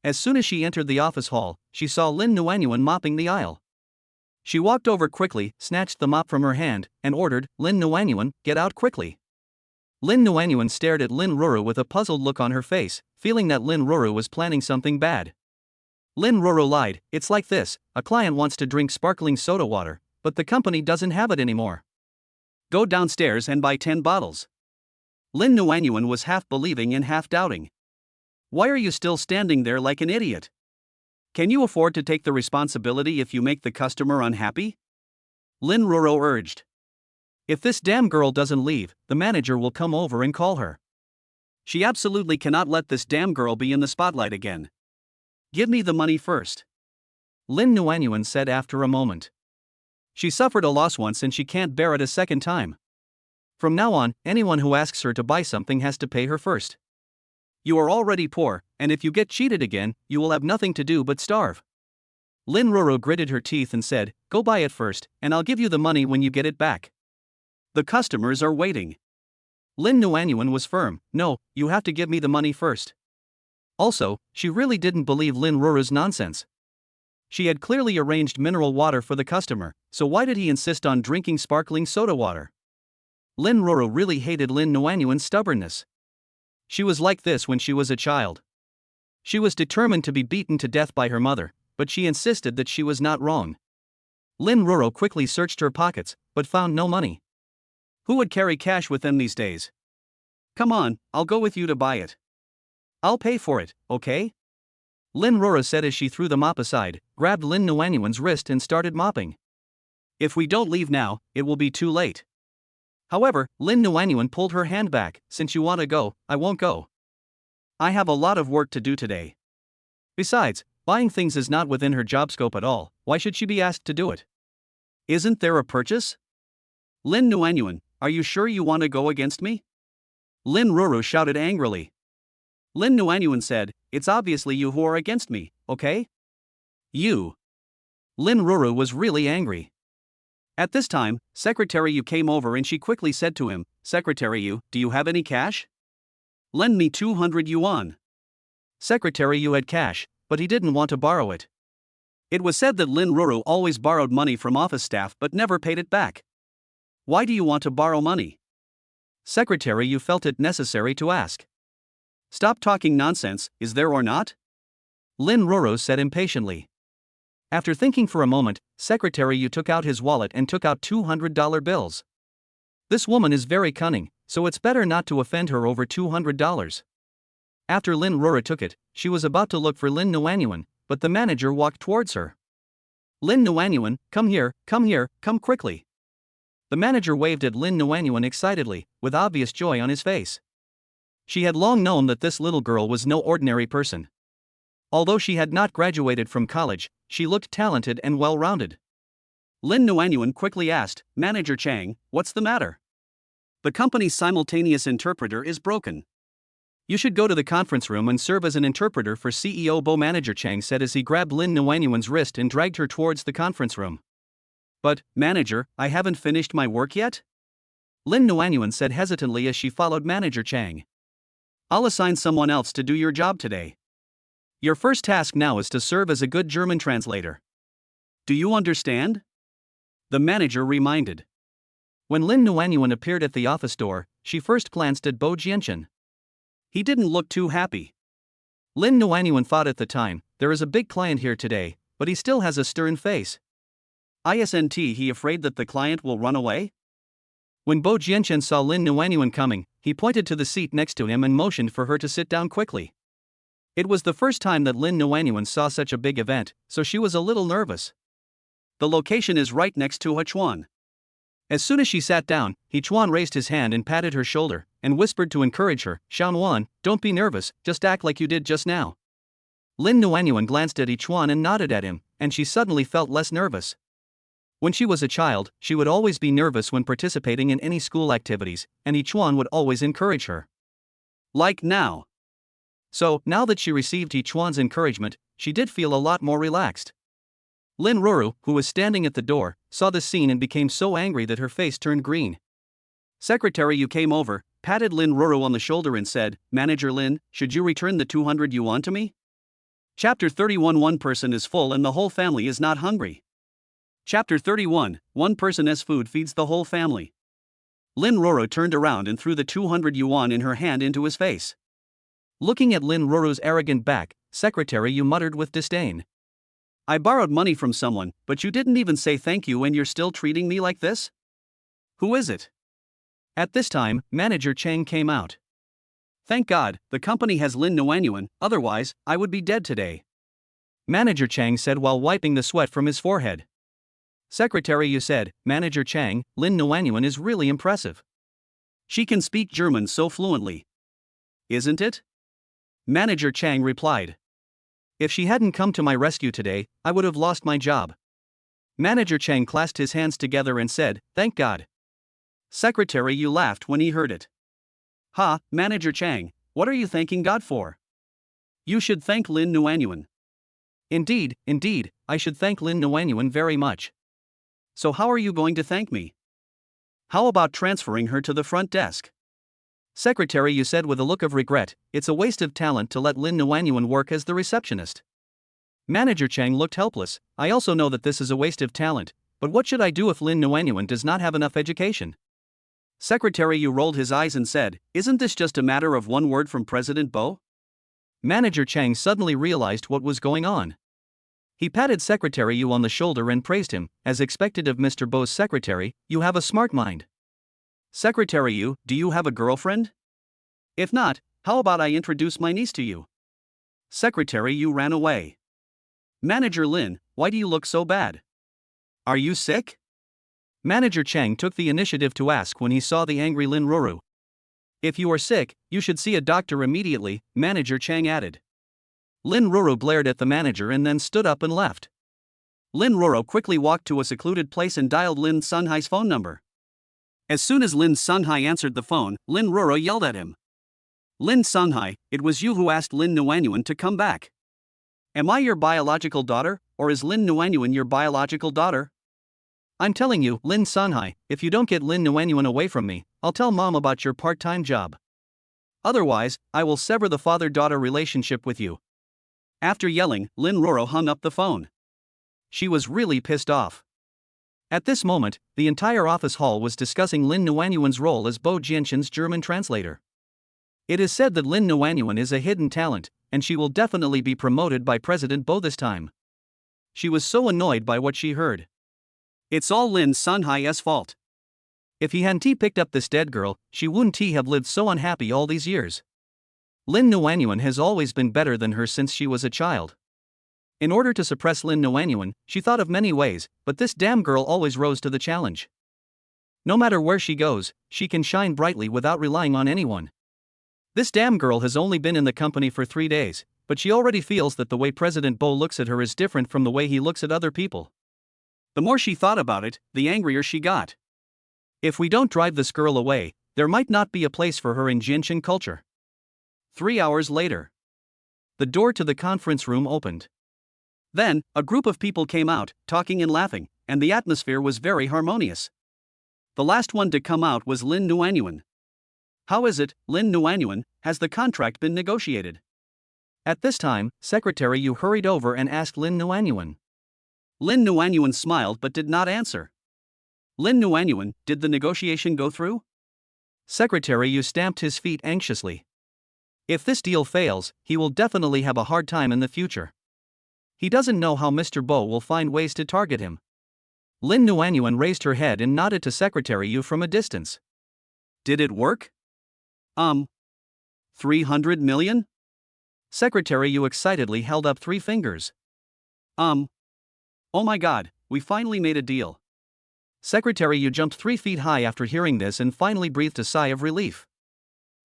As soon as she entered the office hall, she saw Lin Nuanyuan mopping the aisle. She walked over quickly, snatched the mop from her hand, and ordered, Lin Nuanyuan, get out quickly. Lin Nuanyuan stared at Lin Ruru with a puzzled look on her face, feeling that Lin Ruru was planning something bad. Lin Ruru lied, it's like this, a client wants to drink sparkling soda water, but the company doesn't have it anymore. Go downstairs and buy 10 bottles. Lin Nuanyuan was half believing and half doubting. Why are you still standing there like an idiot? Can you afford to take the responsibility if you make the customer unhappy? Lin Ruru urged. If this damn girl doesn't leave, the manager will come over and call her. She absolutely cannot let this damn girl be in the spotlight again. Give me the money first. Lin Nuanyuan said after a moment. She suffered a loss once and she can't bear it a second time. From now on, anyone who asks her to buy something has to pay her first. You are already poor, and if you get cheated again, you will have nothing to do but starve. Lin Ruru gritted her teeth and said, go buy it first, and I'll give you the money when you get it back. The customers are waiting. Lin Nuanyuan was firm, no, you have to give me the money first. Also, she really didn't believe Lin Ruru's nonsense. She had clearly arranged mineral water for the customer, so why did he insist on drinking sparkling soda water? Lin Ruru really hated Lin Nuanyuan's stubbornness. She was like this when she was a child. She was determined to be beaten to death by her mother, but she insisted that she was not wrong. Lin Ruru quickly searched her pockets, but found no money. Who would carry cash with them these days? Come on, I'll go with you to buy it. I'll pay for it, okay? Lin Ruru said as she threw the mop aside, grabbed Lin Nuanyuan's wrist and started mopping. If we don't leave now, it will be too late. However, Lin Nuanyuan pulled her hand back, since you want to go, I won't go. I have a lot of work to do today. Besides, buying things is not within her job scope at all, why should she be asked to do it? Isn't there a purchase? Lin Nuanyuan, are you sure you want to go against me? Lin Ruru shouted angrily. Lin Nuanyuan said, it's obviously you who are against me, okay? You. Lin Ruru was really angry. At this time, Secretary Yu came over and she quickly said to him, Secretary Yu, do you have any cash? Lend me 200 yuan. Secretary Yu had cash, but he didn't want to borrow it. It was said that Lin Ruru always borrowed money from office staff but never paid it back. Why do you want to borrow money? Secretary Yu felt it necessary to ask. Stop talking nonsense, is there or not? Lin Ruru said impatiently. After thinking for a moment, Secretary Yu took out his wallet and took out $200 bills. This woman is very cunning, so it's better not to offend her over $200. After Lin Ruru took it, she was about to look for Lin Nuanyuan, but the manager walked towards her. Lin Nuanyuan, come here, come quickly. The manager waved at Lin Nuanyuan excitedly, with obvious joy on his face. She had long known that this little girl was no ordinary person. Although she had not graduated from college, she looked talented and well-rounded. Lin Nuanyuan quickly asked, Manager Chang, what's the matter? The company's simultaneous interpreter is broken. You should go to the conference room and serve as an interpreter for CEO Bo, Manager Chang said as he grabbed Lin Nuanyuan's wrist and dragged her towards the conference room. But, manager, I haven't finished my work yet? Lin Nuanyuan said hesitantly as she followed Manager Chang. I'll assign someone else to do your job today. Your first task now is to serve as a good German translator. Do you understand? The manager reminded. When Lin Nuanyuan appeared at the office door, she first glanced at Bo Jianchen. He didn't look too happy. Lin Nuanyuan thought at the time, there is a big client here today, but he still has a stern face. Isn't he afraid that the client will run away? When Bo Jianchen saw Lin Nuanyuan coming, he pointed to the seat next to him and motioned for her to sit down quickly. It was the first time that Lin Nuanyuan saw such a big event, so she was a little nervous. The location is right next to Hechuan. As soon as she sat down, Hechuan raised his hand and patted her shoulder, and whispered to encourage her, Xiaonuan, don't be nervous, just act like you did just now. Lin Nuanyuan glanced at Hechuan and nodded at him, and she suddenly felt less nervous. When she was a child, she would always be nervous when participating in any school activities, and Hechuan would always encourage her. Like now. So, now that she received Hechuan's encouragement, she did feel a lot more relaxed. Lin Ruru, who was standing at the door, saw the scene and became so angry that her face turned green. Secretary Yu came over, patted Lin Ruru on the shoulder and said, Manager Lin, should you return the 200 yuan to me? Chapter 31 One person is full and the whole family is not hungry. Chapter 31 One person as food feeds the whole family. Lin Ruru turned around and threw the 200 yuan in her hand into his face. Looking at Lin Ruru's arrogant back, Secretary Yu muttered with disdain. I borrowed money from someone, but you didn't even say thank you and you're still treating me like this? Who is it? At this time, Manager Chang came out. Thank God, the company has Lin Nuanyuan, otherwise, I would be dead today. Manager Chang said while wiping the sweat from his forehead. Secretary Yu said, Manager Chang, Lin Nuanyuan is really impressive. She can speak German so fluently. Isn't it? Manager Chang replied. If she hadn't come to my rescue today, I would have lost my job. Manager Chang clasped his hands together and said, Thank God. Secretary Yu laughed when he heard it. Ha, Manager Chang, what are you thanking God for? You should thank Lin Nuanyuan. Indeed, I should thank Lin Nuanyuan very much. So how are you going to thank me? How about transferring her to the front desk? Secretary Yu said with a look of regret, it's a waste of talent to let Lin Nuanyuan work as the receptionist. Manager Chang looked helpless. I also know that this is a waste of talent, but what should I do if Lin Nuanyuan does not have enough education? Secretary Yu rolled his eyes and said, Isn't this just a matter of one word from President Bo? Manager Chang suddenly realized what was going on. He patted Secretary Yu on the shoulder and praised him, as expected of Mr. Bo's secretary, you have a smart mind. Secretary Yu, do you have a girlfriend? If not, how about I introduce my niece to you? Secretary Yu ran away. Manager Lin, why do you look so bad? Are you sick? Manager Chang took the initiative to ask when he saw the angry Lin Ruru. If you are sick, you should see a doctor immediately, Manager Chang added. Lin Ruru glared at the manager and then stood up and left. Lin Ruru quickly walked to a secluded place and dialed Lin Sunhai's phone number. As soon as Lin Sunhai answered the phone, Lin Ruru yelled at him. Lin Sunhai, it was you who asked Lin Nuanyuan to come back. Am I your biological daughter, or is Lin Nuanyuan your biological daughter? I'm telling you, Lin Sunhai, if you don't get Lin Nuanyuan away from me, I'll tell mom about your part-time job. Otherwise, I will sever the father-daughter relationship with you. After yelling, Lin Ruru hung up the phone. She was really pissed off. At this moment, the entire office hall was discussing Lin Nuanyuan's role as Bo Jianchen's German translator. It is said that Lin Nuanyuan is a hidden talent, and she will definitely be promoted by President Bo this time. She was so annoyed by what she heard. It's all Lin Sunhai's fault. If he hadn't picked up this dead girl, she wouldn't have lived so unhappy all these years. Lin Nuanyuan has always been better than her since she was a child. In order to suppress Lin Nuanyuan, she thought of many ways, but this damn girl always rose to the challenge. No matter where she goes, she can shine brightly without relying on anyone. This damn girl has only been in the company for 3 days, but she already feels that the way President Bo looks at her is different from the way he looks at other people. The more she thought about it, the angrier she got. If we don't drive this girl away, there might not be a place for her in Jianshan culture. 3 hours later. The door to the conference room opened. Then, a group of people came out, talking and laughing. and the atmosphere was very harmonious. The last one to come out was Lin Nuanyuan. How is it, Lin Nuanyuan, has the contract been negotiated? At this time, Secretary Yu hurried over and asked Lin Nuanyuan. Lin Nuanyuan smiled but did not answer. Lin Nuanyuan, did the negotiation go through? Secretary Yu stamped his feet anxiously. If this deal fails, he will definitely have a hard time in the future. He doesn't know how Mr. Bo will find ways to target him. Lin Nuanyuan raised her head and nodded to Secretary Yu from a distance. Did it work? 300 million? Secretary Yu excitedly held up 3 fingers. Oh my god, we finally made a deal. Secretary Yu jumped 3 feet high after hearing this and finally breathed a sigh of relief.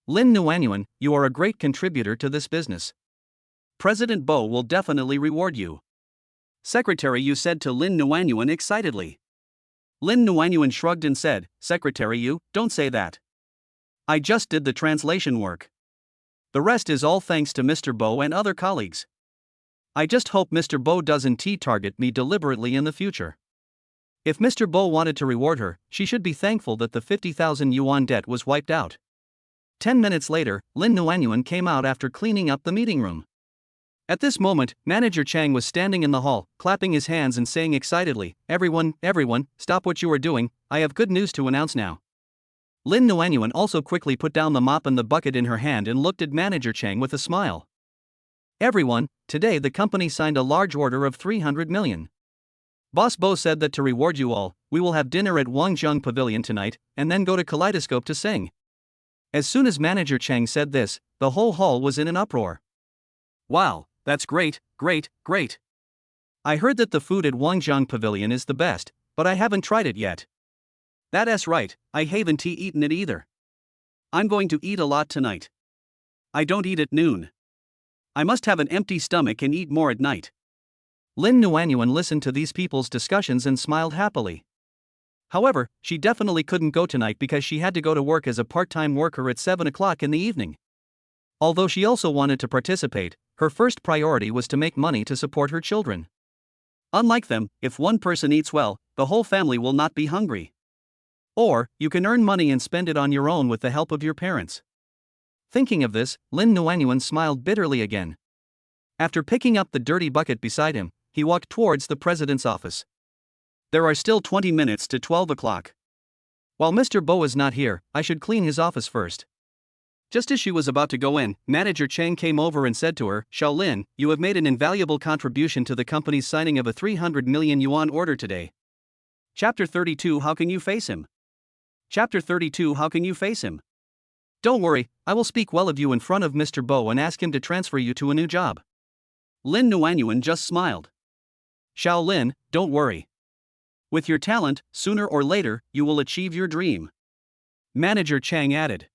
Lin Nuanyuan, you are a great contributor to this business. President Bo will definitely reward you. Secretary Yu said to Lin Nuanyuan excitedly. Lin Nuanyuan shrugged and said, Secretary Yu, don't say that. I just did the translation work. The rest is all thanks to Mr. Bo and other colleagues. I just hope Mr. Bo doesn't target me deliberately in the future. If Mr. Bo wanted to reward her, she should be thankful that the 50,000 yuan debt was wiped out. 10 minutes later, Lin Nuanyuan came out after cleaning up the meeting room. At this moment, Manager Chang was standing in the hall, clapping his hands and saying excitedly, everyone, stop what you are doing, I have good news to announce now. Lin Nuanyuan also quickly put down the mop and the bucket in her hand and looked at Manager Chang with a smile. Everyone, today the company signed a large order of 300 million. Boss Bo said that to reward you all, we will have dinner at Wangjiang Pavilion tonight, and then go to Kaleidoscope to sing. As soon as Manager Chang said this, the whole hall was in an uproar. Wow, that's great. I heard that the food at Wangjiang Pavilion is the best, but I haven't tried it yet. That's right, I haven't eaten it either. I'm going to eat a lot tonight. I don't eat at noon. I must have an empty stomach and eat more at night. Lin Nuanyuan listened to these people's discussions and smiled happily. However, she definitely couldn't go tonight because she had to go to work as a part-time worker at 7 o'clock in the evening. Although she also wanted to participate, her first priority was to make money to support her children. Unlike them, if one person eats well, the whole family will not be hungry. Or, you can earn money and spend it on your own with the help of your parents. Thinking of this, Lin Nuanyuan smiled bitterly again. After picking up the dirty bucket beside him, he walked towards the president's office. There are still 20 minutes to 12 o'clock. While Mr. Bo is not here, I should clean his office first. Just as she was about to go in, Manager Chang came over and said to her, Xiaolin, you have made an invaluable contribution to the company's signing of a 300 million yuan order today. Chapter 32 How can you face him? Chapter 32 How can you face him? Don't worry, I will speak well of you in front of Mr. Bo and ask him to transfer you to a new job. Lin Nuanyuan just smiled. Xiaolin, don't worry. With your talent, sooner or later, you will achieve your dream. Manager Chang added.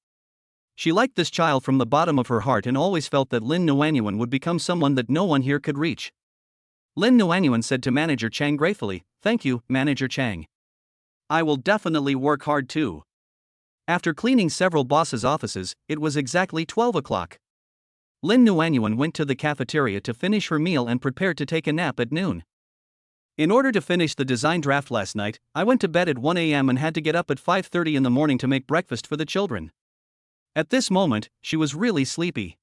She liked this child from the bottom of her heart and always felt that Lin Nuanyuan would become someone that no one here could reach. Lin Nuanyuan said to Manager Chang gratefully, Thank you, Manager Chang. I will definitely work hard too. After cleaning several bosses' offices, it was exactly 12 o'clock. Lin Nuanyuan went to the cafeteria to finish her meal and prepared to take a nap at noon. In order to finish the design draft last night, I went to bed at 1 a.m. and had to get up at 5:30 in the morning to make breakfast for the children. At this moment, she was really sleepy.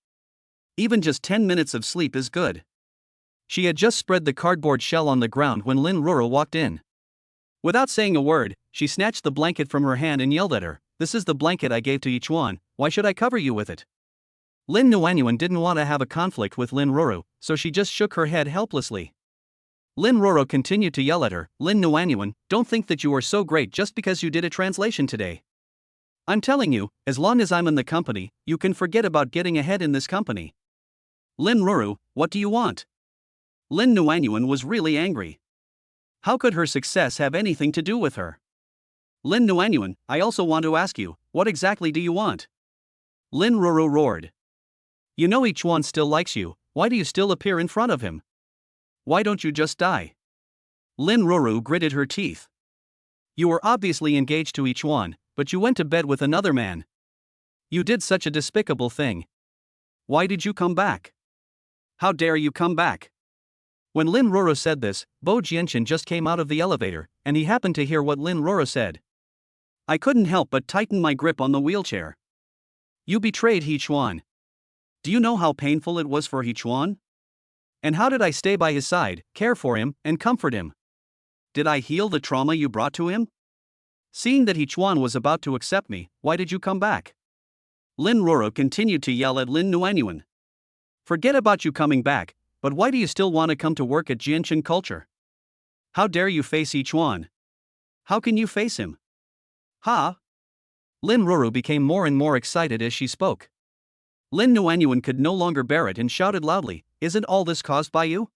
Even just 10 minutes of sleep is good. She had just spread the cardboard shell on the ground when Lin Ruru walked in. Without saying a word, she snatched the blanket from her hand and yelled at her, This is the blanket I gave to each one, why should I cover you with it? Lin Nuanyuan didn't want to have a conflict with Lin Ruru, so she just shook her head helplessly. Lin Ruru continued to yell at her, Lin Nuanyuan, don't think that you are so great just because you did a translation today. I'm telling you, as long as I'm in the company, you can forget about getting ahead in this company. Lin Ruru, what do you want? Lin Nuanyuan was really angry. How could her success have anything to do with her? Lin Nuanyuan, I also want to ask you, what exactly do you want? Lin Ruru roared. You know each one still likes you, why do you still appear in front of him? Why don't you just die? Lin Ruru gritted her teeth. You were obviously engaged to each one, but you went to bed with another man. You did such a despicable thing. Why did you come back? How dare you come back? When Lin Roro said this, Bo Jianchen just came out of the elevator, and he happened to hear what Lin Roro said. I couldn't help but tighten my grip on the wheelchair. You betrayed He Chuan. Do you know how painful it was for He Chuan? And how did I stay by his side, care for him, and comfort him? Did I heal the trauma you brought to him? Seeing that He Chuan was about to accept me, why did you come back? Lin Roro continued to yell at Lin Nuanyuan. Forget about you coming back, but why do you still want to come to work at Jianchen Culture? How dare you face He Chuan? How can you face him? Ha! Lin Roro became more and more excited as she spoke. Lin Nuanyuan could no longer bear it and shouted loudly, Isn't all this caused by you?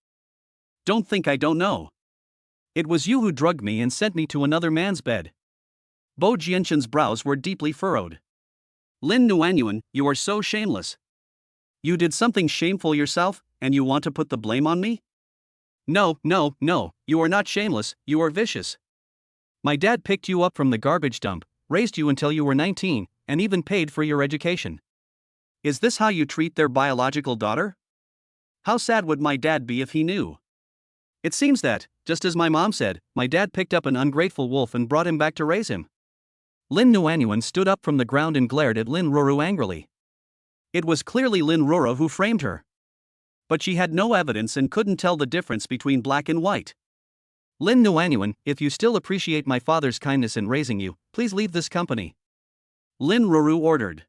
Don't think I don't know. It was you who drugged me and sent me to another man's bed. Bo Jianchen's brows were deeply furrowed. Lin Nuanyuan, you are so shameless. You did something shameful yourself, and you want to put the blame on me? No, you are not shameless, you are vicious. My dad picked you up from the garbage dump, raised you until you were 19, and even paid for your education. Is this how you treat their biological daughter? How sad would my dad be if he knew? It seems that, just as my mom said, my dad picked up an ungrateful wolf and brought him back to raise him. Lin Nuanyuan stood up from the ground and glared at Lin Roro angrily. It was clearly Lin Roro who framed her. But she had no evidence and couldn't tell the difference between black and white. Lin Nuanyuan, if you still appreciate my father's kindness in raising you, please leave this company. Lin Roro ordered.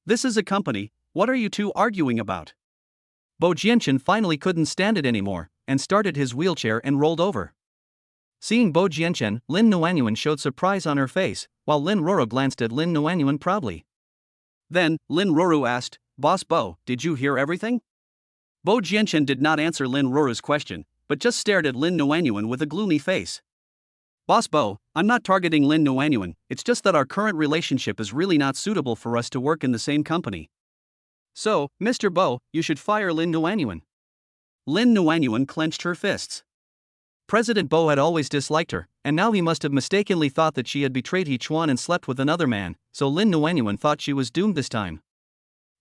This is a company, what are you two arguing about? Bo Jianchen finally couldn't stand it anymore, and started his wheelchair and rolled over. Seeing Bo Jianchen, Lin Nuanyuan showed surprise on her face, while Lin Roro glanced at Lin Nuanyuan proudly. Then, Lin Roro asked, Boss Bo, did you hear everything? Bo Jianchen did not answer Lin Roro's question, but just stared at Lin Nuanyuan with a gloomy face. Boss Bo, I'm not targeting Lin Nuanyuan, it's just that our current relationship is really not suitable for us to work in the same company. So, Mr. Bo, you should fire Lin Nuanyuan. Lin Nuanyuan clenched her fists. President Bo had always disliked her, and now he must have mistakenly thought that she had betrayed He Chuan and slept with another man, so Lin Nuanyuan thought she was doomed this time.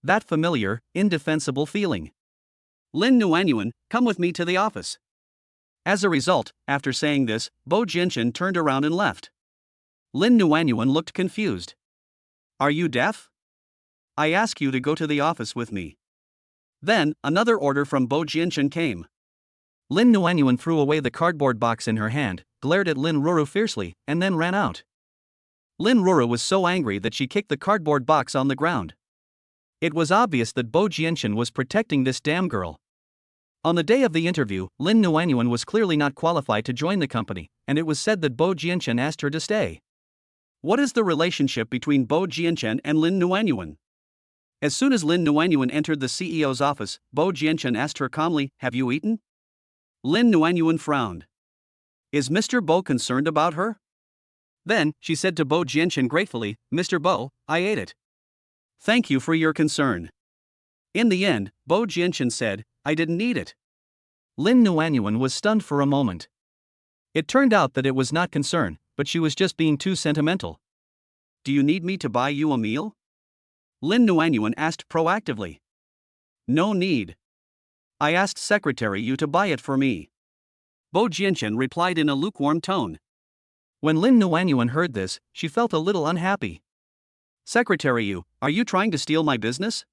That familiar, indefensible feeling. Lin Nuanyuan, come with me to the office. As a result, after saying this, Bo Jianchen turned around and left. Lin Nuanyuan looked confused. Are you deaf? I ask you to go to the office with me. Then, another order from Bo Jianchen came. Lin Nuanyuan threw away the cardboard box in her hand, glared at Lin Roro fiercely, and then ran out. Lin Roro was so angry that she kicked the cardboard box on the ground. It was obvious that Bo Jianchen was protecting this damn girl. On the day of the interview, Lin Nuanyuan was clearly not qualified to join the company, and it was said that Bo Jianchen asked her to stay. What is the relationship between Bo Jianchen and Lin Nuanyuan? As soon as Lin Nuanyuan entered the CEO's office, Bo Jianchen asked her calmly, Have you eaten? Lin Nuanyuan frowned. Is Mr. Bo concerned about her? Then, she said to Bo Jianchen gratefully, Mr. Bo, I ate it. Thank you for your concern. In the end, Bo Jianchen said, I didn't eat it. Lin Nuanyuan was stunned for a moment. It turned out that it was not concern, but she was just being too sentimental. Do you need me to buy you a meal? Lin Nuanyuan asked proactively. No need. I asked Secretary Yu to buy it for me. Bo Jianchen replied in a lukewarm tone. When Lin Nuanyuan heard this, she felt a little unhappy. Secretary Yu, are you trying to steal my business?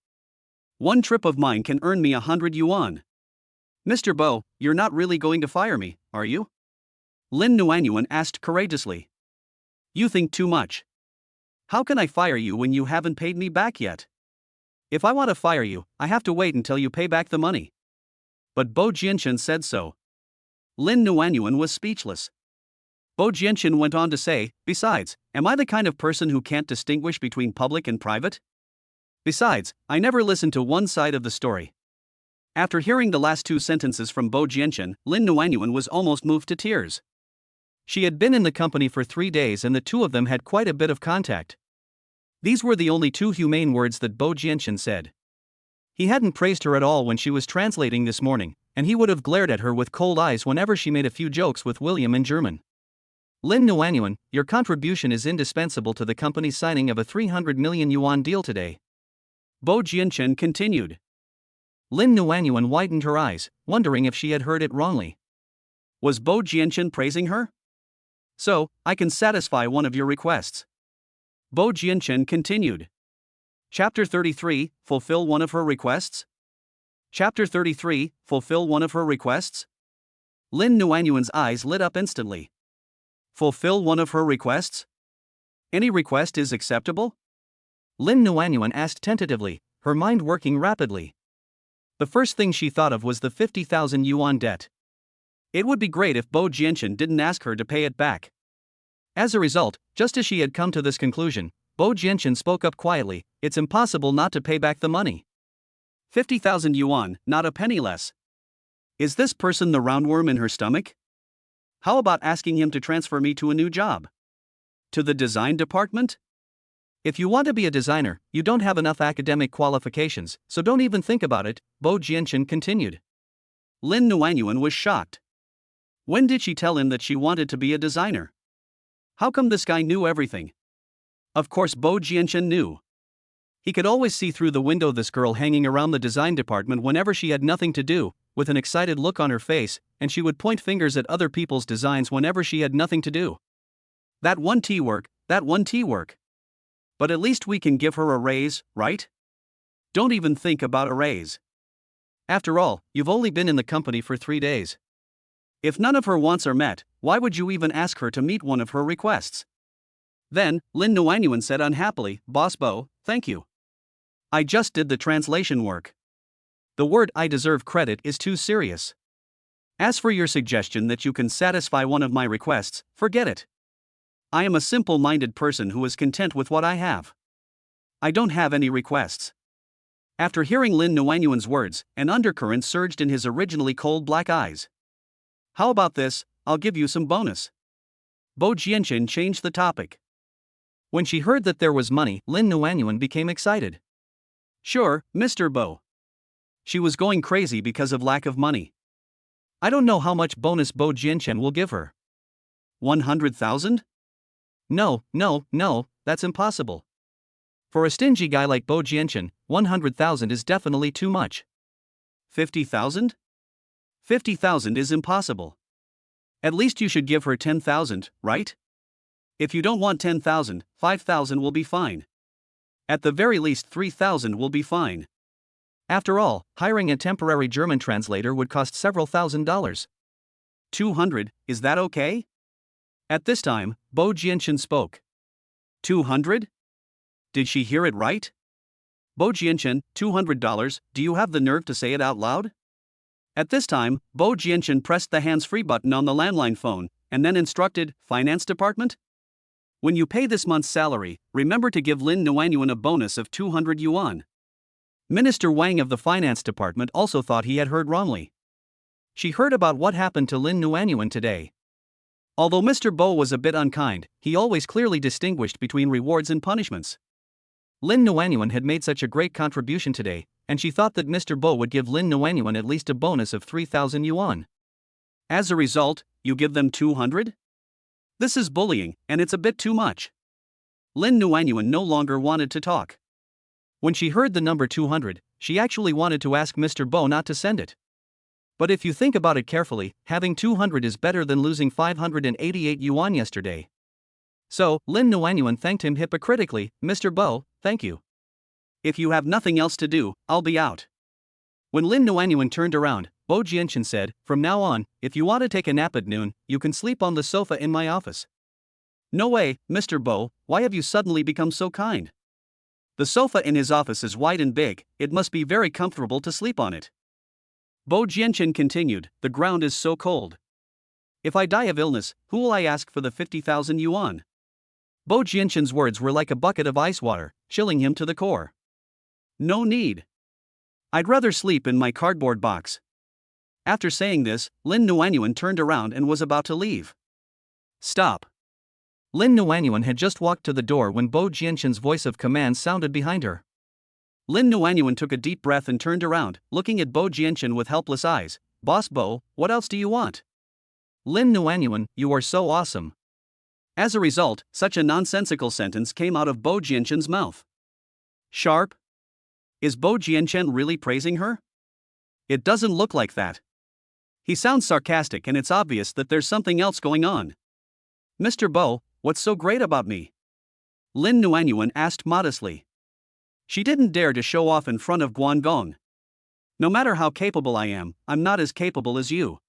One trip of mine can earn me 100 yuan. Mr. Bo, you're not really going to fire me, are you? Lin Nuanyuan asked courageously. You think too much. How can I fire you when you haven't paid me back yet? If I want to fire you, I have to wait until you pay back the money. But Bo Jianchen said so. Lin Nuanyuan was speechless. Bo Jianchen went on to say, Besides, am I the kind of person who can't distinguish between public and private? Besides, I never listen to one side of the story. After hearing the last two sentences from Bo Jianchen, Lin Nuanyuan was almost moved to tears. She had been in the company for 3 days and the two of them had quite a bit of contact. These were the only two humane words that Bo Jianchen said. He hadn't praised her at all when she was translating this morning, and he would have glared at her with cold eyes whenever she made a few jokes with William in German. Lin Nuanyuan, your contribution is indispensable to the company's signing of a 300 million yuan deal today. Bo Jianchen continued. Lin Nuanyuan widened her eyes, wondering if she had heard it wrongly. Was Bo Jianchen praising her? So, I can satisfy one of your requests. Bo Jianchen continued. Chapter 33, fulfill one of her requests? Chapter 33, fulfill one of her requests? Lin Nuanyuan's eyes lit up instantly. Fulfill one of her requests? Any request is acceptable? Lin Nuanyuan asked tentatively, her mind working rapidly. The first thing she thought of was the 50,000 yuan debt. It would be great if Bo Jianchen didn't ask her to pay it back. As a result, just as she had come to this conclusion, Bo Jianchen spoke up quietly, it's impossible not to pay back the money. 50,000 yuan, not a penny less. Is this person the roundworm in her stomach? How about asking him to transfer me to a new job? To the design department? If you want to be a designer, you don't have enough academic qualifications, so don't even think about it, Bo Jianchen continued. Lin Nuanyuan was shocked. When did she tell him that she wanted to be a designer? How come this guy knew everything? Of course Bo Jianchen knew. He could always see through the window this girl hanging around the design department whenever she had nothing to do, with an excited look on her face, and she would point fingers at other people's designs whenever she had nothing to do. That one tea work, that one tea work. But at least we can give her a raise, right? Don't even think about a raise. After all, you've only been in the company for 3 days. If none of her wants are met, why would you even ask her to meet one of her requests? Then, Lin Nuanyuan said unhappily, Boss Bo, thank you. I just did the translation work. The word I deserve credit is too serious. As for your suggestion that you can satisfy one of my requests, forget it. I am a simple-minded person who is content with what I have. I don't have any requests. After hearing Lin Nuanyuan's words, an undercurrent surged in his originally cold black eyes. How about this, I'll give you some bonus. Bo Jianchen changed the topic. When she heard that there was money, Lin Nuanyuan became excited. Sure, Mr. Bo. She was going crazy because of lack of money. I don't know how much bonus Bo Jianchen will give her. 100,000? No, that's impossible. For a stingy guy like Bo Jianchen, 100,000 is definitely too much. 50,000? 50,000 is impossible. At least you should give her 10,000, right? If you don't want 10,000, 5,000 will be fine. At the very least 3,000 will be fine. After all, hiring a temporary German translator would cost several $1,000s. 200, is that okay? At this time, Bo Jianchen spoke. 200? Did she hear it right? Bo Jianchen, $200, do you have the nerve to say it out loud? At this time, Bo Jianchen pressed the hands-free button on the landline phone, and then instructed, Finance Department? When you pay this month's salary, remember to give Lin Nuanyuan a bonus of 200 yuan. Minister Wang of the Finance Department also thought he had heard wrongly. She heard about what happened to Lin Nuanyuan today. Although Mr. Bo was a bit unkind, he always clearly distinguished between rewards and punishments. Lin Nuanyuan had made such a great contribution today, and she thought that Mr. Bo would give Lin Nuanyuan at least a bonus of 3,000 yuan. As a result, you give them 200? This is bullying, and it's a bit too much. Lin Nuanyuan no longer wanted to talk. When she heard the number 200, she actually wanted to ask Mr. Bo not to send it. But if you think about it carefully, having 200 is better than losing 588 yuan yesterday. So, Lin Nuanyuan thanked him hypocritically, Mr. Bo, thank you. If you have nothing else to do, I'll be out. When Lin Nuanyuan turned around, Bo Jianchen said, from now on, if you want to take a nap at noon, you can sleep on the sofa in my office. No way, Mr. Bo, why have you suddenly become so kind? The sofa in his office is wide and big, it must be very comfortable to sleep on it. Bo Jianchen continued, the ground is so cold. If I die of illness, who will I ask for the 50,000 yuan? Bo Jianchen's words were like a bucket of ice water, chilling him to the core. No need. I'd rather sleep in my cardboard box. After saying this, Lin Nuanyuan turned around and was about to leave. Stop. Lin Nuanyuan had just walked to the door when Bo Jianchen's voice of command sounded behind her. Lin Nuanyuan took a deep breath and turned around, looking at Bo Jianchen with helpless eyes. Boss Bo, what else do you want? Lin Nuanyuan, you are so awesome. As a result, such a nonsensical sentence came out of Bo Jianchen's mouth. Sharp? Is Bo Jianchen really praising her? It doesn't look like that. He sounds sarcastic and it's obvious that there's something else going on. Mr. Bo, what's so great about me? Lin Nuanyuan asked modestly. She didn't dare to show off in front of Guangong. No matter how capable I am, I'm not as capable as you.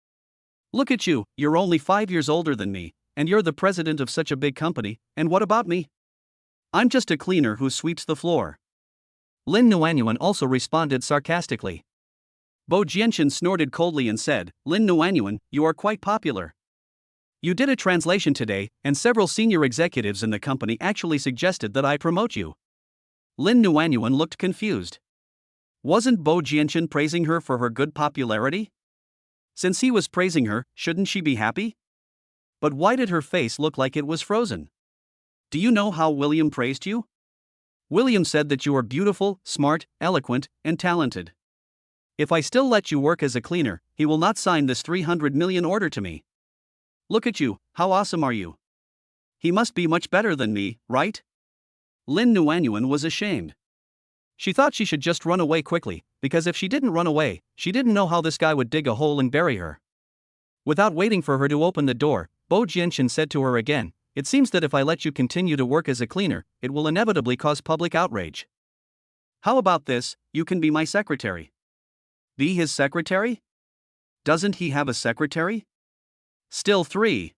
Look at you, you're only 5 years older than me, and you're the president of such a big company, and what about me? I'm just a cleaner who sweeps the floor. Lin Nuanyuan also responded sarcastically. Bo Jianchen snorted coldly and said, Lin Nuanyuan, you are quite popular. You did a translation today, and several senior executives in the company actually suggested that I promote you. Lin Nuanyuan looked confused. Wasn't Bo Jianchen praising her for her good popularity? Since he was praising her, shouldn't she be happy? But why did her face look like it was frozen? Do you know how William praised you? William said that you are beautiful, smart, eloquent, and talented. If I still let you work as a cleaner, he will not sign this 300 million order to me. Look at you, how awesome are you? He must be much better than me, right? Lin Nuanyuan was ashamed. She thought she should just run away quickly, because if she didn't run away, she didn't know how this guy would dig a hole and bury her. Without waiting for her to open the door, Bo Jianchen said to her again, it seems that if I let you continue to work as a cleaner, it will inevitably cause public outrage. How about this, you can be my secretary. Be his secretary? Doesn't he have a secretary? Still 3.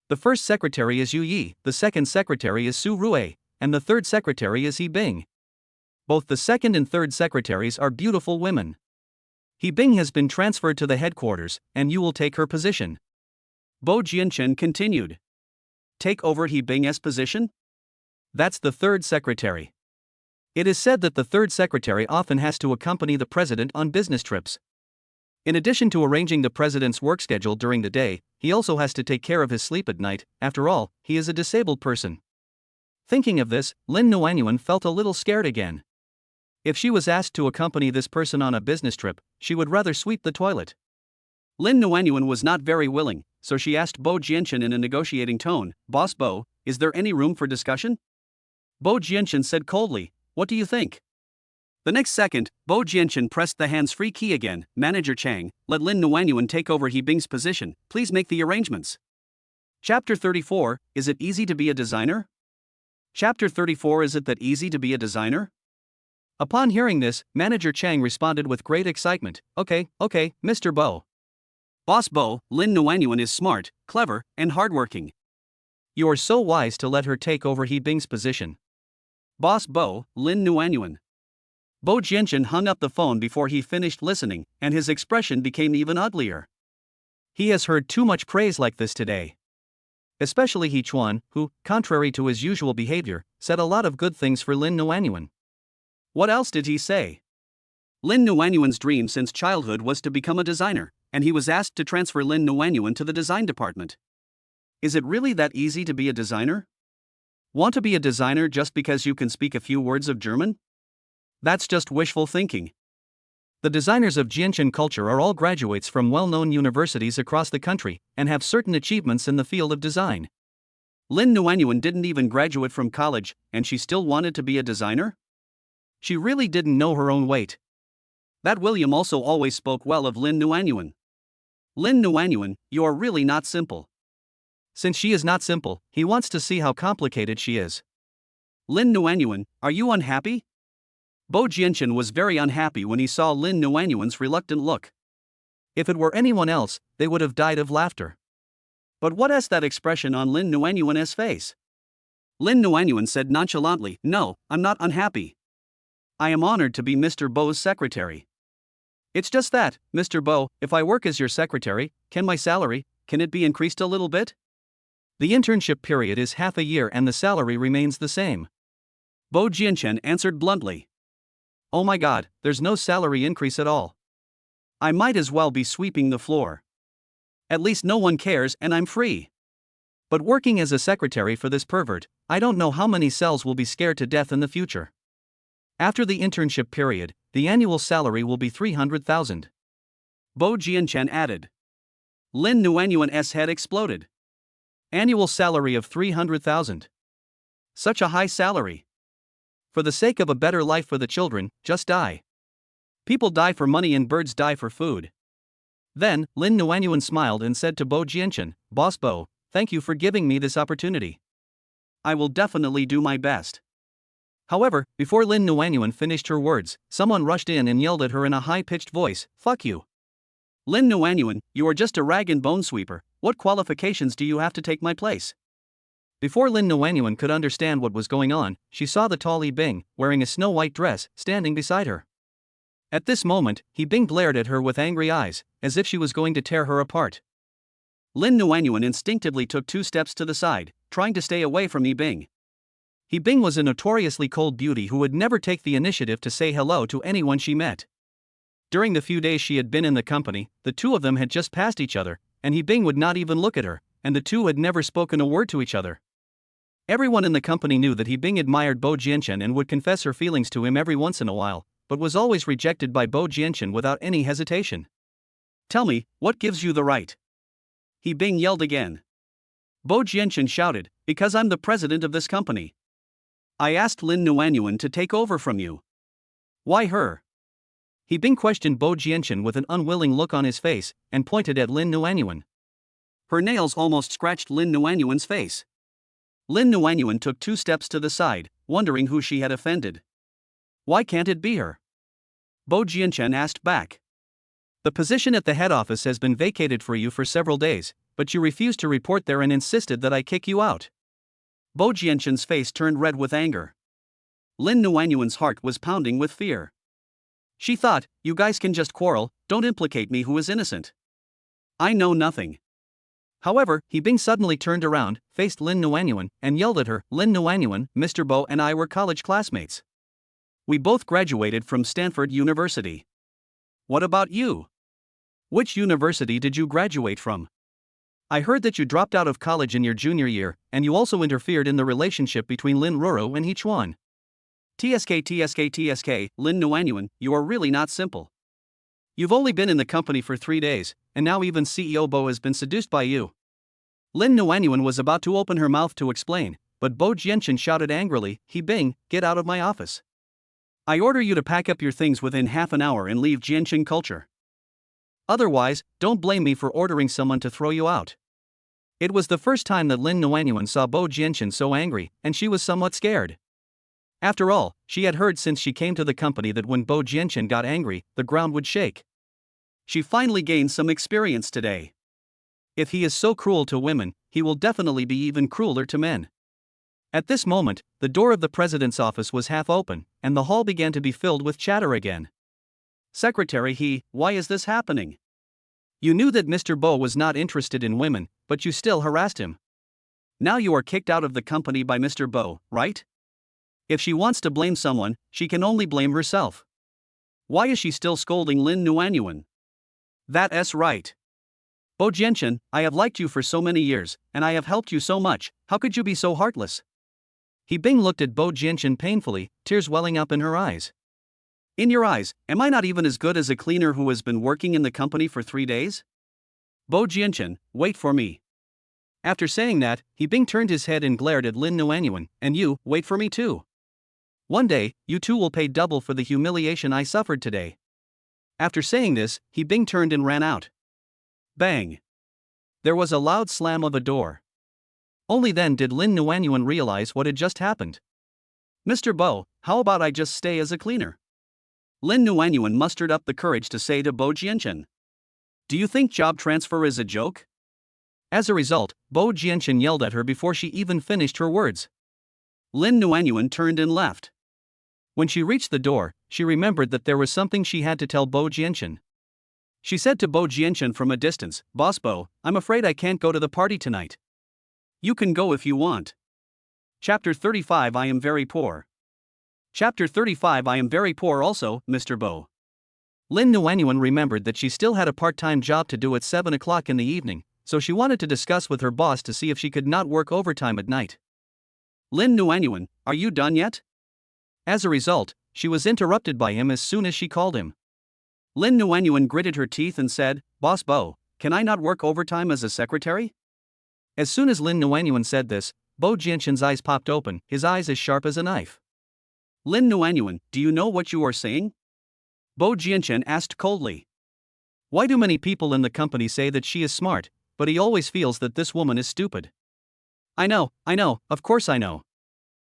The first secretary is Yu Yi, the second secretary is Su Rui, and the third secretary is He Bing. Both the second and third secretaries are beautiful women. He Bing has been transferred to the headquarters, and you will take her position. Bo Jianchen continued. Take over He Bing's position? That's the third secretary. It is said that the third secretary often has to accompany the president on business trips. In addition to arranging the president's work schedule during the day, he also has to take care of his sleep at night. After all, he is a disabled person. Thinking of this, Lin Nuanyuan felt a little scared again. If she was asked to accompany this person on a business trip, she would rather sweep the toilet. Lin Nuanyuan was not very willing, so she asked Bo Jianchen in a negotiating tone, Boss Bo, is there any room for discussion? Bo Jianchen said coldly, what do you think? The next second, Bo Jianchen pressed the hands-free key again. Manager Chang, let Lin Nuanyuan take over He Bing's position, please make the arrangements. Chapter 34, is it easy to be a designer? Chapter 34, is it that easy to be a designer? Upon hearing this, Manager Chang responded with great excitement, okay, Mr. Bo. Boss Bo, Lin Nuanyuan is smart, clever, and hardworking. You are so wise to let her take over He Bing's position. Boss Bo, Lin Nuanyuan. Bo Jianchen hung up the phone before he finished listening, and his expression became even uglier. He has heard too much praise like this today. Especially He Chuan, who, contrary to his usual behavior, said a lot of good things for Lin Nuanyuan. What else did he say? Lin Nuanyuan's dream since childhood was to become a designer, and he was asked to transfer Lin Nuanyuan to the design department. Is it really that easy to be a designer? Want to be a designer just because you can speak a few words of German? That's just wishful thinking. The designers of Jianchen culture are all graduates from well-known universities across the country, and have certain achievements in the field of design. Lin Nuanyuan didn't even graduate from college, and she still wanted to be a designer? She really didn't know her own weight. That William also always spoke well of Lin Nuanyuan. Lin Nuanyuan, you are really not simple. Since she is not simple, he wants to see how complicated she is. Lin Nuanyuan, are you unhappy? Bo Jianchen was very unhappy when he saw Lin Nuanyuan's reluctant look. If it were anyone else, they would have died of laughter. But what is that expression on Lin Nuanyuan's face? Lin Nuanyuan said nonchalantly, no, I'm not unhappy. I am honored to be Mr. Bo's secretary. It's just that, Mr. Bo, if I work as your secretary, can it be increased a little bit? The internship period is half a year and the salary remains the same. Bo Jianchen answered bluntly. Oh my god, there's no salary increase at all. I might as well be sweeping the floor. At least no one cares and I'm free. But working as a secretary for this pervert, I don't know how many cells will be scared to death in the future. After the internship period, the annual salary will be 300,000. Bo Jianchen added. Lin Nuanyuan's head exploded. Annual salary of 300,000. Such a high salary. For the sake of a better life for the children, just die. People die for money and birds die for food. Then, Lin Nuanyuan smiled and said to Bo Jianchen, Boss Bo, thank you for giving me this opportunity. I will definitely do my best. However, before Lin Nuanyuan finished her words, someone rushed in and yelled at her in a high-pitched voice, fuck you. Lin Nuanyuan, you are just a rag and bone sweeper, what qualifications do you have to take my place? Before Lin Nuanyuan could understand what was going on, she saw the tall Yi Bing, wearing a snow-white dress, standing beside her. At this moment, Yi Bing glared at her with angry eyes, as if she was going to tear her apart. Lin Nuanyuan instinctively took 2 steps to the side, trying to stay away from Yi Bing. Yi Bing was a notoriously cold beauty who would never take the initiative to say hello to anyone she met. During the few days she had been in the company, the two of them had just passed each other, and Yi Bing would not even look at her, and the two had never spoken a word to each other. Everyone in the company knew that Yi Bing admired Bo Jianchen and would confess her feelings to him every once in a while, but was always rejected by Bo Jianchen without any hesitation. Tell me, what gives you the right? Yi Bing yelled again. Bo Jianchen shouted, because I'm the president of this company. I asked Lin Nuanyuan to take over from you. Why her? Yi Bing questioned Bo Jianchen with an unwilling look on his face, and pointed at Lin Nuanyuan. Her nails almost scratched Lin Nuanyuan's face. Lin Nuanyuan took 2 steps to the side, wondering who she had offended. Why can't it be her? Bo Jianchen asked back. The position at the head office has been vacated for you for several days, but you refused to report there and insisted that I kick you out. Bo Jianchen's face turned red with anger. Lin Nuanyuan's heart was pounding with fear. She thought, you guys can just quarrel, don't implicate me who is innocent. I know nothing. However, Yi Bing suddenly turned around, faced Lin Nuanyuan, and yelled at her, Lin Nuanyuan, Mr. Bo and I were college classmates. We both graduated from Stanford University. What about you? Which university did you graduate from? I heard that you dropped out of college in your junior year, and you also interfered in the relationship between Lin Ruru and He Chuan. TSK, Lin Nuanyuan, you are really not simple. You've only been in the company for 3 days, and now even CEO Bo has been seduced by you. Lin Nuanyuan was about to open her mouth to explain, but Bo Jianchen shouted angrily, Yi Bing, get out of my office. I order you to pack up your things within half an hour and leave Jianchen culture. Otherwise, don't blame me for ordering someone to throw you out. It was the first time that Lin Nuanyuan saw Bo Jianchen so angry, and she was somewhat scared. After all, she had heard since she came to the company that when Bo Jianchen got angry, the ground would shake. She finally gained some experience today. If he is so cruel to women, he will definitely be even crueler to men. At this moment, the door of the president's office was half open, and the hall began to be filled with chatter again. Secretary why is this happening? You knew that Mr. Bo was not interested in women, but you still harassed him. Now you are kicked out of the company by Mr. Bo, right? If she wants to blame someone, she can only blame herself. Why is she still scolding Lin Nuanyuan? That's right. Bo Jianchen, I have liked you for so many years, and I have helped you so much, how could you be so heartless? Yi Bing looked at Bo Jianchen painfully, tears welling up in her eyes. In your eyes, am I not even as good as a cleaner who has been working in the company for 3 days? Bo Jianchen, wait for me. After saying that, Yi Bing turned his head and glared at Lin Nuanyuan, and you, wait for me too. One day, you two will pay double for the humiliation I suffered today. After saying this, Yi Bing turned and ran out. Bang! There was a loud slam of a door. Only then did Lin Nuanyuan realize what had just happened. Mr. Bo, how about I just stay as a cleaner? Lin Nuanyuan mustered up the courage to say to Bo Jianchen. Do you think job transfer is a joke? As a result, Bo Jianchen yelled at her before she even finished her words. Lin Nuanyuan turned and left. When she reached the door, she remembered that there was something she had to tell Bo Jianchen. She said to Bo Jianchen from a distance, Boss Bo, I'm afraid I can't go to the party tonight. You can go if you want. Chapter 35 I am very poor. Chapter 35 I am very poor also, Mr. Bo. Lin Nuanyuan remembered that she still had a part-time job to do at 7 o'clock in the evening, so she wanted to discuss with her boss to see if she could not work overtime at night. Lin Nuanyuan, are you done yet? As a result, she was interrupted by him as soon as she called him. Lin Nuanyuan gritted her teeth and said, Boss Bo, can I not work overtime as a secretary? As soon as Lin Nuanyuan said this, Bo Jianchen's eyes popped open, his eyes as sharp as a knife. Lin Nuanyuan, do you know what you are saying? Bo Jianchen asked coldly. Why do many people in the company say that she is smart, but he always feels that this woman is stupid? I know, of course I know.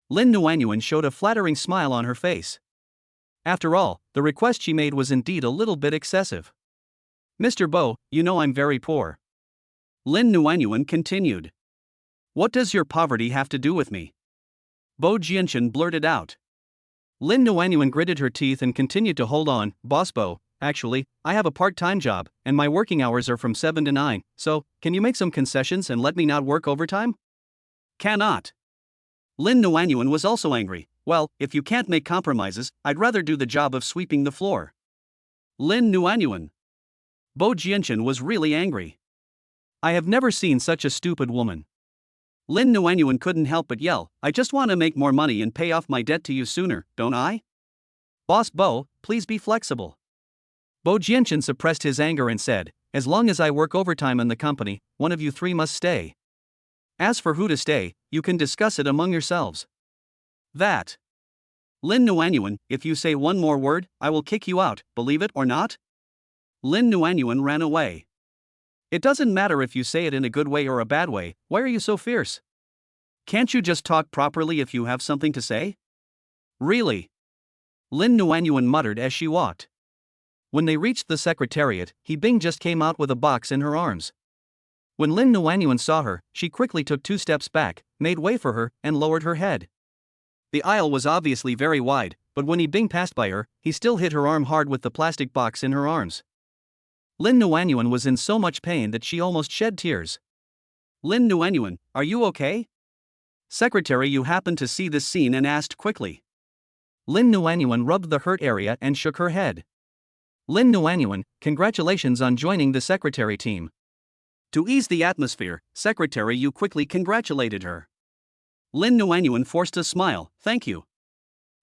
Lin Nuanyuan showed a flattering smile on her face. After all, the request she made was indeed a little bit excessive. Mr. Bo, you know I'm very poor. Lin Nuanyuan continued. What does your poverty have to do with me? Bo Jianchen blurted out. Lin Nuanyuan gritted her teeth and continued to hold on. Boss Bo, actually, I have a part-time job, and my working hours are from 7 to 9, so, can you make some concessions and let me not work overtime? Cannot. Lin Nuanyuan was also angry. Well, if you can't make compromises, I'd rather do the job of sweeping the floor. Lin Nuanyuan. Bo Jianchen was really angry. I have never seen such a stupid woman. Lin Nuanyuan couldn't help but yell, I just want to make more money and pay off my debt to you sooner, don't I? Boss Bo, please be flexible. Bo Jianchen suppressed his anger and said, as long as I work overtime in the company, one of you three must stay. As for who to stay, you can discuss it among yourselves. That. Lin Nuanyuan, if you say one more word, I will kick you out, believe it or not? Lin Nuanyuan ran away. It doesn't matter if you say it in a good way or a bad way, why are you so fierce? Can't you just talk properly if you have something to say? Really? Lin Nuanyuan muttered as she walked. When they reached the secretariat, He Bing just came out with a box in her arms. When Lin Nuanyuan saw her, she quickly took 2 steps back, made way for her, and lowered her head. The aisle was obviously very wide, but when He Bing passed by her, he still hit her arm hard with the plastic box in her arms. Lin Nuanyuan was in so much pain that she almost shed tears. Lin Nuanyuan, are you okay? Secretary Yu happened to see this scene and asked quickly. Lin Nuanyuan rubbed the hurt area and shook her head. Lin Nuanyuan, congratulations on joining the secretary team. To ease the atmosphere, Secretary Yu quickly congratulated her. Lin Nuanyuan forced a smile, thank you.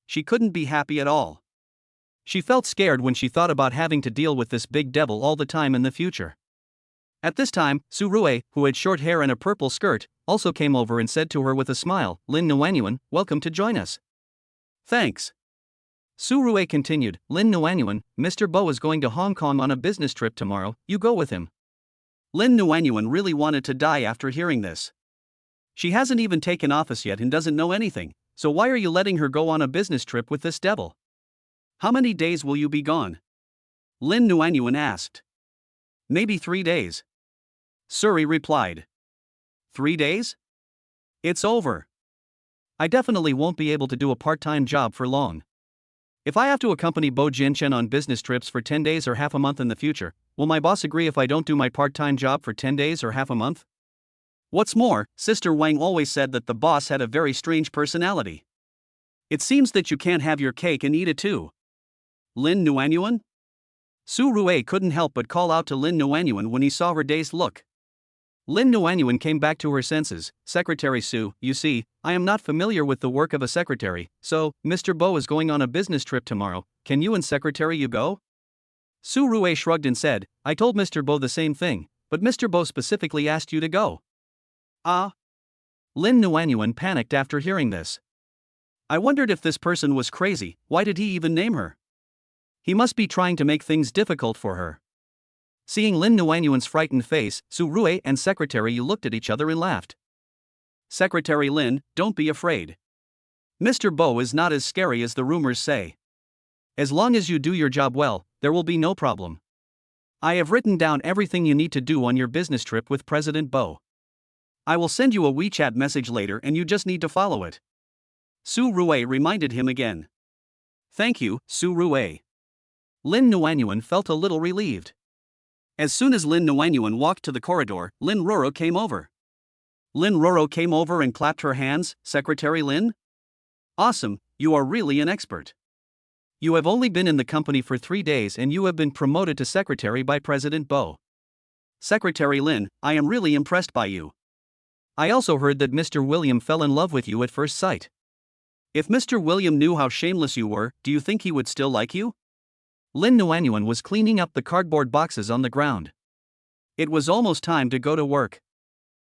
She couldn't be happy at all. She felt scared when she thought about having to deal with this big devil all the time in the future. At this time, Su Rui, who had short hair and a purple skirt, also came over and said to her with a smile, Lin Nuanyuan, welcome to join us. Thanks. Su Rui continued, Lin Nuanyuan, Mr. Bo is going to Hong Kong on a business trip tomorrow, you go with him. Lin Nuanyuan really wanted to die after hearing this. She hasn't even taken office yet and doesn't know anything, so why are you letting her go on a business trip with this devil? How many days will you be gone? Lin Nuanyuan asked. Maybe 3 days. Suri replied. 3 days? It's over. I definitely won't be able to do a part-time job for long. If I have to accompany Bo Jianchen on business trips for 10 days or half a month in the future, will my boss agree if I don't do my part-time job for 10 days or half a month? What's more, Sister Wang always said that the boss had a very strange personality. It seems that you can't have your cake and eat it too. Lin Nuanyuan? Su Rui couldn't help but call out to Lin Nuanyuan when he saw her dazed look. Lin Nuanyuan came back to her senses. Secretary Su, you see, I am not familiar with the work of a secretary, so, Mr. Bo is going on a business trip tomorrow, can you and Secretary Yu go? Su Rui shrugged and said, I told Mr. Bo the same thing, but Mr. Bo specifically asked you to go. Ah? Lin Nuanyuan panicked after hearing this. I wondered if this person was crazy, why did he even name her? He must be trying to make things difficult for her. Seeing Lin Nuanyuan's frightened face, Su Rui and Secretary Yu looked at each other and laughed. Secretary Lin, don't be afraid. Mr. Bo is not as scary as the rumors say. As long as you do your job well, there will be no problem. I have written down everything you need to do on your business trip with President Bo. I will send you a WeChat message later and you just need to follow it. Su Rui reminded him again. Thank you, Su Rui. Lin Nuanyuan felt a little relieved. As soon as Lin Nuanyuan walked to the corridor, Lin Roro came over. Lin Roro came over and clapped her hands, Secretary Lin? Awesome, you are really an expert. You have only been in the company for 3 days and you have been promoted to secretary by President Bo. Secretary Lin, I am really impressed by you. I also heard that Mr. William fell in love with you at first sight. If Mr. William knew how shameless you were, do you think he would still like you? Lin Nuanyuan was cleaning up the cardboard boxes on the ground. It was almost time to go to work.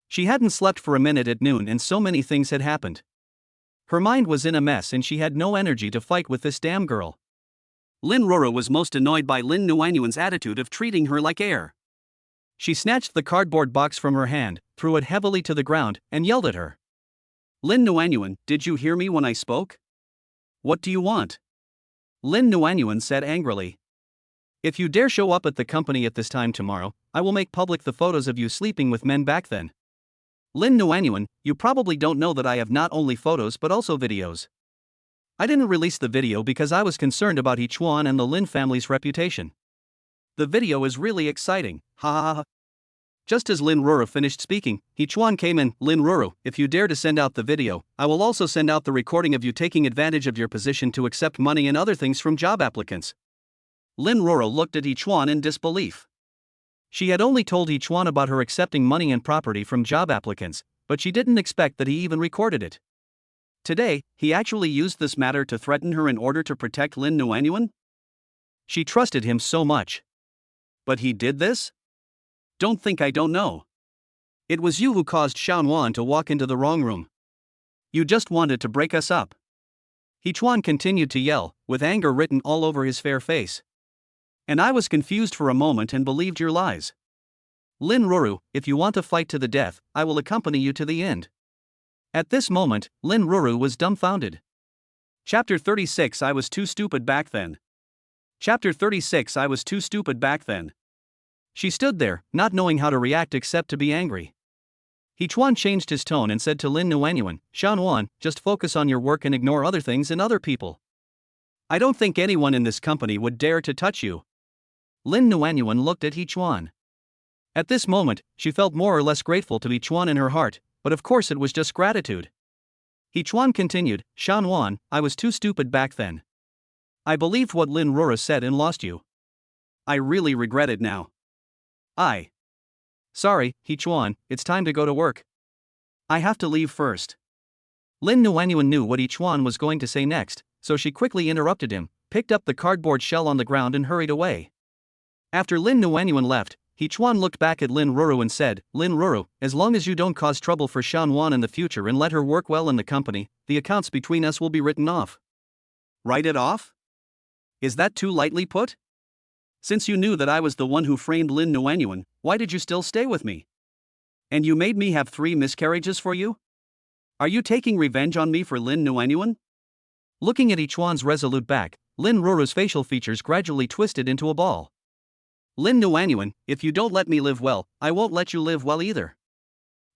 She hadn't slept for a minute at noon and so many things had happened. Her mind was in a mess and she had no energy to fight with this damn girl. Lin Roro was most annoyed by Lin Nuanyuan's attitude of treating her like air. She snatched the cardboard box from her hand, threw it heavily to the ground, and yelled at her. Lin Nuanyuan, did you hear me when I spoke? What do you want? Lin Nuanyuan said angrily. If you dare show up at the company at this time tomorrow, I will make public the photos of you sleeping with men back then. Lin Nuanyuan, you probably don't know that I have not only photos but also videos. I didn't release the video because I was concerned about He Chuan and the Lin family's reputation. The video is really exciting, ha ha ha. Just as Lin Roro finished speaking, He Chuan came in. Lin Roro, if you dare to send out the video, I will also send out the recording of you taking advantage of your position to accept money and other things from job applicants. Lin Roro looked at He Chuan in disbelief. She had only told He Chuan about her accepting money and property from job applicants, but she didn't expect that he even recorded it. Today, he actually used this matter to threaten her in order to protect Lin Nuanyuan? She trusted him so much. But he did this? Don't think I don't know. It was you who caused Xiaonuan to walk into the wrong room. You just wanted to break us up. He Chuan continued to yell, with anger written all over his fair face. And I was confused for a moment and believed your lies. Lin Roro, if you want to fight to the death, I will accompany you to the end. At this moment, Lin Roro was dumbfounded. Chapter 36 I was too stupid back then. Chapter 36 I was too stupid back then. She stood there, not knowing how to react except to be angry. He Chuan changed his tone and said to Lin Nuanyuan, Xiaonuan, just focus on your work and ignore other things and other people. I don't think anyone in this company would dare to touch you. Lin Nuanyuan looked at He Chuan. At this moment, she felt more or less grateful to He Chuan in her heart, but of course it was just gratitude. He Chuan continued, Xiaonuan, I was too stupid back then. I believed what Lin Roro said and lost you. I really regret it now. Sorry, He Chuan, it's time to go to work. I have to leave first. Lin Nuanyuan knew what He Chuan was going to say next, so she quickly interrupted him, picked up the cardboard shell on the ground and hurried away. After Lin Nuanyuan left, He Chuan looked back at Lin Roro and said, Lin Roro, as long as you don't cause trouble for Xiaonuan in the future and let her work well in the company, the accounts between us will be written off. Write it off? Is that too lightly put? Since you knew that I was the one who framed Lin Nuanyuan, why did you still stay with me? And you made me have 3 miscarriages for you? Are you taking revenge on me for Lin Nuanyuan? Looking at He Chuan's resolute back, Lin Roro's facial features gradually twisted into a ball. Lin Nuanyuan, if you don't let me live well, I won't let you live well either.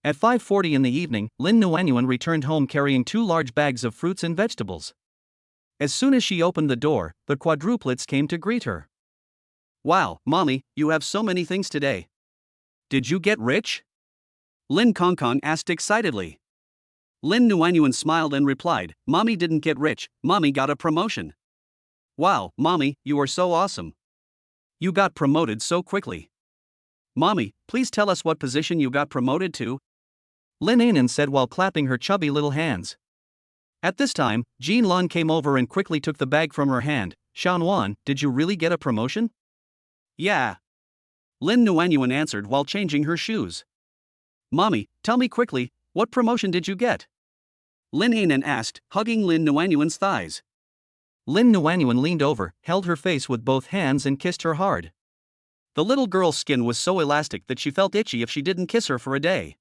At 5:40 in the evening, Lin Nuanyuan returned home carrying 2 large bags of fruits and vegetables. As soon as she opened the door, the quadruplets came to greet her. Wow, Mommy, you have so many things today. Did you get rich? Lin Kongkong asked excitedly. Lin Nuanyuan smiled and replied, Mommy didn't get rich, Mommy got a promotion. Wow, Mommy, you are so awesome. You got promoted so quickly. Mommy, please tell us what position you got promoted to. Lin Anan said while clapping her chubby little hands. At this time, Jean Lun came over and quickly took the bag from her hand. Xiaonuan, did you really get a promotion? Yeah. Lin Nuanyuan answered while changing her shoes. Mommy, tell me quickly, what promotion did you get? Lin Anan asked, hugging Lin Nuanyuan's thighs. Lin Nuanyuan leaned over, held her face with both hands and kissed her hard. The little girl's skin was so elastic that she felt itchy if she didn't kiss her for a day.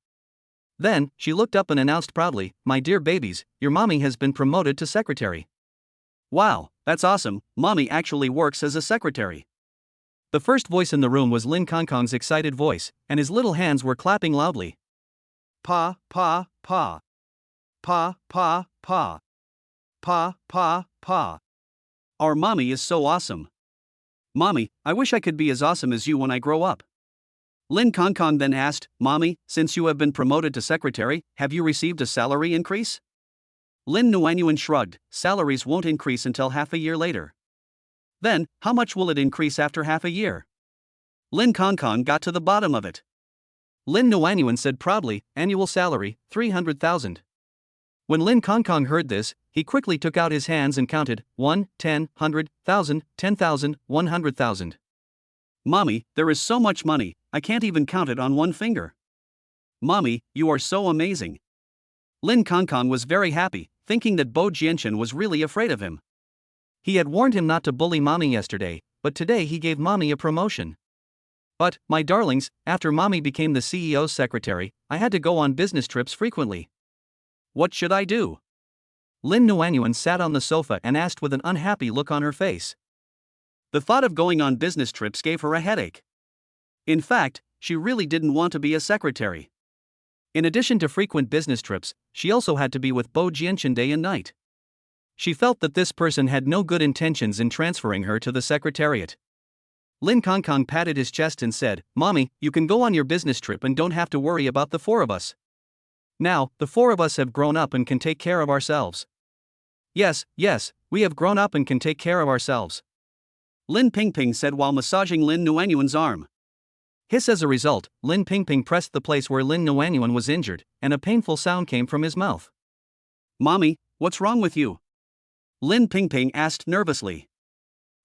Then, she looked up and announced proudly, My dear babies, your mommy has been promoted to secretary. Wow, that's awesome, Mommy actually works as a secretary. The first voice in the room was Lin Kongkong's excited voice, and his little hands were clapping loudly. Pa, pa, pa. Pa, pa, pa. Pa, pa, pa. Our mommy is so awesome. Mommy, I wish I could be as awesome as you when I grow up. Lin Kongkong then asked, Mommy, since you have been promoted to secretary, have you received a salary increase? Lin Nuanyuan shrugged, salaries won't increase until half a year later. Then, how much will it increase after half a year? Lin Kongkong got to the bottom of it. Lin Nuanyuan said proudly, annual salary, 300,000. When Lin Kongkong heard this, he quickly took out his hands and counted, 1, 10, 100,000, 10,000, 100,000. Mommy, there is so much money, I can't even count it on one finger. Mommy, you are so amazing. Lin Kongkong was very happy, thinking that Bo Jianchen was really afraid of him. He had warned him not to bully Mommy yesterday, but today he gave Mommy a promotion. But, my darlings, after Mommy became the CEO's secretary, I had to go on business trips frequently. What should I do? Lin Nuanyuan sat on the sofa and asked with an unhappy look on her face. The thought of going on business trips gave her a headache. In fact, she really didn't want to be a secretary. In addition to frequent business trips, she also had to be with Bo Jianchen day and night. She felt that this person had no good intentions in transferring her to the secretariat. Lin Kongkong patted his chest and said, "Mommy, you can go on your business trip and don't have to worry about the four of us. Now, the four of us have grown up and can take care of ourselves." Yes, we have grown up and can take care of ourselves," Lin Pingping said while massaging Lin Nuanyuan's arm. Hiss. As a result, Lin Pingping pressed the place where Lin Nuanyuan was injured, and a painful sound came from his mouth. "Mommy, what's wrong with you?" Lin Pingping asked nervously.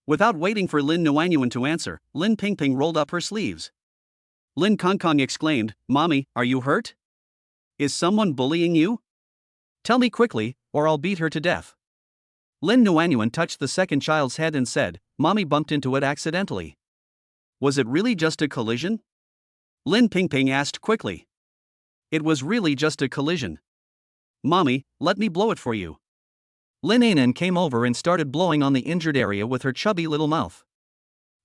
Without waiting for Lin Nuanyuan to answer, Lin Pingping rolled up her sleeves. Lin Kongkong exclaimed, "Mommy, are you hurt? Is someone bullying you? Tell me quickly, or I'll beat her to death." Lin Nuanyuan touched the second child's head and said, "Mommy bumped into it accidentally." "Was it really just a collision?" Lin Pingping asked quickly. "It was really just a collision. Mommy, let me blow it for you." Lin Anan came over and started blowing on the injured area with her chubby little mouth.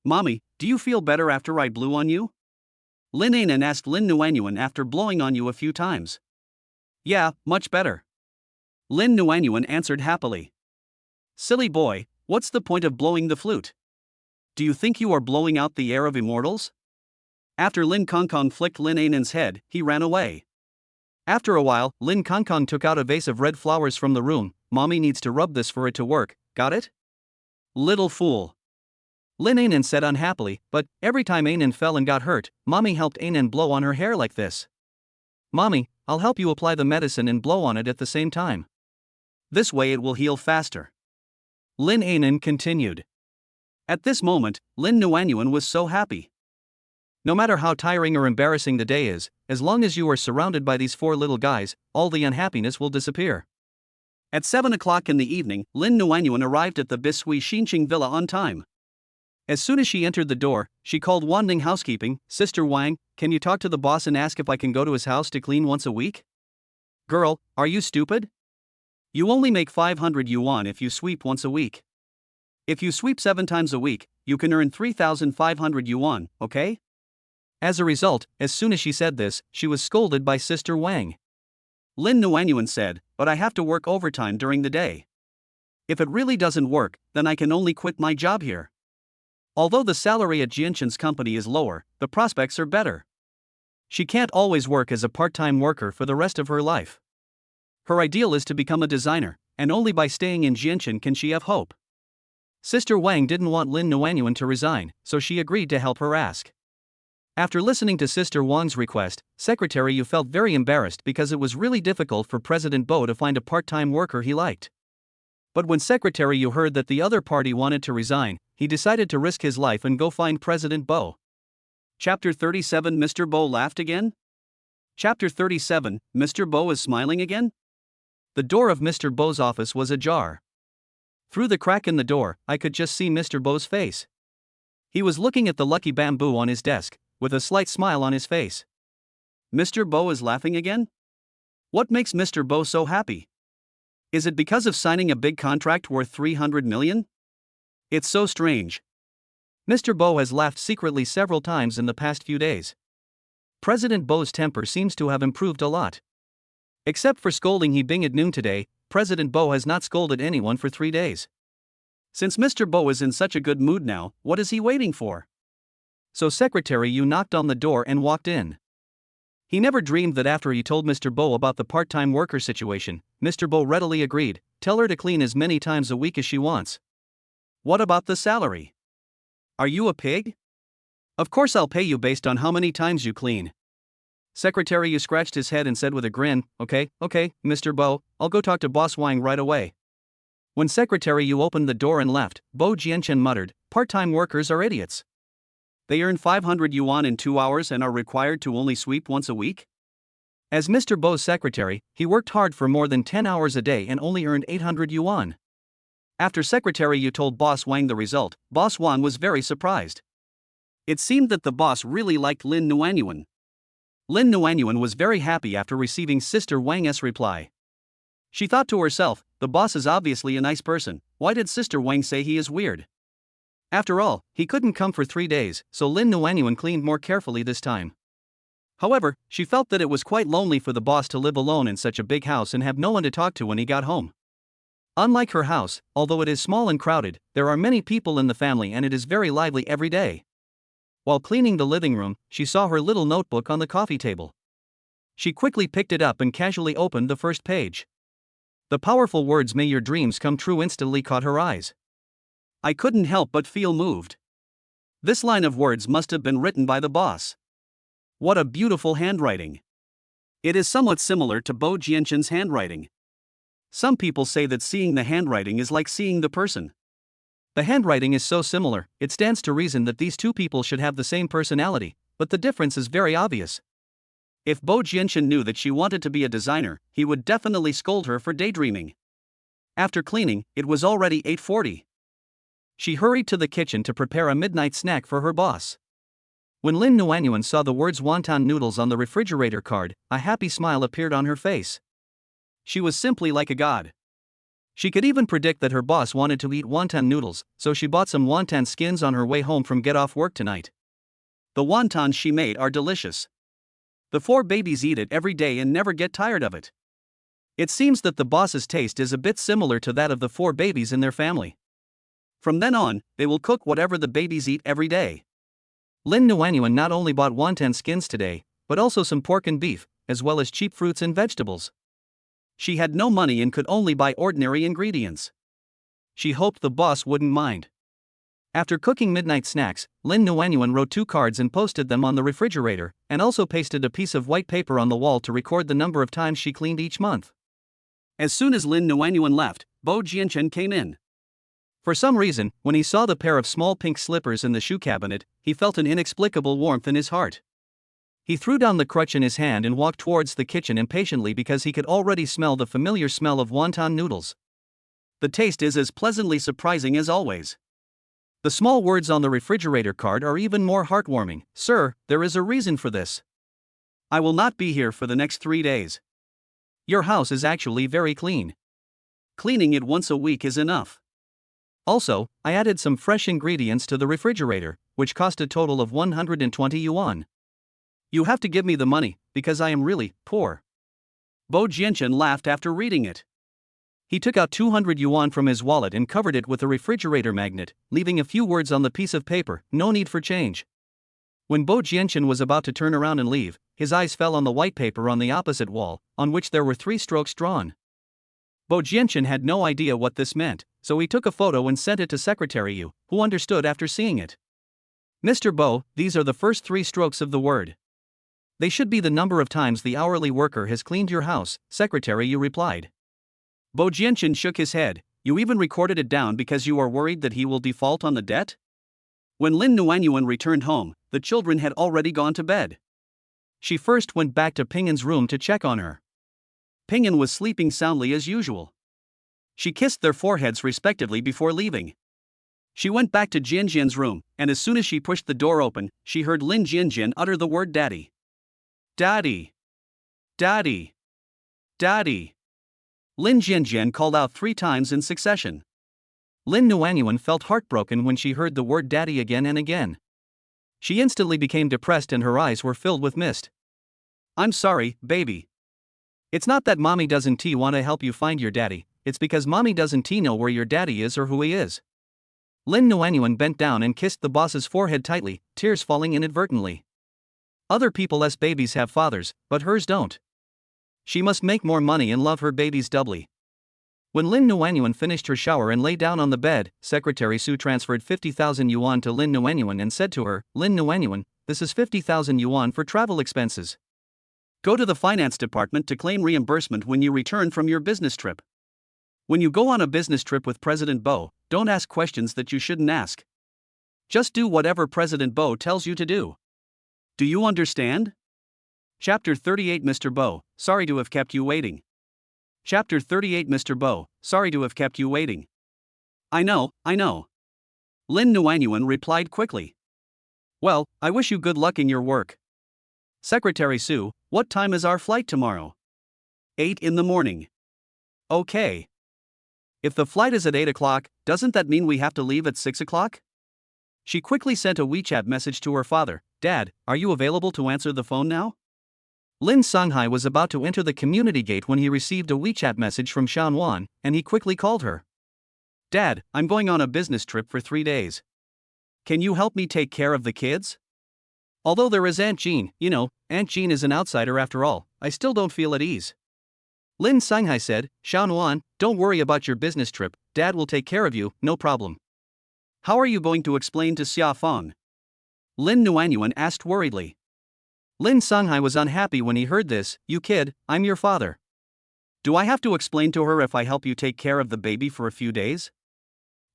"Mommy, do you feel better after I blew on you?" Lin Anan asked Lin Nuanyuan after blowing on you a few times. "Yeah, much better," Lin Nuanyuan answered happily. "Silly boy, what's the point of blowing the flute? Do you think you are blowing out the air of immortals?" After Lin Kongkong flicked Lin Anan's head, he ran away. After a while, Lin Kongkong took out a vase of red flowers from the room. "Mommy needs to rub this for it to work, got it?" "Little fool," Lin Anan said unhappily, "but every time Anan fell and got hurt, Mommy helped Anan blow on her hair like this." "Mommy, I'll help you apply the medicine and blow on it at the same time. This way it will heal faster," Lin Anan continued. At this moment, Lin Nuanyuan was so happy. No matter how tiring or embarrassing the day is, as long as you are surrounded by these four little guys, all the unhappiness will disappear. At 7 o'clock in the evening, Lin Nuanyuan arrived at the Bisui Xinqing villa on time. As soon as she entered the door, she called Wanning housekeeping, "Sister Wang, can you talk to the boss and ask if I can go to his house to clean once a week?" "Girl, are you stupid? You only make 500 yuan if you sweep once a week. If you sweep 7 times a week, you can earn 3,500 yuan, okay?" As a result, as soon as she said this, she was scolded by Sister Wang. Lin Nuanyuan said, "But I have to work overtime during the day. If it really doesn't work, then I can only quit my job here. Although the salary at Jianchen's company is lower, the prospects are better. She can't always work as a part-time worker for the rest of her life. Her ideal is to become a designer, and only by staying in Jianchen can she have hope." Sister Wang didn't want Lin Nuanyuan to resign, so she agreed to help her ask. After listening to Sister Wang's request, Secretary Yu felt very embarrassed because it was really difficult for President Bo to find a part-time worker he liked. But when Secretary Yu heard that the other party wanted to resign, he decided to risk his life and go find President Bo. Chapter 37. Mr. Bo laughed again? Chapter 37. Mr. Bo is smiling again? The door of Mr. Bo's office was ajar. Through the crack in the door, I could just see Mr. Bo's face. He was looking at the lucky bamboo on his desk, with a slight smile on his face. Mr. Bo is laughing again? What makes Mr. Bo so happy? Is it because of signing a big contract worth 300 million? It's so strange. Mr. Bo has laughed secretly several times in the past few days. President Bo's temper seems to have improved a lot. Except for scolding He Bing at noon today, President Bo has not scolded anyone for 3 days. Since Mr. Bo is in such a good mood now, what is he waiting for? So Secretary Yu knocked on the door and walked in. He never dreamed that after he told Mr. Bo about the part-time worker situation, Mr. Bo readily agreed, "Tell her to clean as many times a week as she wants." "What about the salary? Are you a pig? Of course I'll pay you based on how many times you clean." Secretary Yu scratched his head and said with a grin, Okay, Mr. Bo, I'll go talk to Boss Wang right away." When Secretary Yu opened the door and left, Bo Jianchen muttered, "Part-time workers are idiots. They earn 500 yuan in 2 hours and are required to only sweep once a week?" As Mr. Bo's secretary, he worked hard for more than 10 hours a day and only earned 800 yuan. After Secretary Yu told Boss Wang the result, Boss Wan was very surprised. It seemed that the boss really liked Lin Nuanyuan. Lin Nuanyuan was very happy after receiving Sister Wang's reply. She thought to herself, the boss is obviously a nice person, why did Sister Wang say he is weird? After all, he couldn't come for 3 days, so Lin Nuanyuan cleaned more carefully this time. However, she felt that it was quite lonely for the boss to live alone in such a big house and have no one to talk to when he got home. Unlike her house, although it is small and crowded, there are many people in the family and it is very lively every day. While cleaning the living room, she saw her little notebook on the coffee table. She quickly picked it up and casually opened the first page. The powerful words "May your dreams come true" instantly caught her eyes. I couldn't help but feel moved. This line of words must have been written by the boss. What a beautiful handwriting. It is somewhat similar to Bo Jianquan's handwriting. Some people say that seeing the handwriting is like seeing the person. The handwriting is so similar, it stands to reason that these two people should have the same personality, but the difference is very obvious. If Bo Jianquan knew that she wanted to be a designer, he would definitely scold her for daydreaming. After cleaning, it was already 8:40. She hurried to the kitchen to prepare a midnight snack for her boss. When Lin Nuanyuan saw the words "wonton noodles" on the refrigerator card, a happy smile appeared on her face. She was simply like a god. She could even predict that her boss wanted to eat wonton noodles, so she bought some wonton skins on her way home from get off work tonight. The wontons she made are delicious. The 4 babies eat it every day and never get tired of it. It seems that the boss's taste is a bit similar to that of the 4 babies in their family. From then on, they will cook whatever the babies eat every day. Lin Nuanyuan not only bought wonton skins today, but also some pork and beef, as well as cheap fruits and vegetables. She had no money and could only buy ordinary ingredients. She hoped the boss wouldn't mind. After cooking midnight snacks, Lin Nuanyuan wrote 2 cards and posted them on the refrigerator, and also pasted a piece of white paper on the wall to record the number of times she cleaned each month. As soon as Lin Nuanyuan left, Bo Jianquan came in. For some reason, when he saw the pair of small pink slippers in the shoe cabinet, he felt an inexplicable warmth in his heart. He threw down the crutch in his hand and walked towards the kitchen impatiently because he could already smell the familiar smell of wonton noodles. The taste is as pleasantly surprising as always. The small words on the refrigerator card are even more heartwarming. "Sir, there is a reason for this. I will not be here for the next 3 days. Your house is actually very clean. Cleaning it once a week is enough. Also, I added some fresh ingredients to the refrigerator, which cost a total of 120 yuan. You have to give me the money, because I am really poor." Bo Jianquan laughed after reading it. He took out 200 yuan from his wallet and covered it with a refrigerator magnet, leaving a few words on the piece of paper: "No need for change." When Bo Jianquan was about to turn around and leave, his eyes fell on the white paper on the opposite wall, on which there were 3 strokes drawn. Bo Jianquan had no idea what this meant, so he took a photo and sent it to Secretary Yu, who understood after seeing it. "Mr. Bo, these are the first 3 strokes of the word. They should be the number of times the hourly worker has cleaned your house," Secretary Yu replied. Bo Jianquan shook his head. "You even recorded it down because you are worried that he will default on the debt?" When Lin Nuanyuan returned home, the children had already gone to bed. She first went back to Ping'an's room to check on her. Ping'an was sleeping soundly as usual. She kissed their foreheads respectively before leaving. She went back to Jianjian's room, and as soon as she pushed the door open, she heard Lin Jianjian utter the word "Daddy. Daddy. Daddy. Daddy." Lin Jianjian called out 3 times in succession. Lin Nuanyuan felt heartbroken when she heard the word "daddy" again and again. She instantly became depressed and her eyes were filled with mist. "I'm sorry, baby. It's not that mommy doesn't want to help you find your daddy, it's because mommy doesn't know where your daddy is or who he is." Lin Nuanyuan bent down and kissed the boss's forehead tightly, tears falling inadvertently. Other people's babies have fathers, but hers don't. She must make more money and love her babies doubly. When Lin Nuanyuan finished her shower and lay down on the bed, Secretary Su transferred 50,000 yuan to Lin Nuanyuan and said to her, "Lin Nuanyuan, this is 50,000 yuan for travel expenses. Go to the finance department to claim reimbursement when you return from your business trip. When you go on a business trip with President Bo, don't ask questions that you shouldn't ask. Just do whatever President Bo tells you to do. Do you understand?" Chapter 38 Mr. Bo, sorry to have kept you waiting. Chapter 38 Mr. Bo, sorry to have kept you waiting. I know, I know. Lin Nuanyuan replied quickly. Well, I wish you good luck in your work. Secretary Su, what time is our flight tomorrow? 8 in the morning. Okay. If the flight is at 8 o'clock, doesn't that mean we have to leave at 6 o'clock? She quickly sent a WeChat message to her father. Dad, are you available to answer the phone now? Lin Songhai was about to enter the community gate when he received a WeChat message from Shanwan, and he quickly called her. Dad, I'm going on a business trip for 3 days. Can you help me take care of the kids? Although there is Aunt Jean, Aunt Jean is an outsider after all, I still don't feel at ease. Lin Songhai said, Shanwan, don't worry about your business trip, Dad will take care of you, no problem. How are you going to explain to Xia Feng? Lin Nuanyuan asked worriedly. Lin Songhai was unhappy when he heard this. You kid, I'm your father. Do I have to explain to her if I help you take care of the baby for a few days?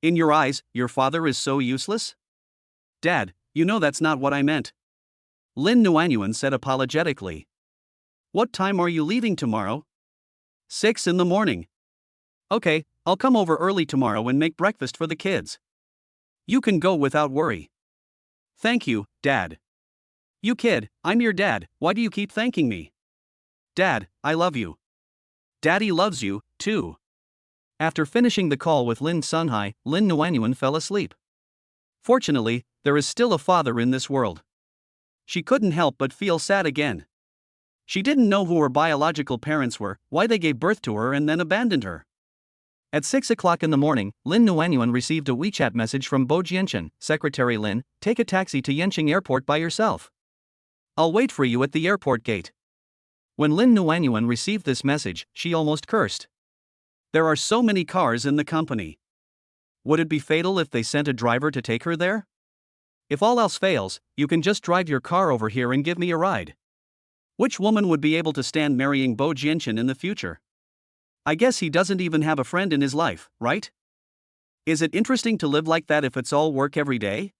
In your eyes, your father is so useless? Dad, you know that's not what I meant. Lin Nuanyuan said apologetically. What time are you leaving tomorrow? 6 in the morning. Okay, I'll come over early tomorrow and make breakfast for the kids. You can go without worry. Thank you, Dad. You kid, I'm your dad, why do you keep thanking me? Dad, I love you. Daddy loves you, too. After finishing the call with Lin Songhai, Lin Nuanyuan fell asleep. Fortunately, there is still a father in this world. She couldn't help but feel sad again. She didn't know who her biological parents were, why they gave birth to her and then abandoned her. At 6 o'clock in the morning, Lin Nuanyuan received a WeChat message from Bo Jianchen. Secretary Lin, take a taxi to Yanqing Airport by yourself. I'll wait for you at the airport gate. When Lin Nuanyuan received this message, she almost cursed. There are so many cars in the company. Would it be fatal if they sent a driver to take her there? If all else fails, you can just drive your car over here and give me a ride. Which woman would be able to stand marrying Bo Jianchen in the future? I guess he doesn't even have a friend in his life, right? Is it interesting to live like that if it's all work every day?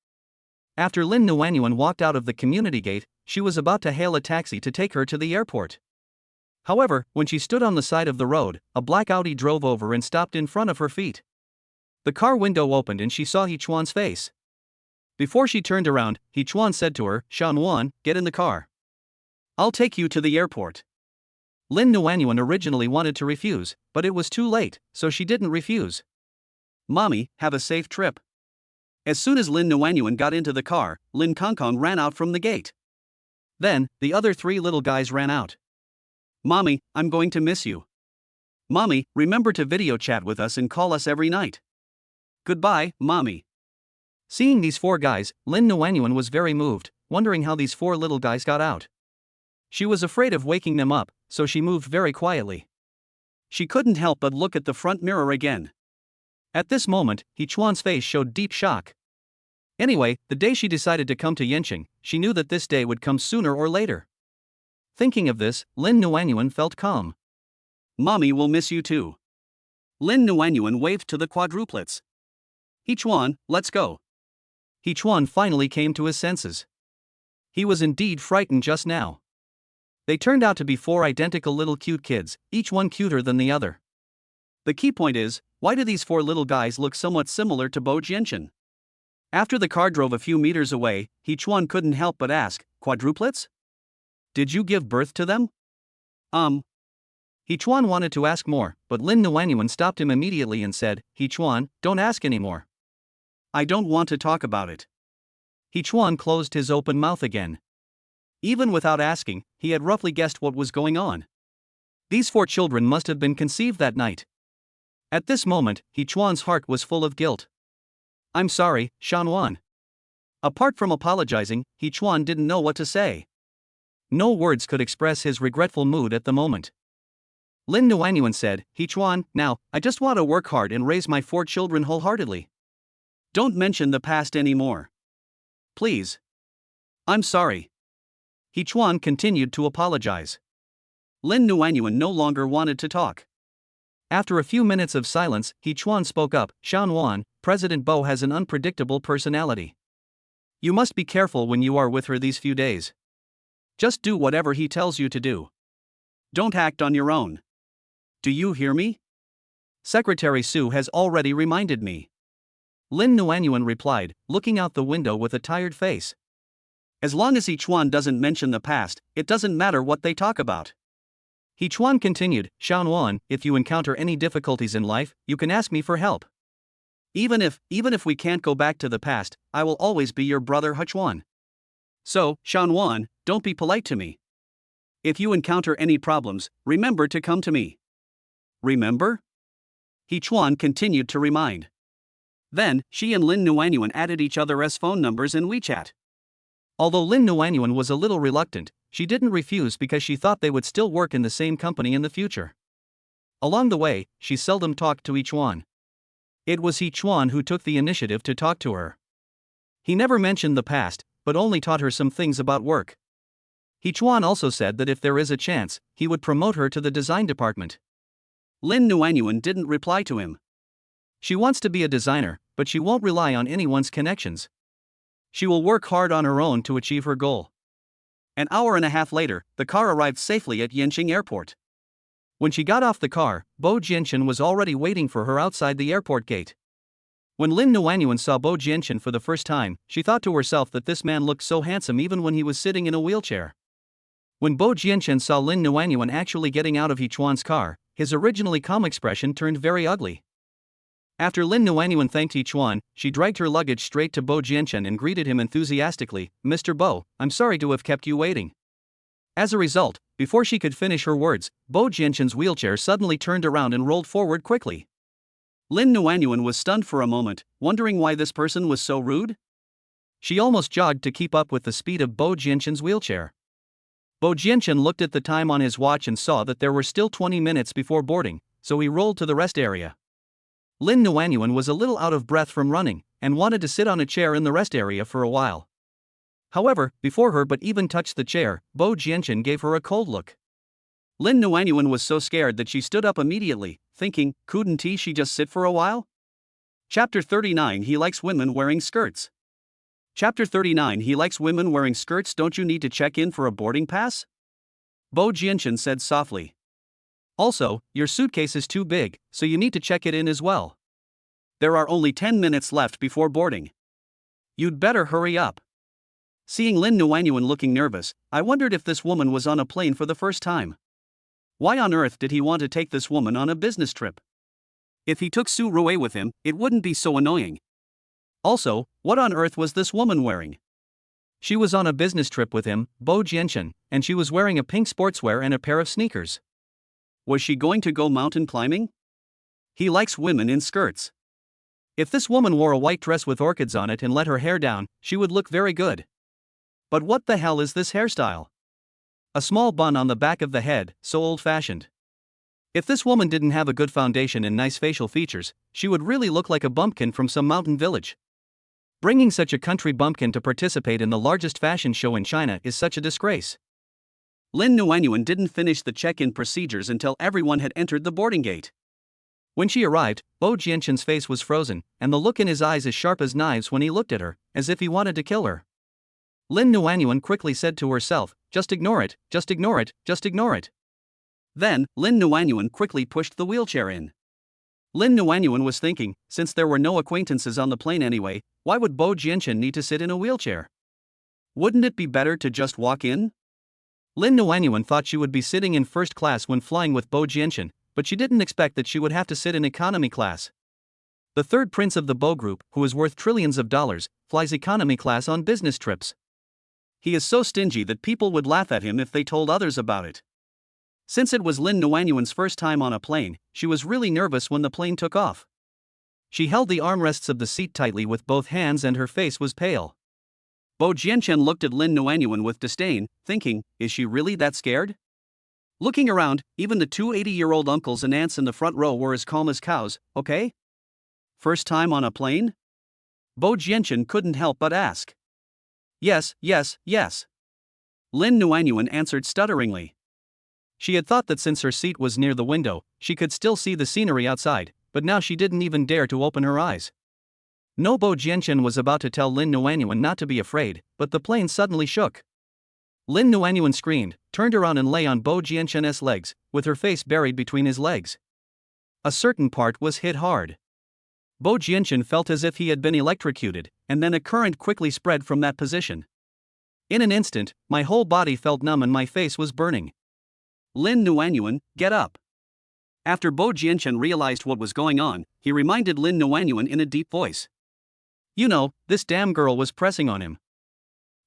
After Lin Nuanyuan walked out of the community gate, she was about to hail a taxi to take her to the airport. However, when she stood on the side of the road, a black Audi drove over and stopped in front of her feet. The car window opened and she saw He Chuan's face. Before she turned around, He Chuan said to her, Shanwan, get in the car. I'll take you to the airport. Lin Nuanyuan originally wanted to refuse, but it was too late, so she didn't refuse. Mommy, have a safe trip. As soon as Lin Nuanyuan got into the car, Lin Kongkong ran out from the gate. Then, the other 3 little guys ran out. Mommy, I'm going to miss you. Mommy, remember to video chat with us and call us every night. Goodbye, Mommy. Seeing these 4 guys, Lin Nuanyuan was very moved, wondering how these 4 little guys got out. She was afraid of waking them up, so she moved very quietly. She couldn't help but look at the front mirror again. At this moment, He Chuan's face showed deep shock. Anyway, the day she decided to come to Yanqing, she knew that this day would come sooner or later. Thinking of this, Lin Nuanyuan felt calm. Mommy will miss you too. Lin Nuanyuan waved to the quadruplets. He Chuan, let's go. He Chuan finally came to his senses. He was indeed frightened just now. They turned out to be 4 identical little cute kids, each one cuter than the other. The key point is, why do these 4 little guys look somewhat similar to Bo Jianchen? After the car drove a few meters away, He Chuan couldn't help but ask, quadruplets? Did you give birth to them? He Chuan wanted to ask more, but Lin Nuanyuan stopped him immediately and said, He Chuan, don't ask anymore. I don't want to talk about it. He Chuan closed his open mouth again. Even without asking, he had roughly guessed what was going on. These 4 children must have been conceived that night. At this moment, He Chuan's heart was full of guilt. I'm sorry, Shanwan. Apart from apologizing, He Chuan didn't know what to say. No words could express his regretful mood at the moment. Lin Nuanyuan said, He Chuan, now, I just want to work hard and raise my 4 children wholeheartedly. Don't mention the past anymore. Please. I'm sorry. He Chuan continued to apologize. Lin Nuanyuan no longer wanted to talk. After a few minutes of silence, He Chuan spoke up, Shanwan, President Bo has an unpredictable personality. You must be careful when you are with her these few days. Just do whatever he tells you to do. Don't act on your own. Do you hear me? Secretary Su has already reminded me. Lin Nuanyuan replied, looking out the window with a tired face. As long as Hichuan doesn't mention the past, it doesn't matter what they talk about. Hichuan continued, Xiaonuan, if you encounter any difficulties in life, you can ask me for help. Even if we can't go back to the past, I will always be your brother Hichuan. So, Xiaonuan, don't be polite to me. If you encounter any problems, remember to come to me. Remember? Hichuan continued to remind. Then, she and Lin Nuanyuan added each other as phone numbers in WeChat. Although Lin Nuanyuan was a little reluctant, she didn't refuse because she thought they would still work in the same company in the future. Along the way, she seldom talked to Hichuan. It was Hichuan who took the initiative to talk to her. He never mentioned the past, but only taught her some things about work. Hichuan also said that if there is a chance, he would promote her to the design department. Lin Nuanyuan didn't reply to him. She wants to be a designer, but she won't rely on anyone's connections. She will work hard on her own to achieve her goal. An hour and a half later, the car arrived safely at Yanqing Airport. When she got off the car, Bo Jianchen was already waiting for her outside the airport gate. When Lin Nuanyuan saw Bo Jianchen for the first time, she thought to herself that this man looked so handsome even when he was sitting in a wheelchair. When Bo Jianchen saw Lin Nuanyuan actually getting out of Hichuan's car, his originally calm expression turned very ugly. After Lin Nuanyuan thanked Hichuan, she dragged her luggage straight to Bo Jianchen and greeted him enthusiastically, Mr. Bo, I'm sorry to have kept you waiting. As a result, before she could finish her words, Bo Jianchen's wheelchair suddenly turned around and rolled forward quickly. Lin Nuanyuan was stunned for a moment, wondering why this person was so rude. She almost jogged to keep up with the speed of Bo Jianchen's wheelchair. Bo Jianchen looked at the time on his watch and saw that there were still 20 minutes before boarding, so he rolled to the rest area. Lin Nuanyuan was a little out of breath from running, and wanted to sit on a chair in the rest area for a while. However, before her but even touched the chair, Bo Jianchen gave her a cold look. Lin Nuanyuan was so scared that she stood up immediately, thinking, couldn't she just sit for a while? Chapter 39 He likes women wearing skirts. Chapter 39 He likes women wearing skirts. Don't you need to check in for a boarding pass? Bo Jianchen said softly. Also, your suitcase is too big, so you need to check it in as well. There are only 10 minutes left before boarding. You'd better hurry up. Seeing Lin Nuanyuan looking nervous, I wondered if this woman was on a plane for the first time. Why on earth did he want to take this woman on a business trip? If he took Su Rui with him, it wouldn't be so annoying. Also, what on earth was this woman wearing? She was on a business trip with him, Bo Jianchen, and she was wearing a pink sportswear and a pair of sneakers. Was she going to go mountain climbing? He likes women in skirts. If this woman wore a white dress with orchids on it and let her hair down, she would look very good. But what the hell is this hairstyle? A small bun on the back of the head, so old-fashioned. If this woman didn't have a good foundation and nice facial features, she would really look like a bumpkin from some mountain village. Bringing such a country bumpkin to participate in the largest fashion show in China is such a disgrace. Lin Nuanyuan didn't finish the check-in procedures until everyone had entered the boarding gate. When she arrived, Bo Jianchen's face was frozen, and the look in his eyes as sharp as knives when he looked at her, as if he wanted to kill her. Lin Nuanyuan quickly said to herself, just ignore it, just ignore it, just ignore it. Then, Lin Nuanyuan quickly pushed the wheelchair in. Lin Nuanyuan was thinking, since there were no acquaintances on the plane anyway, why would Bo Jianchen need to sit in a wheelchair? Wouldn't it be better to just walk in? Lin Nuanyuan thought she would be sitting in first class when flying with Bo Jianchen, but she didn't expect that she would have to sit in economy class. The third prince of the Bo group, who is worth trillions of dollars, flies economy class on business trips. He is so stingy that people would laugh at him if they told others about it. Since it was Lin Nuanyuan's first time on a plane, she was really nervous when the plane took off. She held the armrests of the seat tightly with both hands and her face was pale. Bo Jianchen looked at Lin Nuanyuan with disdain, thinking, is she really that scared? Looking around, even the two 80-year-old uncles and aunts in the front row were as calm as cows. Okay? First time on a plane? Bo Jianchen couldn't help but ask. Yes, yes, yes. Lin Nuanyuan answered stutteringly. She had thought that since her seat was near the window, she could still see the scenery outside, but now she didn't even dare to open her eyes. No, Bo Jianchen was about to tell Lin Nuanyuan not to be afraid, but the plane suddenly shook. Lin Nuanyuan screamed, turned around and lay on Bo Jianchen's legs, with her face buried between his legs. A certain part was hit hard. Bo Jianchen felt as if he had been electrocuted, and then a current quickly spread from that position. In an instant, my whole body felt numb and my face was burning. Lin Nuanyuan, get up. After Bo Jianchen realized what was going on, he reminded Lin Nuanyuan in a deep voice. You know, this damn girl was pressing on him.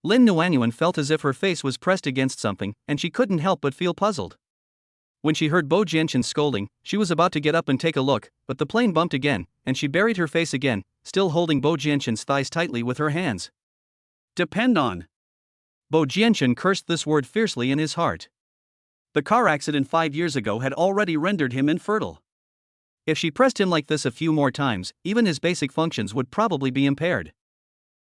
Lin Nuanyuan felt as if her face was pressed against something, and she couldn't help but feel puzzled. When she heard Bo Jianchen scolding, she was about to get up and take a look, but the plane bumped again, and she buried her face again, still holding Bo Jianchen's thighs tightly with her hands. Depend on. Bo Jianchen cursed this word fiercely in his heart. The car accident 5 years ago had already rendered him infertile. If she pressed him like this a few more times, even his basic functions would probably be impaired.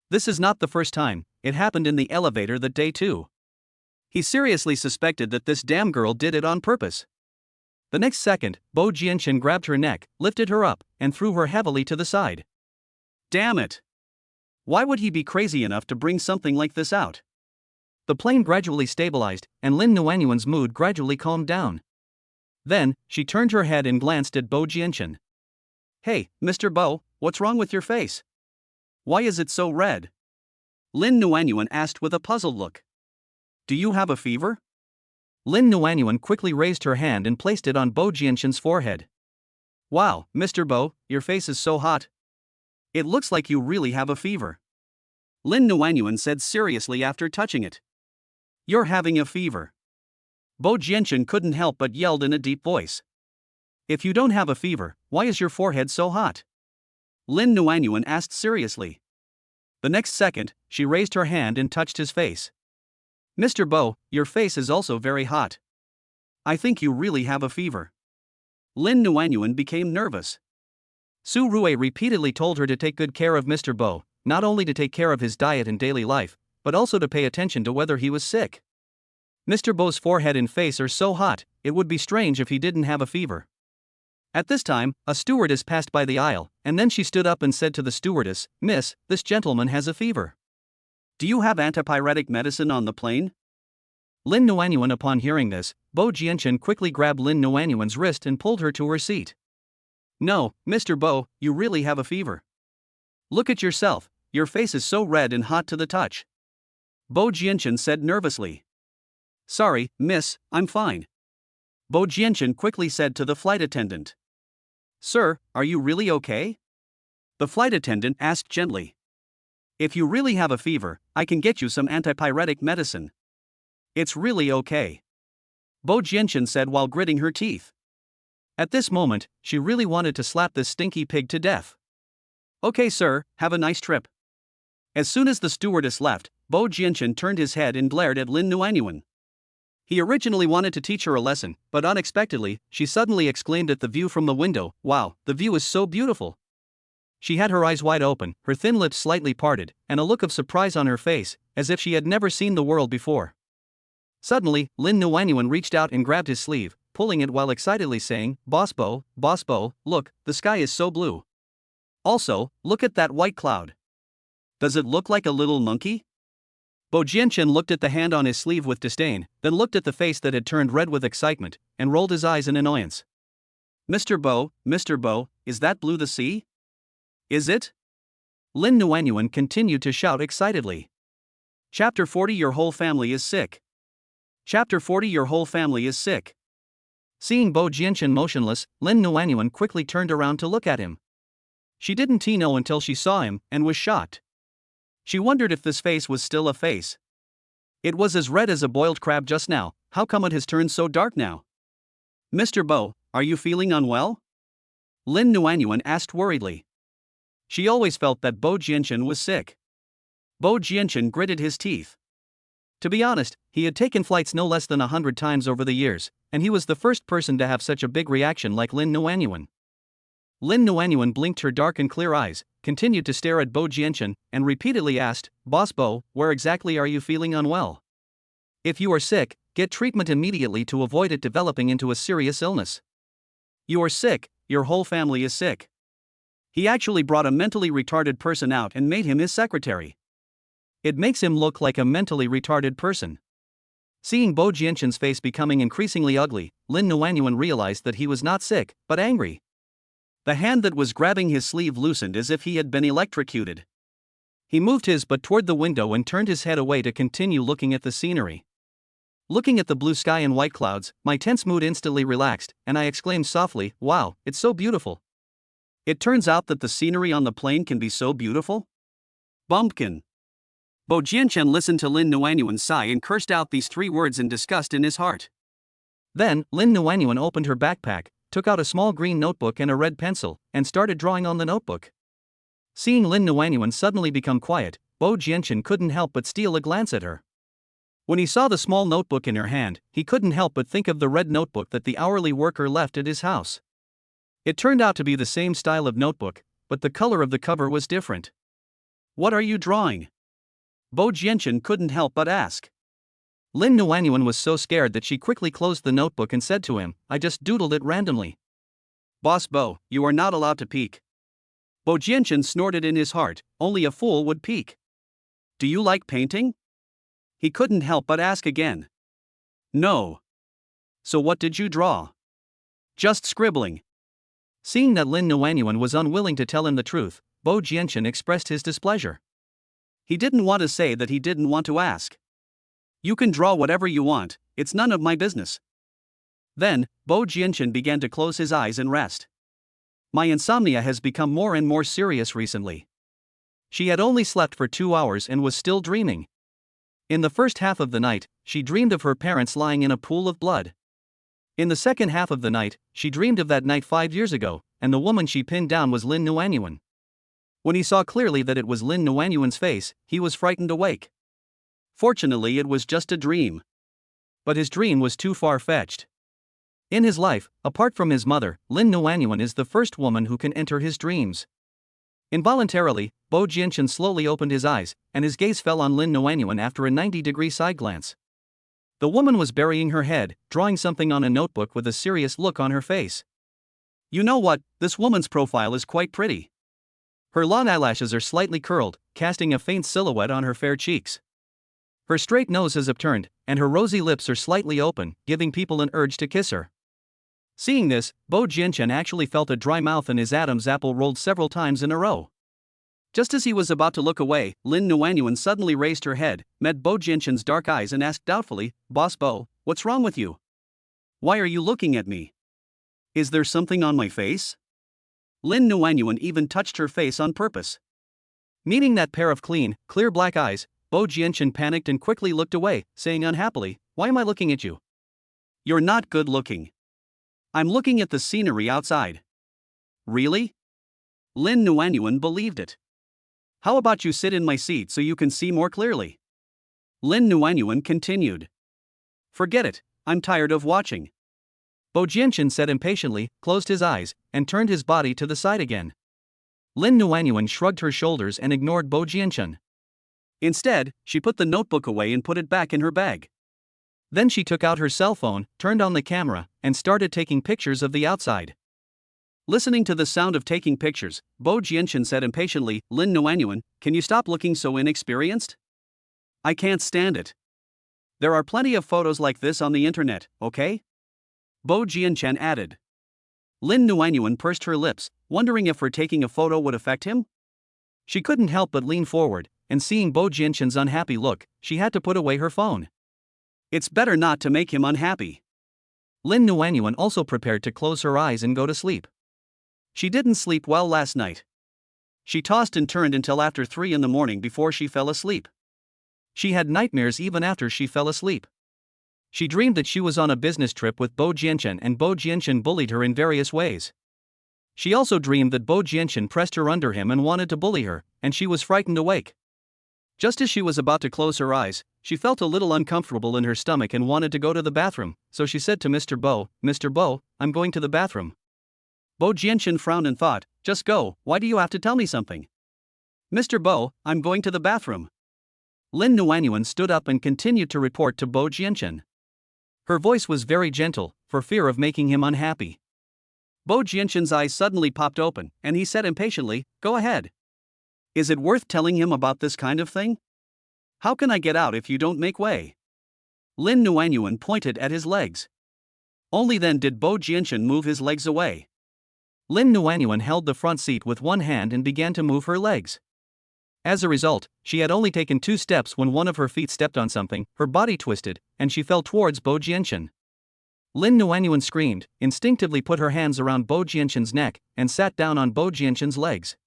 This is not the first time, it happened in the elevator that day too. He seriously suspected that this damn girl did it on purpose. The next second, Bo Jianchen grabbed her neck, lifted her up, and threw her heavily to the side. Damn it! Why would he be crazy enough to bring something like this out? The plane gradually stabilized, and Lin Nuanyuan's mood gradually calmed down. Then, she turned her head and glanced at Bo Jianchen. Hey, Mr. Bo, what's wrong with your face? Why is it so red? Lin Nuanyuan asked with a puzzled look. Do you have a fever? Lin Nuanyuan quickly raised her hand and placed it on Bo Jianchen's forehead. Wow, Mr. Bo, your face is so hot. It looks like you really have a fever. Lin Nuanyuan said seriously after touching it. You're having a fever. Bo Jianchen couldn't help but yelled in a deep voice. If you don't have a fever, why is your forehead so hot? Lin Nuanyuan asked seriously. The next second, she raised her hand and touched his face. Mr. Bo, your face is also very hot. I think you really have a fever. Lin Nuanyuan became nervous. Su Rui repeatedly told her to take good care of Mr. Bo, not only to take care of his diet and daily life, but also to pay attention to whether he was sick. Mr. Bo's forehead and face are so hot, it would be strange if he didn't have a fever. At this time, a stewardess passed by the aisle, and then she stood up and said to the stewardess, "Miss, this gentleman has a fever. Do you have antipyretic medicine on the plane?" Lin Nuanyuan. Upon hearing this, Bo Jianchen quickly grabbed Lin Nuanyuan's wrist and pulled her to her seat. No, Mr. Bo, you really have a fever. Look at yourself, your face is so red and hot to the touch. Bo Jianchen said nervously. Sorry, miss, I'm fine. Bo Jianchen quickly said to the flight attendant. Sir, are you really okay? The flight attendant asked gently. If you really have a fever, I can get you some antipyretic medicine. It's really okay. Bo Jianchen said while gritting her teeth. At this moment, she really wanted to slap this stinky pig to death. Okay, sir, have a nice trip. As soon as the stewardess left, Bo Jianchen turned his head and glared at Lin Nuanyuan. He originally wanted to teach her a lesson, but unexpectedly, she suddenly exclaimed at the view from the window, "Wow, the view is so beautiful." She had her eyes wide open, her thin lips slightly parted, and a look of surprise on her face, as if she had never seen the world before. Suddenly, Lin Nuanyuan reached out and grabbed his sleeve, pulling it while excitedly saying, Boss Bo, look, the sky is so blue. Also, look at that white cloud. Does it look like a little monkey?" Bo Jianchen looked at the hand on his sleeve with disdain, then looked at the face that had turned red with excitement, and rolled his eyes in annoyance. Mr. Bo, is that blue the sea? Is it? Lin Nuanyuan continued to shout excitedly. Chapter 40 Your whole family is sick. Chapter 40 Your whole family is sick. Seeing Bo Jianchen motionless, Lin Nuanyuan quickly turned around to look at him. She didn't know until she saw him, and was shocked. She wondered if this face was still a face. It was as red as a boiled crab just now, how come it has turned so dark now? Mr. Bo, are you feeling unwell? Lin Nuanyuan asked worriedly. She always felt that Bo Jianchen was sick. Bo Jianchen gritted his teeth. To be honest, he had taken flights no less than 100 times over the years, and he was the first person to have such a big reaction like Lin Nuanyuan. Lin Nuanyuan blinked her dark and clear eyes, continued to stare at Bo Jianchen, and repeatedly asked, Boss Bo, where exactly are you feeling unwell? If you are sick, get treatment immediately to avoid it developing into a serious illness. You are sick, your whole family is sick. He actually brought a mentally retarded person out and made him his secretary. It makes him look like a mentally retarded person. Seeing Bo Jianchen's face becoming increasingly ugly, Lin Nuanyuan realized that he was not sick, but angry. The hand that was grabbing his sleeve loosened as if he had been electrocuted. He moved his butt toward the window and turned his head away to continue looking at the scenery. Looking at the blue sky and white clouds, my tense mood instantly relaxed, and I exclaimed softly, "Wow, it's so beautiful." It turns out that the scenery on the plane can be so beautiful? Bumpkin. Bo Jianchen listened to Lin Nuanyuan sigh and cursed out these 3 words in disgust in his heart. Then, Lin Nuanyuan opened her backpack, took out a small green notebook and a red pencil, and started drawing on the notebook. Seeing Lin Nuanyuan suddenly become quiet, Bo Jianchen couldn't help but steal a glance at her. When he saw the small notebook in her hand, he couldn't help but think of the red notebook that the hourly worker left at his house. It turned out to be the same style of notebook, but the color of the cover was different. "What are you drawing?" Bo Jianchen couldn't help but ask. Lin Nuanyuan was so scared that she quickly closed the notebook and said to him, "I just doodled it randomly." "Boss Bo, you are not allowed to peek." Bo Jianchen snorted in his heart, only a fool would peek. "Do you like painting?" He couldn't help but ask again. "No." "So what did you draw?" "Just scribbling." Seeing that Lin Nuanyuan was unwilling to tell him the truth, Bo Jianchen expressed his displeasure. He didn't want to say that he didn't want to ask. "You can draw whatever you want, it's none of my business." Then, Bo Jianchen began to close his eyes and rest. "My insomnia has become more and more serious recently." She had only slept for 2 hours and was still dreaming. In the first half of the night, she dreamed of her parents lying in a pool of blood. In the second half of the night, she dreamed of that night 5 years ago, and the woman she pinned down was Lin Nuanyuan. When he saw clearly that it was Lin Nuanyuan's face, he was frightened awake. Fortunately, it was just a dream. But his dream was too far-fetched. In his life, apart from his mother, Lin Nuanyuan is the first woman who can enter his dreams. Involuntarily, Bo Jianchen slowly opened his eyes, and his gaze fell on Lin Nuanyuan after a 90-degree side glance. The woman was burying her head, drawing something on a notebook with a serious look on her face. "You know what, this woman's profile is quite pretty." Her long eyelashes are slightly curled, casting a faint silhouette on her fair cheeks. Her straight nose is upturned, and her rosy lips are slightly open, giving people an urge to kiss her. Seeing this, Bo Jianchen actually felt a dry mouth and his Adam's apple rolled several times in a row. Just as he was about to look away, Lin Nuanyuan suddenly raised her head, met Bo Jianchen's dark eyes and asked doubtfully, "Boss Bo, what's wrong with you? Why are you looking at me? Is there something on my face?" Lin Nuanyuan even touched her face on purpose. Meeting that pair of clean, clear black eyes, Bo Jianchen panicked and quickly looked away, saying unhappily, "Why am I looking at you? You're not good looking. I'm looking at the scenery outside." "Really?" Lin Nuanyuan believed it. "How about you sit in my seat so you can see more clearly?" Lin Nuanyuan continued. "Forget it, I'm tired of watching." Bo Jianchen said impatiently, closed his eyes, and turned his body to the side again. Lin Nuanyuan shrugged her shoulders and ignored Bo Jianchen. Instead, she put the notebook away and put it back in her bag. Then she took out her cell phone, turned on the camera, and started taking pictures of the outside. Listening to the sound of taking pictures, Bo Jianchen said impatiently, "Lin Nuanyuan, can you stop looking so inexperienced? I can't stand it. There are plenty of photos like this on the internet, okay?" Bo Jianchen added. Lin Nuanyuan pursed her lips, wondering if her taking a photo would affect him. She couldn't help but lean forward, and seeing Bo Jianchen's unhappy look, she had to put away her phone. It's better not to make him unhappy. Lin Nuanyuan also prepared to close her eyes and go to sleep. She didn't sleep well last night. She tossed and turned until after 3 in the morning before she fell asleep. She had nightmares even after she fell asleep. She dreamed that she was on a business trip with Bo Jianchen and Bo Jianchen bullied her in various ways. She also dreamed that Bo Jianchen pressed her under him and wanted to bully her, and she was frightened awake. Just as she was about to close her eyes, she felt a little uncomfortable in her stomach and wanted to go to the bathroom, so she said to Mr. Bo, "Mr. Bo, I'm going to the bathroom." Bo Jianchen frowned and thought, "Just go, why do you have to tell me something?" "Mr. Bo, I'm going to the bathroom." Lin Nuanyuan stood up and continued to report to Bo Jianchen. Her voice was very gentle, for fear of making him unhappy. Bo Jianchen's eyes suddenly popped open, and he said impatiently, "Go ahead. Is it worth telling him about this kind of thing? How can I get out if you don't make way?" Lin Nuanyuan pointed at his legs. Only then did Bo Jianchen move his legs away. Lin Nuanyuan held the front seat with one hand and began to move her legs. As a result, she had only taken 2 steps when one of her feet stepped on something, her body twisted, and she fell towards Bo Jianchen. Lin Nuanyuan screamed, instinctively put her hands around Bo Jianchen's neck, and sat down on Bo Jianchen's legs.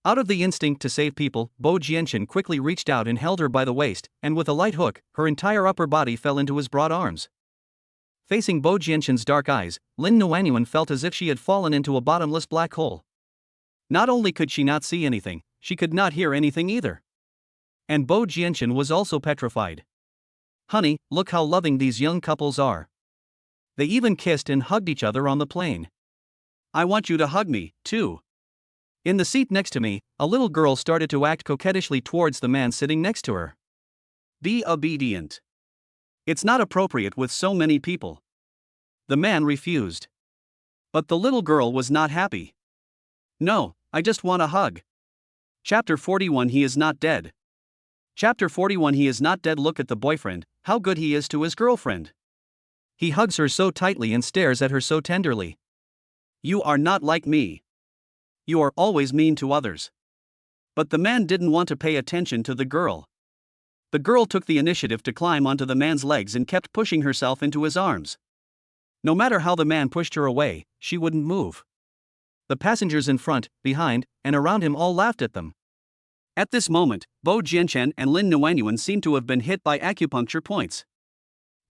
Out of the instinct to save people, Bo Jianchen quickly reached out and held her by the waist, and with a light hook, her entire upper body fell into his broad arms. Facing Bo Jianchen's dark eyes, Lin Nuanyuan felt as if she had fallen into a bottomless black hole. Not only could she not see anything, she could not hear anything either. And Bo Jianchen was also petrified. Honey, look how loving these young couples are. They even kissed and hugged each other on the plane. I want you to hug me, too. In the seat next to me, a little girl started to act coquettishly towards the man sitting next to her. Be obedient. It's not appropriate with so many people. The man refused. But the little girl was not happy. No, I just want a hug. Chapter 41 He is not dead. Chapter 41 He is not dead. Look at the boyfriend, how good he is to his girlfriend. He hugs her so tightly and stares at her so tenderly. You are not like me. You are always mean to others. But the man didn't want to pay attention to the girl. The girl took the initiative to climb onto the man's legs and kept pushing herself into his arms. No matter how the man pushed her away, she wouldn't move. The passengers in front, behind, and around him all laughed at them. At this moment, Bo Jianchen and Lin Nuanyuan seemed to have been hit by acupuncture points.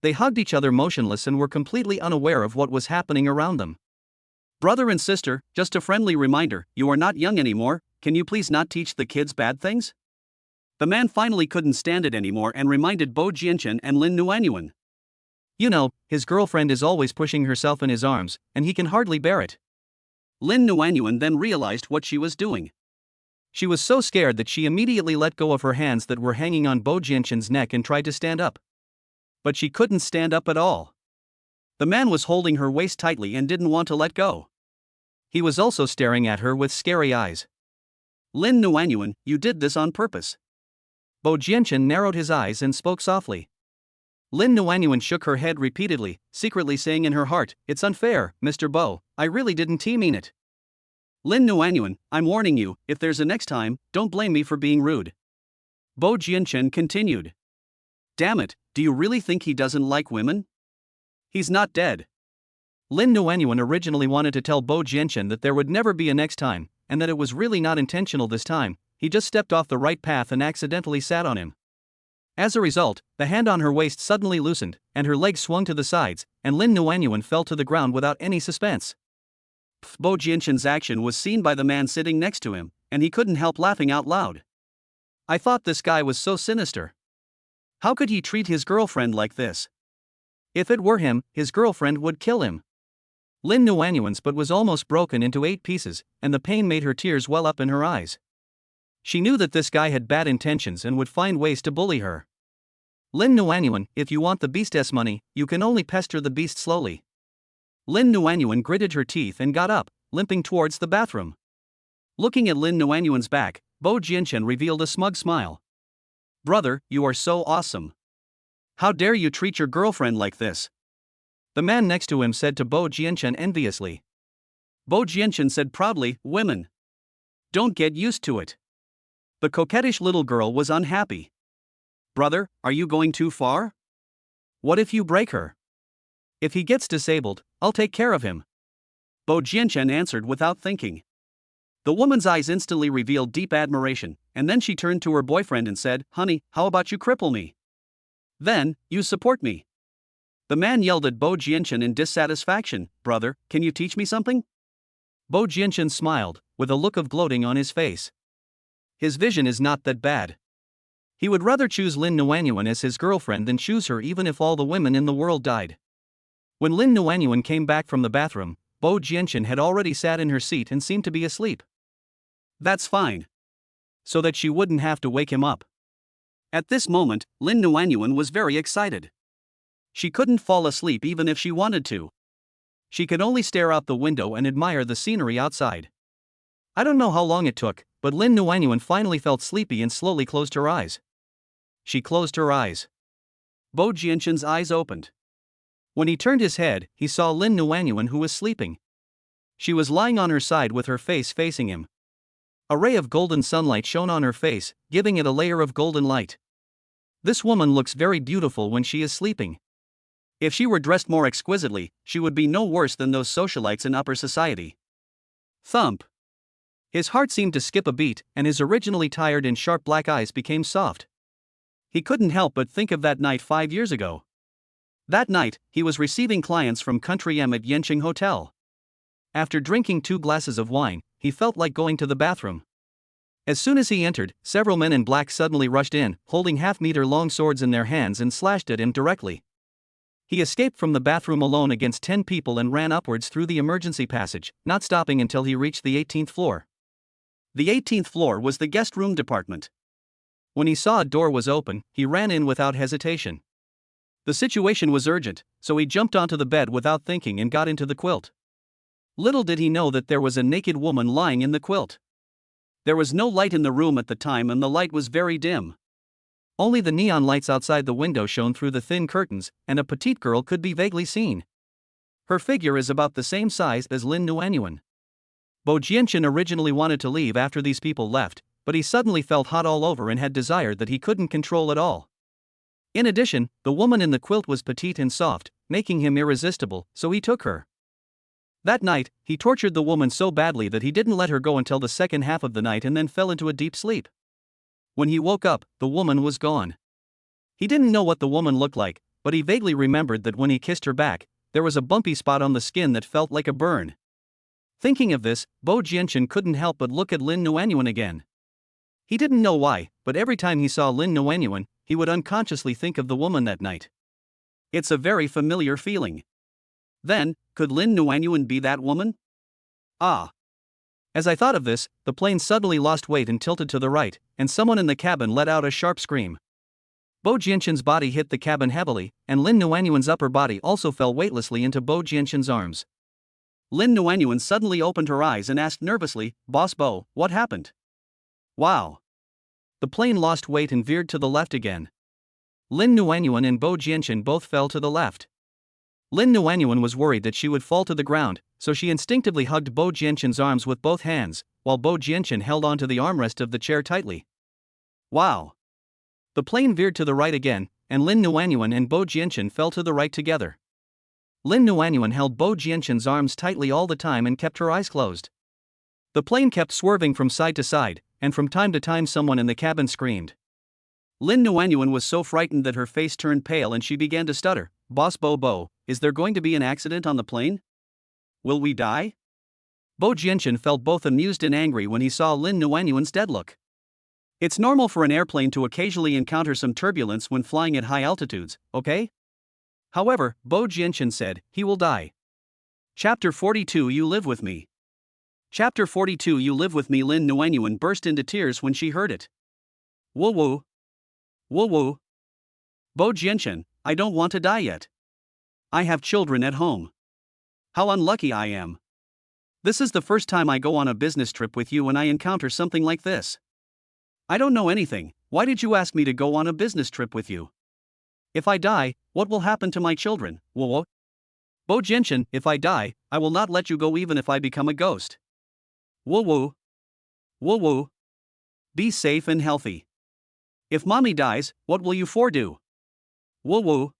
They hugged each other motionless and were completely unaware of what was happening around them. Brother and sister, just a friendly reminder, you are not young anymore, can you please not teach the kids bad things? The man finally couldn't stand it anymore and reminded Bo Jianchen and Lin Nuanyuan. You know, his girlfriend is always pushing herself in his arms, and he can hardly bear it. Lin Nuanyuan then realized what she was doing. She was so scared that she immediately let go of her hands that were hanging on Bo Jianchen's neck and tried to stand up. But she couldn't stand up at all. The man was holding her waist tightly and didn't want to let go. He was also staring at her with scary eyes. Lin Nuanyuan, you did this on purpose. Bo Jianchen narrowed his eyes and spoke softly. Lin Nuanyuan shook her head repeatedly, secretly saying in her heart, it's unfair, Mr. Bo, I really didn't mean it. Lin Nuanyuan, I'm warning you, if there's a next time, don't blame me for being rude. Bo Jianchen continued. Damn it, do you really think he doesn't like women? He's not dead. Lin Nuanyuan originally wanted to tell Bo Jianchen that there would never be a next time, and that it was really not intentional this time, he just stepped off the right path and accidentally sat on him. As a result, the hand on her waist suddenly loosened, and her legs swung to the sides, and Lin Nuanyuan fell to the ground without any suspense. Bo Jianchen's action was seen by the man sitting next to him, and he couldn't help laughing out loud. I thought this guy was so sinister. How could he treat his girlfriend like this? If it were him, his girlfriend would kill him. Lin Nuanyuan's butt was almost broken into 8 pieces, and the pain made her tears well up in her eyes. She knew that this guy had bad intentions and would find ways to bully her. Lin Nuanyuan, if you want the beast's money, you can only pester the beast slowly. Lin Nuanyuan gritted her teeth and got up, limping towards the bathroom. Looking at Lin Nuanyuan's back, Bo Jianchen revealed a smug smile. Brother, you are so awesome. How dare you treat your girlfriend like this? The man next to him said to Bo Jianchen enviously. Bo Jianchen said proudly, women. Don't get used to it. The coquettish little girl was unhappy. Brother, are you going too far? What if you break her? If he gets disabled, I'll take care of him. Bo Jianchen answered without thinking. The woman's eyes instantly revealed deep admiration, and then she turned to her boyfriend and said, honey, how about you cripple me? Then, you support me. The man yelled at Bo Jianchen in dissatisfaction, brother, can you teach me something? Bo Jianchen smiled, with a look of gloating on his face. His vision is not that bad. He would rather choose Lin Nuanyuan as his girlfriend than choose her even if all the women in the world died. When Lin Nuanyuan came back from the bathroom, Bo Jianchen had already sat in her seat and seemed to be asleep. That's fine. So that she wouldn't have to wake him up. At this moment, Lin Nuanyuan was very excited. She couldn't fall asleep even if she wanted to. She could only stare out the window and admire the scenery outside. I don't know how long it took, but Lin Nuanyuan finally felt sleepy and slowly closed her eyes. She closed her eyes. Bo Jianchen's eyes opened. When he turned his head, he saw Lin Nuanyuan who was sleeping. She was lying on her side with her face facing him. A ray of golden sunlight shone on her face, giving it a layer of golden light. This woman looks very beautiful when she is sleeping. If she were dressed more exquisitely, she would be no worse than those socialites in upper society. Thump. His heart seemed to skip a beat, and his originally tired and sharp black eyes became soft. He couldn't help but think of that night 5 years ago. That night, he was receiving clients from Country M at Yenching Hotel. After drinking 2 glasses of wine, he felt like going to the bathroom. As soon as he entered, several men in black suddenly rushed in, holding half-meter-long swords in their hands and slashed at him directly. He escaped from the bathroom alone against 10 people and ran upwards through the emergency passage, not stopping until he reached the 18th floor. The 18th floor was the guest room department. When he saw a door was open, he ran in without hesitation. The situation was urgent, so he jumped onto the bed without thinking and got into the quilt. Little did he know that there was a naked woman lying in the quilt. There was no light in the room at the time and the light was very dim. Only the neon lights outside the window shone through the thin curtains, and a petite girl could be vaguely seen. Her figure is about the same size as Lin Nuanyuan. Bo Jianchen originally wanted to leave after these people left, but he suddenly felt hot all over and had desire that he couldn't control at all. In addition, the woman in the quilt was petite and soft, making him irresistible, so he took her. That night, he tortured the woman so badly that he didn't let her go until the second half of the night and then fell into a deep sleep. When he woke up, the woman was gone. He didn't know what the woman looked like, but he vaguely remembered that when he kissed her back, there was a bumpy spot on the skin that felt like a burn. Thinking of this, Bo Jianchen couldn't help but look at Lin Nuanyuan again. He didn't know why, but every time he saw Lin Nuanyuan, he would unconsciously think of the woman that night. It's a very familiar feeling. Then, could Lin Nuanyuan be that woman? Ah. As I thought of this, the plane suddenly lost weight and tilted to the right, and someone in the cabin let out a sharp scream. Bo Jianchen's body hit the cabin heavily, and Lin Nuanyuan's upper body also fell weightlessly into Bo Jianchen's arms. Lin Nuanyuan suddenly opened her eyes and asked nervously, "Boss Bo, what happened?" Wow. The plane lost weight and veered to the left again. Lin Nuanyuan and Bo Jianchen both fell to the left. Lin Nuanyuan was worried that she would fall to the ground, so she instinctively hugged Bo Jianchen's arms with both hands, while Bo Jianchen held onto the armrest of the chair tightly. Wow. The plane veered to the right again, and Lin Nuanyuan and Bo Jianchen fell to the right together. Lin Nuanyuan held Bo Jianchen's arms tightly all the time and kept her eyes closed. The plane kept swerving from side to side, and from time to time someone in the cabin screamed. Lin Nuanyuan was so frightened that her face turned pale and she began to stutter. "Boss Bo, is there going to be an accident on the plane? Will we die?" Bo Jianchen felt both amused and angry when he saw Lin Nuanyuan's dead look. It's normal for an airplane to occasionally encounter some turbulence when flying at high altitudes, okay? However, Bo Jianchen said, "He will die." Chapter 42 You Live With Me. Chapter 42 You Live With Me. Lin Nuanyuan burst into tears when she heard it. Woo woo. Woo woo. Bo Jianchen, I don't want to die yet. I have children at home. How unlucky I am. This is the first time I go on a business trip with you and I encounter something like this. I don't know anything. Why did you ask me to go on a business trip with you? If I die, what will happen to my children? Whoa. Bo Jianchen, if I die, I will not let you go even if I become a ghost. Woo woo. Woo woo. Be safe and healthy. If mommy dies, what will you four do? Woo woo.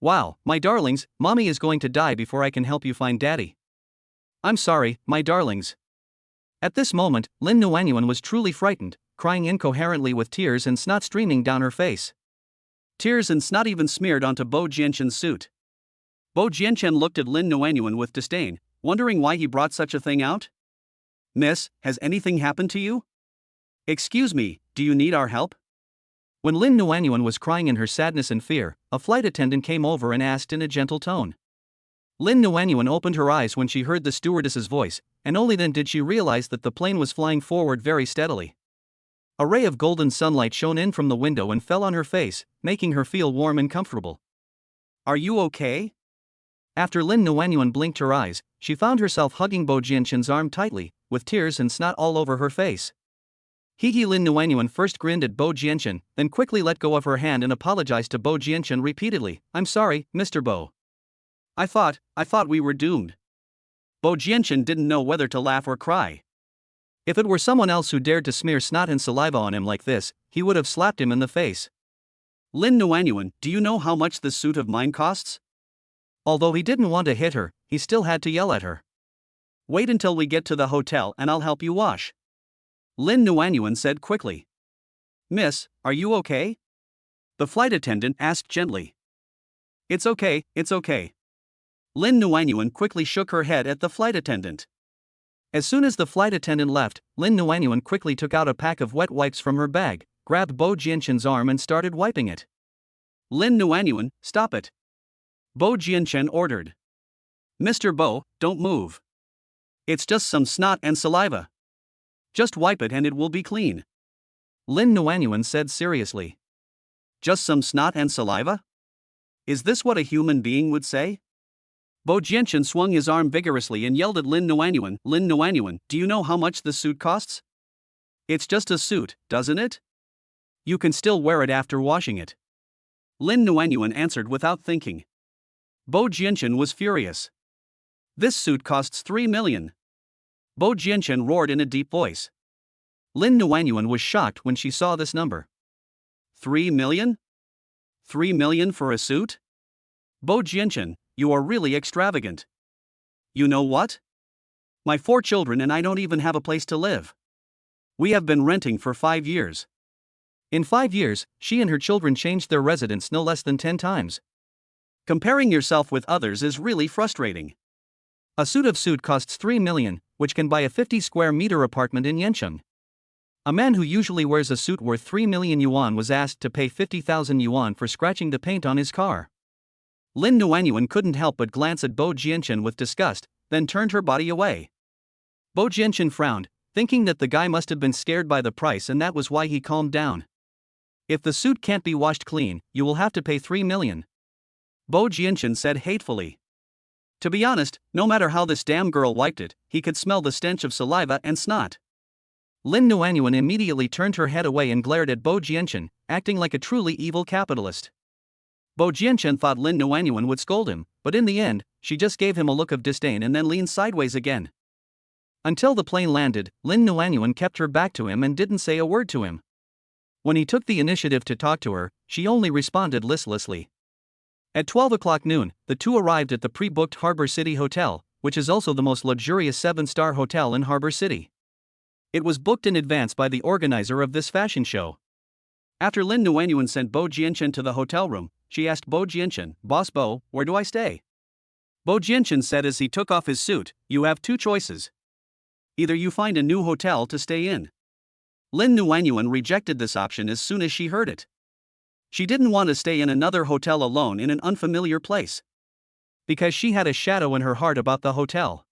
Wow, my darlings, mommy is going to die before I can help you find daddy. I'm sorry, my darlings. At this moment, Lin Nuanyuan was truly frightened, crying incoherently with tears and snot streaming down her face. Tears and snot even smeared onto Bo Jianchen's suit. Bo Jianchen looked at Lin Nuanyuan with disdain, wondering why he brought such a thing out. Miss, has anything happened to you? Excuse me, do you need our help? When Lin Nuanyuan was crying in her sadness and fear, a flight attendant came over and asked in a gentle tone. Lin Nuanyuan opened her eyes when she heard the stewardess's voice, and only then did she realize that the plane was flying forward very steadily. A ray of golden sunlight shone in from the window and fell on her face, making her feel warm and comfortable. Are you okay? After Lin Nuanyuan blinked her eyes, she found herself hugging Bo Jianchen's arm tightly, with tears and snot all over her face. Lin Nuanyuan first grinned at Bo Jianchen, then quickly let go of her hand and apologized to Bo Jianchen repeatedly. I'm sorry, Mr. Bo. I thought we were doomed. Bo Jianchen didn't know whether to laugh or cry. If it were someone else who dared to smear snot and saliva on him like this, he would have slapped him in the face. Lin Nuanyuan, do you know how much this suit of mine costs? Although he didn't want to hit her, he still had to yell at her. Wait until we get to the hotel and I'll help you wash. Lin Nuanyuan said quickly. Miss, are you okay? The flight attendant asked gently. It's okay, it's okay. Lin Nuanyuan quickly shook her head at the flight attendant. As soon as the flight attendant left, Lin Nuanyuan quickly took out a pack of wet wipes from her bag, grabbed Bo Jianchen's arm and started wiping it. Lin Nuanyuan, stop it. Bo Jianchen ordered. Mr. Bo, don't move. It's just some snot and saliva. Just wipe it and it will be clean. Lin Nuanyuan said seriously. Just some snot and saliva? Is this what a human being would say? Bo Jianchen swung his arm vigorously and yelled at Lin Nuanyuan, do you know how much this suit costs? It's just a suit, doesn't it? You can still wear it after washing it. Lin Nuanyuan answered without thinking. Bo Jianchen was furious. This suit costs 3 million. Bo Jianchen roared in a deep voice. Lin Nuanyuan was shocked when she saw this number. 3 million? 3 million for a suit? Bo Jianchen, you are really extravagant. You know what? My 4 children and I don't even have a place to live. We have been renting for 5 years. In 5 years, she and her children changed their residence no less than 10 times. Comparing yourself with others is really frustrating. A suit costs 3 million, which can buy a 50 square meter apartment in Yancheng. A man who usually wears a suit worth 3 million yuan was asked to pay 50,000 yuan for scratching the paint on his car. Lin Nuanyuan couldn't help but glance at Bo Jianchen with disgust, then turned her body away. Bo Jianchen frowned, thinking that the guy must have been scared by the price and that was why he calmed down. If the suit can't be washed clean, you will have to pay 3 million. Bo Jianchen said hatefully. To be honest, no matter how this damn girl wiped it, he could smell the stench of saliva and snot. Lin Nuanyuan immediately turned her head away and glared at Bo Jianchen, acting like a truly evil capitalist. Bo Jianchen thought Lin Nuanyuan would scold him, but in the end, she just gave him a look of disdain and then leaned sideways again. Until the plane landed, Lin Nuanyuan kept her back to him and didn't say a word to him. When he took the initiative to talk to her, she only responded listlessly. At 12 o'clock noon, the two arrived at the pre-booked Harbor City Hotel, which is also the most luxurious 7-star hotel in Harbor City. It was booked in advance by the organizer of this fashion show. After Lin Nuanyuan sent Bo Jianchen to the hotel room, she asked Bo Jianchen, Boss Bo, where do I stay? Bo Jianchen said as he took off his suit, you have 2 choices. Either you find a new hotel to stay in. Lin Nuanyuan rejected this option as soon as she heard it. She didn't want to stay in another hotel alone in an unfamiliar place. Because she had a shadow in her heart about the hotel.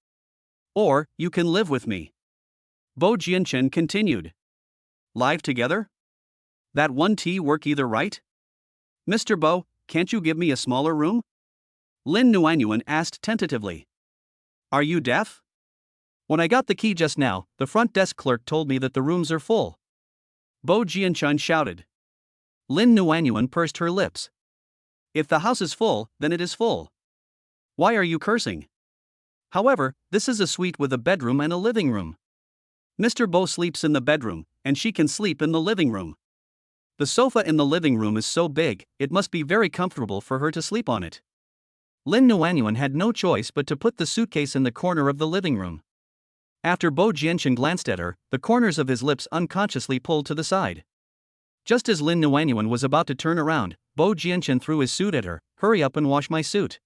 Or, you can live with me. Bo Jianchen continued. Live together? That 1T work either right? Mr. Bo, can't you give me a smaller room? Lin Nuanyuan asked tentatively. Are you deaf? When I got the key just now, the front desk clerk told me that the rooms are full. Bo Jianchen shouted. Lin Nuanyuan pursed her lips. If the house is full, then it is full. Why are you cursing? However, this is a suite with a bedroom and a living room. Mr. Bo sleeps in the bedroom, and she can sleep in the living room. The sofa in the living room is so big, it must be very comfortable for her to sleep on it. Lin Nuanyuan had no choice but to put the suitcase in the corner of the living room. After Bo Jianchen glanced at her, the corners of his lips unconsciously pulled to the side. Just as Lin Nuanyuan was about to turn around, Bo Jianchen threw his suit at her. Hurry up and wash my suit.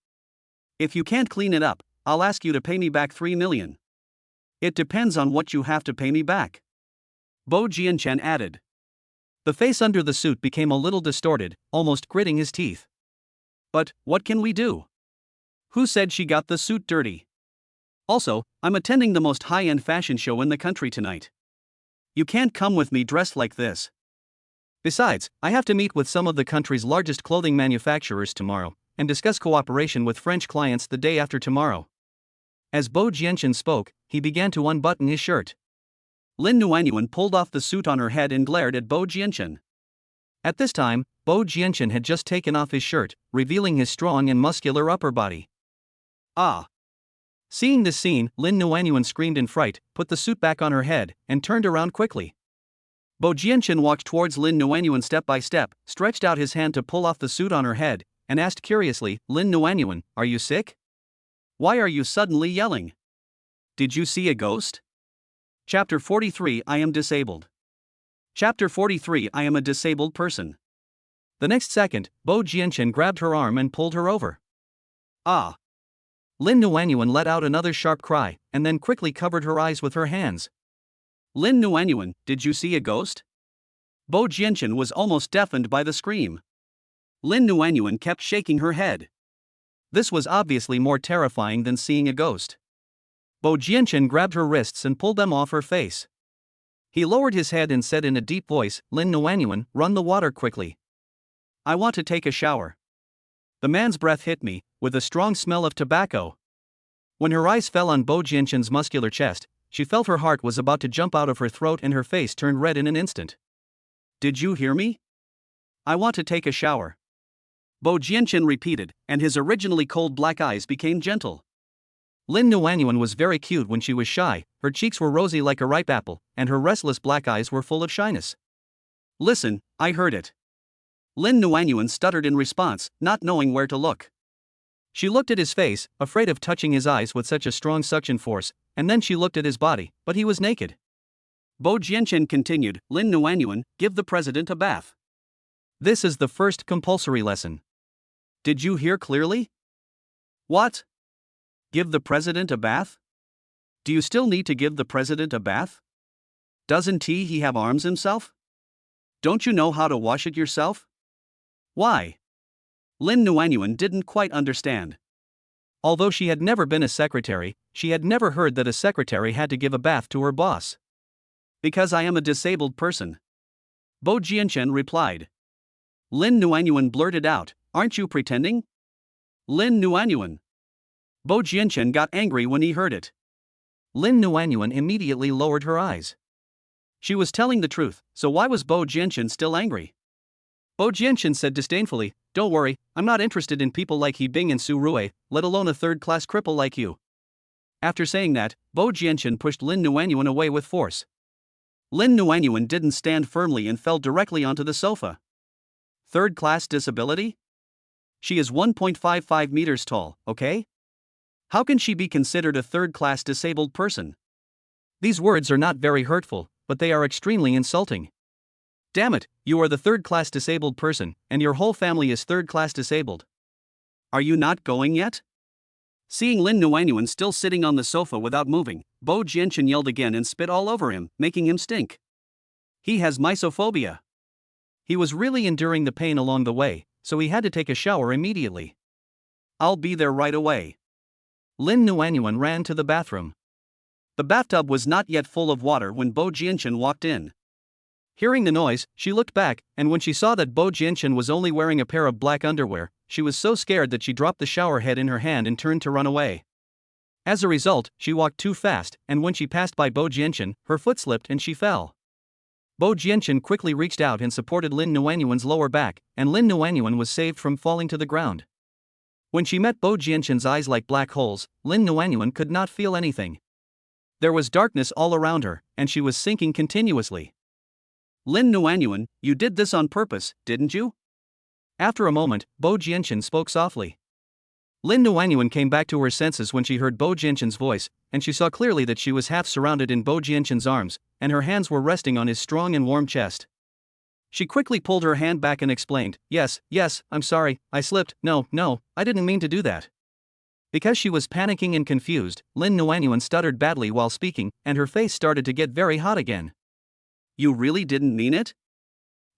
If you can't clean it up, I'll ask you to pay me back 3 million. It depends on what you have to pay me back. Bo Jianchen added. The face under the suit became a little distorted, almost gritting his teeth. But, what can we do? Who said she got the suit dirty? Also, I'm attending the most high-end fashion show in the country tonight. You can't come with me dressed like this. Besides, I have to meet with some of the country's largest clothing manufacturers tomorrow, and discuss cooperation with French clients the day after tomorrow. As Bo Jianchen spoke, he began to unbutton his shirt. Lin Nuanyuan pulled off the suit on her head and glared at Bo Jianchen. At this time, Bo Jianchen had just taken off his shirt, revealing his strong and muscular upper body. Ah! Seeing this scene, Lin Nuanyuan screamed in fright, put the suit back on her head, and turned around quickly. Bo Jianchen walked towards Lin Nuanyuan step by step, stretched out his hand to pull off the suit on her head, and asked curiously, Lin Nuanyuan, are you sick? Why are you suddenly yelling? Did you see a ghost? Chapter 43 I am disabled. Chapter 43 I am a disabled person. The next second, Bo Jianchen grabbed her arm and pulled her over. Ah! Lin Nuanyuan let out another sharp cry, and then quickly covered her eyes with her hands. Lin Nuanyuan, did you see a ghost? Bo Jianchen was almost deafened by the scream. Lin Nuanyuan kept shaking her head. This was obviously more terrifying than seeing a ghost. Bo Jianchen grabbed her wrists and pulled them off her face. He lowered his head and said in a deep voice, Lin Nuanyuan, run the water quickly. I want to take a shower. The man's breath hit me, with a strong smell of tobacco. When her eyes fell on Bo Jianchen's muscular chest, she felt her heart was about to jump out of her throat and her face turned red in an instant. Did you hear me? I want to take a shower. Bo Jianchen repeated, and his originally cold black eyes became gentle. Lin Nuanyuan was very cute when she was shy, her cheeks were rosy like a ripe apple, and her restless black eyes were full of shyness. Listen, I heard it. Lin Nuanyuan stuttered in response, not knowing where to look. She looked at his face, afraid of touching his eyes with such a strong suction force, and then she looked at his body, but he was naked. Bo Jianchen continued, Lin Nuanyuan, give the president a bath. This is the first compulsory lesson. Did you hear clearly? What? Give the president a bath? Do you still need to give the president a bath? Doesn't he have arms himself? Don't you know how to wash it yourself? Why? Lin Nuanyuan didn't quite understand. Although she had never been a secretary, she had never heard that a secretary had to give a bath to her boss. Because I am a disabled person. Bo Jianchen replied. Lin Nuanyuan blurted out, aren't you pretending? Lin Nuanyuan. Bo Jianchen got angry when he heard it. Lin Nuanyuan immediately lowered her eyes. She was telling the truth, so why was Bo Jianchen still angry? Bo Jianchen said disdainfully, don't worry, I'm not interested in people like He Bing and Su Rui, let alone a third-class cripple like you. After saying that, Bo Jianchen pushed Lin Nuanyuan away with force. Lin Nuanyuan didn't stand firmly and fell directly onto the sofa. Third-class disability? She is 1.55 meters tall, okay? How can she be considered a third-class disabled person? These words are not very hurtful, but they are extremely insulting. Damn it, you are the third-class disabled person, and your whole family is third-class disabled. Are you not going yet? Seeing Lin Nuanyuan still sitting on the sofa without moving, Bo Jianchen yelled again and spit all over him, making him stink. He has mysophobia. He was really enduring the pain along the way, so he had to take a shower immediately. I'll be there right away. Lin Nuanyuan ran to the bathroom. The bathtub was not yet full of water when Bo Jianchen walked in. Hearing the noise, she looked back, and when she saw that Bo Jianchen was only wearing a pair of black underwear, she was so scared that she dropped the shower head in her hand and turned to run away. As a result, she walked too fast, and when she passed by Bo Jianchen, her foot slipped and she fell. Bo Jianchen quickly reached out and supported Lin Nuanyuan's lower back, and Lin Nuanyuan was saved from falling to the ground. When she met Bo Jianchen's eyes like black holes, Lin Nuanyuan could not feel anything. There was darkness all around her, and she was sinking continuously. Lin Nuanyuan, you did this on purpose, didn't you? After a moment, Bo Jianchen spoke softly. Lin Nuanyuan came back to her senses when she heard Bo Jianchen's voice, and she saw clearly that she was half surrounded in Bo Jianchen's arms, and her hands were resting on his strong and warm chest. She quickly pulled her hand back and explained, yes, I'm sorry, I slipped, no, I didn't mean to do that. Because she was panicking and confused, Lin Nuanyuan stuttered badly while speaking, and her face started to get very hot again. You really didn't mean it?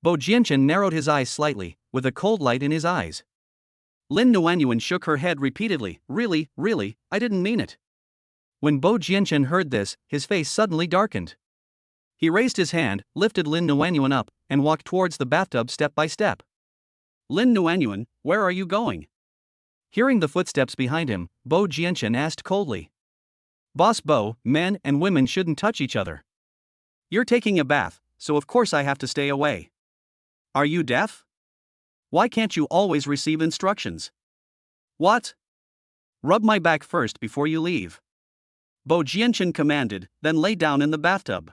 Bo Jianchen narrowed his eyes slightly, with a cold light in his eyes. Lin Nuanyuan shook her head repeatedly, really, I didn't mean it. When Bo Jianchen heard this, his face suddenly darkened. He raised his hand, lifted Lin Nuanyuan up, and walked towards the bathtub step by step. Lin Nuanyuan, where are you going? Hearing the footsteps behind him, Bo Jianchen asked coldly. Boss Bo, men and women shouldn't touch each other. You're taking a bath, so of course I have to stay away. Are you deaf? Why can't you always receive instructions? What? Rub my back first before you leave. Bo Jianchen commanded, then lay down in the bathtub.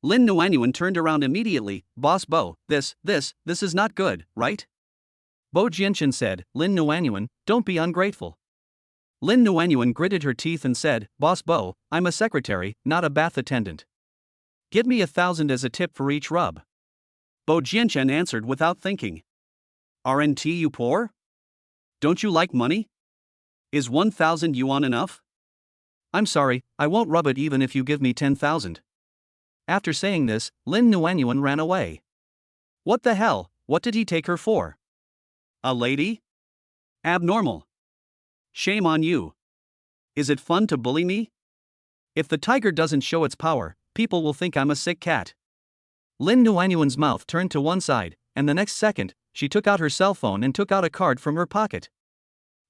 Lin Nuanyuan turned around immediately. Boss Bo, this is not good, right? Bo Jianchen said. Lin Nuanyuan, don't be ungrateful. Lin Nuanyuan gritted her teeth and said, Boss Bo, I'm a secretary, not a bath attendant. Give me 1,000 as a tip for each rub. Bo Jianchen answered without thinking. Aren't you poor? Don't you like money? Is 1,000 yuan enough? I'm sorry, I won't rub it even if you give me 10,000. After saying this, Lin Nuanyuan ran away. What the hell, what did he take her for? A lady? Abnormal. Shame on you. Is it fun to bully me? If the tiger doesn't show its power, people will think I'm a sick cat. Lin Nuanyuan's mouth turned to one side, and the next second, she took out her cell phone and took out a card from her pocket.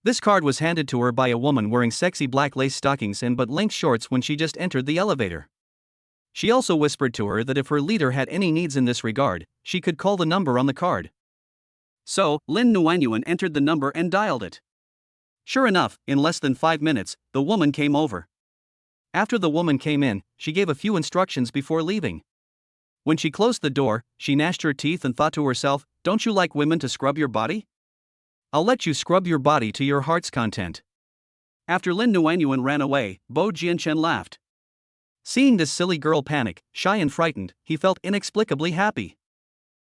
This card was handed to her by a woman wearing sexy black lace stockings and but-length shorts when she just entered the elevator. She also whispered to her that if her leader had any needs in this regard, she could call the number on the card. So, Lin Nuanyuan entered the number and dialed it. Sure enough, in less than 5 minutes, the woman came over. After the woman came in, she gave a few instructions before leaving. When she closed the door, she gnashed her teeth and thought to herself, don't you like women to scrub your body? I'll let you scrub your body to your heart's content. After Lin Nuanyuan ran away, Bo Jianchen laughed. Seeing this silly girl panic, shy and frightened, he felt inexplicably happy.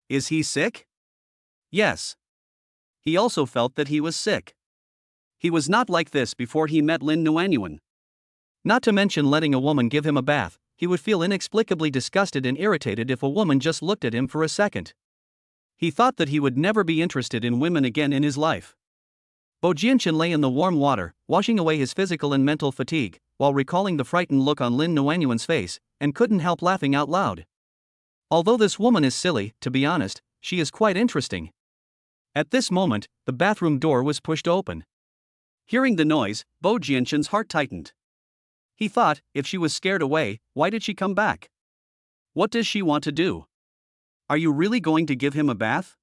Is he sick? Yes. He also felt that he was sick. He was not like this before he met Lin Nuanyuan. Not to mention letting a woman give him a bath, he would feel inexplicably disgusted and irritated if a woman just looked at him for a second. He thought that he would never be interested in women again in his life. Bo Jianchen lay in the warm water, washing away his physical and mental fatigue, while recalling the frightened look on Lin Nuanyuan's face, and couldn't help laughing out loud. Although this woman is silly, to be honest, she is quite interesting. At this moment, the bathroom door was pushed open. Hearing the noise, Bo Jianchen's heart tightened. He thought, if she was scared away, why did she come back? What does she want to do? Are you really going to give him a bath?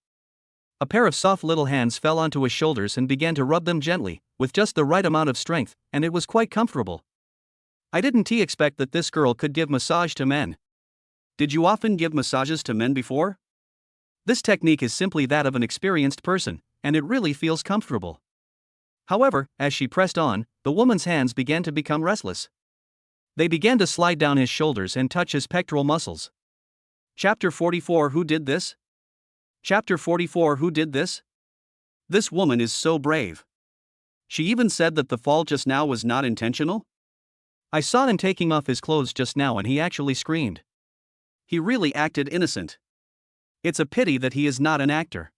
A pair of soft little hands fell onto his shoulders and began to rub them gently, with just the right amount of strength, and it was quite comfortable. I didn't expect that this girl could give massage to men. Did you often give massages to men before? This technique is simply that of an experienced person, and it really feels comfortable. However, as she pressed on, the woman's hands began to become restless. They began to slide down his shoulders and touch his pectoral muscles. Chapter 44 Who did this? Chapter 44 Who did this? This woman is so brave. She even said that the fall just now was not intentional? I saw him taking off his clothes just now and he actually screamed. He really acted innocent. It's a pity that he is not an actor.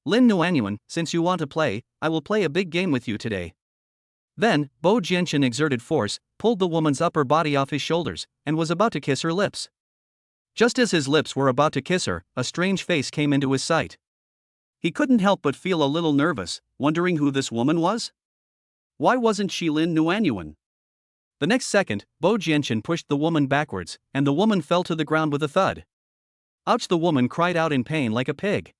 Lin Nuanyuan, since you want to play, I will play a big game with you today. Then, Bo Jianchen exerted force, pulled the woman's upper body off his shoulders, and was about to kiss her lips. Just as his lips were about to kiss her, a strange face came into his sight. He couldn't help but feel a little nervous, wondering who this woman was. Why wasn't she Lin Nuanyuan? The next second, Bo Jianchen pushed the woman backwards, and the woman fell to the ground with a thud. Ouch! The woman cried out in pain like a pig.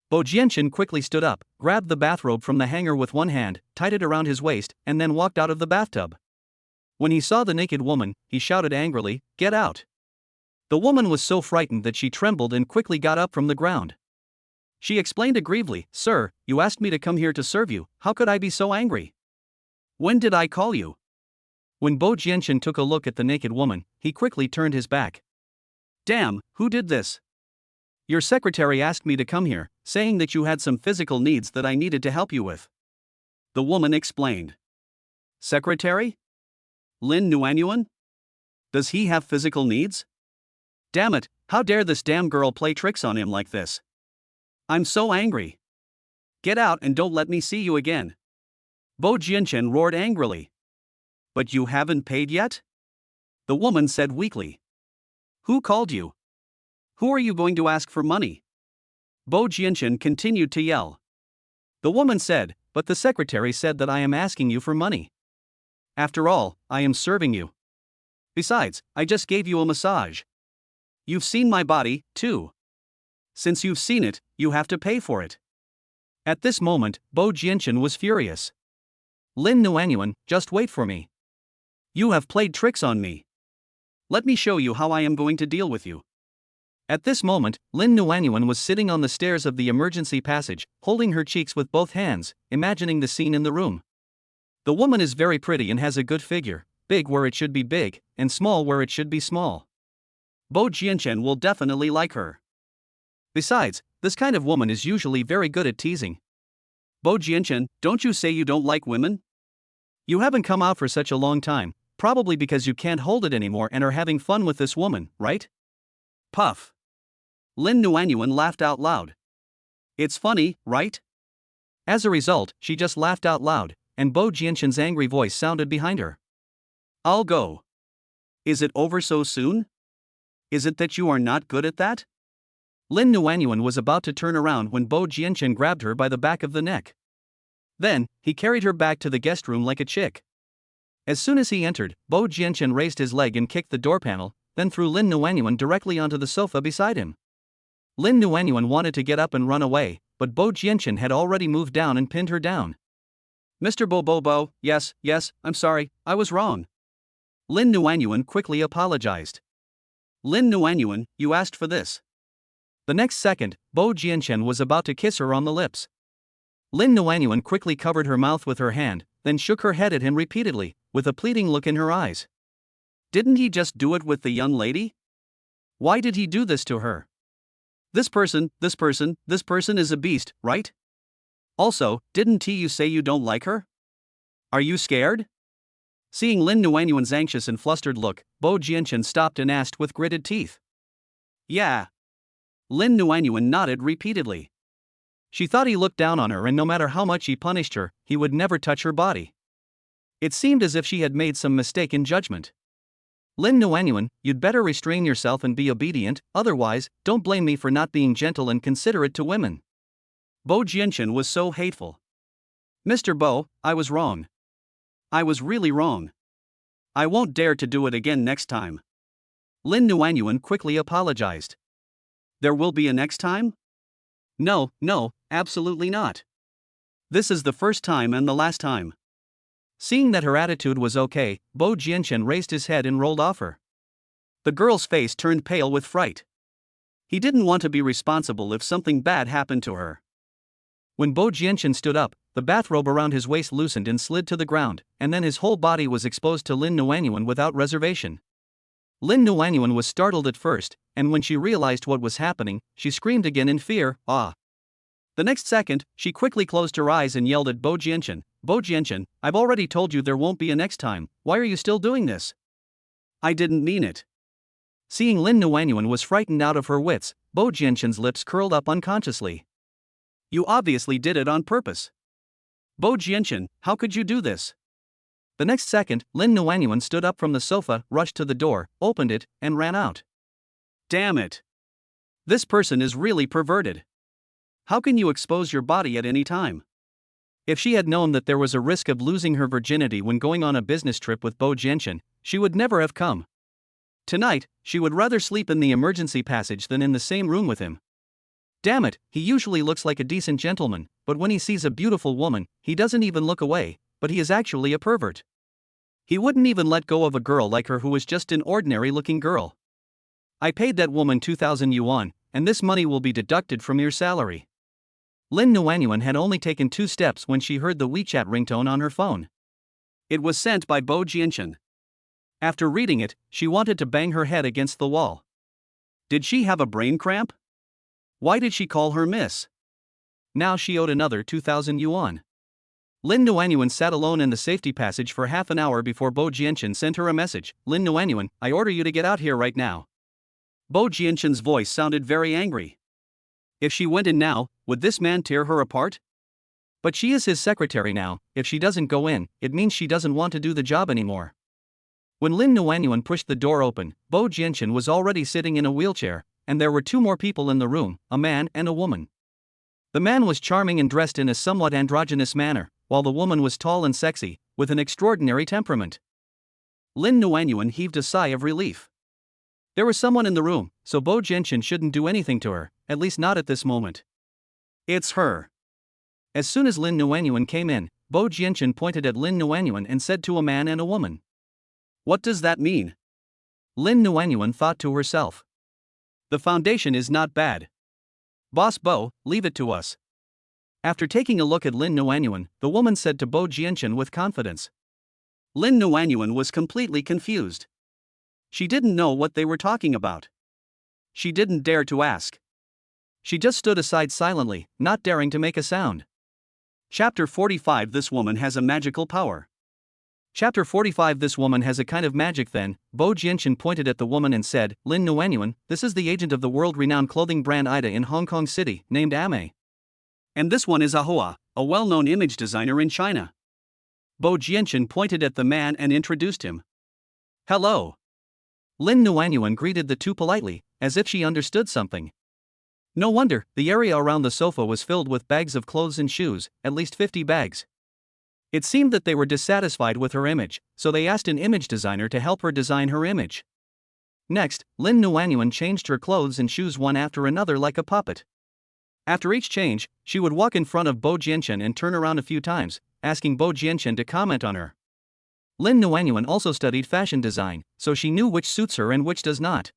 Bo Jianchen quickly stood up, grabbed the bathrobe from the hanger with one hand, tied it around his waist, and then walked out of the bathtub. When he saw the naked woman, he shouted angrily, "Get out!" The woman was so frightened that she trembled and quickly got up from the ground. She explained aggrievedly, "Sir, you asked me to come here to serve you, how could I be so angry? When did I call you?" When Bo Jianchen took a look at the naked woman, he quickly turned his back. "Damn, who did this?" "Your secretary asked me to come here, saying that you had some physical needs that I needed to help you with," the woman explained. Secretary? Lin Nuanyuan? Does he have physical needs? Damn it, how dare this damn girl play tricks on him like this? I'm so angry. Get out and don't let me see you again. Bo Jianchen roared angrily. But you haven't paid yet? The woman said weakly. Who called you? Who are you going to ask for money? Bo Jianchen continued to yell. The woman said, "But the secretary said that I am asking you for money. After all, I am serving you. Besides, I just gave you a massage. You've seen my body, too. Since you've seen it, you have to pay for it." At this moment, Bo Jianchen was furious. "Lin Nuanyuan, just wait for me. You have played tricks on me. Let me show you how I am going to deal with you. At this moment, Lin Nuanyuan was sitting on the stairs of the emergency passage, holding her cheeks with both hands, imagining the scene in the room. The woman is very pretty and has a good figure, big where it should be big, and small where it should be small. Bo Jianchen will definitely like her. Besides, this kind of woman is usually very good at teasing. Bo Jianchen, don't you say you don't like women? You haven't come out for such a long time, probably because you can't hold it anymore and are having fun with this woman, right? Puff. Lin Nuanyuan laughed out loud. It's funny, right? As a result, she just laughed out loud, and Bo Jianchen's angry voice sounded behind her. I'll go. Is it over so soon? Is it that you are not good at that? Lin Nuanyuan was about to turn around when Bo Jianchen grabbed her by the back of the neck. Then, he carried her back to the guest room like a chick. As soon as he entered, Bo Jianchen raised his leg and kicked the door panel, then threw Lin Nuanyuan directly onto the sofa beside him. Lin Nuanyuan wanted to get up and run away, but Bo Jianchen had already moved down and pinned her down. Mr. Bo, yes, I'm sorry, I was wrong. Lin Nuanyuan quickly apologized. Lin Nuanyuan, you asked for this. The next second, Bo Jianchen was about to kiss her on the lips. Lin Nuanyuan quickly covered her mouth with her hand, then shook her head at him repeatedly, with a pleading look in her eyes. Didn't he just do it with the young lady? Why did he do this to her? This person is a beast, right? Also, didn't you say you don't like her? Are you scared? Seeing Lin Nuanyuan's anxious and flustered look, Bo Jianchen stopped and asked with gritted teeth. Yeah. Lin Nuanyuan nodded repeatedly. She thought he looked down on her, and no matter how much he punished her, he would never touch her body. It seemed as if she had made some mistake in judgment. Lin Nuanyuan, you'd better restrain yourself and be obedient, otherwise, don't blame me for not being gentle and considerate to women. Bo Jianchen was so hateful. Mr. Bo, I was wrong. I was really wrong. I won't dare to do it again next time. Lin Nuanyuan quickly apologized. There will be a next time? No, absolutely not. This is the first time and the last time. Seeing that her attitude was okay, Bo Jianchen raised his head and rolled off her. The girl's face turned pale with fright. He didn't want to be responsible if something bad happened to her. When Bo Jianchen stood up, the bathrobe around his waist loosened and slid to the ground, and then his whole body was exposed to Lin Nuanyuan without reservation. Lin Nuanyuan was startled at first, and when she realized what was happening, she screamed again in fear, ah. The next second, she quickly closed her eyes and yelled at Bo Jianchen, Bo Jianchen, I've already told you there won't be a next time, why are you still doing this? I didn't mean it. Seeing Lin Nuanyuan was frightened out of her wits, Bo Jianchen's lips curled up unconsciously. You obviously did it on purpose. Bo Jianchen, how could you do this? The next second, Lin Nuanyuan stood up from the sofa, rushed to the door, opened it, and ran out. Damn it. This person is really perverted. How can you expose your body at any time? If she had known that there was a risk of losing her virginity when going on a business trip with Bo Jianchen, she would never have come. Tonight, she would rather sleep in the emergency passage than in the same room with him. Damn it, he usually looks like a decent gentleman, but when he sees a beautiful woman, he doesn't even look away, but he is actually a pervert. He wouldn't even let go of a girl like her who was just an ordinary-looking girl. I paid that woman 2,000 yuan, and this money will be deducted from your salary. Lin Nuanyuan had only taken 2 steps when she heard the WeChat ringtone on her phone. It was sent by Bo Jianchen. After reading it, she wanted to bang her head against the wall. Did she have a brain cramp? Why did she call her miss? Now she owed another 2,000 yuan. Lin Nuanyuan sat alone in the safety passage for half an hour before Bo Jianchen sent her a message. Lin Nuanyuan, I order you to get out here right now. Bo Jianchen's voice sounded very angry. If she went in now, would this man tear her apart? But she is his secretary now. If she doesn't go in, it means she doesn't want to do the job anymore. When Lin Nuanyuan pushed the door open, Bo Jianchen was already sitting in a wheelchair, and there were 2 more people in the room, a man and a woman. The man was charming and dressed in a somewhat androgynous manner, while the woman was tall and sexy, with an extraordinary temperament. Lin Nuanyuan heaved a sigh of relief. There was someone in the room, so Bo Jianchen shouldn't do anything to her, at least not at this moment. It's her. As soon as Lin Nuanyuan came in, Bo Jianchen pointed at Lin Nuanyuan and said to a man and a woman. What does that mean? Lin Nuanyuan thought to herself. The foundation is not bad. Boss Bo, leave it to us. After taking a look at Lin Nuanyuan, the woman said to Bo Jianchen with confidence. Lin Nuanyuan was completely confused. She didn't know what they were talking about. She didn't dare to ask. She just stood aside silently, not daring to make a sound. Chapter 45. This woman has a magical power. Chapter 45. This woman has a kind of magic. Then, Bo Jianchen pointed at the woman and said, Lin Nuanyuan, this is the agent of the world-renowned clothing brand Ida in Hong Kong City, named Ame. And this one is Ahua, a well-known image designer in China. Bo Jianchen pointed at the man and introduced him. Hello. Lin Nuanyuan greeted the two politely, as if she understood something. No wonder, the area around the sofa was filled with bags of clothes and shoes, at least 50 bags. It seemed that they were dissatisfied with her image, so they asked an image designer to help her design her image. Next, Lin Nuanyuan changed her clothes and shoes one after another like a puppet. After each change, she would walk in front of Bo Jianchen and turn around a few times, asking Bo Jianchen to comment on her. Lin Nuanyuan also studied fashion design, so she knew which suits her and which does not.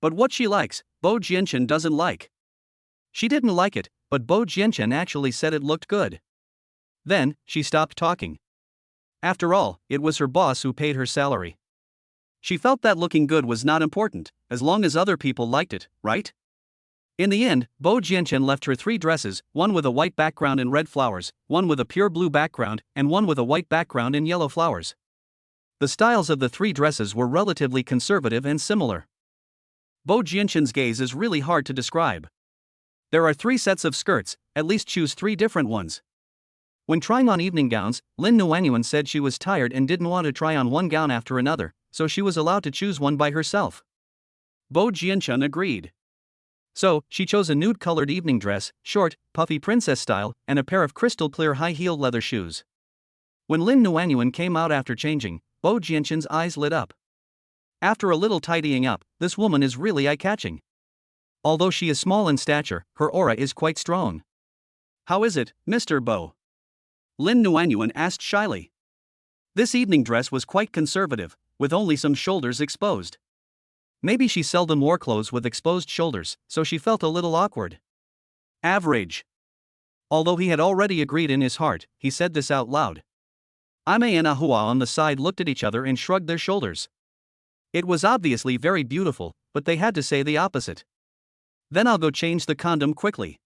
But what she likes, Bo Jianchen doesn't like. She didn't like it, but Bo Jianchen actually said it looked good. Then, she stopped talking. After all, it was her boss who paid her salary. She felt that looking good was not important, as long as other people liked it, right? In the end, Bo Jianchen left her 3 dresses, one with a white background and red flowers, one with a pure blue background, and one with a white background and yellow flowers. The styles of the 3 dresses were relatively conservative and similar. Bo Jianchen's gaze is really hard to describe. There are 3 sets of skirts, at least choose 3 different ones. When trying on evening gowns, Lin Nuanyuan said she was tired and didn't want to try on one gown after another, so she was allowed to choose one by herself. Bo Jianchen agreed. So, she chose a nude-colored evening dress, short, puffy princess style, and a pair of crystal-clear high-heeled leather shoes. When Lin Nuanyuan came out after changing, Bo Jianchen's eyes lit up. After a little tidying up, this woman is really eye-catching. Although she is small in stature, her aura is quite strong. How is it, Mr. Bo? Lin Nuanyuan asked shyly. This evening dress was quite conservative, with only some shoulders exposed. Maybe she seldom wore clothes with exposed shoulders, so she felt a little awkward. Average. Although he had already agreed in his heart, he said this out loud. Ame and Ahua on the side looked at each other and shrugged their shoulders. It was obviously very beautiful, but they had to say the opposite. Then I'll go change the condom quickly.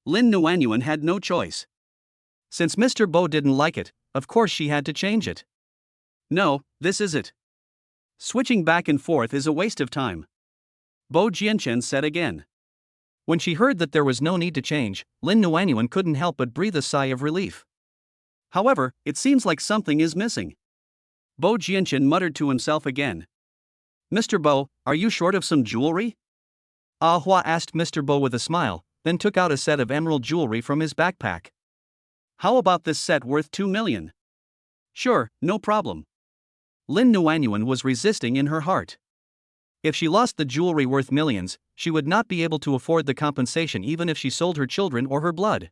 Lin Nuanyuan had no choice. Since Mr. Bo didn't like it, of course she had to change it. No, this is it. Switching back and forth is a waste of time. Bo Jianchen said again. When she heard that there was no need to change, Lin Nuanyuan couldn't help but breathe a sigh of relief. However, it seems like something is missing. Bo Jianchen muttered to himself again. Mr. Bo, are you short of some jewelry? Ahua asked Mr. Bo with a smile, then took out a set of emerald jewelry from his backpack. How about this set worth 2 million? Sure, no problem. Lin Nuanyuan was resisting in her heart. If she lost the jewelry worth millions, she would not be able to afford the compensation even if she sold her children or her blood.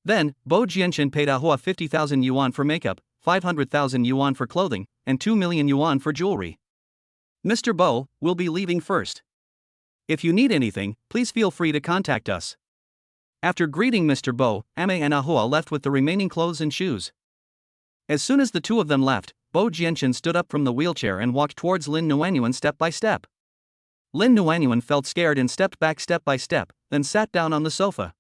Then, Bo Jianchen paid Ahua 50,000 yuan for makeup, 500,000 yuan for clothing, and 2 million yuan for jewelry. Mr. Bo, we'll be leaving first. If you need anything, please feel free to contact us. After greeting Mr. Bo, Ame and Ahua left with the remaining clothes and shoes. As soon as the two of them left, Bo Jianchen stood up from the wheelchair and walked towards Lin Nuanyuan step by step. Lin Nuanyuan felt scared and stepped back step by step, then sat down on the sofa.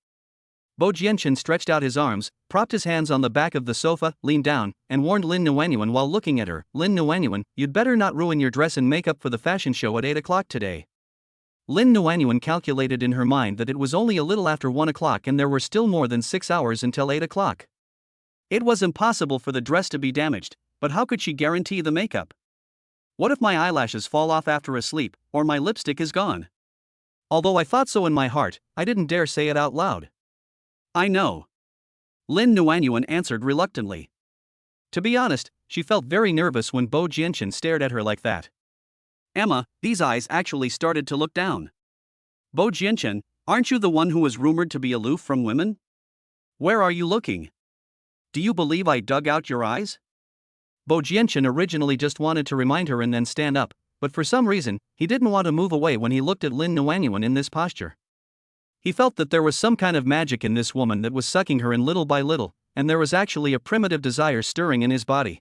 Bo Jianchen stretched out his arms, propped his hands on the back of the sofa, leaned down, and warned Lin Nuanyuan while looking at her, Lin Nuanyuan, you'd better not ruin your dress and makeup for the fashion show at 8 o'clock today. Lin Nuanyuan calculated in her mind that it was only a little after 1 o'clock and there were still more than 6 hours until 8 o'clock. It was impossible for the dress to be damaged, but how could she guarantee the makeup? What if my eyelashes fall off after a sleep, or my lipstick is gone? Although I thought so in my heart, I didn't dare say it out loud. I know. Lin Nuanyuan answered reluctantly. To be honest, she felt very nervous when Bo Jianchen stared at her like that. Emma, these eyes actually started to look down. Bo Jianchen, aren't you the one who was rumored to be aloof from women? Where are you looking? Do you believe I dug out your eyes? Bo Jianchen originally just wanted to remind her and then stand up, but for some reason, he didn't want to move away when he looked at Lin Nuanyuan in this posture. He felt that there was some kind of magic in this woman that was sucking her in little by little, and there was actually a primitive desire stirring in his body.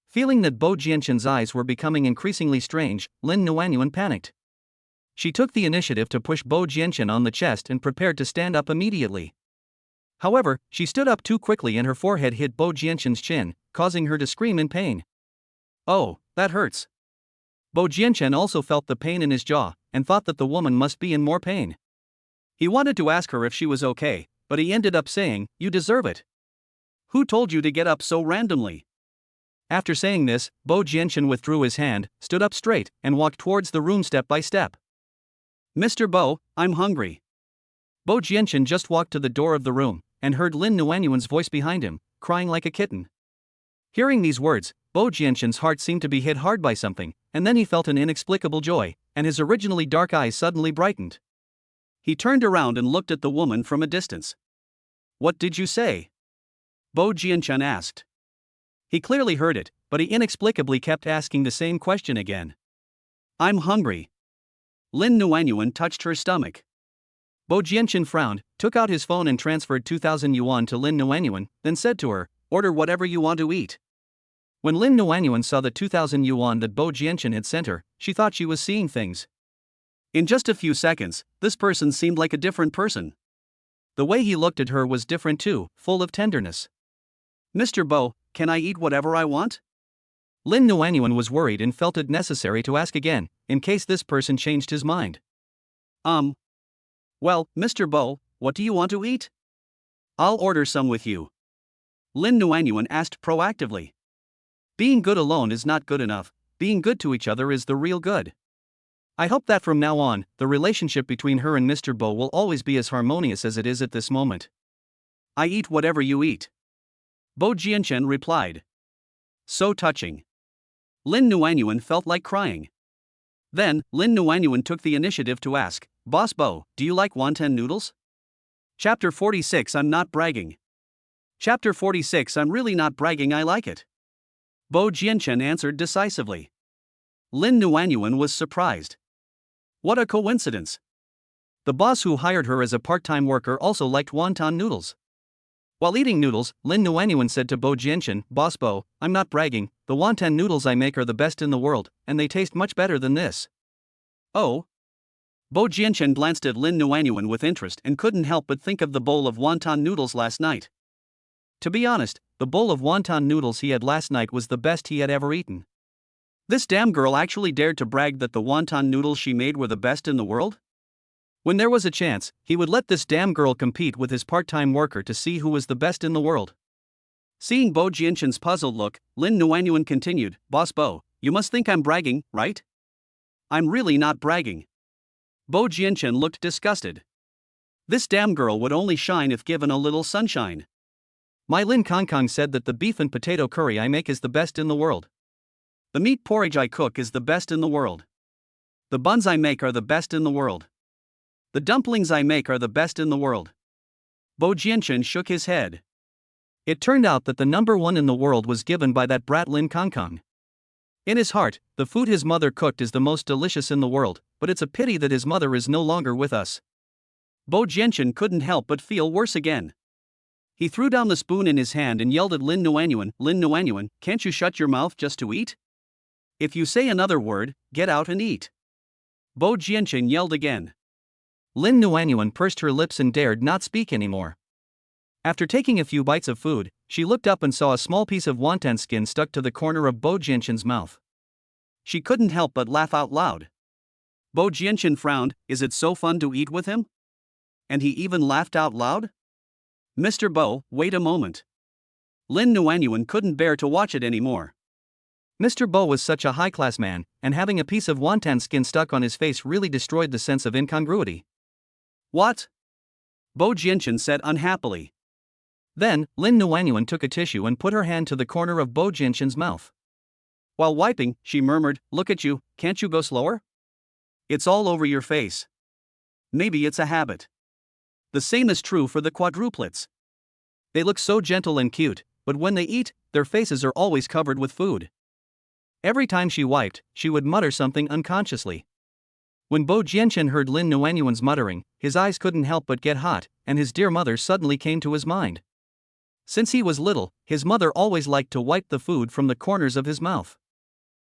Feeling that Bo Jianchen's eyes were becoming increasingly strange, Lin Nuanyuan panicked. She took the initiative to push Bo Jianchen on the chest and prepared to stand up immediately. However, she stood up too quickly and her forehead hit Bo Jianchen's chin, causing her to scream in pain. "Oh, that hurts." Bo Jianchen also felt the pain in his jaw, and thought that the woman must be in more pain. He wanted to ask her if she was okay, but he ended up saying, "You deserve it. Who told you to get up so randomly?" After saying this, Bo Jianchen withdrew his hand, stood up straight, and walked towards the room step by step. "Mr. Bo, I'm hungry." Bo Jianchen just walked to the door of the room, and heard Lin Nuanyuan's voice behind him, crying like a kitten. Hearing these words, Bo Jianchen's heart seemed to be hit hard by something, and then he felt an inexplicable joy, and his originally dark eyes suddenly brightened. He turned around and looked at the woman from a distance. "What did you say?" Bo Jianchen asked. He clearly heard it, but he inexplicably kept asking the same question again. "I'm hungry." Lin Nuanyuan touched her stomach. Bo Jianchen frowned, took out his phone and transferred 2,000 yuan to Lin Nuanyuan, then said to her, "Order whatever you want to eat." When Lin Nuanyuan saw the 2,000 yuan that Bo Jianchen had sent her, she thought she was seeing things. In just a few seconds, this person seemed like a different person. The way he looked at her was different too, full of tenderness. "Mr. Bo, can I eat whatever I want?" Lin Nuanyuan was worried and felt it necessary to ask again, in case this person changed his mind. Well, Mr. Bo, what do you want to eat? I'll order some with you." Lin Nuanyuan asked proactively. Being good alone is not good enough, being good to each other is the real good. I hope that from now on, the relationship between her and Mr. Bo will always be as harmonious as it is at this moment. "I eat whatever you eat." Bo Jianchen replied. So touching. Lin Nuanyuan felt like crying. Then, Lin Nuanyuan took the initiative to ask, "Boss Bo, do you like wonton noodles?" Chapter 46 I'm not bragging. Chapter 46 I'm really not bragging, I like it. Bo Jianchen answered decisively. Lin Nuanyuan was surprised. What a coincidence. The boss who hired her as a part-time worker also liked wonton noodles. While eating noodles, Lin Nuanyuan said to Bo Jianchen, "Boss Bo, I'm not bragging, the wonton noodles I make are the best in the world, and they taste much better than this." "Oh?" Bo Jianchen glanced at Lin Nuanyuan with interest and couldn't help but think of the bowl of wonton noodles last night. To be honest, the bowl of wonton noodles he had last night was the best he had ever eaten. This damn girl actually dared to brag that the wonton noodles she made were the best in the world? When there was a chance, he would let this damn girl compete with his part-time worker to see who was the best in the world. Seeing Bo Jianchen's puzzled look, Lin Nuanyuan continued, "Boss Bo, you must think I'm bragging, right? I'm really not bragging." Bo Jianchen looked disgusted. This damn girl would only shine if given a little sunshine. "My Lin Kongkong said that the beef and potato curry I make is the best in the world. The meat porridge I cook is the best in the world. The buns I make are the best in the world. The dumplings I make are the best in the world." Bo Jianchen shook his head. It turned out that the number one in the world was given by that brat Lin Kongkong. In his heart, the food his mother cooked is the most delicious in the world, but it's a pity that his mother is no longer with us. Bo Jianchen couldn't help but feel worse again. He threw down the spoon in his hand and yelled at Lin Nuanyuan, "Lin Nuanyuan, can't you shut your mouth just to eat? If you say another word, get out and eat." Bo Jianchen yelled again. Lin Nuanyuan pursed her lips and dared not speak anymore. After taking a few bites of food, she looked up and saw a small piece of wonton skin stuck to the corner of Bo Jianchen's mouth. She couldn't help but laugh out loud. Bo Jianchen frowned, "Is it so fun to eat with him?" And he even laughed out loud? "Mr. Bo, wait a moment." Lin Nuanyuan couldn't bear to watch it anymore. Mr. Bo was such a high-class man, and having a piece of wonton skin stuck on his face really destroyed the sense of incongruity. "What?" Bo Jianchen said unhappily. Then, Lin Nuanyuan took a tissue and put her hand to the corner of Bo Jianchen's mouth. While wiping, she murmured, "Look at you, can't you go slower? It's all over your face." Maybe it's a habit. The same is true for the quadruplets. They look so gentle and cute, but when they eat, their faces are always covered with food. Every time she wiped, she would mutter something unconsciously. When Bo Jianchen heard Lin Nuanyuan's muttering, his eyes couldn't help but get hot, and his dear mother suddenly came to his mind. Since he was little, his mother always liked to wipe the food from the corners of his mouth.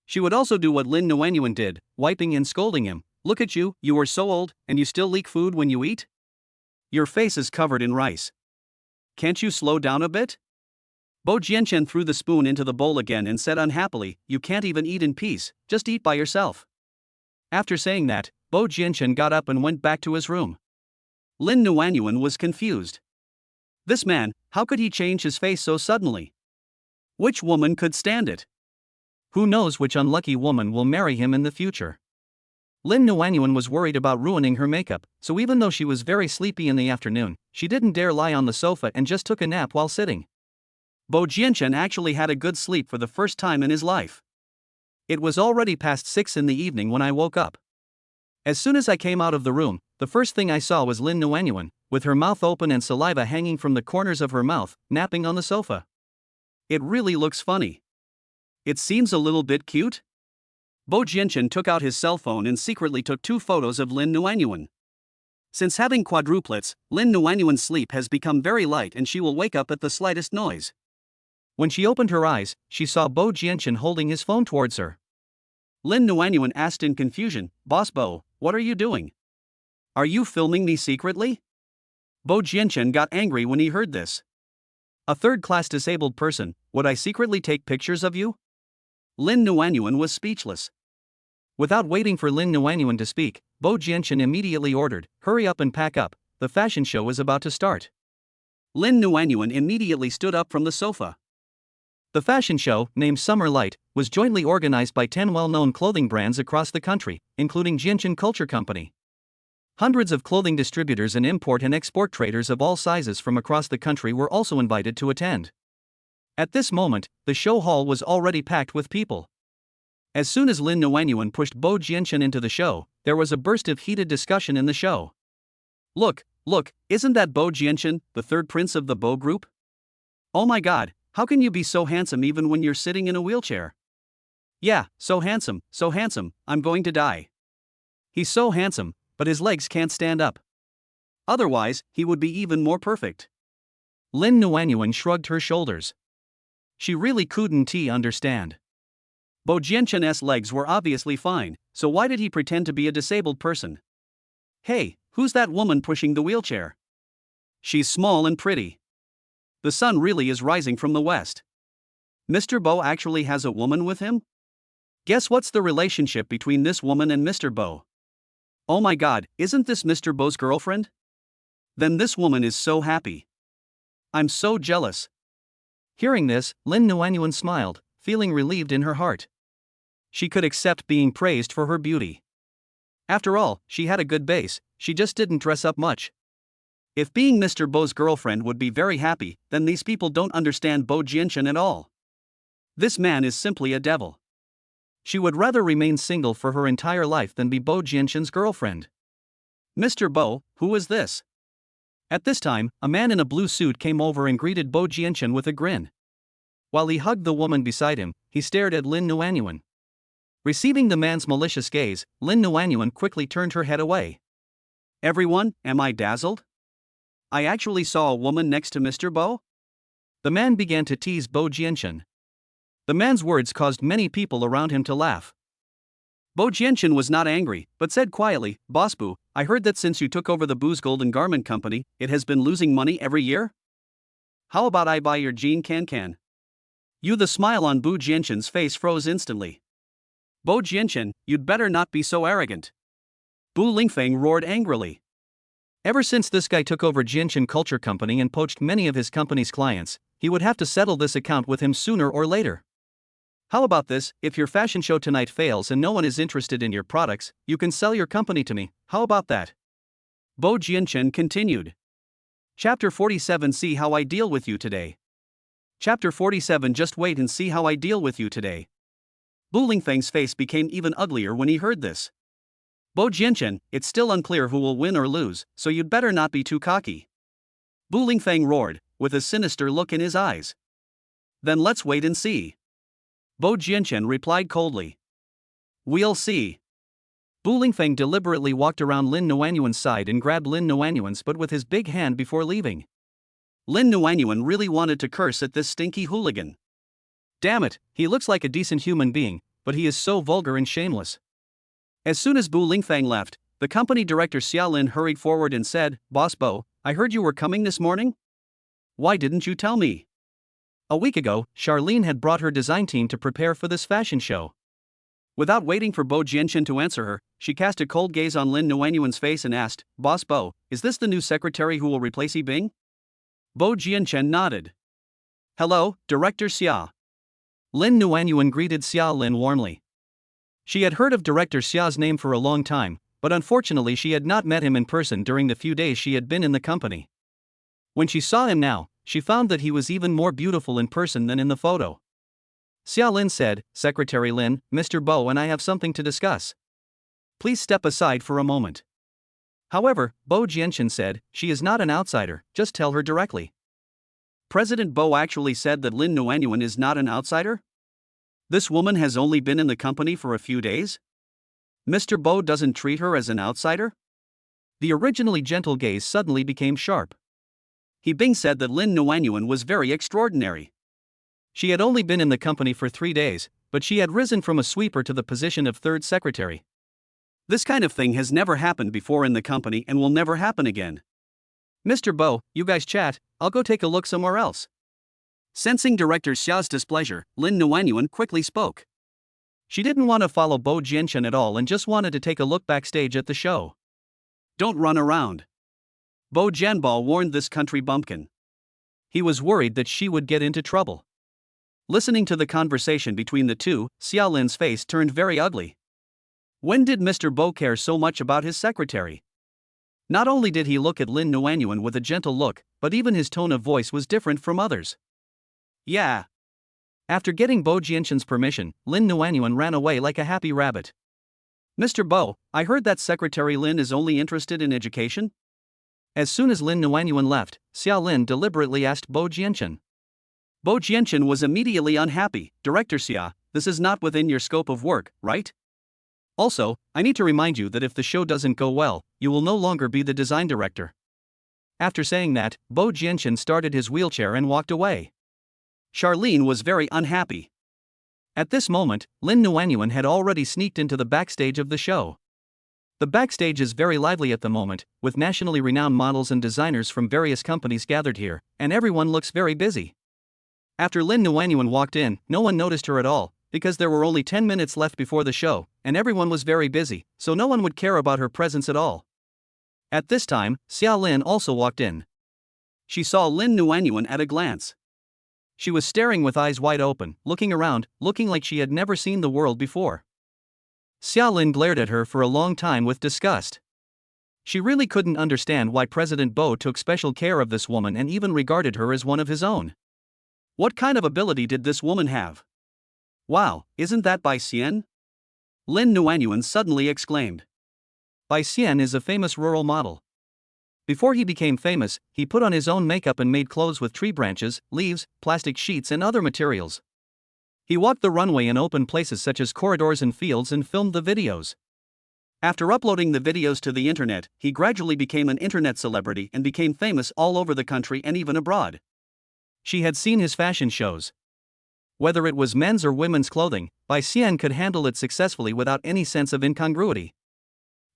She would also do what Lin Nuanyuan did, wiping and scolding him. Look at you, you are so old, and you still leak food when you eat? Your face is covered in rice. Can't you slow down a bit? Bo Jianchen threw the spoon into the bowl again and said unhappily, you can't even eat in peace, just eat by yourself. After saying that, Bo Jianchen got up and went back to his room. Lin Nuanyuan was confused. This man, how could he change his face so suddenly? Which woman could stand it? Who knows which unlucky woman will marry him in the future? Lin Nuanyuan was worried about ruining her makeup, so even though she was very sleepy in the afternoon, she didn't dare lie on the sofa and just took a nap while sitting. Bo Jianchen actually had a good sleep for the first time in his life. It was already past 6 in the evening when I woke up. As soon as I came out of the room, the first thing I saw was Lin Nuanyuan, with her mouth open and saliva hanging from the corners of her mouth, napping on the sofa. It really looks funny. It seems a little bit cute. Bo Jianchen took out his cell phone and secretly took 2 photos of Lin Nuanyuan. Since having quadruplets, Lin Nuanyuan's sleep has become very light and she will wake up at the slightest noise. When she opened her eyes, she saw Bo Jianchen holding his phone towards her. Lin Nuanyuan asked in confusion, Boss Bo, what are you doing? Are you filming me secretly? Bo Jianchen got angry when he heard this. A third-class disabled person, would I secretly take pictures of you? Lin Nuanyuan was speechless. Without waiting for Lin Nuanyuan to speak, Bo Jianchen immediately ordered, hurry up and pack up, the fashion show is about to start. Lin Nuanyuan immediately stood up from the sofa. The fashion show, named Summer Light, was jointly organized by 10 well-known clothing brands across the country, including Jianchen Culture Company. Hundreds of clothing distributors and import and export traders of all sizes from across the country were also invited to attend. At this moment, the show hall was already packed with people. As soon as Lin Nuanyuan pushed Bo Jianchen into the show, there was a burst of heated discussion in the show. Look, isn't that Bo Jianchen, the third prince of the Bo group? Oh my god, how can you be so handsome even when you're sitting in a wheelchair? Yeah, so handsome, I'm going to die. He's so handsome, but his legs can't stand up. Otherwise, he would be even more perfect. Lin Nuanyuan shrugged her shoulders. She really couldn't understand. Bo Jianchen's legs were obviously fine, so why did he pretend to be a disabled person? Hey, who's that woman pushing the wheelchair? She's small and pretty. The sun really is rising from the west. Mr. Bo actually has a woman with him? Guess what's the relationship between this woman and Mr. Bo? Oh my god, isn't this Mr. Bo's girlfriend? Then this woman is so happy. I'm so jealous. Hearing this, Lin Nuanyuan smiled, feeling relieved in her heart. She could accept being praised for her beauty. After all, she had a good base, she just didn't dress up much. If being Mr. Bo's girlfriend would be very happy, then these people don't understand Bo Jianchen at all. This man is simply a devil. She would rather remain single for her entire life than be Bo Jianchen's girlfriend. Mr. Bo, who is this? At this time, a man in a blue suit came over and greeted Bo Jianchen with a grin. While he hugged the woman beside him, he stared at Lin Nuanyuan. Receiving the man's malicious gaze, Lin Nuanyuan quickly turned her head away. Everyone, am I dazzled? I actually saw a woman next to Mr. Bo? The man began to tease Bo Jianchen. The man's words caused many people around him to laugh. Bo Jianchen was not angry, but said quietly, Boss Boo, I heard that since you took over the Boo's Golden Garment Company, it has been losing money every year? How about I buy your jean can? The smile on Bo Jianchen's face froze instantly. Bo Jianchen, you'd better not be so arrogant. Bu Lingfeng roared angrily. Ever since this guy took over Jianchen Culture Company and poached many of his company's clients, he would have to settle this account with him sooner or later. How about this, if your fashion show tonight fails and no one is interested in your products, you can sell your company to me, how about that? Bo Jianchen continued. Chapter 47 See how I deal with you today. Chapter 47 Just wait and see how I deal with you today. Bu Lingfeng's face became even uglier when he heard this. Bo Jianchen, it's still unclear who will win or lose, so you'd better not be too cocky. Bu Lingfeng roared, with a sinister look in his eyes. Then let's wait and see. Bo Jianchen replied coldly. We'll see. Bu Lingfeng deliberately walked around Lin Nuanyuan's side and grabbed Lin Nuanyuan's butt with his big hand before leaving. Lin Nuanyuan really wanted to curse at this stinky hooligan. Damn it, he looks like a decent human being, but he is so vulgar and shameless. As soon as Bu Lingfeng left, the company director Xia Lin hurried forward and said, Boss Bo, I heard you were coming this morning? Why didn't you tell me? A week ago, Charlene had brought her design team to prepare for this fashion show. Without waiting for Bo Jianchen to answer her, she cast a cold gaze on Lin Nuanyuan's face and asked, Boss Bo, is this the new secretary who will replace Bing? Bo Jianchen nodded. Hello, Director Xia. Lin Nuanyuan greeted Xia Lin warmly. She had heard of Director Xia's name for a long time, but unfortunately she had not met him in person during the few days she had been in the company. When she saw him now, she found that he was even more beautiful in person than in the photo. Xia Lin said, Secretary Lin, Mr. Bo and I have something to discuss. Please step aside for a moment. However, Bo Jianchen said, she is not an outsider, just tell her directly. President Bo actually said that Lin Nuanyuan is not an outsider? This woman has only been in the company for a few days? Mr. Bo doesn't treat her as an outsider? The originally gentle gaze suddenly became sharp. Bing said that Lin Nuanyuan was very extraordinary. She had only been in the company for 3 days, but she had risen from a sweeper to the position of third secretary. This kind of thing has never happened before in the company and will never happen again. Mr. Bo, you guys chat, I'll go take a look somewhere else. Sensing Director Xia's displeasure, Lin Nuanyuan quickly spoke. She didn't want to follow Bo Jianchen at all and just wanted to take a look backstage at the show. Don't run around. Bo Jianbao warned this country bumpkin. He was worried that she would get into trouble. Listening to the conversation between the two, Xia Lin's face turned very ugly. When did Mr. Bo care so much about his secretary? Not only did he look at Lin Nuanyuan with a gentle look, but even his tone of voice was different from others. Yeah. After getting Bo Jianchen's permission, Lin Nuanyuan ran away like a happy rabbit. Mr. Bo, I heard that Secretary Lin is only interested in education? As soon as Lin Nuanyuan left, Xia Lin deliberately asked Bo Jianchen. Bo Jianchen was immediately unhappy. Director Xia, this is not within your scope of work, right? Also, I need to remind you that if the show doesn't go well, you will no longer be the design director. After saying that, Bo Jianchen started his wheelchair and walked away. Charlene was very unhappy. At this moment, Lin Nuanyuan had already sneaked into the backstage of the show. The backstage is very lively at the moment, with nationally renowned models and designers from various companies gathered here, and everyone looks very busy. After Lin Nuanyuan walked in, no one noticed her at all, because there were only 10 minutes left before the show, and everyone was very busy, so no one would care about her presence at all. At this time, Xia Lin also walked in. She saw Lin Nuanyuan at a glance. She was staring with eyes wide open, looking around, looking like she had never seen the world before. Xia Lin glared at her for a long time with disgust. She really couldn't understand why President Bo took special care of this woman and even regarded her as one of his own. What kind of ability did this woman have? Wow, isn't that Bai Xian? Lin Nuanyuan suddenly exclaimed. Bai Xian is a famous rural model. Before he became famous, he put on his own makeup and made clothes with tree branches, leaves, plastic sheets and other materials. He walked the runway in open places such as corridors and fields and filmed the videos. After uploading the videos to the internet, he gradually became an internet celebrity and became famous all over the country and even abroad. She had seen his fashion shows. Whether it was men's or women's clothing, Bai Xian could handle it successfully without any sense of incongruity.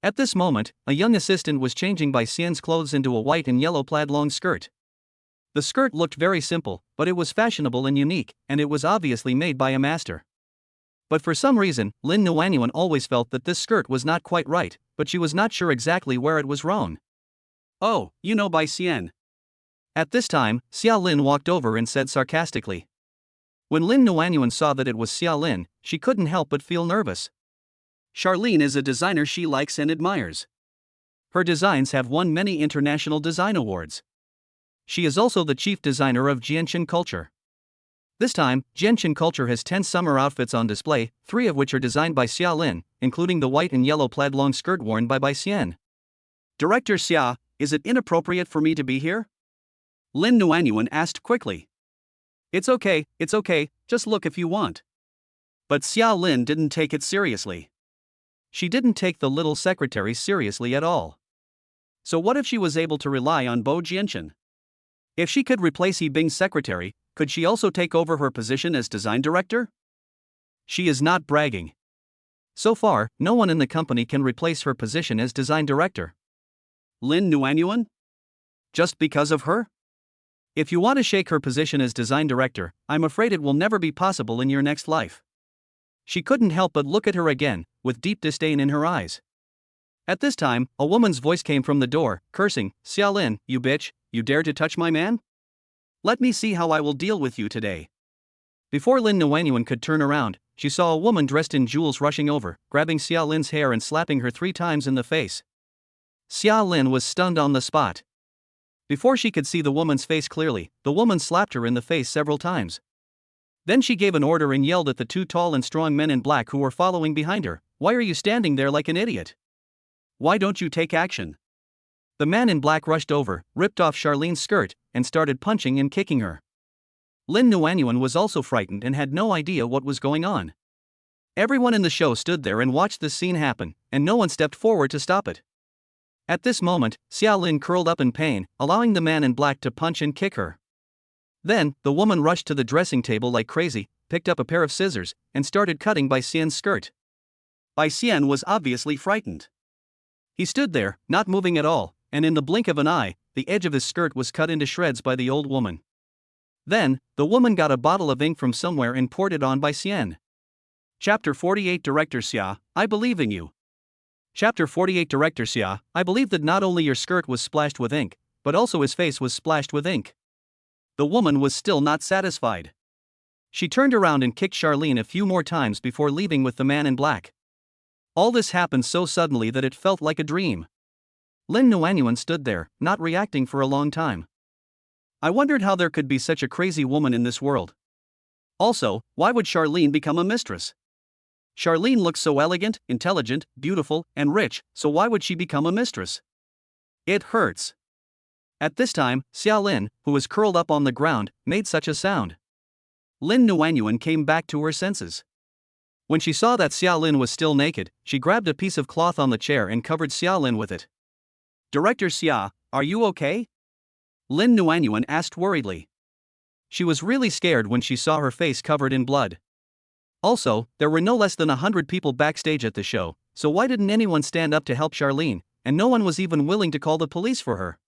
At this moment, a young assistant was changing Bai Xian's clothes into a white and yellow plaid long skirt. The skirt looked very simple, but it was fashionable and unique, and it was obviously made by a master. But for some reason, Lin Nuanyuan always felt that this skirt was not quite right, but she was not sure exactly where it was wrong. Oh, you know Bai Xian. At this time, Xia Lin walked over and said sarcastically. When Lin Nuanyuan saw that it was Xia Lin, she couldn't help but feel nervous. Charlene is a designer she likes and admires. Her designs have won many international design awards. She is also the chief designer of Jianchen Culture. This time, Jianchen Culture has 10 summer outfits on display, 3 of which are designed by Xia Lin, including the white and yellow plaid long skirt worn by Bai Xian. Director Xia, is it inappropriate for me to be here? Lin Nuanyuan asked quickly. It's okay, just look if you want. But Xia Lin didn't take it seriously. She didn't take the little secretary seriously at all. So what if she was able to rely on Bo Jianchen? If she could replace He Bing's secretary, could she also take over her position as design director? She is not bragging. So far, no one in the company can replace her position as design director. Lin Nuanyuan? Just because of her? If you want to shake her position as design director, I'm afraid it will never be possible in your next life. She couldn't help but look at her again, with deep disdain in her eyes. At this time, a woman's voice came from the door, cursing, "Xia Lin, you bitch, you dare to touch my man? Let me see how I will deal with you today." Before Lin Nuanyuan could turn around, she saw a woman dressed in jewels rushing over, grabbing Xia Lin's hair and slapping her 3 times in the face. Xia Lin was stunned on the spot. Before she could see the woman's face clearly, the woman slapped her in the face several times. Then she gave an order and yelled at the 2 tall and strong men in black who were following behind her, "Why are you standing there like an idiot? Why don't you take action?" The man in black rushed over, ripped off Charlene's skirt, and started punching and kicking her. Lin Nuanyuan was also frightened and had no idea what was going on. Everyone in the show stood there and watched this scene happen, and no one stepped forward to stop it. At this moment, Xia Lin curled up in pain, allowing the man in black to punch and kick her. Then, the woman rushed to the dressing table like crazy, picked up a pair of scissors, and started cutting Bai Xian's skirt. Bai Xian was obviously frightened. He stood there, not moving at all, and in the blink of an eye, the edge of his skirt was cut into shreds by the old woman. Then, the woman got a bottle of ink from somewhere and poured it on Bai Xian. Chapter 48 Director Xia, I believe in you. Chapter 48 Director Xia, I believe that not only your skirt was splashed with ink, but also his face was splashed with ink. The woman was still not satisfied. She turned around and kicked Charlene a few more times before leaving with the man in black. All this happened so suddenly that it felt like a dream. Lin Nuanyuan stood there, not reacting for a long time. I wondered how there could be such a crazy woman in this world. Also, why would Charlene become a mistress? Charlene looks so elegant, intelligent, beautiful, and rich, so why would she become a mistress? It hurts. At this time, Xia Lin, who was curled up on the ground, made such a sound. Lin Nuanyuan came back to her senses. When she saw that Xia Lin was still naked, she grabbed a piece of cloth on the chair and covered Xia Lin with it. Director Xia, are you okay? Lin Nuanyuan asked worriedly. She was really scared when she saw her face covered in blood. Also, there were no less than 100 people backstage at the show, so why didn't anyone stand up to help Charlene, and no one was even willing to call the police for her?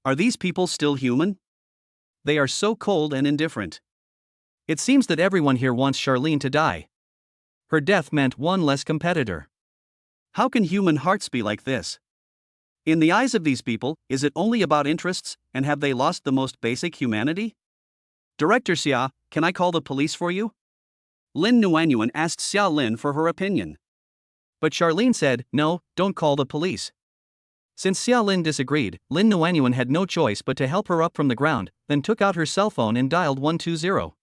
Are these people still human? They are so cold and indifferent. It seems that everyone here wants Charlene to die. Her death meant one less competitor. How can human hearts be like this? In the eyes of these people, is it only about interests, and have they lost the most basic humanity? Director Xia, can I call the police for you? Lin Nuanyuan asked Xia Lin for her opinion. But Charlene said, no, don't call the police. Since Xia Lin disagreed, Lin Nuanyuan had no choice but to help her up from the ground, then took out her cell phone and dialed 120.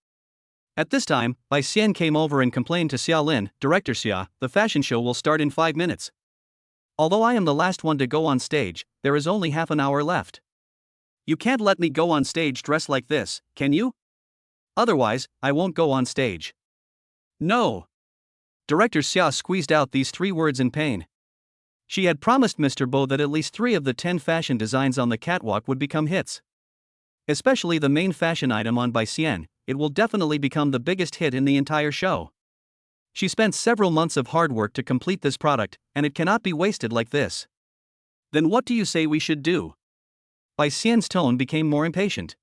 At this time, Bai Xian came over and complained to Xia Lin, Director Xia, the fashion show will start in 5 minutes. Although I am the last one to go on stage, there is only half an hour left. You can't let me go on stage dressed like this, can you? Otherwise, I won't go on stage. No. Director Xia squeezed out these 3 words in pain. She had promised Mr. Bo that at least 3 of the 10 fashion designs on the catwalk would become hits. Especially the main fashion item on Bai Xian, it will definitely become the biggest hit in the entire show. She spent several months of hard work to complete this product, and it cannot be wasted like this. Then what do you say we should do? Bai Xian's tone became more impatient.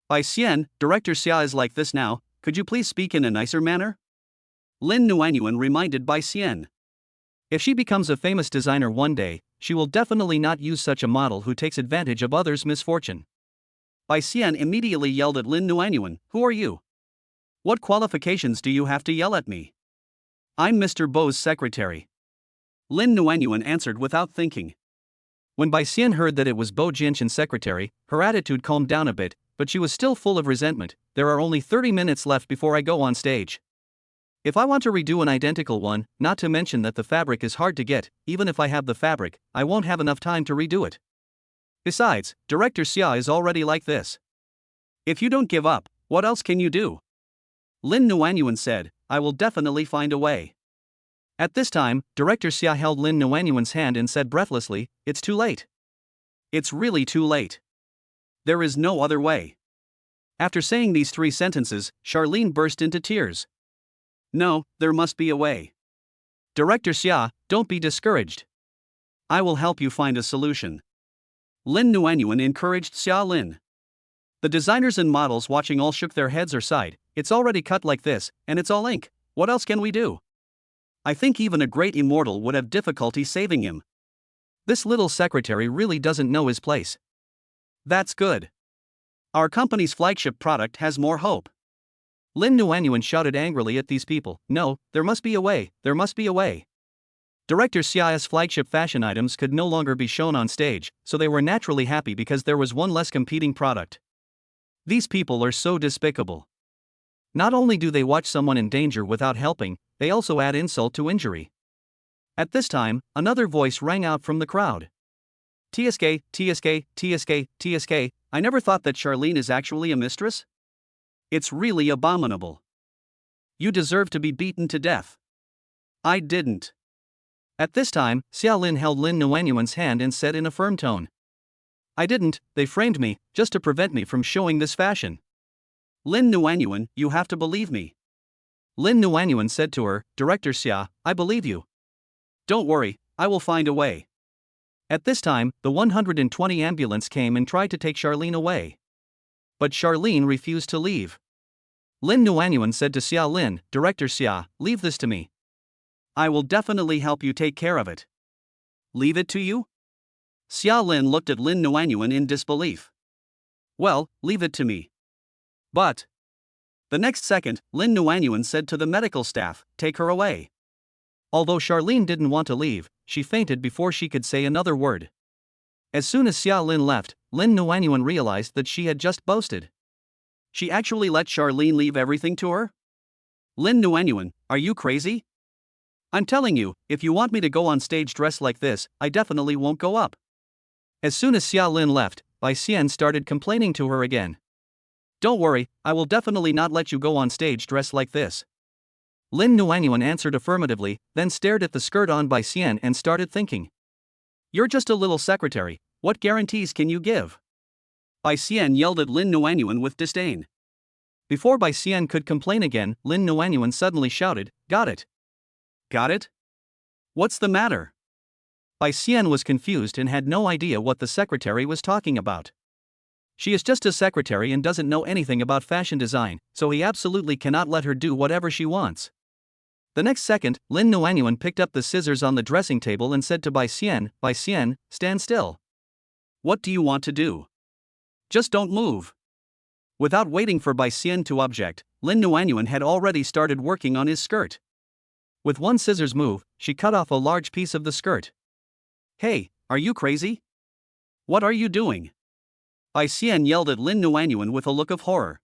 Bai Xian, Director Xia is like this now, could you please speak in a nicer manner? Lin Nuanyuan reminded Bai Xian. If she becomes a famous designer one day, she will definitely not use such a model who takes advantage of others' misfortune. Bai Xian immediately yelled at Lin Nuanyuan, who are you? What qualifications do you have to yell at me? I'm Mr. Bo's secretary. Lin Nuanyuan answered without thinking. When Bai Xian heard that it was Bo Jianchen's secretary, her attitude calmed down a bit, but she was still full of resentment. There are only 30 minutes left before I go on stage. If I want to redo an identical one, not to mention that the fabric is hard to get, even if I have the fabric, I won't have enough time to redo it. Besides, Director Xia is already like this. If you don't give up, What else can you do? Lin Nuanyuan said, I will definitely find a way. At this time, Director Xia held Lin Nuanyuan's hand and said breathlessly, it's too late. It's really too late. There is no other way. After saying these 3 sentences, Charlene burst into tears. No, there must be a way. Director Xia, don't be discouraged. I will help you find a solution. Lin Nuanyuan encouraged Xia Lin. The designers and models watching all shook their heads or sighed, it's already cut like this, and it's all ink, what else can we do? I think even a great immortal would have difficulty saving him. This little secretary really doesn't know his place. That's good. Our company's flagship product has more hope. Lin Nuanyuan shouted angrily at these people, no, there must be a way, there must be a way. Director Xia's flagship fashion items could no longer be shown on stage, so they were naturally happy because there was one less competing product. These people are so despicable. Not only do they watch someone in danger without helping, they also add insult to injury. At this time, another voice rang out from the crowd. TSK, TSK, TSK, TSK, I never thought that Charlene is actually a mistress? It's really abominable. You deserve to be beaten to death. I didn't. At this time, Xia Lin held Lin Nuanyuan's hand and said in a firm tone. I didn't, they framed me, just to prevent me from showing this fashion. Lin Nuanyuan, you have to believe me. Lin Nuanyuan said to her, Director Xia, I believe you. Don't worry, I will find a way. At this time, the 120 ambulance came and tried to take Charlene away. But Charlene refused to leave. Lin Nuanyuan said to Xia Lin, Director Xia, leave this to me. I will definitely help you take care of it. Leave it to you? Xia Lin looked at Lin Nuanyuan in disbelief. Well, leave it to me. But the next second, Lin Nuanyuan said to the medical staff, take her away. Although Charlene didn't want to leave, she fainted before she could say another word. As soon as Xia Lin left, Lin Nuanyuan realized that she had just boasted. She actually let Charlene leave everything to her? Lin Nuanyuan, are you crazy? I'm telling you, if you want me to go on stage dressed like this, I definitely won't go up. As soon as Xia Lin left, Bai Xian started complaining to her again. Don't worry, I will definitely not let you go on stage dressed like this. Lin Nuanyuan answered affirmatively, then stared at the skirt on Bai Xian and started thinking. You're just a little secretary, what guarantees can you give? Bai Xian yelled at Lin Nuanyuan with disdain. Before Bai Xian could complain again, Lin Nuanyuan suddenly shouted, got it. Got it? What's the matter? Bai Xian was confused and had no idea what the secretary was talking about. She is just a secretary and doesn't know anything about fashion design, so he absolutely cannot let her do whatever she wants. The next second, Lin Nuanyuan picked up the scissors on the dressing table and said to Bai Xian, stand still. What do you want to do? Just don't move. Without waiting for Bai Xian to object, Lin Nuanyuan had already started working on his skirt. With one scissors move, she cut off a large piece of the skirt. Hey, are you crazy? What are you doing? Bai Xian yelled at Lin Nuanyuan with a look of horror.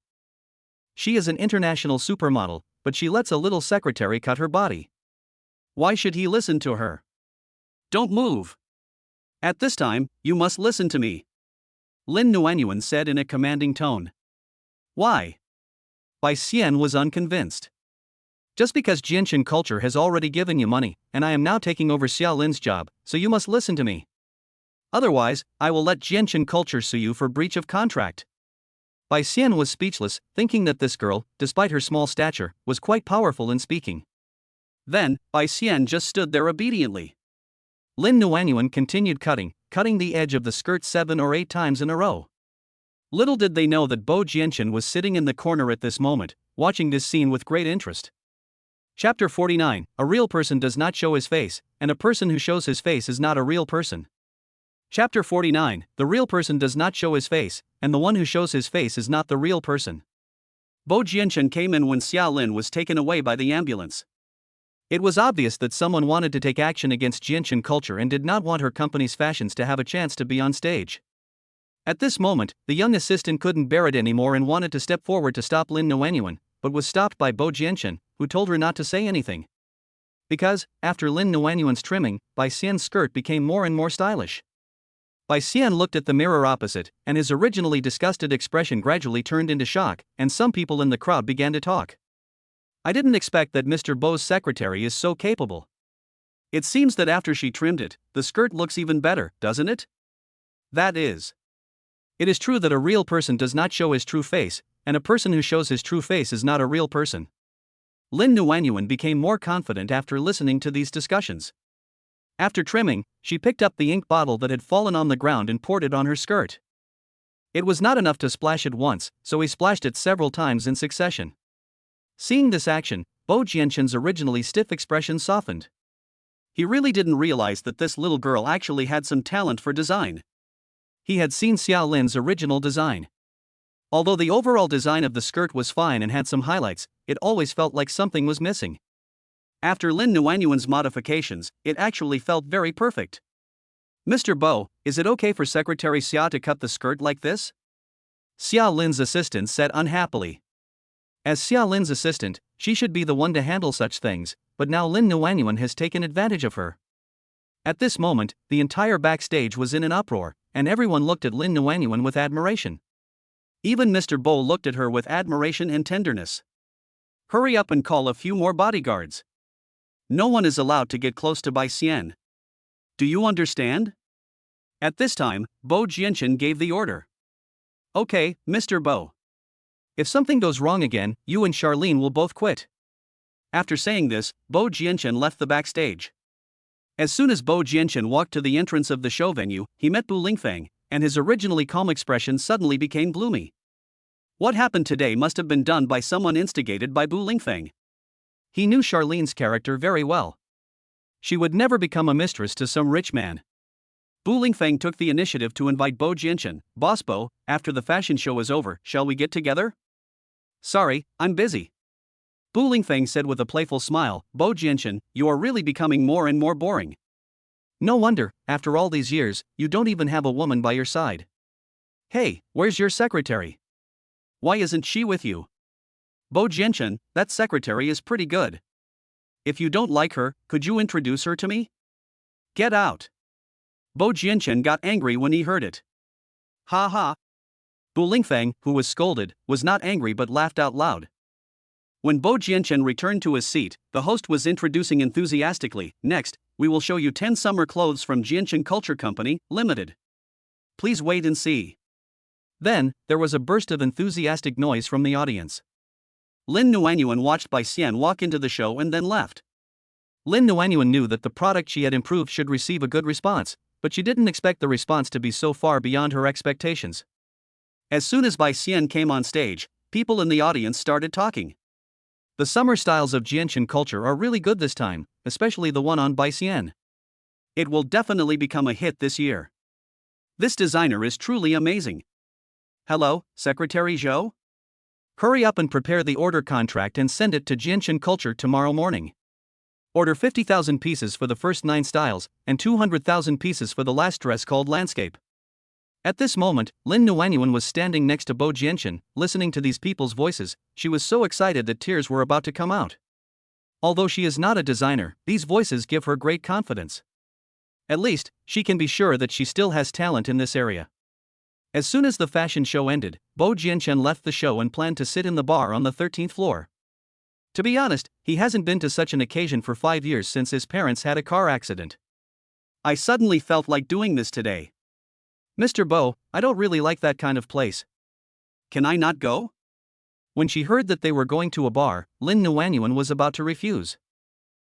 She is an international supermodel, but she lets a little secretary cut her body. Why should he listen to her? Don't move. At this time, you must listen to me. Lin Nuanyuan said in a commanding tone. Why? Bai Xian was unconvinced. Just because Jianshan culture has already given you money, and I am now taking over Xia Lin's job, so you must listen to me. Otherwise, I will let Jianshan culture sue you for breach of contract. Bai Xian was speechless, thinking that this girl, despite her small stature, was quite powerful in speaking. Then, Bai Xian just stood there obediently. Lin Nuanyuan continued cutting the edge of the skirt 7 or 8 times in a row. Little did they know that Bo Jianshan was sitting in the corner at this moment, watching this scene with great interest. Chapter 49, A real person does not show his face, and a person who shows his face is not a real person. Chapter 49, The real person does not show his face, and the one who shows his face is not the real person. Bo Jianshan came in when Xia Lin was taken away by the ambulance. It was obvious that someone wanted to take action against Jianshan culture and did not want her company's fashions to have a chance to be on stage. At this moment, the young assistant couldn't bear it anymore and wanted to step forward to stop Lin Nuanyuan, but was stopped by Bo Jianshan, who told her not to say anything. Because, after Lin Nuanyuan's trimming, Bai Xian's skirt became more and more stylish. Bai Xian looked at the mirror opposite, and his originally disgusted expression gradually turned into shock, and some people in the crowd began to talk. I didn't expect that Mr. Bo's secretary is so capable. It seems that after she trimmed it, the skirt looks even better, doesn't it? That is. It is true that a real person does not show his true face, and a person who shows his true face is not a real person. Lin Nuanyuan became more confident after listening to these discussions. After trimming, she picked up the ink bottle that had fallen on the ground and poured it on her skirt. It was not enough to splash it once, so he splashed it several times in succession. Seeing this action, Bo Jianshen's originally stiff expression softened. He really didn't realize that this little girl actually had some talent for design. He had seen Xiao Lin's original design. Although the overall design of the skirt was fine and had some highlights, it always felt like something was missing. After Lin Nuanyuan's modifications, it actually felt very perfect. Mr. Bo, is it okay for Secretary Xia to cut the skirt like this? Xiao Lin's assistant said unhappily. As Xiao Lin's assistant, she should be the one to handle such things, but now Lin Nuanyuan has taken advantage of her. At this moment, the entire backstage was in an uproar, and everyone looked at Lin Nuanyuan with admiration. Even Mr. Bo looked at her with admiration and tenderness. Hurry up and call a few more bodyguards. No one is allowed to get close to Bai Xian. Do you understand? At this time, Bo Jianshen gave the order. Okay, Mr. Bo. If something goes wrong again, you and Charlene will both quit. After saying this, Bo Jianshen left the backstage. As soon as Bo Jianshen walked to the entrance of the show venue, he met Bu Lingfeng, and his originally calm expression suddenly became gloomy. What happened today must have been done by someone instigated by Bu Lingfeng. He knew Charlene's character very well. She would never become a mistress to some rich man. Bu Lingfeng took the initiative to invite Bo Jianshen. Boss Bo, after the fashion show is over, shall we get together? Sorry, I'm busy. Bu Lingfeng said with a playful smile. Bo Jianshen, you are really becoming more and more boring. No wonder, after all these years, you don't even have a woman by your side. Hey, where's your secretary? Why isn't she with you? Bo Jianshen, that secretary is pretty good. If you don't like her, could you introduce her to me? Get out. Bo Jianshen got angry when he heard it. Ha ha. Bu Lingfeng, who was scolded, was not angry but laughed out loud. When Bo Jianshen returned to his seat, the host was introducing enthusiastically, next, we will show you 10 summer clothes from Jianshen Culture Company, Limited. Please wait and see. Then, there was a burst of enthusiastic noise from the audience. Lin Nuanyuan watched Bai Xian walk into the show and then left. Lin Nuanyuan knew that the product she had improved should receive a good response, but she didn't expect the response to be so far beyond her expectations. As soon as Bai Xian came on stage, people in the audience started talking. The summer styles of Jianshen culture are really good this time, especially the one on Bai Xian. It will definitely become a hit this year. This designer is truly amazing. Hello, Secretary Zhou? Hurry up and prepare the order contract and send it to Jianshen Culture tomorrow morning. Order 50,000 pieces for the first 9 styles, and 200,000 pieces for the last dress called Landscape. At this moment, Lin Nuanyuan was standing next to Bo Jianshen, listening to these people's voices. She was so excited that tears were about to come out. Although she is not a designer, these voices give her great confidence. At least, she can be sure that she still has talent in this area. As soon as the fashion show ended, Bo Jianshen left the show and planned to sit in the bar on the 13th floor. To be honest, he hasn't been to such an occasion for 5 years since his parents had a car accident. I suddenly felt like doing this today. Mr. Bo, I don't really like that kind of place. Can I not go? When she heard that they were going to a bar, Lin Nuanyuan was about to refuse.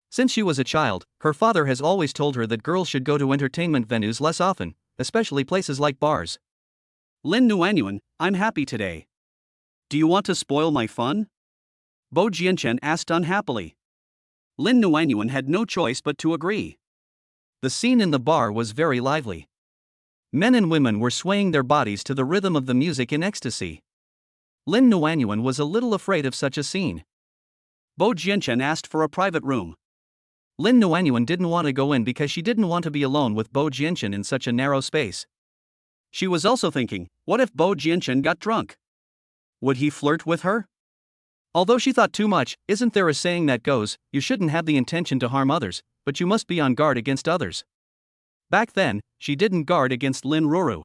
Since she was a child, her father has always told her that girls should go to entertainment venues less often, especially places like bars. Lin Nuanyuan, I'm happy today. Do you want to spoil my fun? Bo Jianshen asked unhappily. Lin Nuanyuan had no choice but to agree. The scene in the bar was very lively. Men and women were swaying their bodies to the rhythm of the music in ecstasy. Lin Nuanyuan was a little afraid of such a scene. Bo Jianshen asked for a private room. Lin Nuanyuan didn't want to go in because she didn't want to be alone with Bo Jianshen in such a narrow space. She was also thinking, what if Bo Jianshen got drunk? Would he flirt with her? Although she thought too much, isn't there a saying that goes, you shouldn't have the intention to harm others, but you must be on guard against others. Back then, she didn't guard against Lin Ruru.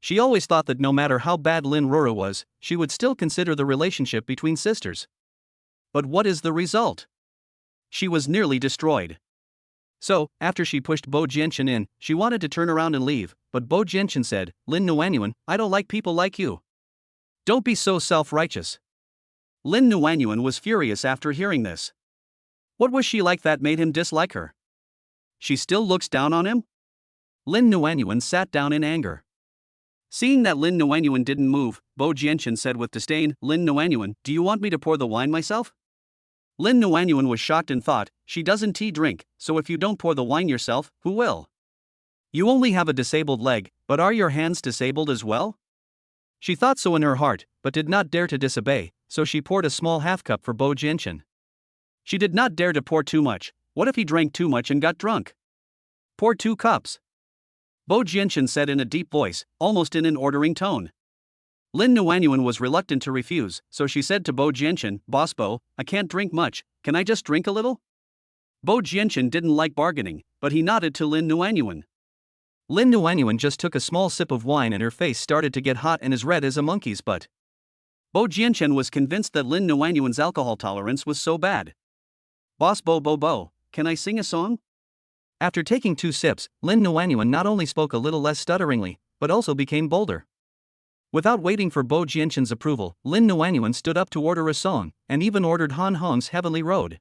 She always thought that no matter how bad Lin Ruru was, she would still consider the relationship between sisters. But what is the result? She was nearly destroyed. So, after she pushed Bo Jianchen in, she wanted to turn around and leave, but Bo Jianchen said, "Lin Nuanyuan, I don't like people like you. Don't be so self-righteous." Lin Nuanyuan was furious after hearing this. What was she like that made him dislike her? She still looks down on him? Lin Nuanyuan sat down in anger. Seeing that Lin Nuanyuan didn't move, Bo Jianchen said with disdain, "Lin Nuanyuan, do you want me to pour the wine myself?" Lin Nuanyuan was shocked and thought, she doesn't tea drink, so if you don't pour the wine yourself, who will? You only have a disabled leg, but are your hands disabled as well? She thought so in her heart, but did not dare to disobey, so she poured a small half cup for Bo Jianchen. She did not dare to pour too much. What if he drank too much and got drunk? Pour 2 cups. Bo Jianchen said in a deep voice, almost in an ordering tone. Lin Nuanyuan was reluctant to refuse, so she said to Bo Jianchen, "Boss Bo, I can't drink much, can I just drink a little?" Bo Jianchen didn't like bargaining, but he nodded to Lin Nuanyuan. Lin Nuanyuan just took a small sip of wine and her face started to get hot and as red as a monkey's butt. Bo Jianchen was convinced that Lin Nuanyuan's alcohol tolerance was so bad. "Boss Bo, can I sing a song?" After taking 2 sips, Lin Nuanyuan not only spoke a little less stutteringly, but also became bolder. Without waiting for Bo Jianchen's approval, Lin Nuanyuan stood up to order a song, and even ordered Han Hong's Heavenly Road.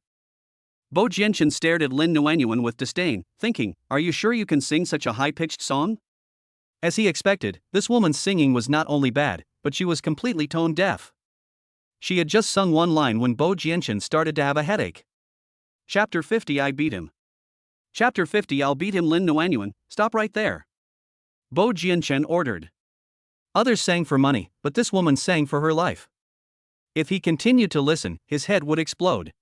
Bo Jianchen stared at Lin Nuanyuan with disdain, thinking, "Are you sure you can sing such a high-pitched song?" As he expected, this woman's singing was not only bad, but she was completely tone deaf. She had just sung one line when Bo Jianchen started to have a headache. Chapter 50 I Beat Him. Chapter 50 I'll beat him. Lin Nuanyuan, stop right there. Bo Jianchen ordered. Others sang for money, but this woman sang for her life. If he continued to listen, his head would explode.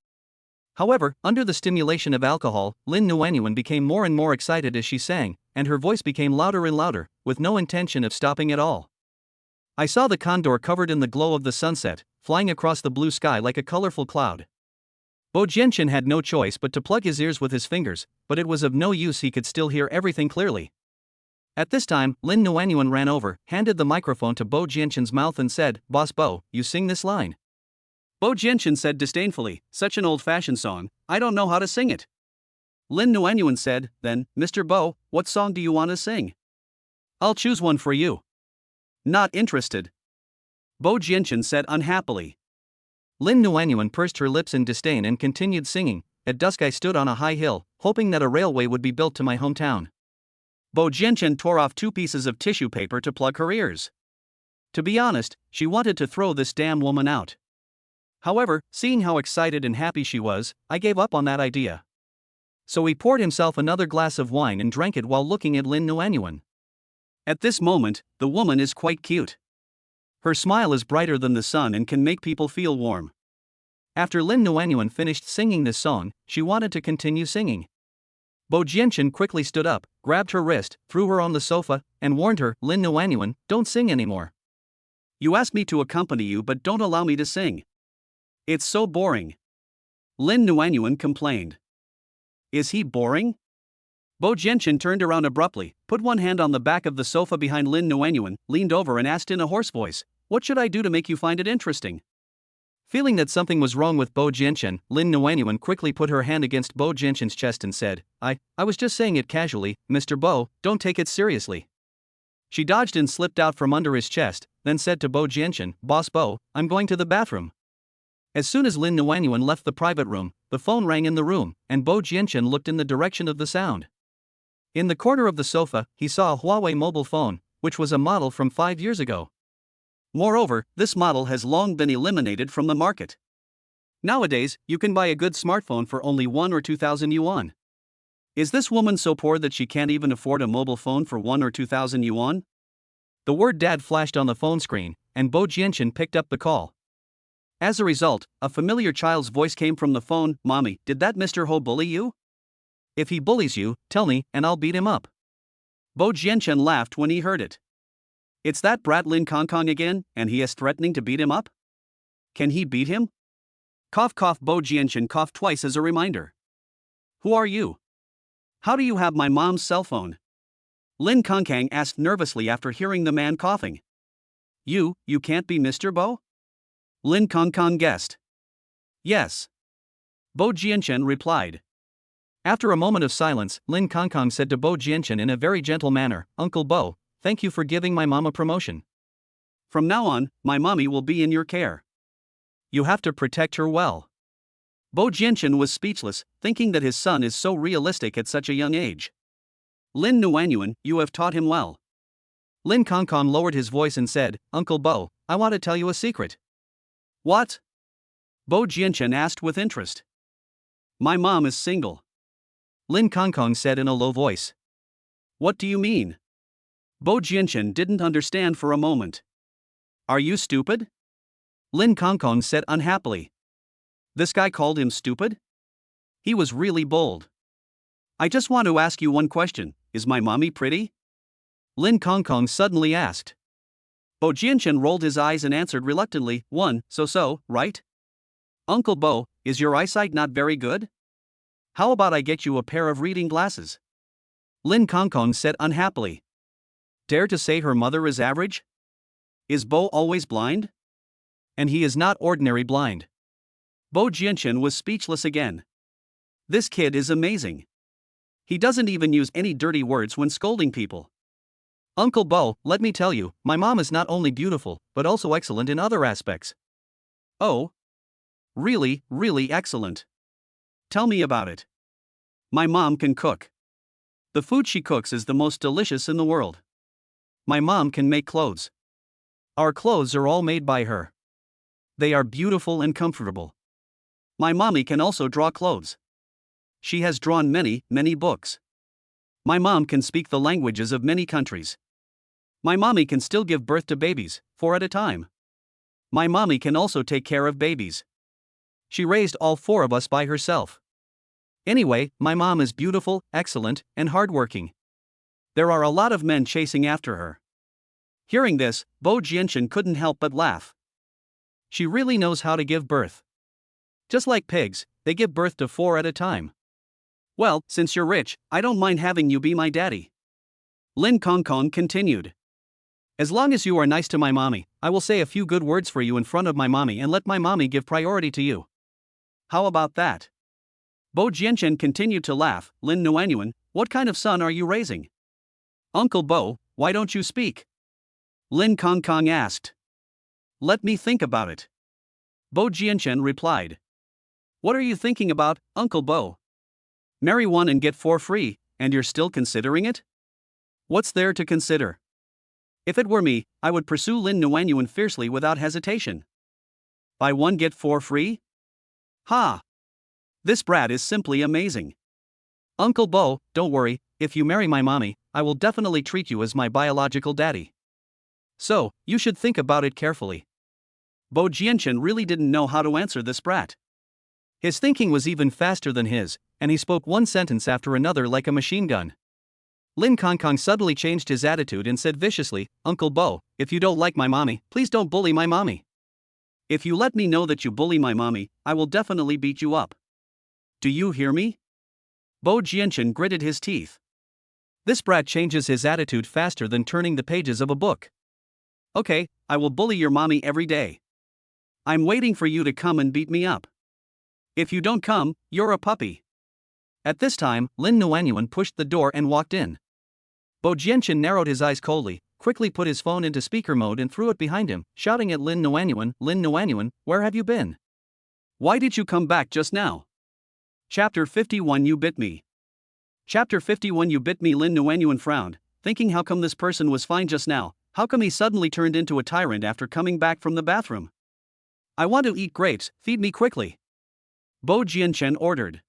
However, under the stimulation of alcohol, Lin Nuanyuan became more and more excited as she sang, and her voice became louder and louder, with no intention of stopping at all. I saw the condor covered in the glow of the sunset, flying across the blue sky like a colorful cloud. Bo Jianchen had no choice but to plug his ears with his fingers, but it was of no use, he could still hear everything clearly. At this time, Lin Nuanyuan ran over, handed the microphone to Bo Jianchen's mouth and said, "Boss Bo, you sing this line." Bo Jianchen said disdainfully, "Such an old-fashioned song, I don't know how to sing it." Lin Nuanyuan said, "Then, Mr. Bo, what song do you want to sing?" "I'll choose one for you." "Not interested." Bo Jianchen said unhappily. Lin Nuanyuan pursed her lips in disdain and continued singing, "At dusk I stood on a high hill, hoping that a railway would be built to my hometown." Bo Jianchen tore off 2 pieces of tissue paper to plug her ears. To be honest, she wanted to throw this damn woman out. However, seeing how excited and happy she was, I gave up on that idea. So he poured himself another glass of wine and drank it while looking at Lin Nuanyuan. At this moment, the woman is quite cute. Her smile is brighter than the sun and can make people feel warm. After Lin Nuanyuan finished singing this song, she wanted to continue singing. Bo Jianchen quickly stood up, grabbed her wrist, threw her on the sofa, and warned her, "Lin Nuanyuan, don't sing anymore. You asked me to accompany you but don't allow me to sing. It's so boring." Lin Nuanyuan complained. Is he boring? Bo Jianchen turned around abruptly, put one hand on the back of the sofa behind Lin Nuanyuan, leaned over and asked in a hoarse voice, "What should I do to make you find it interesting?" Feeling that something was wrong with Bo Jianchen, Lin Nuanyuan quickly put her hand against Bo Jianchen's chest and said, I was just saying it casually, Mr. Bo, don't take it seriously." She dodged and slipped out from under his chest, then said to Bo Jianchen, "Boss Bo, I'm going to the bathroom." As soon as Lin Nuanyuan left the private room, the phone rang in the room, and Bo Jianchen looked in the direction of the sound. In the corner of the sofa, he saw a Huawei mobile phone, which was a model from 5 years ago. Moreover, this model has long been eliminated from the market. Nowadays, you can buy a good smartphone for only 1 or 2,000 yuan. Is this woman so poor that she can't even afford a mobile phone for 1 or 2,000 yuan? The word "dad" flashed on the phone screen, and Bo Jianchen picked up the call. As a result, a familiar child's voice came from the phone, "Mommy, did that Mr. Ho bully you? If he bullies you, tell me, and I'll beat him up." Bo Jianchen laughed when he heard it. It's that brat Lin Kongkong again, and he is threatening to beat him up? Can he beat him? Cough cough. Bo Jianchen coughed twice as a reminder. Who are you? How do you have my mom's cell phone? Lin Kongkang asked nervously after hearing the man coughing. You can't be Mr. Bo? Lin Kongkang guessed. Yes. Bo Jianchen replied. After a moment of silence, Lin Kongkong said to Bo Jianchen in a very gentle manner, Uncle Bo, thank you for giving my mom a promotion. From now on, my mommy will be in your care. You have to protect her well. Bo Jianchen was speechless, thinking that his son is so realistic at such a young age. Lin Nuanyuan, you have taught him well. Lin Kongkong lowered his voice and said, Uncle Bo, I want to tell you a secret. What? Bo Jianchen asked with interest. My mom is single. Lin Kongkong said in a low voice. What do you mean? Bo Jianchen didn't understand for a moment. Are you stupid? Lin Kongkong said unhappily. This guy called him stupid? He was really bold. I just want to ask you one question, is my mommy pretty? Lin Kongkong suddenly asked. Bo Jianchen rolled his eyes and answered reluctantly, so, right? Uncle Bo, is your eyesight not very good? How about I get you a pair of reading glasses? Lin Kongkong said unhappily. Dare to say her mother is average? Is Bo always blind? And he is not ordinary blind. Bo Jianchen was speechless again. This kid is amazing. He doesn't even use any dirty words when scolding people. Uncle Bo, let me tell you, my mom is not only beautiful, but also excellent in other aspects. Oh? Really, really excellent. Tell me about it. My mom can cook. The food she cooks is the most delicious in the world. My mom can make clothes. Our clothes are all made by her. They are beautiful and comfortable. My mommy can also draw clothes. She has drawn many, many books. My mom can speak the languages of many countries. My mommy can still give birth to babies, 4 at a time. My mommy can also take care of babies. She raised all 4 of us by herself. Anyway, my mom is beautiful, excellent, and hardworking. There are a lot of men chasing after her. Hearing this, Bo Jianchen couldn't help but laugh. She really knows how to give birth. Just like pigs, they give birth to 4 at a time. Well, since you're rich, I don't mind having you be my daddy. Lin Kongkong continued. As long as you are nice to my mommy, I will say a few good words for you in front of my mommy and let my mommy give priority to you. How about that? Bo Jianchen continued to laugh. Lin Nuanyuan, what kind of son are you raising? Uncle Bo, why don't you speak? Lin Kongkong asked. Let me think about it. Bo Jianchen replied. What are you thinking about, Uncle Bo? Marry one and get 4 free, and you're still considering it? What's there to consider? If it were me, I would pursue Lin Nuanyuan fiercely without hesitation. Buy 1 get 4 free? Ha! This brat is simply amazing. Uncle Bo, don't worry, if you marry my mommy, I will definitely treat you as my biological daddy. So, you should think about it carefully. Bo Jianchen really didn't know how to answer this brat. His thinking was even faster than his, and he spoke one sentence after another like a machine gun. Lin Kongkong suddenly changed his attitude and said viciously, Uncle Bo, if you don't like my mommy, please don't bully my mommy. If you let me know that you bully my mommy, I will definitely beat you up. Do you hear me? Bo Jianchen gritted his teeth. This brat changes his attitude faster than turning the pages of a book. Okay, I will bully your mommy every day. I'm waiting for you to come and beat me up. If you don't come, you're a puppy. At this time, Lin Nuanyuan pushed the door and walked in. Bo Jianchen narrowed his eyes coldly, quickly put his phone into speaker mode and threw it behind him, shouting at Lin Nuanyuan, where have you been? Why did you come back just now? Chapter 51 You bit me. Chapter 51 You bit me. Lin Nuanyuan frowned, thinking how come this person was fine just now, how come he suddenly turned into a tyrant after coming back from the bathroom? I want to eat grapes, feed me quickly. Bo Jianchen ordered.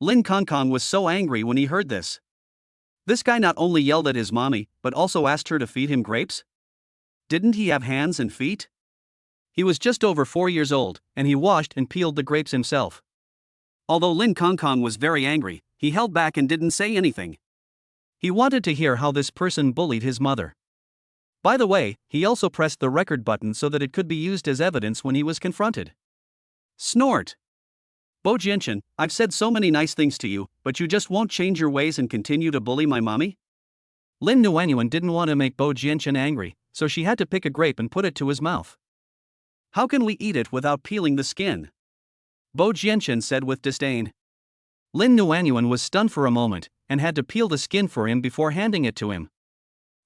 Lin Kongkong was so angry when he heard this. This guy not only yelled at his mommy, but also asked her to feed him grapes? Didn't he have hands and feet? He was just over 4 years old, and he washed and peeled the grapes himself. Although Lin Kongkong was very angry, he held back and didn't say anything. He wanted to hear how this person bullied his mother. By the way, he also pressed the record button so that it could be used as evidence when he was confronted. Snort. Bo Jianchen, I've said so many nice things to you, but you just won't change your ways and continue to bully my mommy? Lin Nuanyuan didn't want to make Bo Jianchen angry, so she had to pick a grape and put it to his mouth. How can we eat it without peeling the skin? Bo Jianchen said with disdain. Lin Nuanyuan was stunned for a moment, and had to peel the skin for him before handing it to him.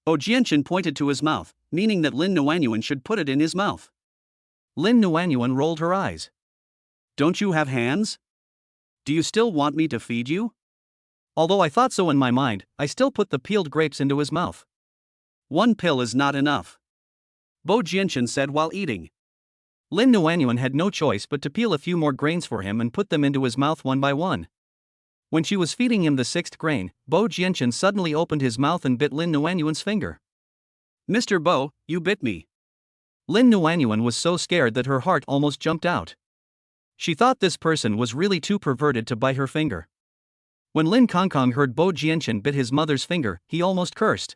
Bo Jianchen pointed to his mouth, meaning that Lin Nuanyuan should put it in his mouth. Lin Nuanyuan rolled her eyes. Don't you have hands? Do you still want me to feed you? Although I thought so in my mind, I still put the peeled grapes into his mouth. One pill is not enough, Bo Jianchen said while eating. Lin Nuanyuan had no choice but to peel a few more grains for him and put them into his mouth one by one. When she was feeding him the sixth grain, Bo Jianchen suddenly opened his mouth and bit Lin Nuanyuan's finger. Mr. Bo, you bit me. Lin Nuanyuan was so scared that her heart almost jumped out. She thought this person was really too perverted to bite her finger. When Lin Kongkong heard Bo Jianchen bit his mother's finger, he almost cursed.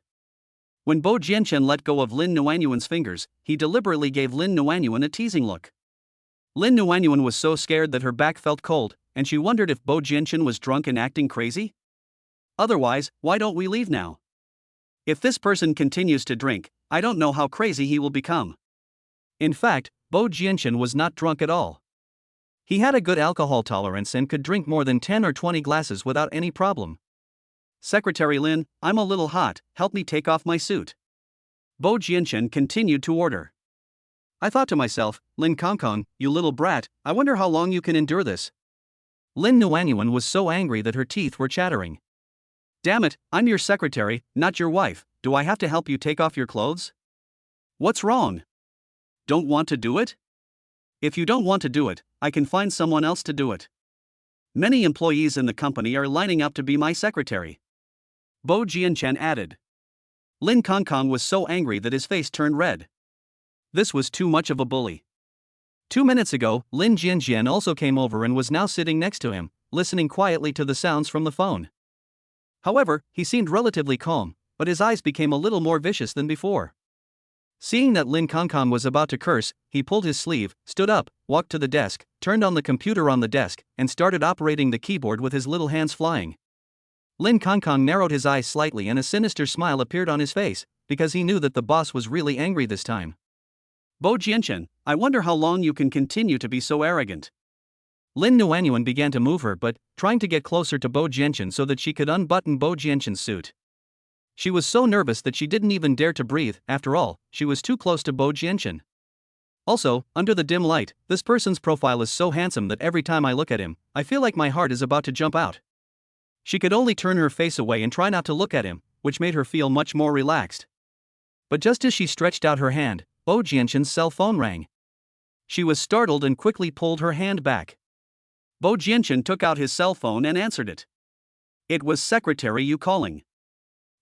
When Bo Jianchen let go of Lin Nuanyuan's fingers, he deliberately gave Lin Nuanyuan a teasing look. Lin Nuanyuan was so scared that her back felt cold, and she wondered if Bo Jianchen was drunk and acting crazy. Otherwise, why don't we leave now? If this person continues to drink, I don't know how crazy he will become. In fact, Bo Jianchen was not drunk at all. He had a good alcohol tolerance and could drink more than 10 or 20 glasses without any problem. Secretary Lin, I'm a little hot, help me take off my suit. Bo Jianchen continued to order. I thought to myself, Lin Kongkong, you little brat, I wonder how long you can endure this. Lin Nuanyuan was so angry that her teeth were chattering. Damn it, I'm your secretary, not your wife, do I have to help you take off your clothes? What's wrong? Don't want to do it? If you don't want to do it, I can find someone else to do it. Many employees in the company are lining up to be my secretary. Bo Jianchen added. Lin Kongkong was so angry that his face turned red. This was too much of a bully. 2 minutes ago, Lin Jianjian also came over and was now sitting next to him, listening quietly to the sounds from the phone. However, he seemed relatively calm, but his eyes became a little more vicious than before. Seeing that Lin Kongkong was about to curse, he pulled his sleeve, stood up, walked to the desk, turned on the computer on the desk, and started operating the keyboard with his little hands flying. Lin Kongkong narrowed his eyes slightly and a sinister smile appeared on his face, because he knew that the boss was really angry this time. Bo Jianchen, I wonder how long you can continue to be so arrogant. Lin Nuanyuan began to move her but, trying to get closer to Bo Jianchen so that she could unbutton Bo Jianchen's suit. She was so nervous that she didn't even dare to breathe, after all, she was too close to Bo Jianchen. Also, under the dim light, this person's profile is so handsome that every time I look at him, I feel like my heart is about to jump out. She could only turn her face away and try not to look at him, which made her feel much more relaxed. But just as she stretched out her hand, Bo Jianchen's cell phone rang. She was startled and quickly pulled her hand back. Bo Jianchen took out his cell phone and answered it. It was Secretary Yu calling.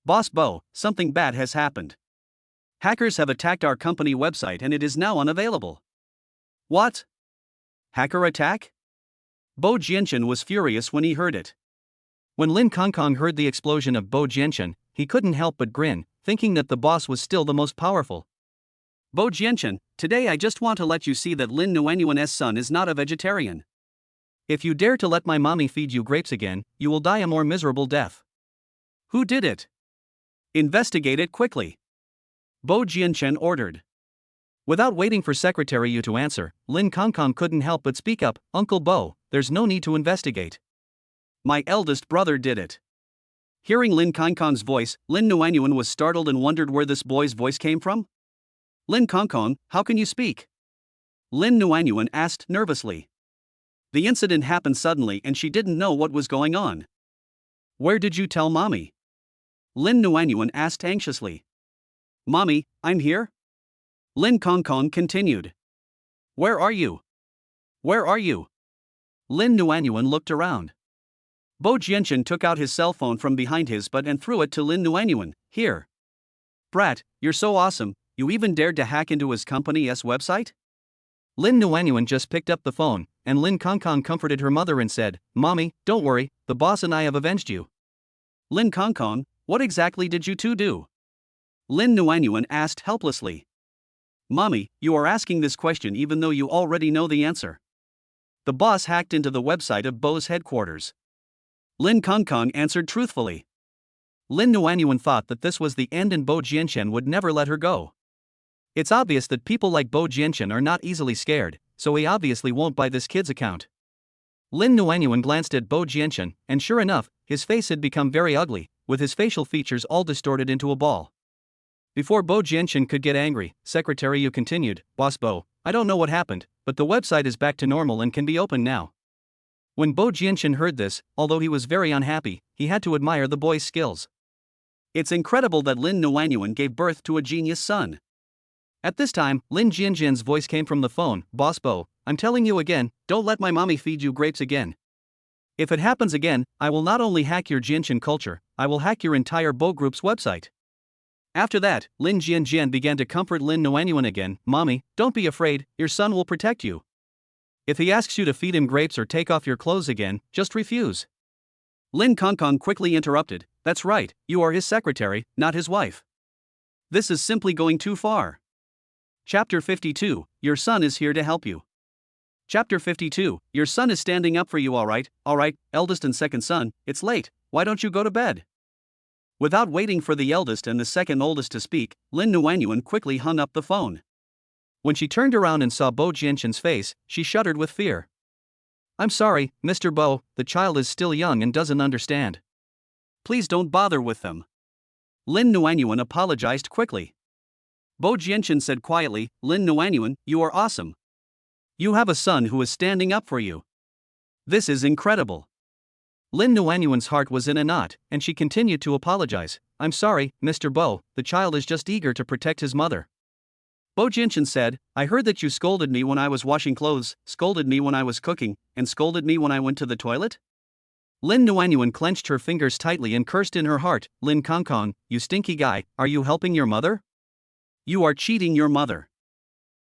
Boss Bo, something bad has happened. Hackers have attacked our company website and it is now unavailable. What? Hacker attack? Bo Jianchen was furious when he heard it. When Lin Kongkong heard the explosion of Bo Jianchen, he couldn't help but grin, thinking that the boss was still the most powerful. Bo Jianchen, today I just want to let you see that Lin Nuanyuan's son is not a vegetarian. If you dare to let my mommy feed you grapes again, you will die a more miserable death. Who did it? Investigate it quickly. Bo Jianchen ordered. Without waiting for Secretary Yu to answer, Lin Kongkong couldn't help but speak up, Uncle Bo, there's no need to investigate. My eldest brother did it. Hearing Lin Kongkong's voice, Lin Nuanyuan was startled and wondered where this boy's voice came from. Lin Kongkong, how can you speak? Lin Nuanyuan asked nervously. The incident happened suddenly and she didn't know what was going on. Where did you tell mommy? Lin Nuanyuan asked anxiously. Mommy, I'm here? Lin Kongkong continued. Where are you? Where are you? Lin Nuanyuan looked around. Bo Jianchen took out his cell phone from behind his butt and threw it to Lin Nuanyuan. Here. Brat, you're so awesome, you even dared to hack into his company's website? Lin Nuanyuan just picked up the phone, and Lin Kongkong comforted her mother and said, Mommy, don't worry, the boss and I have avenged you. Lin Kongkong, what exactly did you two do? Lin Nuanyuan asked helplessly. Mommy, you are asking this question even though you already know the answer. The boss hacked into the website of Bo's headquarters. Lin Kongkong answered truthfully. Lin Nuanyuan thought that this was the end and Bo Jianchen would never let her go. It's obvious that people like Bo Jianchen are not easily scared, so he obviously won't buy this kid's account. Lin Nuanyuan glanced at Bo Jianchen, and sure enough, his face had become very ugly, with his facial features all distorted into a ball. Before Bo Jianchen could get angry, Secretary Yu continued, "Boss Bo, I don't know what happened, but the website is back to normal and can be opened now." When Bo Jianchen heard this, although he was very unhappy, he had to admire the boy's skills. It's incredible that Lin Nuanyuan gave birth to a genius son. At this time, Lin Jianjian's voice came from the phone, "Boss Bo, I'm telling you again, don't let my mommy feed you grapes again. If it happens again, I will not only hack your Jianchen culture, I will hack your entire Bo Group's website." After that, Lin Jianjian began to comfort Lin Nuanyuan again, "Mommy, don't be afraid, your son will protect you. If he asks you to feed him grapes or take off your clothes again, just refuse." Lin Kongkong quickly interrupted, "That's right, you are his secretary, not his wife. This is simply going too far." Chapter 52, Your son is here to help you. Chapter 52, Your son is standing up for you, alright, eldest and second son, it's late, why don't you go to bed? Without waiting for the eldest and the second oldest to speak, Lin Nuanyuan quickly hung up the phone. When she turned around and saw Bo Jianchen's face, she shuddered with fear. "I'm sorry, Mr. Bo, the child is still young and doesn't understand. Please don't bother with them." Lin Nuanyuan apologized quickly. Bo Jianchen said quietly, "Lin Nuanyuan, you are awesome. You have a son who is standing up for you. This is incredible." Lin Nuanyuan's heart was in a knot, and she continued to apologize. "I'm sorry, Mr. Bo, the child is just eager to protect his mother." Bo Jianchen said, "I heard that you scolded me when I was washing clothes, scolded me when I was cooking, and scolded me when I went to the toilet?" Lin Nuanyuan clenched her fingers tightly and cursed in her heart, "Lin Kongkong, you stinky guy, are you helping your mother? You are cheating your mother."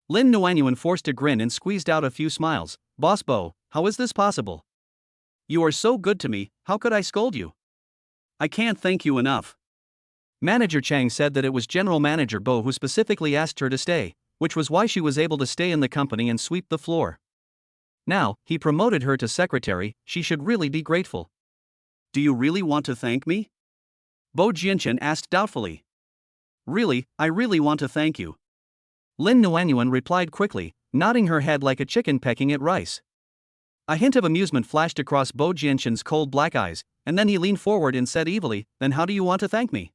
Lin Nuanyuan forced a grin and squeezed out a few smiles. "Boss Bo, how is this possible? You are so good to me, how could I scold you? I can't thank you enough." Manager Chang said that it was General Manager Bo who specifically asked her to stay, which was why she was able to stay in the company and sweep the floor. Now, he promoted her to secretary, she should really be grateful. "Do you really want to thank me?" Bo Jianchen asked doubtfully. "Really, I really want to thank you." Lin Nuanyuan replied quickly, nodding her head like a chicken pecking at rice. A hint of amusement flashed across Bo Jianchen's cold black eyes, and then he leaned forward and said evilly, "Then how do you want to thank me?"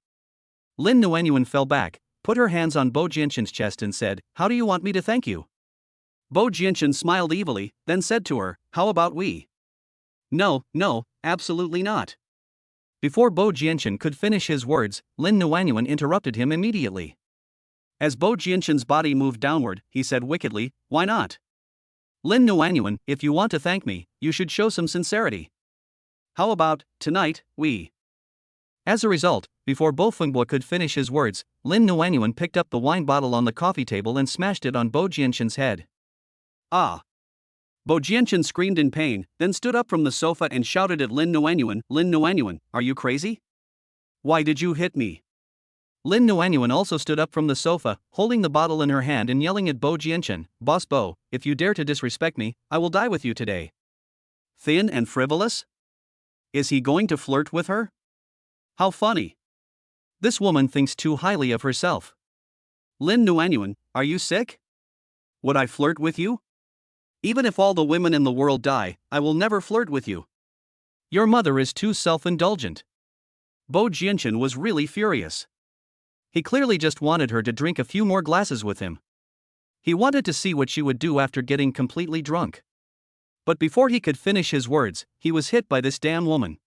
Lin Nuanyuan fell back, put her hands on Bo Jianchen's chest and said, "How do you want me to thank you?" Bo Jianchen smiled evilly, then said to her, "How about we?" No, absolutely not." Before Bo Jianchen could finish his words, Lin Nuanyuan interrupted him immediately. As Bo Jianchen's body moved downward, he said wickedly, "Why not? Lin Nuanyuan, if you want to thank me, you should show some sincerity. How about, tonight, we?" As a result, before Bo Fengbo could finish his words, Lin Nuanyuan picked up the wine bottle on the coffee table and smashed it on Bo Jianchen's head. "Ah!" Bo Jianchen screamed in pain, then stood up from the sofa and shouted at Lin Nuanyuan, "Lin Nuanyuan, are you crazy? Why did you hit me?" Lin Nuanyuan also stood up from the sofa, holding the bottle in her hand and yelling at Bo Jianchen, "Boss Bo, if you dare to disrespect me, I will die with you today." Thin and frivolous? Is he going to flirt with her? How funny. This woman thinks too highly of herself. Lin Nuanyuan, are you sick? Would I flirt with you? Even if all the women in the world die, I will never flirt with you. Your mother is too self-indulgent. Bo Jianchen was really furious. He clearly just wanted her to drink a few more glasses with him. He wanted to see what she would do after getting completely drunk. But before he could finish his words, he was hit by this damn woman.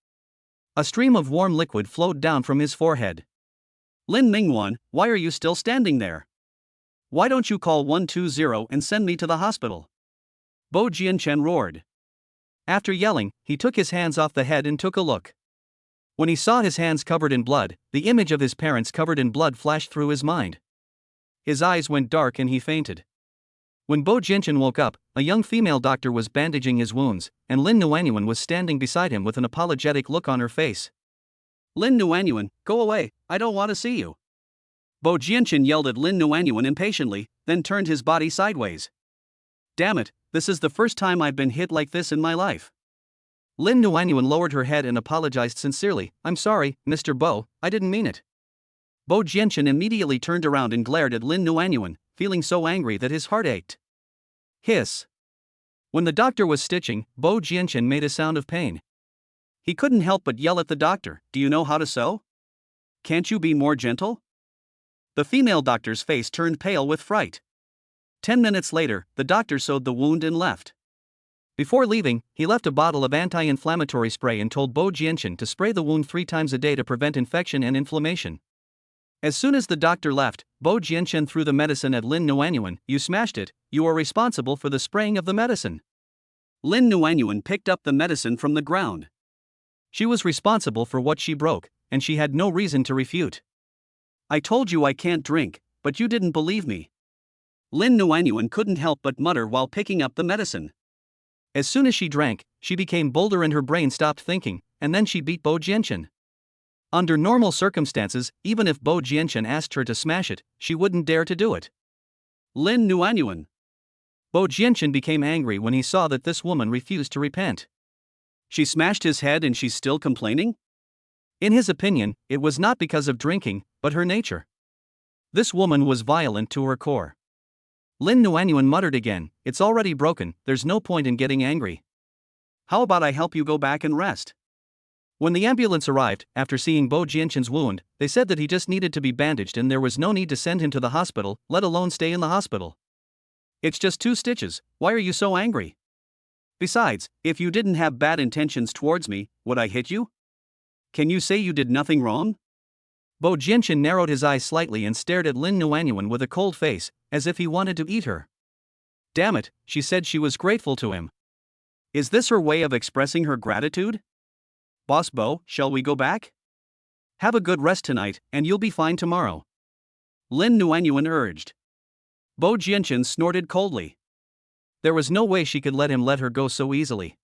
A stream of warm liquid flowed down from his forehead. Lin Mingwan, why are you still standing there? Why don't you call 120 and send me to the hospital? Bo Jianchen roared. After yelling, he took his hands off the head and took a look. When he saw his hands covered in blood, the image of his parents covered in blood flashed through his mind. His eyes went dark and he fainted. When Bo Jianchen woke up, a young female doctor was bandaging his wounds, and Lin Nuanyuan was standing beside him with an apologetic look on her face. Lin Nuanyuan, go away, I don't want to see you. Bo Jianchen yelled at Lin Nuanyuan impatiently, then turned his body sideways. Damn it, this is the first time I've been hit like this in my life. Lin Nuanyuan lowered her head and apologized sincerely. "I'm sorry, Mr. Bo, I didn't mean it." Bo Jianchen immediately turned around and glared at Lin Nuanyuan, feeling so angry that his heart ached. Hiss. When the doctor was stitching, Bo Jianchen made a sound of pain. He couldn't help but yell at the doctor, "Do you know how to sew? Can't you be more gentle?" The female doctor's face turned pale with fright. 10 minutes later, the doctor sewed the wound and left. Before leaving, he left a bottle of anti-inflammatory spray and told Bo Jianchen to spray the wound 3 times a day to prevent infection and inflammation. As soon as the doctor left, Bo Jianchen threw the medicine at Lin Nuanyuan. "You smashed it, you are responsible for the spraying of the medicine." Lin Nuanyuan picked up the medicine from the ground. She was responsible for what she broke, and she had no reason to refute. "I told you I can't drink, but you didn't believe me." Lin Nuanyuan couldn't help but mutter while picking up the medicine. As soon as she drank, she became bolder and her brain stopped thinking, and then she beat Bo Jianchen. Under normal circumstances, even if Bo Jianchen asked her to smash it, she wouldn't dare to do it. Lin Nuanyuan. Bo Jianchen became angry when he saw that this woman refused to repent. She smashed his head and she's still complaining? In his opinion, it was not because of drinking, but her nature. This woman was violent to her core. Lin Nuanyuan muttered again, "It's already broken, there's no point in getting angry. How about I help you go back and rest?" When the ambulance arrived, after seeing Bo Jianchen's wound, they said that he just needed to be bandaged and there was no need to send him to the hospital, let alone stay in the hospital. "It's just 2 stitches, why are you so angry? Besides, if you didn't have bad intentions towards me, would I hit you? Can you say you did nothing wrong?" Bo Jianchen narrowed his eyes slightly and stared at Lin Nuanyuan with a cold face, as if he wanted to eat her. Damn it, she said she was grateful to him. Is this her way of expressing her gratitude? "Boss Bo, shall we go back? Have a good rest tonight, and you'll be fine tomorrow," Lin Nuanyuan urged. Bo Jianchen snorted coldly. There was no way she could let him let her go so easily.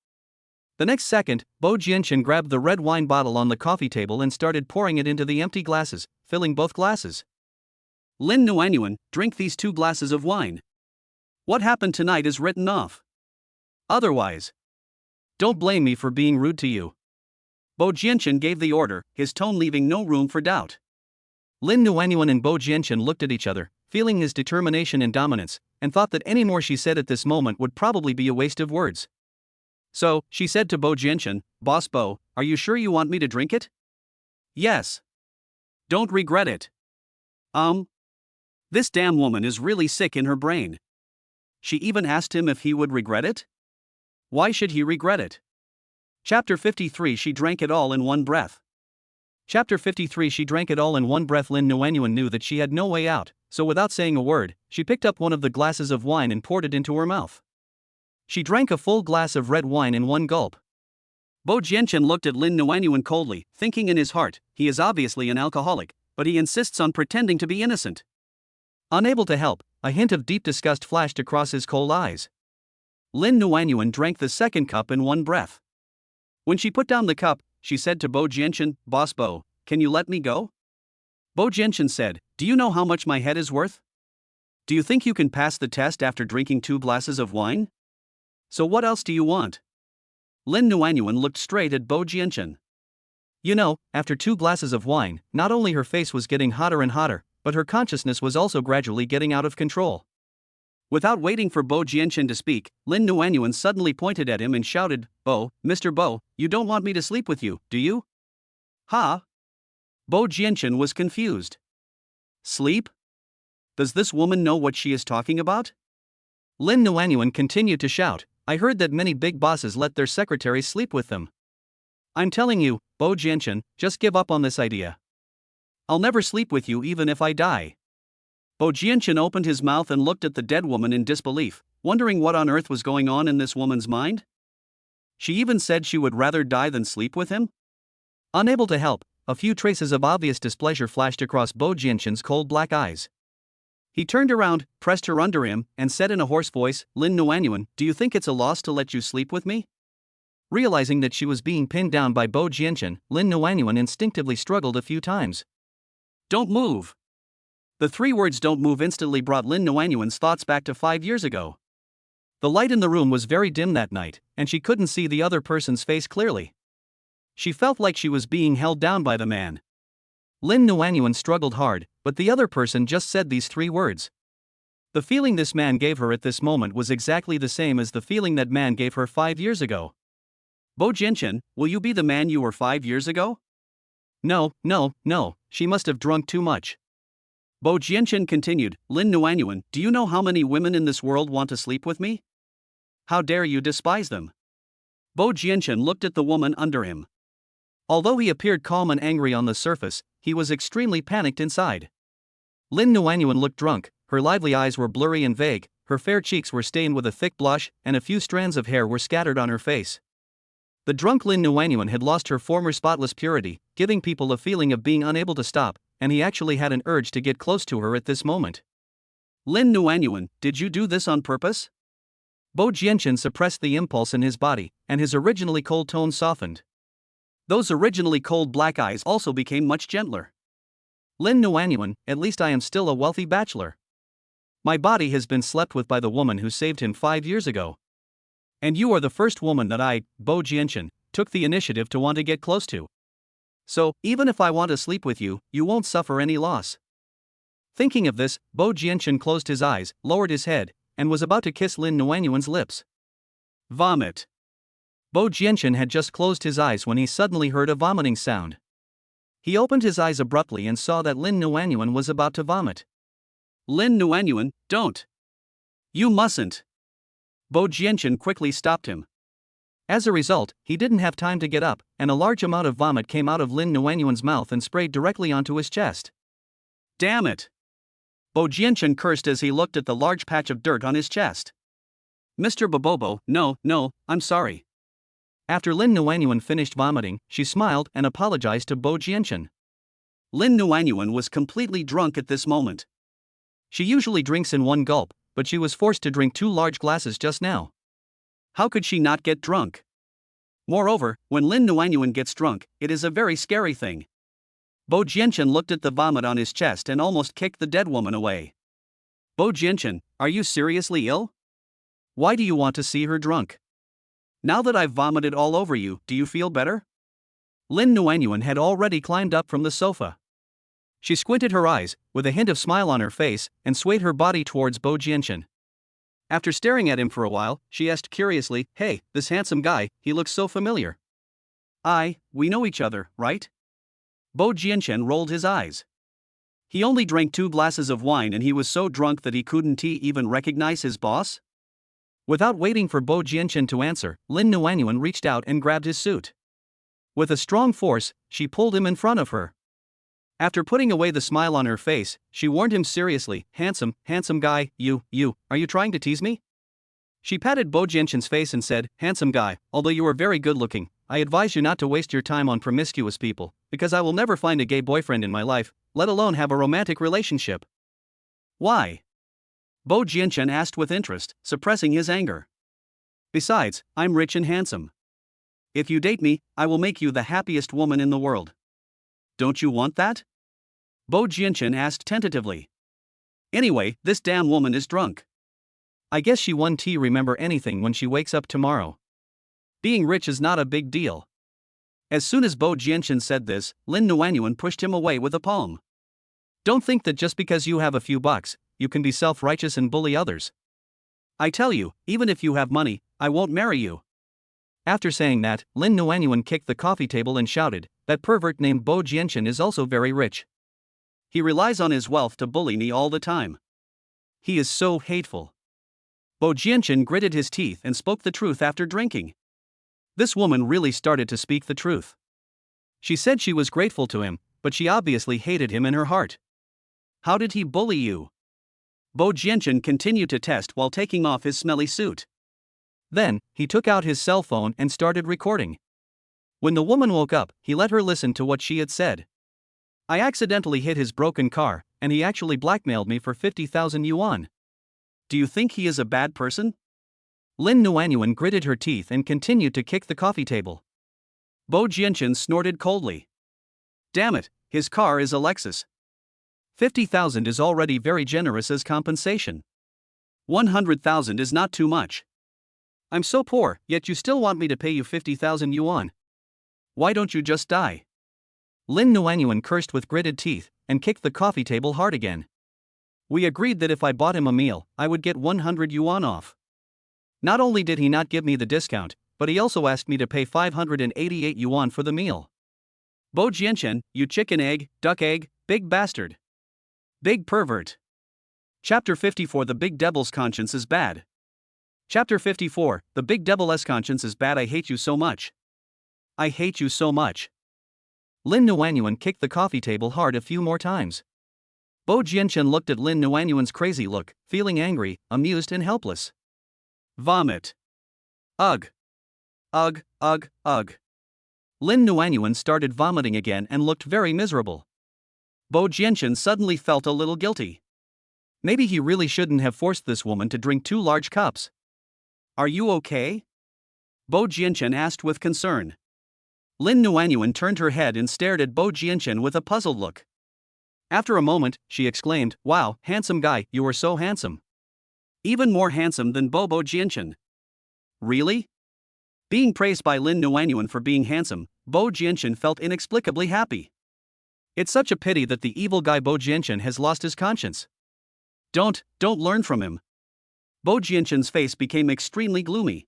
The next second, Bo Jianchen grabbed the red wine bottle on the coffee table and started pouring it into the empty glasses, filling both glasses. "Lin Nuanyuan, drink these 2 glasses of wine. What happened tonight is written off. Otherwise, don't blame me for being rude to you." Bo Jianchen gave the order, his tone leaving no room for doubt. Lin Nuanyuan and Bo Jianchen looked at each other, feeling his determination and dominance, and thought that any more she said at this moment would probably be a waste of words. So, she said to Bo Jianchen, "Boss Bo, are you sure you want me to drink it?" "Yes. Don't regret it." This damn woman is really sick in her brain. She even asked him if he would regret it? Why should he regret it? Chapter 53 She drank it all in one breath. Chapter 53 She drank it all in one breath. Lin Nuanyuan knew that she had no way out, so without saying a word, she picked up one of the glasses of wine and poured it into her mouth. She drank a full glass of red wine in one gulp. Bo Jianchen looked at Lin Nuanyuan coldly, thinking in his heart, he is obviously an alcoholic, but he insists on pretending to be innocent. Unable to help, a hint of deep disgust flashed across his cold eyes. Lin Nuanyuan drank the second cup in one breath. When she put down the cup, she said to Bo Jianchen, "Boss Bo, can you let me go?" Bo Jianchen said, "Do you know how much my head is worth? Do you think you can pass the test after drinking 2 glasses of wine? So what else do you want?" Lin Nuanyuan looked straight at Bo Jianchen. You know, after 2 glasses of wine, not only her face was getting hotter and hotter, but her consciousness was also gradually getting out of control. Without waiting for Bo Jianchen to speak, Lin Nuanyuan suddenly pointed at him and shouted, "Bo, Mr. Bo, you don't want me to sleep with you, do you?" "Ha?" Bo Jianchen was confused. Sleep? Does this woman know what she is talking about? Lin Nuanyuan continued to shout, "I heard that many big bosses let their secretaries sleep with them. I'm telling you, Bo Jianchen, just give up on this idea. I'll never sleep with you even if I die." Bo Jianchen opened his mouth and looked at the dead woman in disbelief, wondering what on earth was going on in this woman's mind. She even said she would rather die than sleep with him? Unable to help, a few traces of obvious displeasure flashed across Bo Jianchen's cold black eyes. He turned around, pressed her under him, and said in a hoarse voice, "Lin Nuanyuan, do you think it's a loss to let you sleep with me?" Realizing that she was being pinned down by Bo Jianchen, Lin Nuanyuan instinctively struggled a few times. "Don't move." The 3 words "don't move" instantly brought Lin Nuanyuan's thoughts back to 5 years ago. The light in the room was very dim that night, and she couldn't see the other person's face clearly. She felt like she was being held down by the man. Lin Nuanyuan struggled hard, but the other person just said these 3 words. The feeling this man gave her at this moment was exactly the same as the feeling that man gave her 5 years ago. Bo Jianchen, will you be the man you were 5 years ago? No, she must have drunk too much. Bo Jianchen continued, Lin Nuanyuan, do you know how many women in this world want to sleep with me? How dare you despise them? Bo Jianchen looked at the woman under him. Although he appeared calm and angry on the surface, he was extremely panicked inside. Lin Nuanyuan looked drunk, her lively eyes were blurry and vague, her fair cheeks were stained with a thick blush, and a few strands of hair were scattered on her face. The drunk Lin Nuanyuan had lost her former spotless purity, giving people a feeling of being unable to stop, and he actually had an urge to get close to her at this moment. Lin Nuanyuan, did you do this on purpose? Bo Jianchen suppressed the impulse in his body, and his originally cold tone softened. Those originally cold black eyes also became much gentler. Lin Nuanyuan, at least I am still a wealthy bachelor. My body has been slept with by the woman who saved him 5 years ago. And you are the first woman that I, Bo Jianchen, took the initiative to want to get close to. So, even if I want to sleep with you, you won't suffer any loss. Thinking of this, Bo Jianchen closed his eyes, lowered his head, and was about to kiss Lin Nuanyuan's lips. Vomit. Bo Jianchen had just closed his eyes when he suddenly heard a vomiting sound. He opened his eyes abruptly and saw that Lin Nuanyuan was about to vomit. Lin Nuanyuan, don't. You mustn't. Bo Jianchen quickly stopped him. As a result, he didn't have time to get up, and a large amount of vomit came out of Lin Nuanyuan's mouth and sprayed directly onto his chest. Damn it! Bo Jianchen cursed as he looked at the large patch of dirt on his chest. Mr. Bobobo, no, I'm sorry. After Lin Nuanyuan finished vomiting, she smiled and apologized to Bo Jianchen. Lin Nuanyuan was completely drunk at this moment. She usually drinks in 1 gulp, but she was forced to drink 2 large glasses just now. How could she not get drunk? Moreover, when Lin Nuanyuan gets drunk, it is a very scary thing. Bo Jianchen looked at the vomit on his chest and almost kicked the dead woman away. Bo Jianchen, are you seriously ill? Why do you want to see her drunk? Now that I've vomited all over you, do you feel better? Lin Nuanyuan had already climbed up from the sofa. She squinted her eyes, with a hint of smile on her face, and swayed her body towards Bo Jianchen. After staring at him for a while, she asked curiously, Hey, this handsome guy, he looks so familiar. We know each other, right? Bo Jianchen rolled his eyes. He only drank 2 glasses of wine and he was so drunk that he couldn't even recognize his boss? Without waiting for Bo Jianchen to answer, Lin Nuanyuan reached out and grabbed his suit. With a strong force, she pulled him in front of her. After putting away the smile on her face, she warned him seriously, handsome guy, are you trying to tease me? She patted Bo Jianchen's face and said, handsome guy, although you are very good looking, I advise you not to waste your time on promiscuous people, because I will never find a gay boyfriend in my life, let alone have a romantic relationship. Why? Bo Jianchen asked with interest, suppressing his anger. Besides, I'm rich and handsome. If you date me, I will make you the happiest woman in the world. Don't you want that? Bo Jianchen asked tentatively. Anyway, this damn woman is drunk. I guess she won't remember anything when she wakes up tomorrow. Being rich is not a big deal. As soon as Bo Jianchen said this, Lin Nuanyuan pushed him away with a palm. Don't think that just because you have a few bucks, you can be self-righteous and bully others. I tell you, even if you have money, I won't marry you. After saying that, Lin Nuanyuan kicked the coffee table and shouted, that pervert named Bo Jianchen is also very rich. He relies on his wealth to bully me all the time. He is so hateful. Bo Jianchen gritted his teeth and spoke the truth after drinking. This woman really started to speak the truth. She said she was grateful to him, but she obviously hated him in her heart. How did he bully you? Bo Jianchen continued to test while taking off his smelly suit. Then, he took out his cell phone and started recording. When the woman woke up, he let her listen to what she had said. I accidentally hit his broken car, and he actually blackmailed me for 50,000 yuan. Do you think he is a bad person? Lin Nuanyuan gritted her teeth and continued to kick the coffee table. Bo Jianchen snorted coldly. Damn it, his car is a Lexus. 50,000 is already very generous as compensation. 100,000 is not too much. I'm so poor, yet you still want me to pay you 50,000 yuan. Why don't you just die? Lin Nuanyuan cursed with gritted teeth and kicked the coffee table hard again. We agreed that if I bought him a meal, I would get 100 yuan off. Not only did he not give me the discount, but he also asked me to pay 588 yuan for the meal. Bo Jianchen, you chicken egg, duck egg, big bastard. Big pervert. Chapter 54 The Big Devil's Conscience is Bad. Chapter 54 The Big Devil's Conscience is Bad. I hate you so much. I hate you so much. Lin Nuanyuan kicked the coffee table hard a few more times. Bo Jianchen looked at Lin Nuanyuan's crazy look, feeling angry, amused and helpless. Vomit. Ugh. Ugh, ugh, ugh. Lin Nuanyuan started vomiting again and looked very miserable. Bo Jianchen suddenly felt a little guilty. Maybe he really shouldn't have forced this woman to drink 2 large cups. Are you okay? Bo Jianchen asked with concern. Lin Nuanyuan turned her head and stared at Bo Jianchen with a puzzled look. After a moment, she exclaimed, "Wow, handsome guy, you are so handsome." Even more handsome than Bo Jianchen. Really? Being praised by Lin Nuanyuan for being handsome, Bo Jianchen felt inexplicably happy. It's such a pity that the evil guy Bo Jianchen has lost his conscience. Don't learn from him. Bo Jianchen's face became extremely gloomy.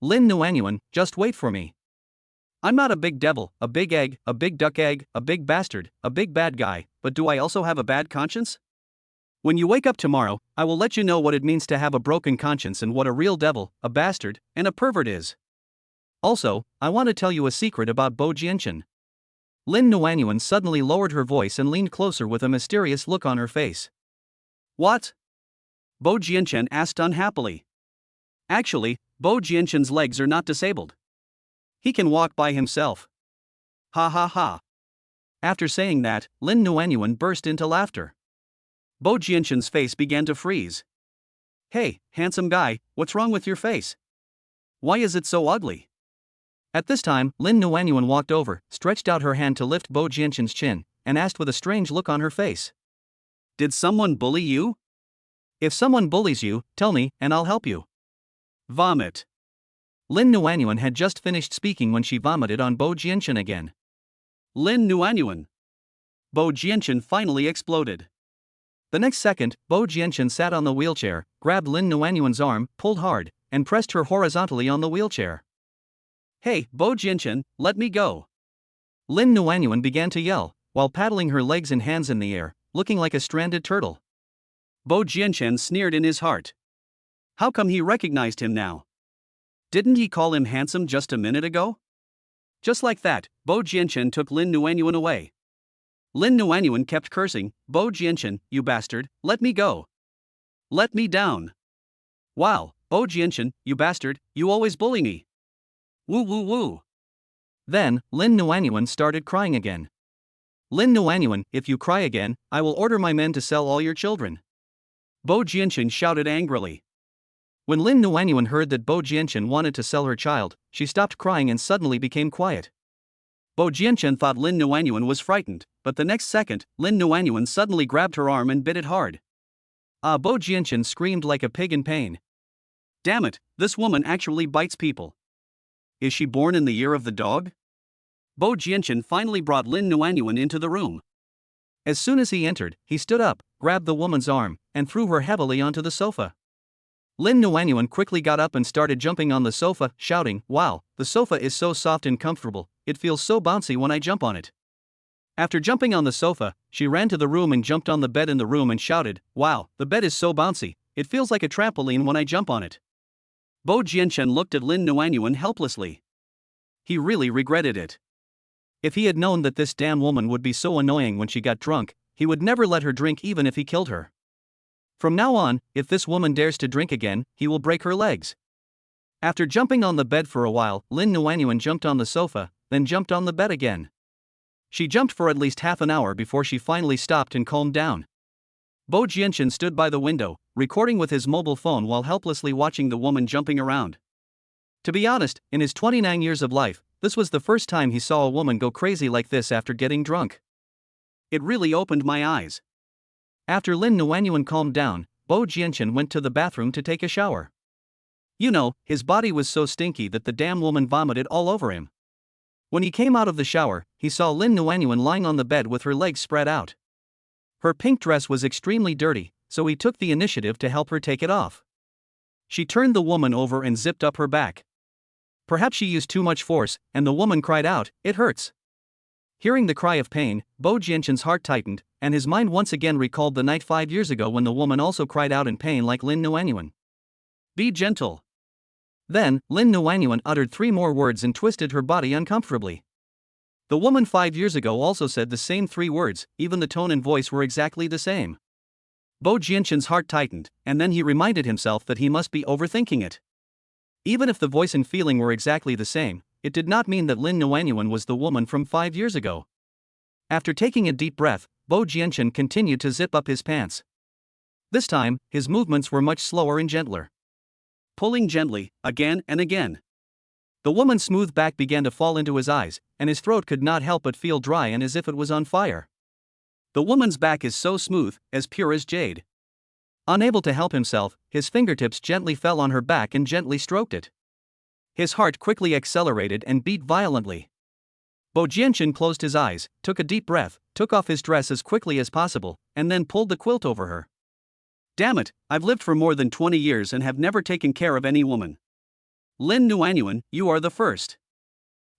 Lin Nuanyuan, just wait for me. I'm not a big devil, a big egg, a big duck egg, a big bastard, a big bad guy, but do I also have a bad conscience? When you wake up tomorrow, I will let you know what it means to have a broken conscience and what a real devil, a bastard, and a pervert is. Also, I want to tell you a secret about Bo Jianchen. Lin Nuanyuan suddenly lowered her voice and leaned closer with a mysterious look on her face. What? Bo Jianchen asked unhappily. Actually, Bo Jianchen's legs are not disabled. He can walk by himself. Ha ha ha. After saying that, Lin Nuanyuan burst into laughter. Bo Jianchen's face began to freeze. Hey, handsome guy, what's wrong with your face? Why is it so ugly? At this time, Lin Nuanyuan walked over, stretched out her hand to lift Bo Jianchen's chin, and asked with a strange look on her face. Did someone bully you? If someone bullies you, tell me, and I'll help you. Vomit. Lin Nuanyuan had just finished speaking when she vomited on Bo Jianchen again. Lin Nuanyuan. Bo Jianchen finally exploded. The next second, Bo Jianchen sat on the wheelchair, grabbed Lin Nuanyuan's arm, pulled hard, and pressed her horizontally on the wheelchair. Hey, Bo Jianchen, let me go. Lin Nuanyuan began to yell, while paddling her legs and hands in the air, looking like a stranded turtle. Bo Jianchen sneered in his heart. How come he recognized him now? Didn't he call him handsome just a minute ago? Just like that, Bo Jianchen took Lin Nuanyuan away. Lin Nuanyuan kept cursing, Bo Jianchen, you bastard, let me go. Let me down. Wow, Bo Jianchen, you bastard, you always bully me. Woo woo woo. Then, Lin Nuanyuan started crying again. Lin Nuanyuan, if you cry again, I will order my men to sell all your children. Bo Jianchen shouted angrily. When Lin Nuanyuan heard that Bo Jianchen wanted to sell her child, she stopped crying and suddenly became quiet. Bo Jianchen thought Lin Nuanyuan was frightened, but the next second, Lin Nuanyuan suddenly grabbed her arm and bit it hard. Bo Jianchen screamed like a pig in pain. Damn it, this woman actually bites people. Is she born in the year of the dog? Bo Jianchen finally brought Lin Nuanyuan into the room. As soon as he entered, he stood up, grabbed the woman's arm, and threw her heavily onto the sofa. Lin Nuanyuan quickly got up and started jumping on the sofa, shouting, "Wow, the sofa is so soft and comfortable, it feels so bouncy when I jump on it." After jumping on the sofa, she ran to the room and jumped on the bed in the room and shouted, "Wow, the bed is so bouncy, it feels like a trampoline when I jump on it." Bo Jianchen looked at Lin Nuanyuan helplessly. He really regretted it. If he had known that this damn woman would be so annoying when she got drunk, he would never let her drink even if he killed her. From now on, if this woman dares to drink again, he will break her legs. After jumping on the bed for a while, Lin Nuanyuan jumped on the sofa, then jumped on the bed again. She jumped for at least half an hour before she finally stopped and calmed down. Bo Jianchen stood by the window, recording with his mobile phone while helplessly watching the woman jumping around. To be honest, in his 29 years of life, this was the first time he saw a woman go crazy like this after getting drunk. It really opened my eyes. After Lin Nuanyuan calmed down, Bo Jianchen went to the bathroom to take a shower. You know, his body was so stinky that the damn woman vomited all over him. When he came out of the shower, he saw Lin Nuanyuan lying on the bed with her legs spread out. Her pink dress was extremely dirty, so he took the initiative to help her take it off. She turned the woman over and zipped up her back. Perhaps she used too much force, and the woman cried out, "It hurts." Hearing the cry of pain, Bo Jianshan's heart tightened, and his mind once again recalled the night 5 years ago when the woman also cried out in pain like Lin Nuanyuan. Be gentle. Then, Lin Nuanyuan uttered 3 more words and twisted her body uncomfortably. The woman 5 years ago also said the same 3 words, even the tone and voice were exactly the same. Bo Jianshan's heart tightened, and then he reminded himself that he must be overthinking it. Even if the voice and feeling were exactly the same, it did not mean that Lin Nuanyuan was the woman from 5 years ago. After taking a deep breath, Bo Jianshan continued to zip up his pants. This time, his movements were much slower and gentler. Pulling gently, again and again. The woman's smooth back began to fall into his eyes, and his throat could not help but feel dry and as if it was on fire. The woman's back is so smooth, as pure as jade. Unable to help himself, his fingertips gently fell on her back and gently stroked it. His heart quickly accelerated and beat violently. Bo Jianshan closed his eyes, took a deep breath, took off his dress as quickly as possible, and then pulled the quilt over her. Damn it, I've lived for more than 20 years and have never taken care of any woman. Lin Nuanyuan, you are the first.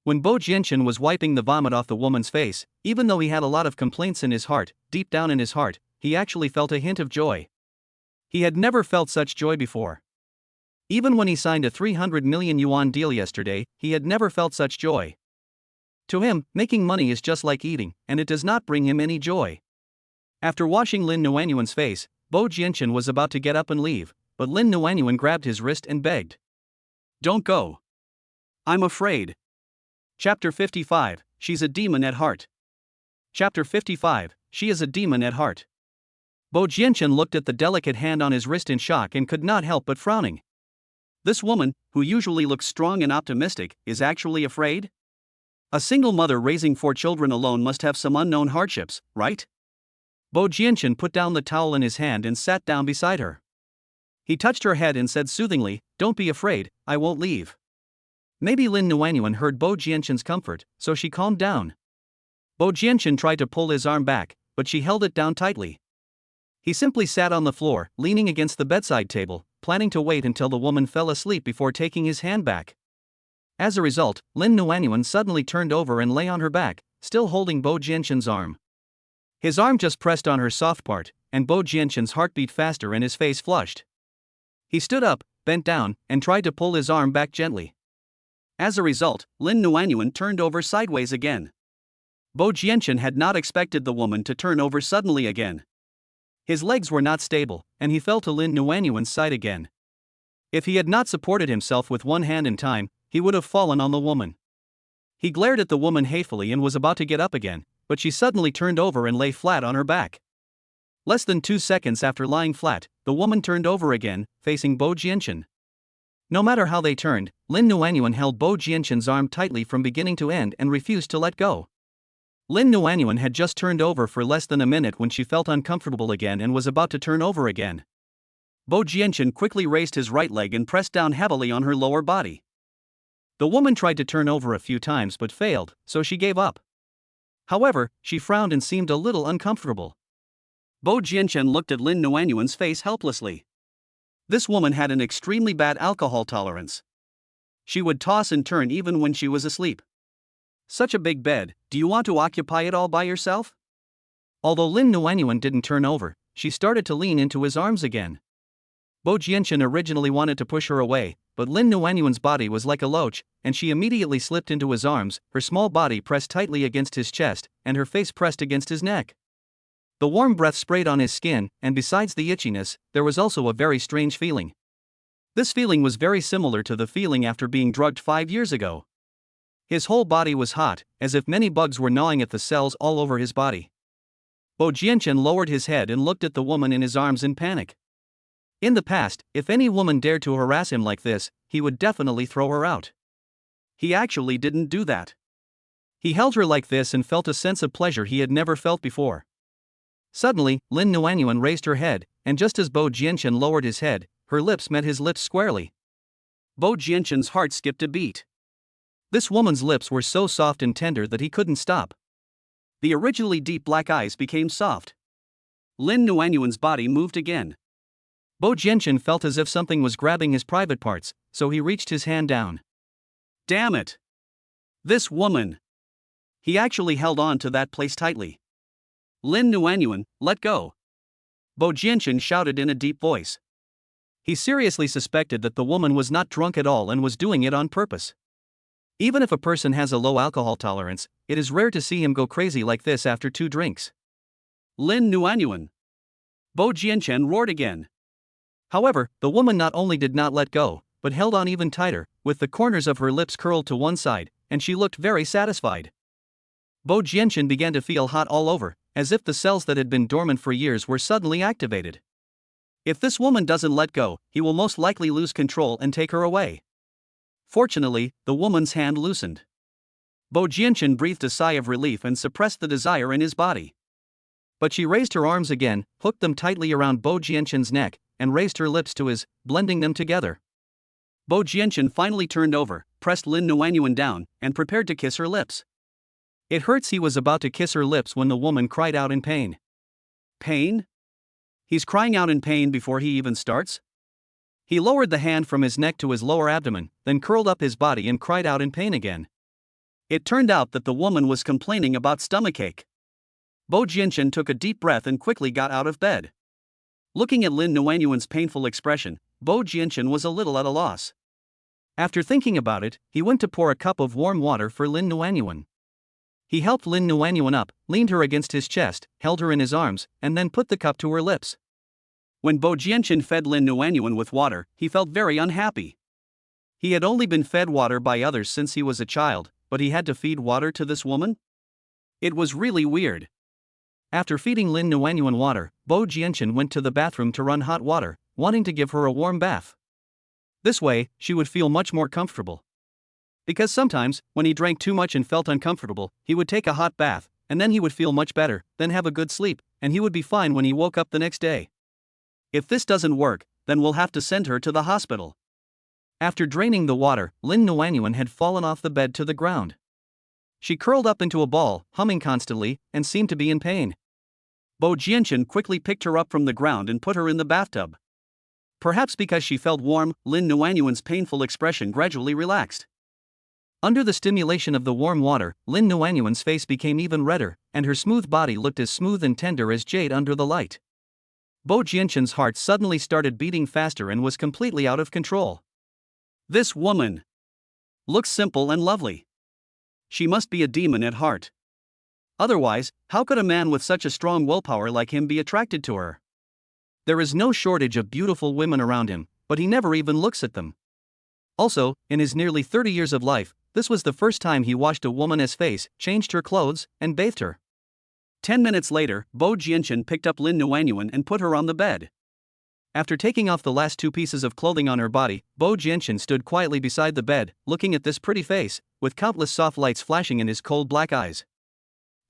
When Bo Jianshan was wiping the vomit off the woman's face, even though he had a lot of complaints in his heart, deep down in his heart, he actually felt a hint of joy. He had never felt such joy before. Even when he signed a 300 million yuan deal yesterday, he had never felt such joy. To him, making money is just like eating, and it does not bring him any joy. After washing Lin Nuanyuan's face, Bo Jianshan was about to get up and leave, but Lin Nuanyuan grabbed his wrist and begged. Don't go. I'm afraid. Chapter 55, She's a Demon at Heart. Chapter 55, She is a Demon at Heart. Bo Jianshan looked at the delicate hand on his wrist in shock and could not help but frowning. This woman, who usually looks strong and optimistic, is actually afraid? A single mother raising 4 children alone must have some unknown hardships, right? Bo Jianshan put down the towel in his hand and sat down beside her. He touched her head and said soothingly, "Don't be afraid, I won't leave." Maybe Lin Nuanyuan heard Bo Jianshan's comfort, so she calmed down. Bo Jianshan tried to pull his arm back, but she held it down tightly. He simply sat on the floor, leaning against the bedside table, planning to wait until the woman fell asleep before taking his hand back. As a result, Lin Nuanyuan suddenly turned over and lay on her back, still holding Bo Jianshan's arm. His arm just pressed on her soft part, and Bo Jianshan's heart beat faster and his face flushed. He stood up, bent down, and tried to pull his arm back gently. As a result, Lin Nuanyuan turned over sideways again. Bo Jianshan had not expected the woman to turn over suddenly again. His legs were not stable, and he fell to Lin Nuanyuan's side again. If he had not supported himself with one hand in time, he would have fallen on the woman. He glared at the woman hatefully and was about to get up again, but she suddenly turned over and lay flat on her back. Less than 2 seconds after lying flat, the woman turned over again, facing Bo Jianshan. No matter how they turned, Lin Nuanyuan held Bo Jianshan's arm tightly from beginning to end and refused to let go. Lin Nuanyuan had just turned over for less than a minute when she felt uncomfortable again and was about to turn over again. Bo Jianshan quickly raised his right leg and pressed down heavily on her lower body. The woman tried to turn over a few times but failed, so she gave up. However, she frowned and seemed a little uncomfortable. Bo Jianshan looked at Lin Nuanyuan's face helplessly. This woman had an extremely bad alcohol tolerance. She would toss and turn even when she was asleep. Such a big bed, do you want to occupy it all by yourself? Although Lin Nuanyuan didn't turn over, she started to lean into his arms again. Bo Jianshan originally wanted to push her away, but Lin Nuanyuan's body was like a loach, and she immediately slipped into his arms, her small body pressed tightly against his chest, and her face pressed against his neck. The warm breath sprayed on his skin, and besides the itchiness, there was also a very strange feeling. This feeling was very similar to the feeling after being drugged 5 years ago. His whole body was hot, as if many bugs were gnawing at the cells all over his body. Bo Jianshan lowered his head and looked at the woman in his arms in panic. In the past, if any woman dared to harass him like this, he would definitely throw her out. He actually didn't do that. He held her like this and felt a sense of pleasure he had never felt before. Suddenly, Lin Nuanyuan raised her head, and just as Bo Jianshan lowered his head, her lips met his lips squarely. Bo Jianshan's heart skipped a beat. This woman's lips were so soft and tender that he couldn't stop. The originally deep black eyes became soft. Lin Nuanyuan's body moved again. Bo Jianshan felt as if something was grabbing his private parts, so he reached his hand down. Damn it! This woman! He actually held on to that place tightly. Lin Nuanyuan, let go! Bo Jianshan shouted in a deep voice. He seriously suspected that the woman was not drunk at all and was doing it on purpose. Even if a person has a low alcohol tolerance, it is rare to see him go crazy like this after 2 drinks. Lin Nuanyuan! Bo Jianshan roared again. However, the woman not only did not let go, but held on even tighter, with the corners of her lips curled to one side, and she looked very satisfied. Bo Jianshan began to feel hot all over, as if the cells that had been dormant for years were suddenly activated. If this woman doesn't let go, he will most likely lose control and take her away. Fortunately, the woman's hand loosened. Bo Jianshan breathed a sigh of relief and suppressed the desire in his body. But she raised her arms again, hooked them tightly around Bo Jianshan's neck, and raised her lips to his, blending them together. Bo Jianshan finally turned over, pressed Lin Nuanyuan down, and prepared to kiss her lips. It hurts. He was about to kiss her lips when the woman cried out in pain. Pain? He's crying out in pain before he even starts? He lowered the hand from his neck to his lower abdomen, then curled up his body and cried out in pain again. It turned out that the woman was complaining about stomachache. Bo Jianshan took a deep breath and quickly got out of bed. Looking at Lin Nuanyuan's painful expression, Bo Jianshan was a little at a loss. After thinking about it, he went to pour a cup of warm water for Lin Nuanyuan. He helped Lin Nuanyuan up, leaned her against his chest, held her in his arms, and then put the cup to her lips. When Bo Jianshan fed Lin Nuanyuan with water, he felt very unhappy. He had only been fed water by others since he was a child, but he had to feed water to this woman? It was really weird. After feeding Lin Nuanyuan water, Bo Jianshan went to the bathroom to run hot water, wanting to give her a warm bath. This way, she would feel much more comfortable. Because sometimes, when he drank too much and felt uncomfortable, he would take a hot bath, and then he would feel much better, then have a good sleep, and he would be fine when he woke up the next day. If this doesn't work, then we'll have to send her to the hospital. After draining the water, Lin Nuanyuan had fallen off the bed to the ground. She curled up into a ball, humming constantly, and seemed to be in pain. Bo Jianshan quickly picked her up from the ground and put her in the bathtub. Perhaps because she felt warm, Lin Nuanyuan's painful expression gradually relaxed. Under the stimulation of the warm water, Lin Nuanyuan's face became even redder, and her smooth body looked as smooth and tender as jade under the light. Bo Jianshan's heart suddenly started beating faster and was completely out of control. This woman looks simple and lovely. She must be a demon at heart. Otherwise, how could a man with such a strong willpower like him be attracted to her? There is no shortage of beautiful women around him, but he never even looks at them. Also, in his nearly 30 years of life, this was the first time he washed a woman's face, changed her clothes, and bathed her. 10 minutes later, Bo Jianshan picked up Lin Nuanyuan and put her on the bed. After taking off the last 2 pieces of clothing on her body, Bo Jianshan stood quietly beside the bed, looking at this pretty face, with countless soft lights flashing in his cold black eyes.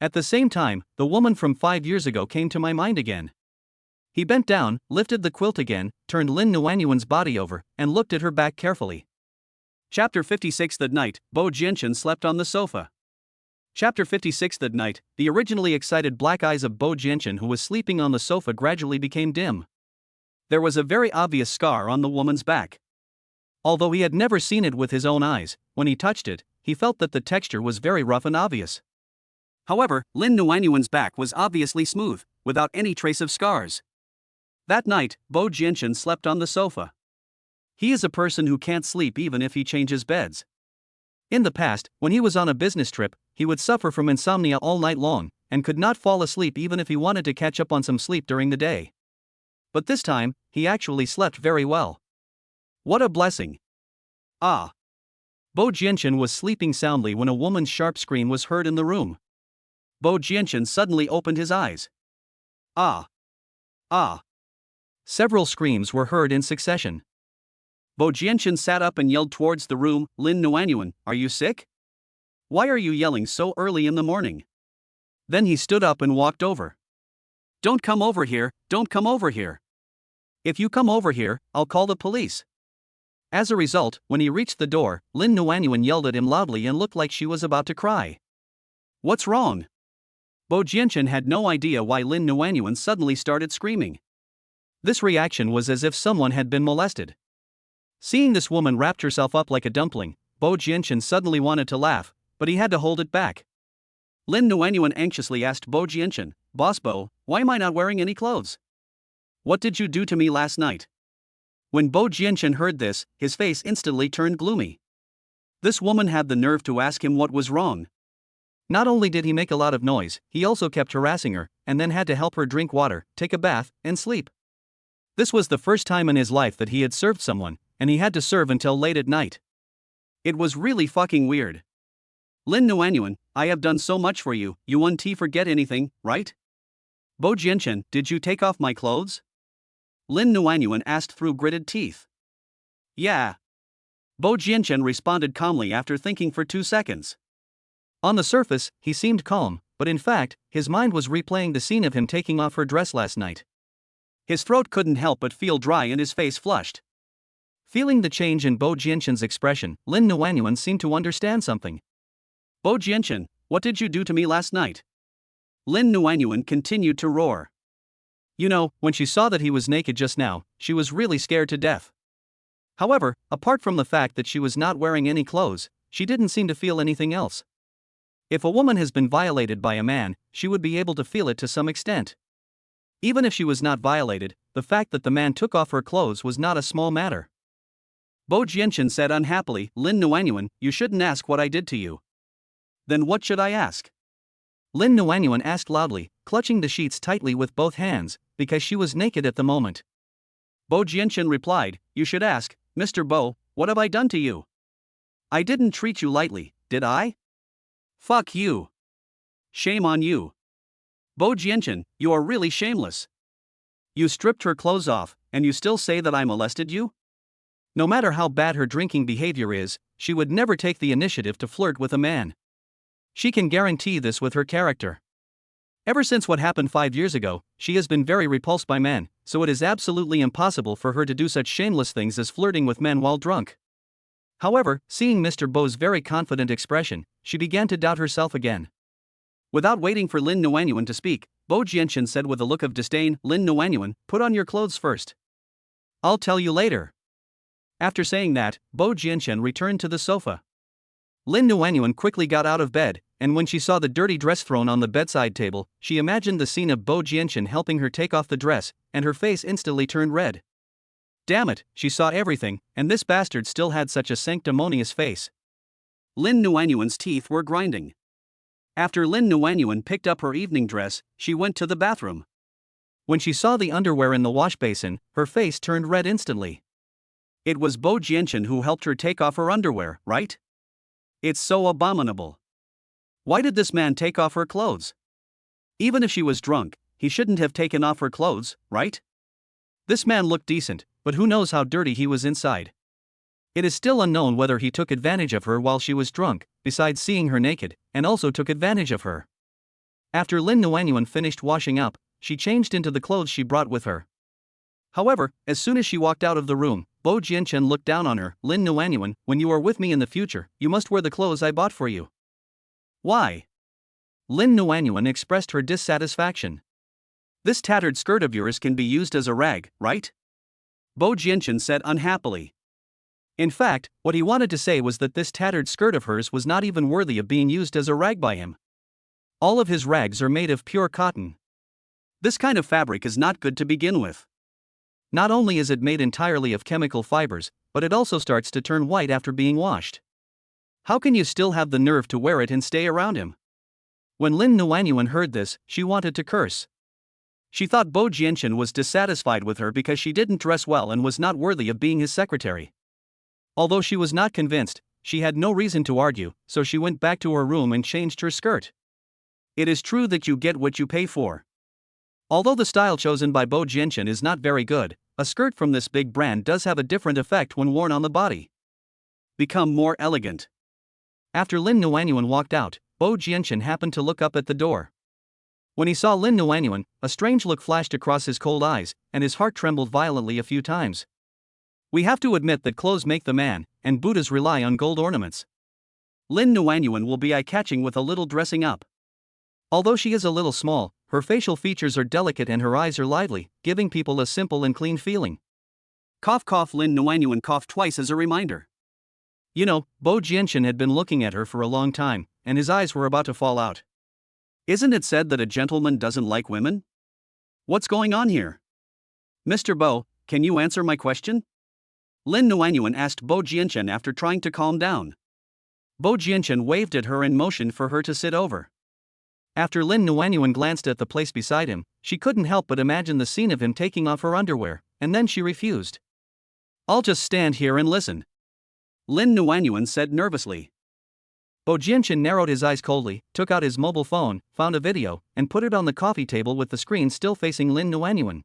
At the same time, the woman from 5 years ago came to my mind again. He bent down, lifted the quilt again, turned Lin Nuanyuan's body over, and looked at her back carefully. Chapter 56. That night, Bo Jianshan slept on the sofa. Chapter 56. That night, the originally excited black eyes of Bo Jianshan, who was sleeping on the sofa, gradually became dim. There was a very obvious scar on the woman's back. Although he had never seen it with his own eyes, when he touched it, he felt that the texture was very rough and obvious. However, Lin Nuanyuan's back was obviously smooth, without any trace of scars. That night, Bo Jianshan slept on the sofa. He is a person who can't sleep even if he changes beds. In the past, when he was on a business trip, he would suffer from insomnia all night long, and could not fall asleep even if he wanted to catch up on some sleep during the day. But this time, he actually slept very well. What a blessing! Ah! Bo Jianshan was sleeping soundly when a woman's sharp scream was heard in the room. Bo Jianshan suddenly opened his eyes. Ah! Ah! Several screams were heard in succession. Bo Jianshan sat up and yelled towards the room, "Lin Nuanyuan, are you sick? Why are you yelling so early in the morning?" Then he stood up and walked over. "Don't come over here, don't come over here. If you come over here, I'll call the police." As a result, when he reached the door, Lin Nuanyuan yelled at him loudly and looked like she was about to cry. What's wrong? Bo Jianchen had no idea why Lin Nuanyuan suddenly started screaming. This reaction was as if someone had been molested. Seeing this woman wrapped herself up like a dumpling, Bo Jianchen suddenly wanted to laugh, but he had to hold it back. Lin Nuanyuan anxiously asked Bo Jianchen, "Boss Bo, why am I not wearing any clothes? What did you do to me last night?" When Bo Jianchen heard this, his face instantly turned gloomy. This woman had the nerve to ask him what was wrong. Not only did he make a lot of noise, he also kept harassing her, and then had to help her drink water, take a bath, and sleep. This was the first time in his life that he had served someone, and he had to serve until late at night. It was really fucking weird. Lin Nuanyuan, I have done so much for you, you won't forget anything, right? Bo Jianchen, did you take off my clothes? Lin Nuanyuan asked through gritted teeth. Yeah. Bo Jianchen responded calmly after thinking for 2 seconds. On the surface, he seemed calm, but in fact, his mind was replaying the scene of him taking off her dress last night. His throat couldn't help but feel dry and his face flushed. Feeling the change in Bo Jianchen's expression, Lin Nuanyuan seemed to understand something. Bo Jianchen, what did you do to me last night? Lin Nuanyuan continued to roar. You know, when she saw that he was naked just now, she was really scared to death. However, apart from the fact that she was not wearing any clothes, she didn't seem to feel anything else. If a woman has been violated by a man, she would be able to feel it to some extent. Even if she was not violated, the fact that the man took off her clothes was not a small matter. Bo Jianchen said unhappily, Lin Nuanyuan, you shouldn't ask what I did to you. Then what should I ask? Lin Nuanyuan asked loudly, clutching the sheets tightly with both hands, because she was naked at the moment. Bo Jianchen replied, you should ask, Mr. Bo, what have I done to you? I didn't treat you lightly, did I? Fuck you. Shame on you. Bo Jianchen, you are really shameless. You stripped her clothes off, and you still say that I molested you? No matter how bad her drinking behavior is, she would never take the initiative to flirt with a man. She can guarantee this with her character. Ever since what happened 5 years ago, she has been very repulsed by men, so it is absolutely impossible for her to do such shameless things as flirting with men while drunk. However, seeing Mr. Bo's very confident expression, she began to doubt herself again. Without waiting for Lin Nuanyuan to speak, Bo Jianchen said with a look of disdain, Lin Nuanyuan, put on your clothes first. I'll tell you later. After saying that, Bo Jianchen returned to the sofa. Lin Nuanyuan quickly got out of bed, and when she saw the dirty dress thrown on the bedside table, she imagined the scene of Bo Jianchen helping her take off the dress, and her face instantly turned red. Damn it, she saw everything, and this bastard still had such a sanctimonious face. Lin Nuanyuan's teeth were grinding. After Lin Nuanyuan picked up her evening dress, she went to the bathroom. When she saw the underwear in the wash basin, her face turned red instantly. It was Bo Jianchen who helped her take off her underwear, right? It's so abominable. Why did this man take off her clothes? Even if she was drunk, he shouldn't have taken off her clothes, right? This man looked decent, but who knows how dirty he was inside. It is still unknown whether he took advantage of her while she was drunk, besides seeing her naked, and also took advantage of her. After Lin Nuanyuan finished washing up, she changed into the clothes she brought with her. However, as soon as she walked out of the room, Bo Jianchen looked down on her. Lin Nuanyuan, when you are with me in the future, you must wear the clothes I bought for you. Why? Lin Nuanyuan expressed her dissatisfaction. This tattered skirt of yours can be used as a rag, right? Bo Jianchen said unhappily. In fact, what he wanted to say was that this tattered skirt of hers was not even worthy of being used as a rag by him. All of his rags are made of pure cotton. This kind of fabric is not good to begin with. Not only is it made entirely of chemical fibers, but it also starts to turn white after being washed. How can you still have the nerve to wear it and stay around him? When Lin Nuanyuan heard this, she wanted to curse. She thought Bo Jianchen was dissatisfied with her because she didn't dress well and was not worthy of being his secretary. Although she was not convinced, she had no reason to argue, so she went back to her room and changed her skirt. It is true that you get what you pay for. Although the style chosen by Bo Jianchen is not very good, a skirt from this big brand does have a different effect when worn on the body. Become more elegant. After Lin Nuanyuan walked out, Bo Jianchen happened to look up at the door. When he saw Lin Nuanyuan, a strange look flashed across his cold eyes, and his heart trembled violently a few times. We have to admit that clothes make the man, and Buddhas rely on gold ornaments. Lin Nuanyuan will be eye-catching with a little dressing up. Although she is a little small, her facial features are delicate and her eyes are lively, giving people a simple and clean feeling. Cough cough. Lin Nuanyuan coughed twice as a reminder. You know, Bo Jianchen had been looking at her for a long time, and his eyes were about to fall out. Isn't it said that a gentleman doesn't like women? What's going on here? Mr. Bo, can you answer my question? Lin Nuanyuan asked Bo Jianchen after trying to calm down. Bo Jianchen waved at her and motioned for her to sit over. After Lin Nuanyuan glanced at the place beside him, she couldn't help but imagine the scene of him taking off her underwear, and then she refused. I'll just stand here and listen, Lin Nuanyuan said nervously. Bo Jianchen narrowed his eyes coldly, took out his mobile phone, found a video, and put it on the coffee table with the screen still facing Lin Nuanyuan.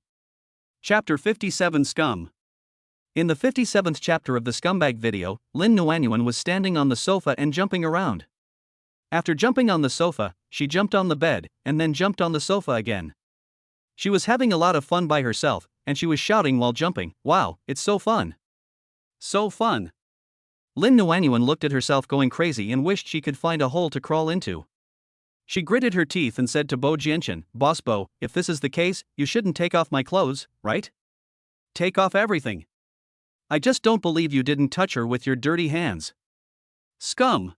Chapter 57 Scum. In the 57th chapter of the Scumbag video, Lin Nuanyuan was standing on the sofa and jumping around. After jumping on the sofa, she jumped on the bed, and then jumped on the sofa again. She was having a lot of fun by herself, and she was shouting while jumping, "Wow, it's so fun! So fun!" Lin Nuanyuan looked at herself going crazy and wished she could find a hole to crawl into. She gritted her teeth and said to Bo Jianchen, "Boss Bo, if this is the case, you shouldn't take off my clothes, right? Take off everything. I just don't believe you didn't touch her with your dirty hands. Scum!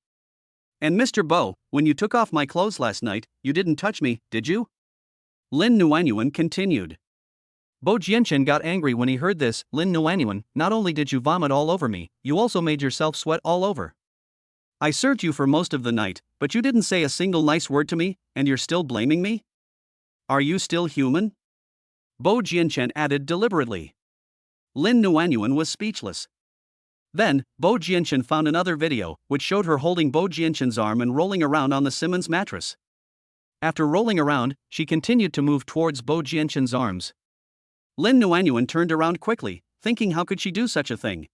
And Mr. Bo, when you took off my clothes last night, you didn't touch me, did you?" Lin Nuanyuan continued. Bo Jianchen got angry when he heard this. "Lin Nuanyuan, not only did you vomit all over me, you also made yourself sweat all over. I served you for most of the night, but you didn't say a single nice word to me, and you're still blaming me? Are you still human?" Bo Jianchen added deliberately. Lin Nuanyuan was speechless. Then, Bo Jianchen found another video, which showed her holding Bo Jianchen's arm and rolling around on the Simmons mattress. After rolling around, she continued to move towards Bo Jianchen's arms. Lin Nuanyuan turned around quickly, thinking how could she do such a thing?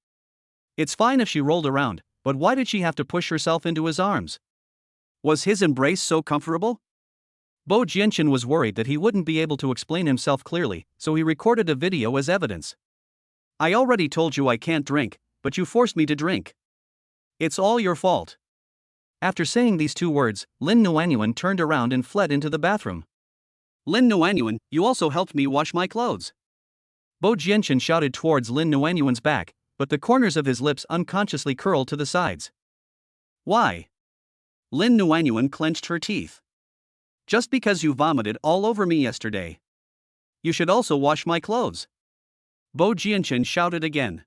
It's fine if she rolled around, but why did she have to push herself into his arms? Was his embrace so comfortable? Bo Jianchen was worried that he wouldn't be able to explain himself clearly, so he recorded a video as evidence. "I already told you I can't drink, but you forced me to drink. It's all your fault." After saying these two words, Lin Nuanyuan turned around and fled into the bathroom. "Lin Nuanyuan, you also helped me wash my clothes." Bo Jianchen shouted towards Lin Nuanyuan's back, but the corners of his lips unconsciously curled to the sides. "Why?" Lin Nuanyuan clenched her teeth. "Just because you vomited all over me yesterday. You should also wash my clothes." Bo Jianchen shouted again.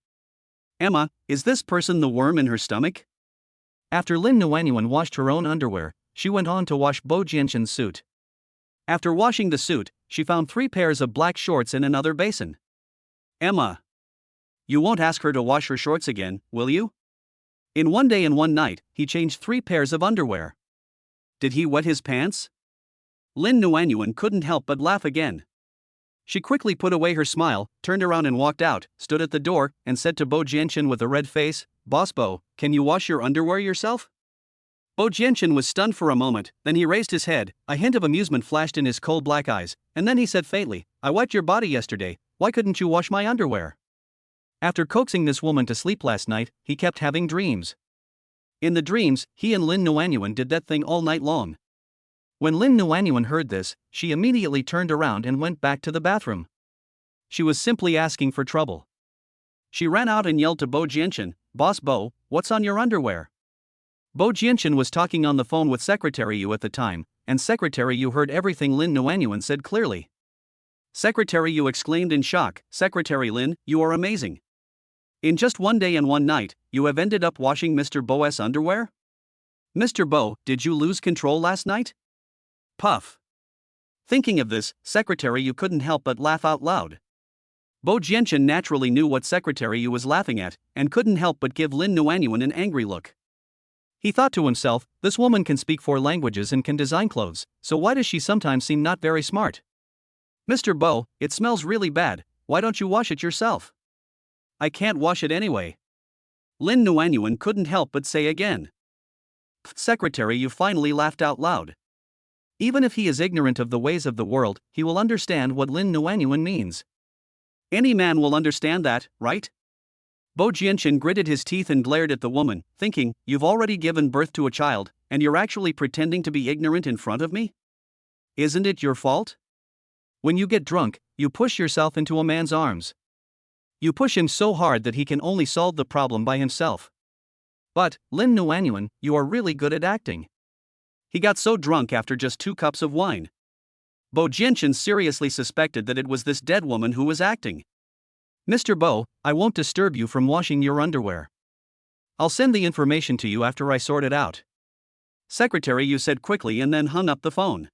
"Emma, is this person the worm in her stomach?" After Lin Nuanyuan washed her own underwear, she went on to wash Bo Jianchen's suit. After washing the suit, she found 3 pairs of black shorts in another basin. "Emma, you won't ask her to wash her shorts again, will you?" In one day and one night, he changed 3 pairs of underwear. Did he wet his pants? Lin Nuanyuan couldn't help but laugh again. She quickly put away her smile, turned around and walked out, stood at the door, and said to Bo Jianchen with a red face, "Boss Bo, can you wash your underwear yourself?" Bo Jianchen was stunned for a moment, then he raised his head, a hint of amusement flashed in his cold black eyes, and then he said faintly, "I wiped your body yesterday, why couldn't you wash my underwear?" After coaxing this woman to sleep last night, he kept having dreams. In the dreams, he and Lin Nuanyuan did that thing all night long. When Lin Nuanyuan heard this, she immediately turned around and went back to the bathroom. She was simply asking for trouble. She ran out and yelled to Bo Jianchen, "Boss Bo, what's on your underwear?" Bo Jianchen was talking on the phone with Secretary Yu at the time, and Secretary Yu heard everything Lin Nuanyuan said clearly. Secretary Yu exclaimed in shock, "Secretary Lin, you are amazing. In just one day and one night, you have ended up washing Mr. Bo's underwear? Mr. Bo, did you lose control last night?" Puff. Thinking of this, Secretary Yu couldn't help but laugh out loud. Bo Jianchen naturally knew what Secretary Yu was laughing at, and couldn't help but give Lin Nuanyuan an angry look. He thought to himself, this woman can speak 4 languages and can design clothes, so why does she sometimes seem not very smart? "Mr. Bo, it smells really bad, why don't you wash it yourself?" "I can't wash it anyway," Lin Nuanyuan couldn't help but say again. Secretary Yu finally laughed out loud. Even if he is ignorant of the ways of the world, he will understand what Lin Nuanyuan means. Any man will understand that, right? Bo Jianchen gritted his teeth and glared at the woman, thinking, you've already given birth to a child, and you're actually pretending to be ignorant in front of me? Isn't it your fault? When you get drunk, you push yourself into a man's arms. You push him so hard that he can only solve the problem by himself. But, Lin Nuanyuan, you are really good at acting. He got so drunk after just 2 cups of wine. Bo Jianchen seriously suspected that it was this dead woman who was acting. Mr. Bo, I won't disturb you from washing your underwear. I'll send the information to you after I sort it out. Secretary Yu said quickly and then hung up the phone.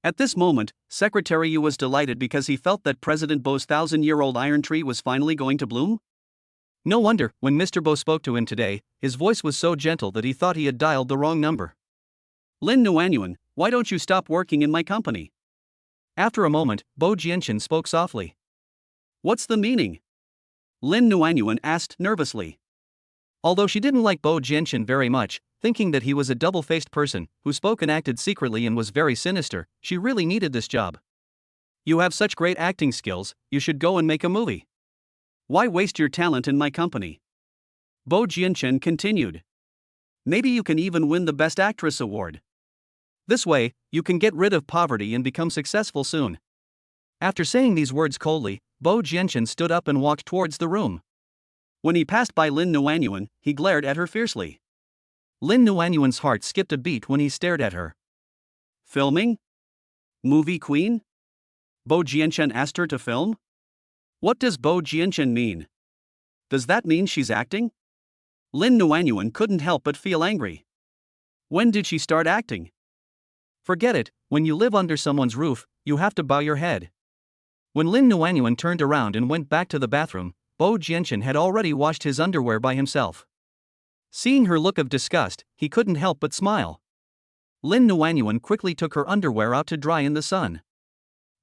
At this moment, Secretary Yu was delighted because he felt that President Bo's 1,000-year-old iron tree was finally going to bloom. No wonder, when Mr. Bo spoke to him today, his voice was so gentle that he thought he had dialed the wrong number. Lin Nuanyuan, why don't you stop working in my company? After a moment, Bo Jianchen spoke softly. What's the meaning? Lin Nuanyuan asked nervously. Although she didn't like Bo Jianchen very much, thinking that he was a double-faced person who spoke and acted secretly and was very sinister, she really needed this job. You have such great acting skills, you should go and make a movie. Why waste your talent in my company? Bo Jianchen continued. Maybe you can even win the Best Actress award. This way, you can get rid of poverty and become successful soon. After saying these words coldly, Bo Jianchen stood up and walked towards the room. When he passed by Lin Nuanyuan, he glared at her fiercely. Lin Nuanyuan's heart skipped a beat when he stared at her. Filming? Movie queen? Bo Jianchen asked her to film? What does Bo Jianchen mean? Does that mean she's acting? Lin Nuanyuan couldn't help but feel angry. When did she start acting? Forget it, when you live under someone's roof, you have to bow your head. When Lin Nuanyuan turned around and went back to the bathroom, Bo Jianchen had already washed his underwear by himself. Seeing her look of disgust, he couldn't help but smile. Lin Nuanyuan quickly took her underwear out to dry in the sun.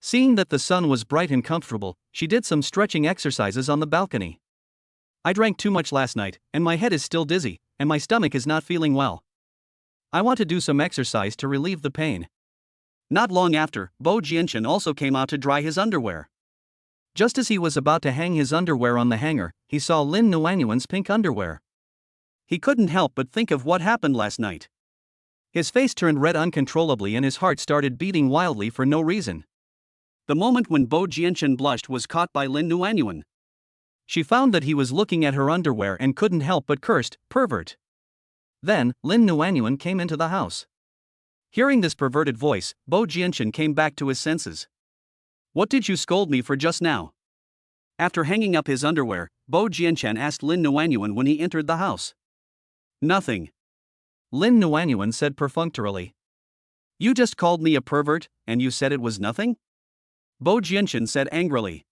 Seeing that the sun was bright and comfortable, she did some stretching exercises on the balcony. I drank too much last night, and my head is still dizzy, and my stomach is not feeling well. I want to do some exercise to relieve the pain. Not long after, Bo Jianchen also came out to dry his underwear. Just as he was about to hang his underwear on the hanger, he saw Lin Nuanyuan's pink underwear. He couldn't help but think of what happened last night. His face turned red uncontrollably and his heart started beating wildly for no reason. The moment when Bo Jianchen blushed was caught by Lin Nuanyuan. She found that he was looking at her underwear and couldn't help but cursed, pervert. Then, Lin Nuanyuan came into the house. Hearing this perverted voice, Bo Jianchen came back to his senses. What did you scold me for just now? After hanging up his underwear, Bo Jianchen asked Lin Nuanyuan when he entered the house. Nothing. Lin Nuanyuan said perfunctorily. You just called me a pervert, and you said it was nothing? Bo Jianchen said angrily.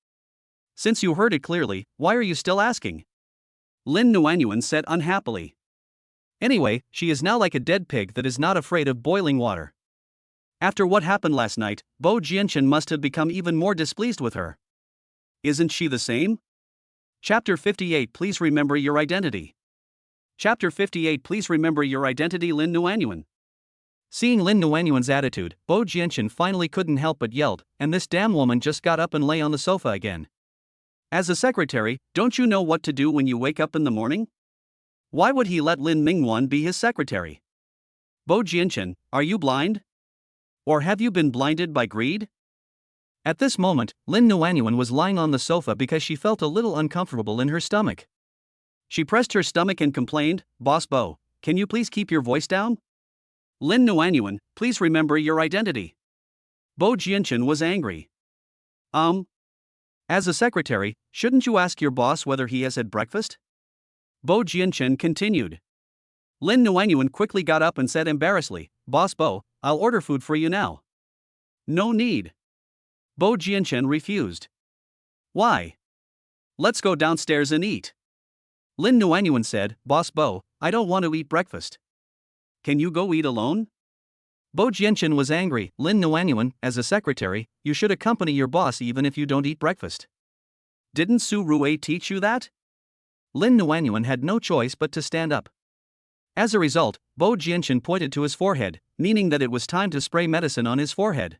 Since you heard it clearly, why are you still asking? Lin Nuanyuan said unhappily. Anyway, she is now like a dead pig that is not afraid of boiling water. After what happened last night, Bo Jianchen must have become even more displeased with her. Isn't she the same? Chapter 58 Please remember your identity. Chapter 58 Please remember your identity Lin Nuanyuan. Seeing Lin Nuanyuan's attitude, Bo Jianchen finally couldn't help but yelled, and this damn woman just got up and lay on the sofa again. As a secretary, don't you know what to do when you wake up in the morning? Why would he let Lin Mingwan be his secretary? Bo Jianchen, are you blind? Or have you been blinded by greed? At this moment, Lin Nuanyuan was lying on the sofa because she felt a little uncomfortable in her stomach. She pressed her stomach and complained, Boss Bo, can you please keep your voice down? Lin Nuanyuan, please remember your identity. Bo Jianchen was angry. As a secretary, shouldn't you ask your boss whether he has had breakfast? Bo Jianchen continued. Lin Nuanyuan quickly got up and said embarrassedly, Boss Bo, I'll order food for you now. No need. Bo Jianchen refused. Why? Let's go downstairs and eat. Lin Nuanyuan said, Boss Bo, I don't want to eat breakfast. Can you go eat alone? Bo Jianchen was angry. Lin Nuanyuan, as a secretary, you should accompany your boss even if you don't eat breakfast. Didn't Su Rui teach you that? Lin Nuanyuan had no choice but to stand up. As a result, Bo Jianchen pointed to his forehead, meaning that it was time to spray medicine on his forehead.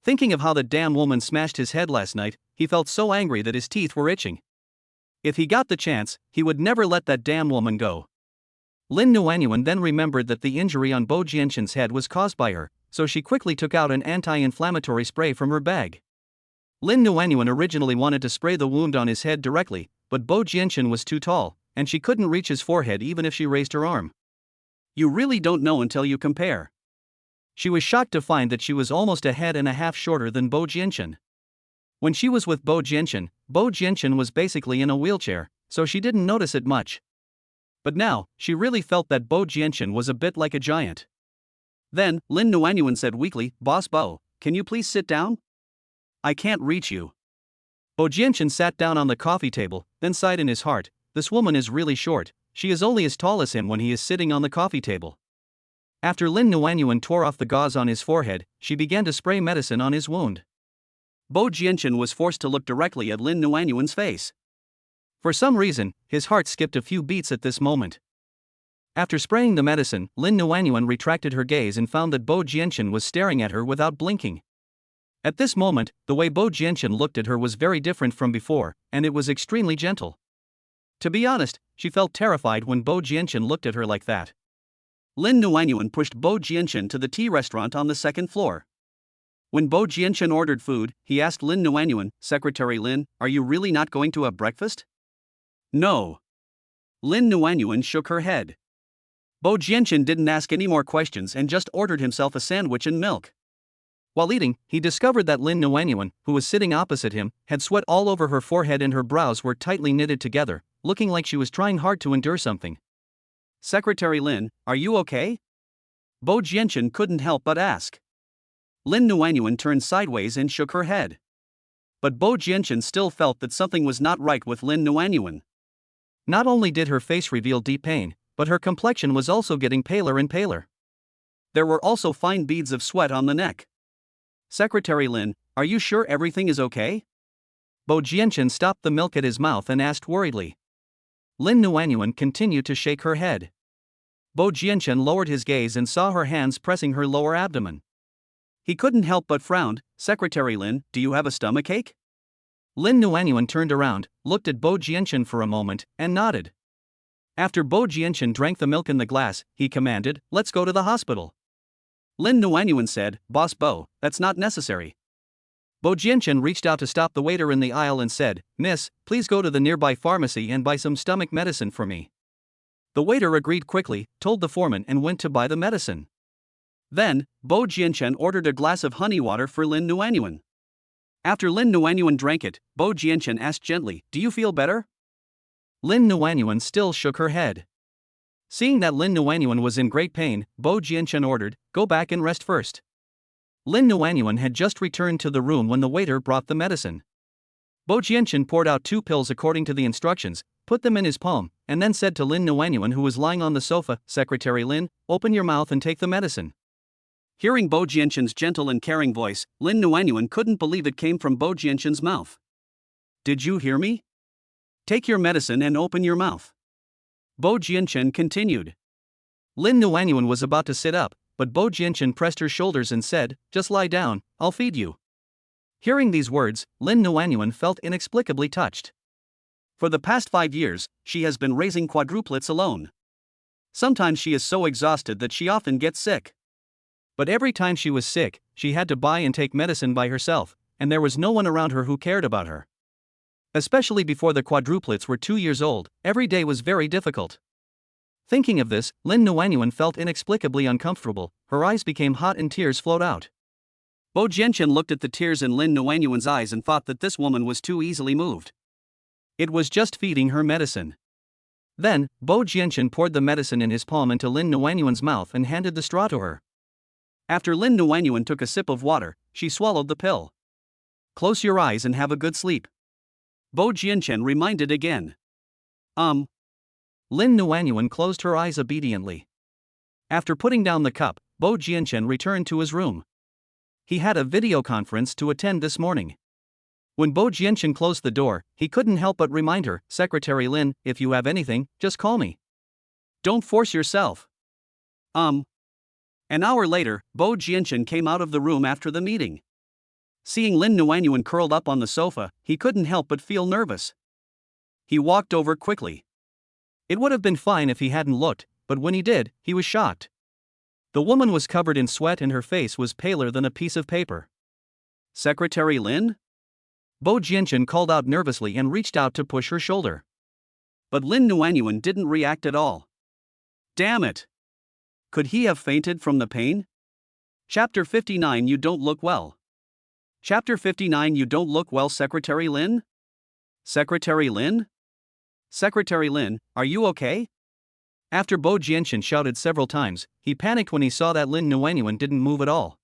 Thinking of how the damn woman smashed his head last night, he felt so angry that his teeth were itching. If he got the chance, he would never let that damn woman go. Lin Nuanyuan then remembered that the injury on Bo Jianshan's head was caused by her, so she quickly took out an anti-inflammatory spray from her bag. Lin Nuanyuan originally wanted to spray the wound on his head directly, but Bo Jianshan was too tall, and she couldn't reach his forehead even if she raised her arm. You really don't know until you compare. She was shocked to find that she was almost a head and a half shorter than Bo Jianshan. When she was with Bo Jianshan was basically in a wheelchair, so she didn't notice it much. But now, she really felt that Bo Jianshan was a bit like a giant. Then, Lin Nuanyuan said weakly, "Boss Bo, can you please sit down? I can't reach you." Bo Jianshan sat down on the coffee table, then sighed in his heart, "This woman is really short, she is only as tall as him when he is sitting on the coffee table." After Lin Nuanyuan tore off the gauze on his forehead, she began to spray medicine on his wound. Bo Jianshan was forced to look directly at Lin Nuanyuan's face. For some reason, his heart skipped a few beats at this moment. After spraying the medicine, Lin Nuanyuan retracted her gaze and found that Bo Jianshan was staring at her without blinking. At this moment, the way Bo Jianshan looked at her was very different from before, and it was extremely gentle. To be honest, she felt terrified when Bo Jianshan looked at her like that. Lin Nuanyuan pushed Bo Jianshan to the tea restaurant on the second floor. When Bo Jianshan ordered food, he asked Lin Nuanyuan, "Secretary Lin, are you really not going to have breakfast?" "No." Lin Nuanyuan shook her head. Bo Jianshan didn't ask any more questions and just ordered himself a sandwich and milk. While eating, he discovered that Lin Nuanyuan, who was sitting opposite him, had sweat all over her forehead and her brows were tightly knitted together, looking like she was trying hard to endure something. "Secretary Lin, are you okay?" Bo Jianshan couldn't help but ask. Lin Nuanyuan turned sideways and shook her head. But Bo Jianshan still felt that something was not right with Lin Nuanyuan. Not only did her face reveal deep pain, but her complexion was also getting paler and paler. There were also fine beads of sweat on the neck. "Secretary Lin, are you sure everything is okay?" Bo Jianshan stopped the milk at his mouth and asked worriedly. Lin Nuanyuan continued to shake her head. Bo Jianshan lowered his gaze and saw her hands pressing her lower abdomen. He couldn't help but frown. "Secretary Lin, do you have a stomachache?" Lin Nuanyuan turned around, looked at Bo Jianshan for a moment, and nodded. After Bo Jianshan drank the milk in the glass, he commanded, "Let's go to the hospital." Lin Nuanyuan said, "Boss Bo, that's not necessary." Bo Jianshan reached out to stop the waiter in the aisle and said, "Miss, please go to the nearby pharmacy and buy some stomach medicine for me." The waiter agreed quickly, told the foreman and went to buy the medicine. Then, Bo Jianshan ordered a glass of honey water for Lin Nuanyuan. After Lin Nuanyuan drank it, Bo Jianshan asked gently, "Do you feel better?" Lin Nuanyuan still shook her head. Seeing that Lin Nuanyuan was in great pain, Bo Jianshan ordered, "Go back and rest first." Lin Nuanyuan had just returned to the room when the waiter brought the medicine. Bo Jianshan poured out 2 pills according to the instructions, put them in his palm, and then said to Lin Nuanyuan, who was lying on the sofa, "Secretary Lin, open your mouth and take the medicine." Hearing Bo Jianshan's gentle and caring voice, Lin Nuanyuan couldn't believe it came from Bo Jianshan's mouth. "Did you hear me? Take your medicine and open your mouth." Bo Jianshan continued. Lin Nuanyuan was about to sit up, but Bo Jianshan pressed her shoulders and said, "Just lie down, I'll feed you." Hearing these words, Lin Nuanyuan felt inexplicably touched. For the past 5 years, she has been raising quadruplets alone. Sometimes she is so exhausted that she often gets sick. But every time she was sick, she had to buy and take medicine by herself, and there was no one around her who cared about her. Especially before the quadruplets were 2 years old, every day was very difficult. Thinking of this, Lin Nuanyuan felt inexplicably uncomfortable, her eyes became hot and tears flowed out. Bo Jianshan looked at the tears in Lin Nuanyuan's eyes and thought that this woman was too easily moved. It was just feeding her medicine. Then, Bo Jianshan poured the medicine in his palm into Lin Nuanyuan's mouth and handed the straw to her. After Lin Nuanyuan took a sip of water, she swallowed the pill. "Close your eyes and have a good sleep," Bo Jianshan reminded again. Lin Nuanyuan closed her eyes obediently. After putting down the cup, Bo Jianshan returned to his room. He had a video conference to attend this morning. When Bo Jianshan closed the door, he couldn't help but remind her, "Secretary Lin, if you have anything, just call me. Don't force yourself." An hour later, Bo Jianshan came out of the room after the meeting. Seeing Lin Nuanyuan curled up on the sofa, he couldn't help but feel nervous. He walked over quickly. It would have been fine if he hadn't looked, but when he did, he was shocked. The woman was covered in sweat and her face was paler than a piece of paper. Secretary Lin? Bo Jianchen called out nervously and reached out to push her shoulder. But Lin Nuanyuan didn't react at all. Damn it! Could he have fainted from the pain? Chapter 59 You don't look well. Chapter 59 You don't look well, Secretary Lin? Secretary Lin? Secretary Lin, are you okay? After Bo Jianchen shouted several times, he panicked when he saw that Lin Nuanyuan didn't move at all.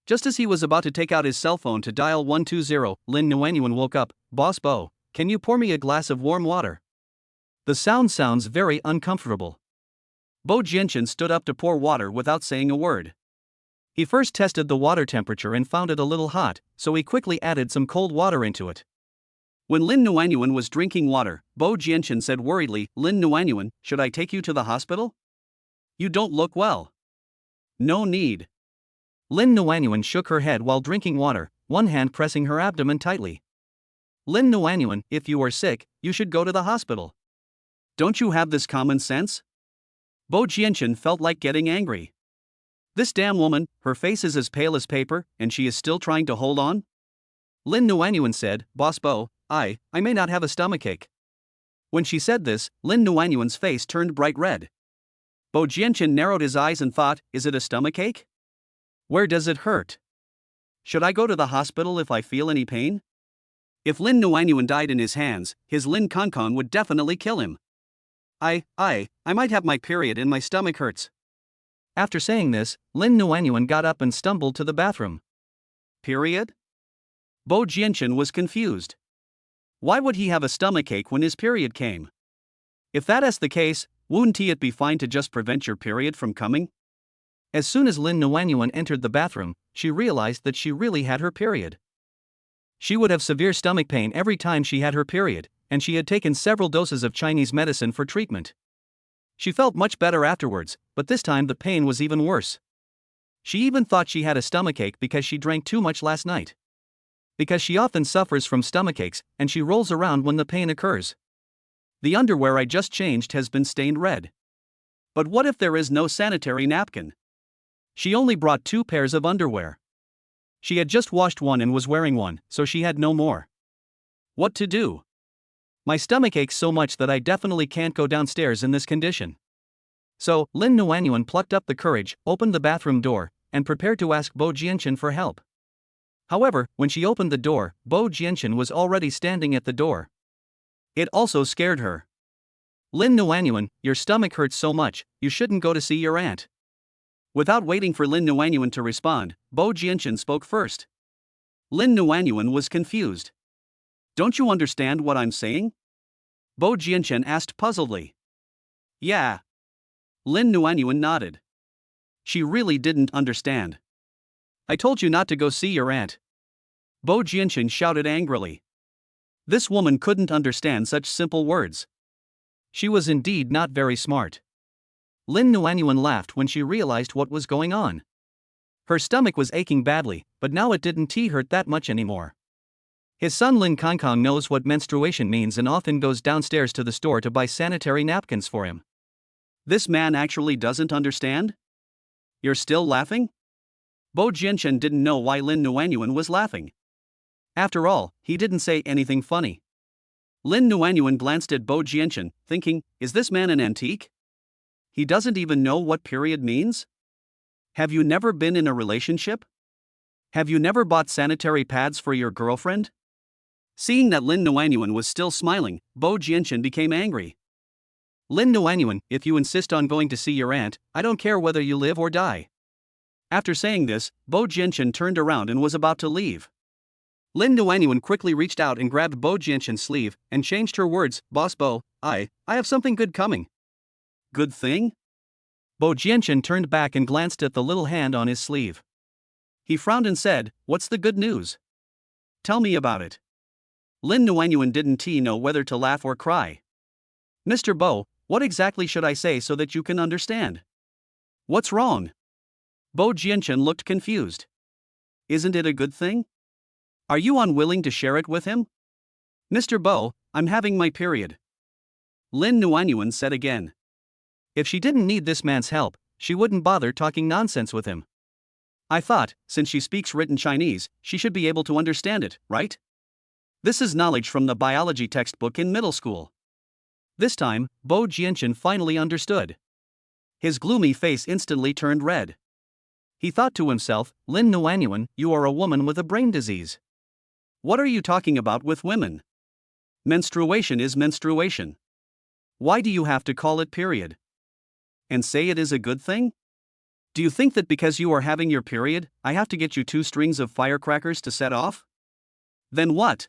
Just as he was about to take out his cell phone to dial 120, Lin Nuanyuan woke up. Boss Bo, can you pour me a glass of warm water? The sound sounds very uncomfortable. Bo Jianchen stood up to pour water without saying a word. He first tested the water temperature and found it a little hot, so he quickly added some cold water into it. When Lin Nuanyuan was drinking water, Bo Jianchen said worriedly, Lin Nuanyuan, should I take you to the hospital? You don't look well. No need. Lin Nuanyuan shook her head while drinking water, one hand pressing her abdomen tightly. Lin Nuanyuan, if you are sick, you should go to the hospital. Don't you have this common sense? Bo Jianchen felt like getting angry. This damn woman, her face is as pale as paper, and she is still trying to hold on? Lin Nuanyuan said, Boss Bo, I may not have a stomachache. When she said this, Lin Nuanyuan's face turned bright red. Bo Jianchen narrowed his eyes and thought, is it a stomachache? Where does it hurt? Should I go to the hospital if I feel any pain? If Lin Nuanyuan died in his hands, his Lin Konkon would definitely kill him. I might have my period and my stomach hurts. After saying this, Lin Nuanyuan got up and stumbled to the bathroom. Period? Bo Jianchen was confused. Why would he have a stomachache when his period came? If that is the case, wouldn't it be fine to just prevent your period from coming? As soon as Lin Nuanyuan entered the bathroom, she realized that she really had her period. She would have severe stomach pain every time she had her period, and she had taken several doses of Chinese medicine for treatment. She felt much better afterwards, but this time the pain was even worse. She even thought she had a stomachache because she drank too much last night. Because she often suffers from stomachaches, and she rolls around when the pain occurs. The underwear I just changed has been stained red. But what if there is no sanitary napkin? She only brought 2 pairs of underwear. She had just washed one and was wearing one, so she had no more. What to do? My stomach aches so much that I definitely can't go downstairs in this condition. So, Lin Nuanyuan plucked up the courage, opened the bathroom door, and prepared to ask Bo Jianchen for help. However, when she opened the door, Bo Jianchen was already standing at the door. It also scared her. Lin Nuanyuan, your stomach hurts so much, you shouldn't go to see your aunt. Without waiting for Lin Nuanyuan to respond, Bo Jianchen spoke first. Lin Nuanyuan was confused. Don't you understand what I'm saying? Bo Jianchen asked puzzledly. Yeah. Lin Nuanyuan nodded. She really didn't understand. I told you not to go see your aunt. Bo Jianchen shouted angrily. This woman couldn't understand such simple words. She was indeed not very smart. Lin Nuanyuan laughed when she realized what was going on. Her stomach was aching badly, but now it didn't hurt that much anymore. His son Lin Konkong knows what menstruation means and often goes downstairs to the store to buy sanitary napkins for him. This man actually doesn't understand? You're still laughing? Bo Jianchen didn't know why Lin Nuanyuan was laughing. After all, he didn't say anything funny. Lin Nuanyuan glanced at Bo Jianchen, thinking, is this man an antique? He doesn't even know what period means? Have you never been in a relationship? Have you never bought sanitary pads for your girlfriend? Seeing that Lin Nuanyuan was still smiling, Bo Jianchen became angry. Lin Nuanyuan, if you insist on going to see your aunt, I don't care whether you live or die. After saying this, Bo Jianchen turned around and was about to leave. Lin Nuanyuan quickly reached out and grabbed Bo Jianchen's sleeve and changed her words, Boss Bo, I have something good coming. Good thing? Bo Jianchen turned back and glanced at the little hand on his sleeve. He frowned and said, what's the good news? Tell me about it. Lin Nuanyuan didn't know whether to laugh or cry. Mr. Bo, what exactly should I say so that you can understand? What's wrong? Bo Jianchen looked confused. Isn't it a good thing? Are you unwilling to share it with him? Mr. Bo, I'm having my period. Lin Nuanyuan said again. If she didn't need this man's help, she wouldn't bother talking nonsense with him. I thought, since she speaks written Chinese, she should be able to understand it, right? This is knowledge from the biology textbook in middle school. This time, Bo Jianchen finally understood. His gloomy face instantly turned red. He thought to himself, Lin Nuanyuan, you are a woman with a brain disease. What are you talking about with women? Menstruation is menstruation. Why do you have to call it period? And say it is a good thing? Do you think that because you are having your period, I have to get you 2 strings of firecrackers to set off? Then what?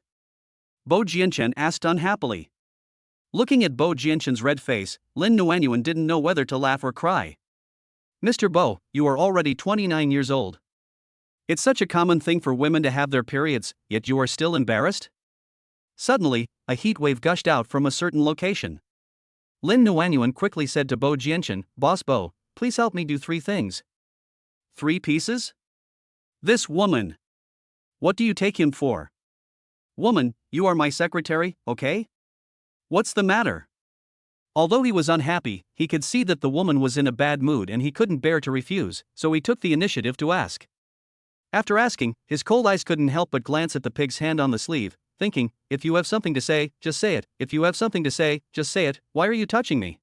Bo Jianchen asked unhappily. Looking at Bo Jianchen's red face, Lin Nuanyuan didn't know whether to laugh or cry. Mr. Bo, you are already 29 years old. It's such a common thing for women to have their periods, yet you are still embarrassed? Suddenly, a heat wave gushed out from a certain location. Lin Nuanyuan quickly said to Bo Jianchen, Boss Bo, please help me do 3 things. 3 pieces? This woman. What do you take him for? Woman, you are my secretary, okay? What's the matter? Although he was unhappy, he could see that the woman was in a bad mood and he couldn't bear to refuse, so he took the initiative to ask. After asking, his cold eyes couldn't help but glance at the pig's hand on the sleeve, thinking, if you have something to say, just say it. If you have something to say, just say it. Why are you touching me?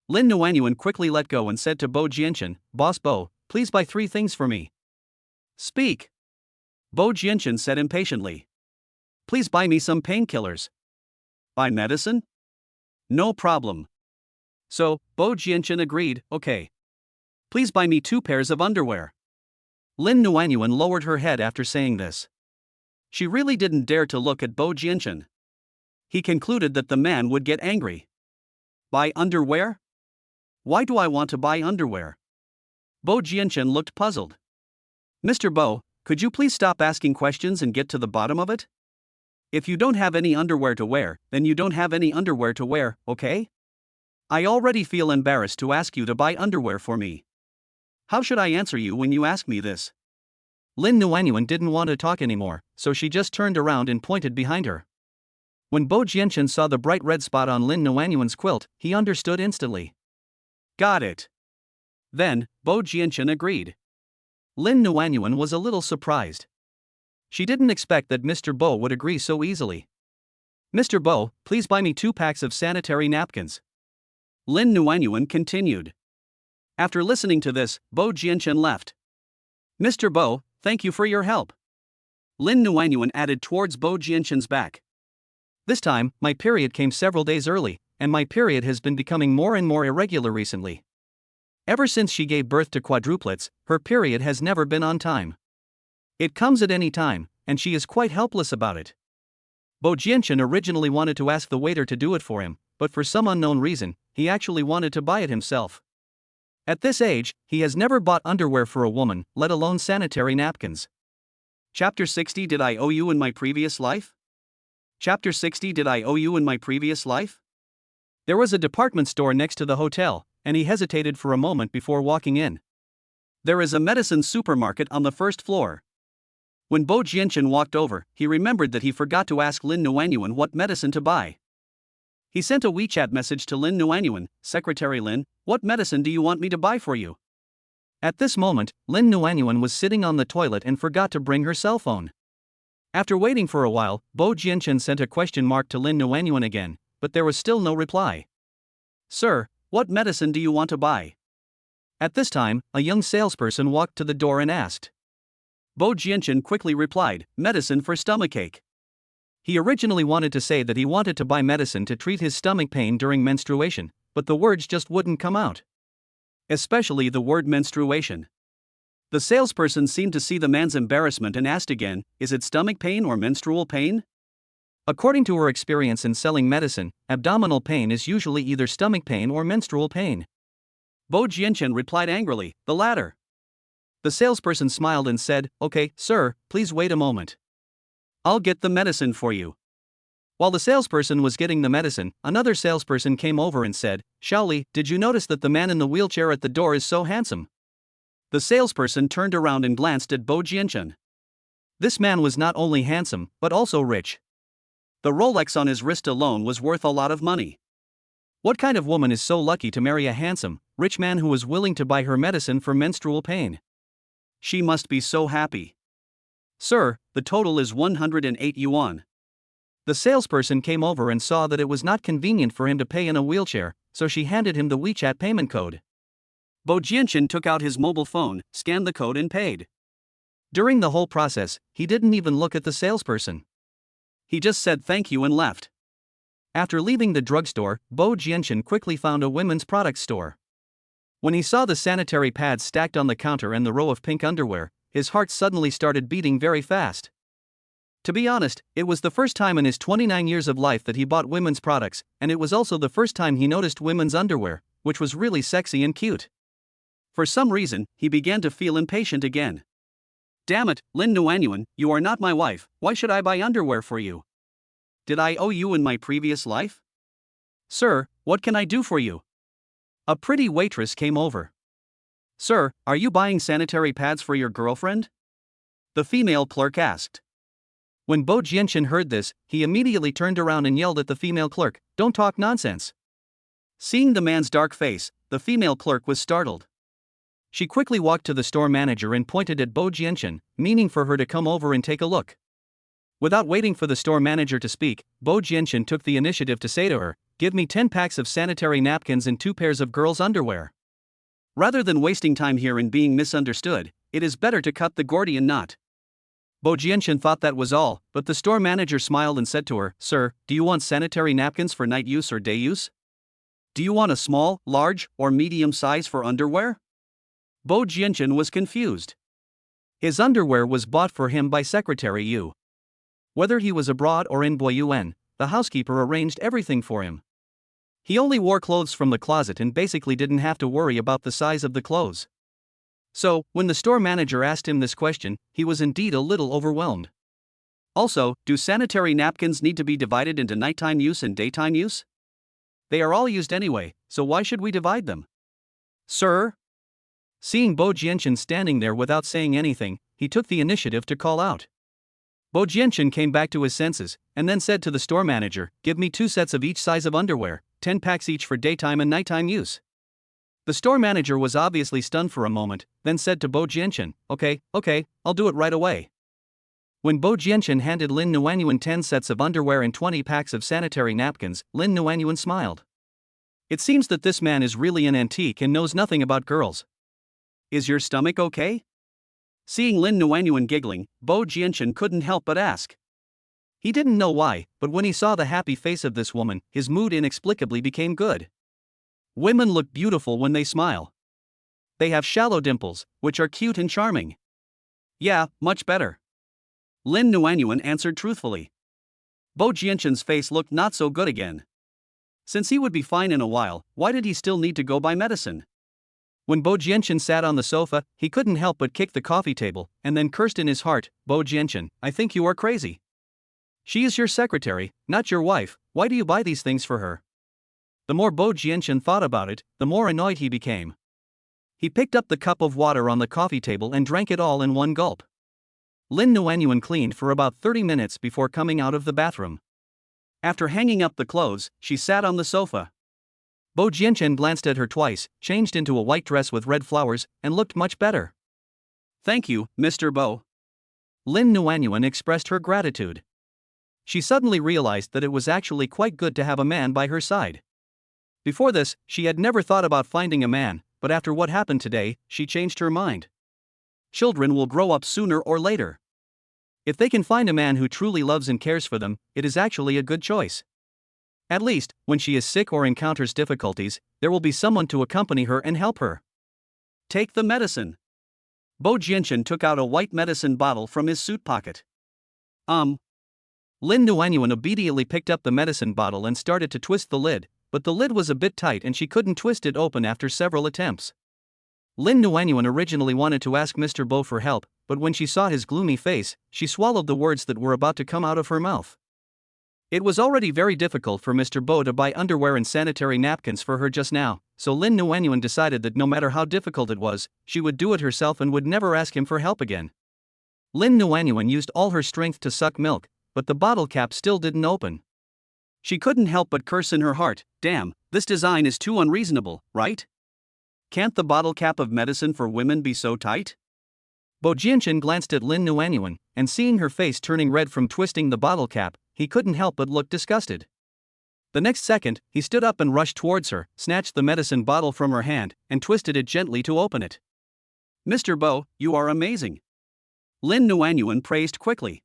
Lin Nuanyuan quickly let go and said to Bo Jianchen, Boss Bo, please buy 3 things for me. Speak. Bo Jianchen said impatiently. Please buy me some painkillers. Buy medicine? No problem. So, Bo Jianchen agreed, okay. Please buy me 2 pairs of underwear. Lin Nuanyuan lowered her head after saying this. She really didn't dare to look at Bo Jianchen. He concluded that the man would get angry. Buy underwear? Why do I want to buy underwear? Bo Jianchen looked puzzled. Mr. Bo, could you please stop asking questions and get to the bottom of it? If you don't have any underwear to wear, then you don't have any underwear to wear, okay? I already feel embarrassed to ask you to buy underwear for me. How should I answer you when you ask me this? Lin Nuanyuan didn't want to talk anymore, so she just turned around and pointed behind her. When Bo Jianchen saw the bright red spot on Lin Nuanyuan's quilt, he understood instantly. Got it. Then, Bo Jianchen agreed. Lin Nuanyuan was a little surprised. She didn't expect that Mr. Bo would agree so easily. Mr. Bo, please buy me 2 packs of sanitary napkins. Lin Nuanyuan continued. After listening to this, Bo Jianchen left. Mr. Bo, thank you for your help. Lin Nuanyuan added towards Bo Jianchen's back. This time, my period came several days early, and my period has been becoming more and more irregular recently. Ever since she gave birth to quadruplets, her period has never been on time. It comes at any time, and she is quite helpless about it. Bo Jianchen originally wanted to ask the waiter to do it for him, but for some unknown reason, he actually wanted to buy it himself. At this age, he has never bought underwear for a woman, let alone sanitary napkins. Chapter 60 Did I owe you in my previous life? Chapter 60 Did I owe you in my previous life? There was a department store next to the hotel, and he hesitated for a moment before walking in. There is a medicine supermarket on the 1st floor. When Bo Jianchen walked over, he remembered that he forgot to ask Lin Nuanyuan what medicine to buy. He sent a WeChat message to Lin Nuanyuan, Secretary Lin, what medicine do you want me to buy for you? At this moment, Lin Nuanyuan was sitting on the toilet and forgot to bring her cell phone. After waiting for a while, Bo Jianchen sent a question mark to Lin Nuanyuan again, but there was still no reply. Sir, what medicine do you want to buy? At this time, a young salesperson walked to the door and asked. Bo Jianchen quickly replied, medicine for stomachache. He originally wanted to say that he wanted to buy medicine to treat his stomach pain during menstruation, but the words just wouldn't come out. Especially the word menstruation. The salesperson seemed to see the man's embarrassment and asked again, is it stomach pain or menstrual pain? According to her experience in selling medicine, abdominal pain is usually either stomach pain or menstrual pain. Bo Jianchen replied angrily, the latter. The salesperson smiled and said, okay, sir, please wait a moment. I'll get the medicine for you. While the salesperson was getting the medicine, another salesperson came over and said, Shaoli, did you notice that the man in the wheelchair at the door is so handsome? The salesperson turned around and glanced at Bo Jianchen. This man was not only handsome, but also rich. The Rolex on his wrist alone was worth a lot of money. What kind of woman is so lucky to marry a handsome, rich man who is willing to buy her medicine for menstrual pain? She must be so happy. Sir, the total is 108 yuan. The salesperson came over and saw that it was not convenient for him to pay in a wheelchair, so she handed him the WeChat payment code. Bo Jianchen took out his mobile phone, scanned the code and paid. During the whole process, he didn't even look at the salesperson. He just said thank you and left. After leaving the drugstore, Bo Jianchen quickly found a women's products store. When he saw the sanitary pads stacked on the counter and the row of pink underwear, his heart suddenly started beating very fast. To be honest, it was the first time in his 29 years of life that he bought women's products, and it was also the first time he noticed women's underwear, which was really sexy and cute. For some reason, he began to feel impatient again. Damn it, Lin Nuanyuan, you are not my wife, why should I buy underwear for you? Did I owe you in my previous life? Sir, what can I do for you? A pretty waitress came over. Sir, are you buying sanitary pads for your girlfriend? The female clerk asked. When Bo Jianchen heard this, he immediately turned around and yelled at the female clerk, "Don't talk nonsense." Seeing the man's dark face, the female clerk was startled. She quickly walked to the store manager and pointed at Bo Jianchen, meaning for her to come over and take a look. Without waiting for the store manager to speak, Bo Jianchen took the initiative to say to her, "Give me 10 packs of sanitary napkins and 2 pairs of girls' underwear." Rather than wasting time here and being misunderstood, it is better to cut the Gordian knot. Bo Jianchen thought that was all, but the store manager smiled and said to her, "Sir, do you want sanitary napkins for night use or day use? Do you want a small, large, or medium size for underwear?" Bo Jianchen was confused. His underwear was bought for him by Secretary Yu. Whether he was abroad or in Boyuan, the housekeeper arranged everything for him. He only wore clothes from the closet and basically didn't have to worry about the size of the clothes. So, when the store manager asked him this question, he was indeed a little overwhelmed. Also, do sanitary napkins need to be divided into nighttime use and daytime use? They are all used anyway, so why should we divide them? Sir? Seeing Bo Jianchen standing there without saying anything, he took the initiative to call out. Bo Jianchen came back to his senses, and then said to the store manager, "Give me 2 sets of each size of underwear, 10 packs each for daytime and nighttime use." The store manager was obviously stunned for a moment, then said to Bo Jianchen, Okay, I'll do it right away." When Bo Jianchen handed Lin Nuanyuan 10 sets of underwear and 20 packs of sanitary napkins, Lin Nuanyuan smiled. It seems that this man is really an antique and knows nothing about girls. Is your stomach okay? Seeing Lin Nuanyuan giggling, Bo Jianchen couldn't help but ask. He didn't know why, but when he saw the happy face of this woman, his mood inexplicably became good. Women look beautiful when they smile. They have shallow dimples, which are cute and charming. Yeah, much better. Lin Nuanyuan answered truthfully. Bo Jianchen's face looked not so good again. Since he would be fine in a while, why did he still need to go buy medicine? When Bo Jianchen sat on the sofa, he couldn't help but kick the coffee table, and then cursed in his heart, "Bo Jianchen, I think you are crazy. She is your secretary, not your wife, why do you buy these things for her?" The more Bo Jianchen thought about it, the more annoyed he became. He picked up the cup of water on the coffee table and drank it all in one gulp. Lin Nuanyuan cleaned for about 30 minutes before coming out of the bathroom. After hanging up the clothes, she sat on the sofa. Bo Jianchen glanced at her twice, changed into a white dress with red flowers, and looked much better. "Thank you, Mr. Bo." Lin Nuanyuan expressed her gratitude. She suddenly realized that it was actually quite good to have a man by her side. Before this, she had never thought about finding a man, but after what happened today, she changed her mind. Children will grow up sooner or later. If they can find a man who truly loves and cares for them, it is actually a good choice. At least, when she is sick or encounters difficulties, there will be someone to accompany her and help her. Take the medicine. Bo Jianchen took out a white medicine bottle from his suit pocket. Lin Nuanyuan obediently picked up the medicine bottle and started to twist the lid, but the lid was a bit tight and she couldn't twist it open after several attempts. Lin Nuanyuan originally wanted to ask Mr. Bo for help, but when she saw his gloomy face, she swallowed the words that were about to come out of her mouth. It was already very difficult for Mr. Bo to buy underwear and sanitary napkins for her just now, so Lin Nuanyuan decided that no matter how difficult it was, she would do it herself and would never ask him for help again. Lin Nuanyuan used all her strength to suck milk, but the bottle cap still didn't open. She couldn't help but curse in her heart, damn, this design is too unreasonable, right? Can't the bottle cap of medicine for women be so tight? Bo Jianchen glanced at Lin Nuanyuan, and seeing her face turning red from twisting the bottle cap, he couldn't help but look disgusted. The next second, he stood up and rushed towards her, snatched the medicine bottle from her hand, and twisted it gently to open it. Mr. Bo, you are amazing. Lin Nuanyuan praised quickly.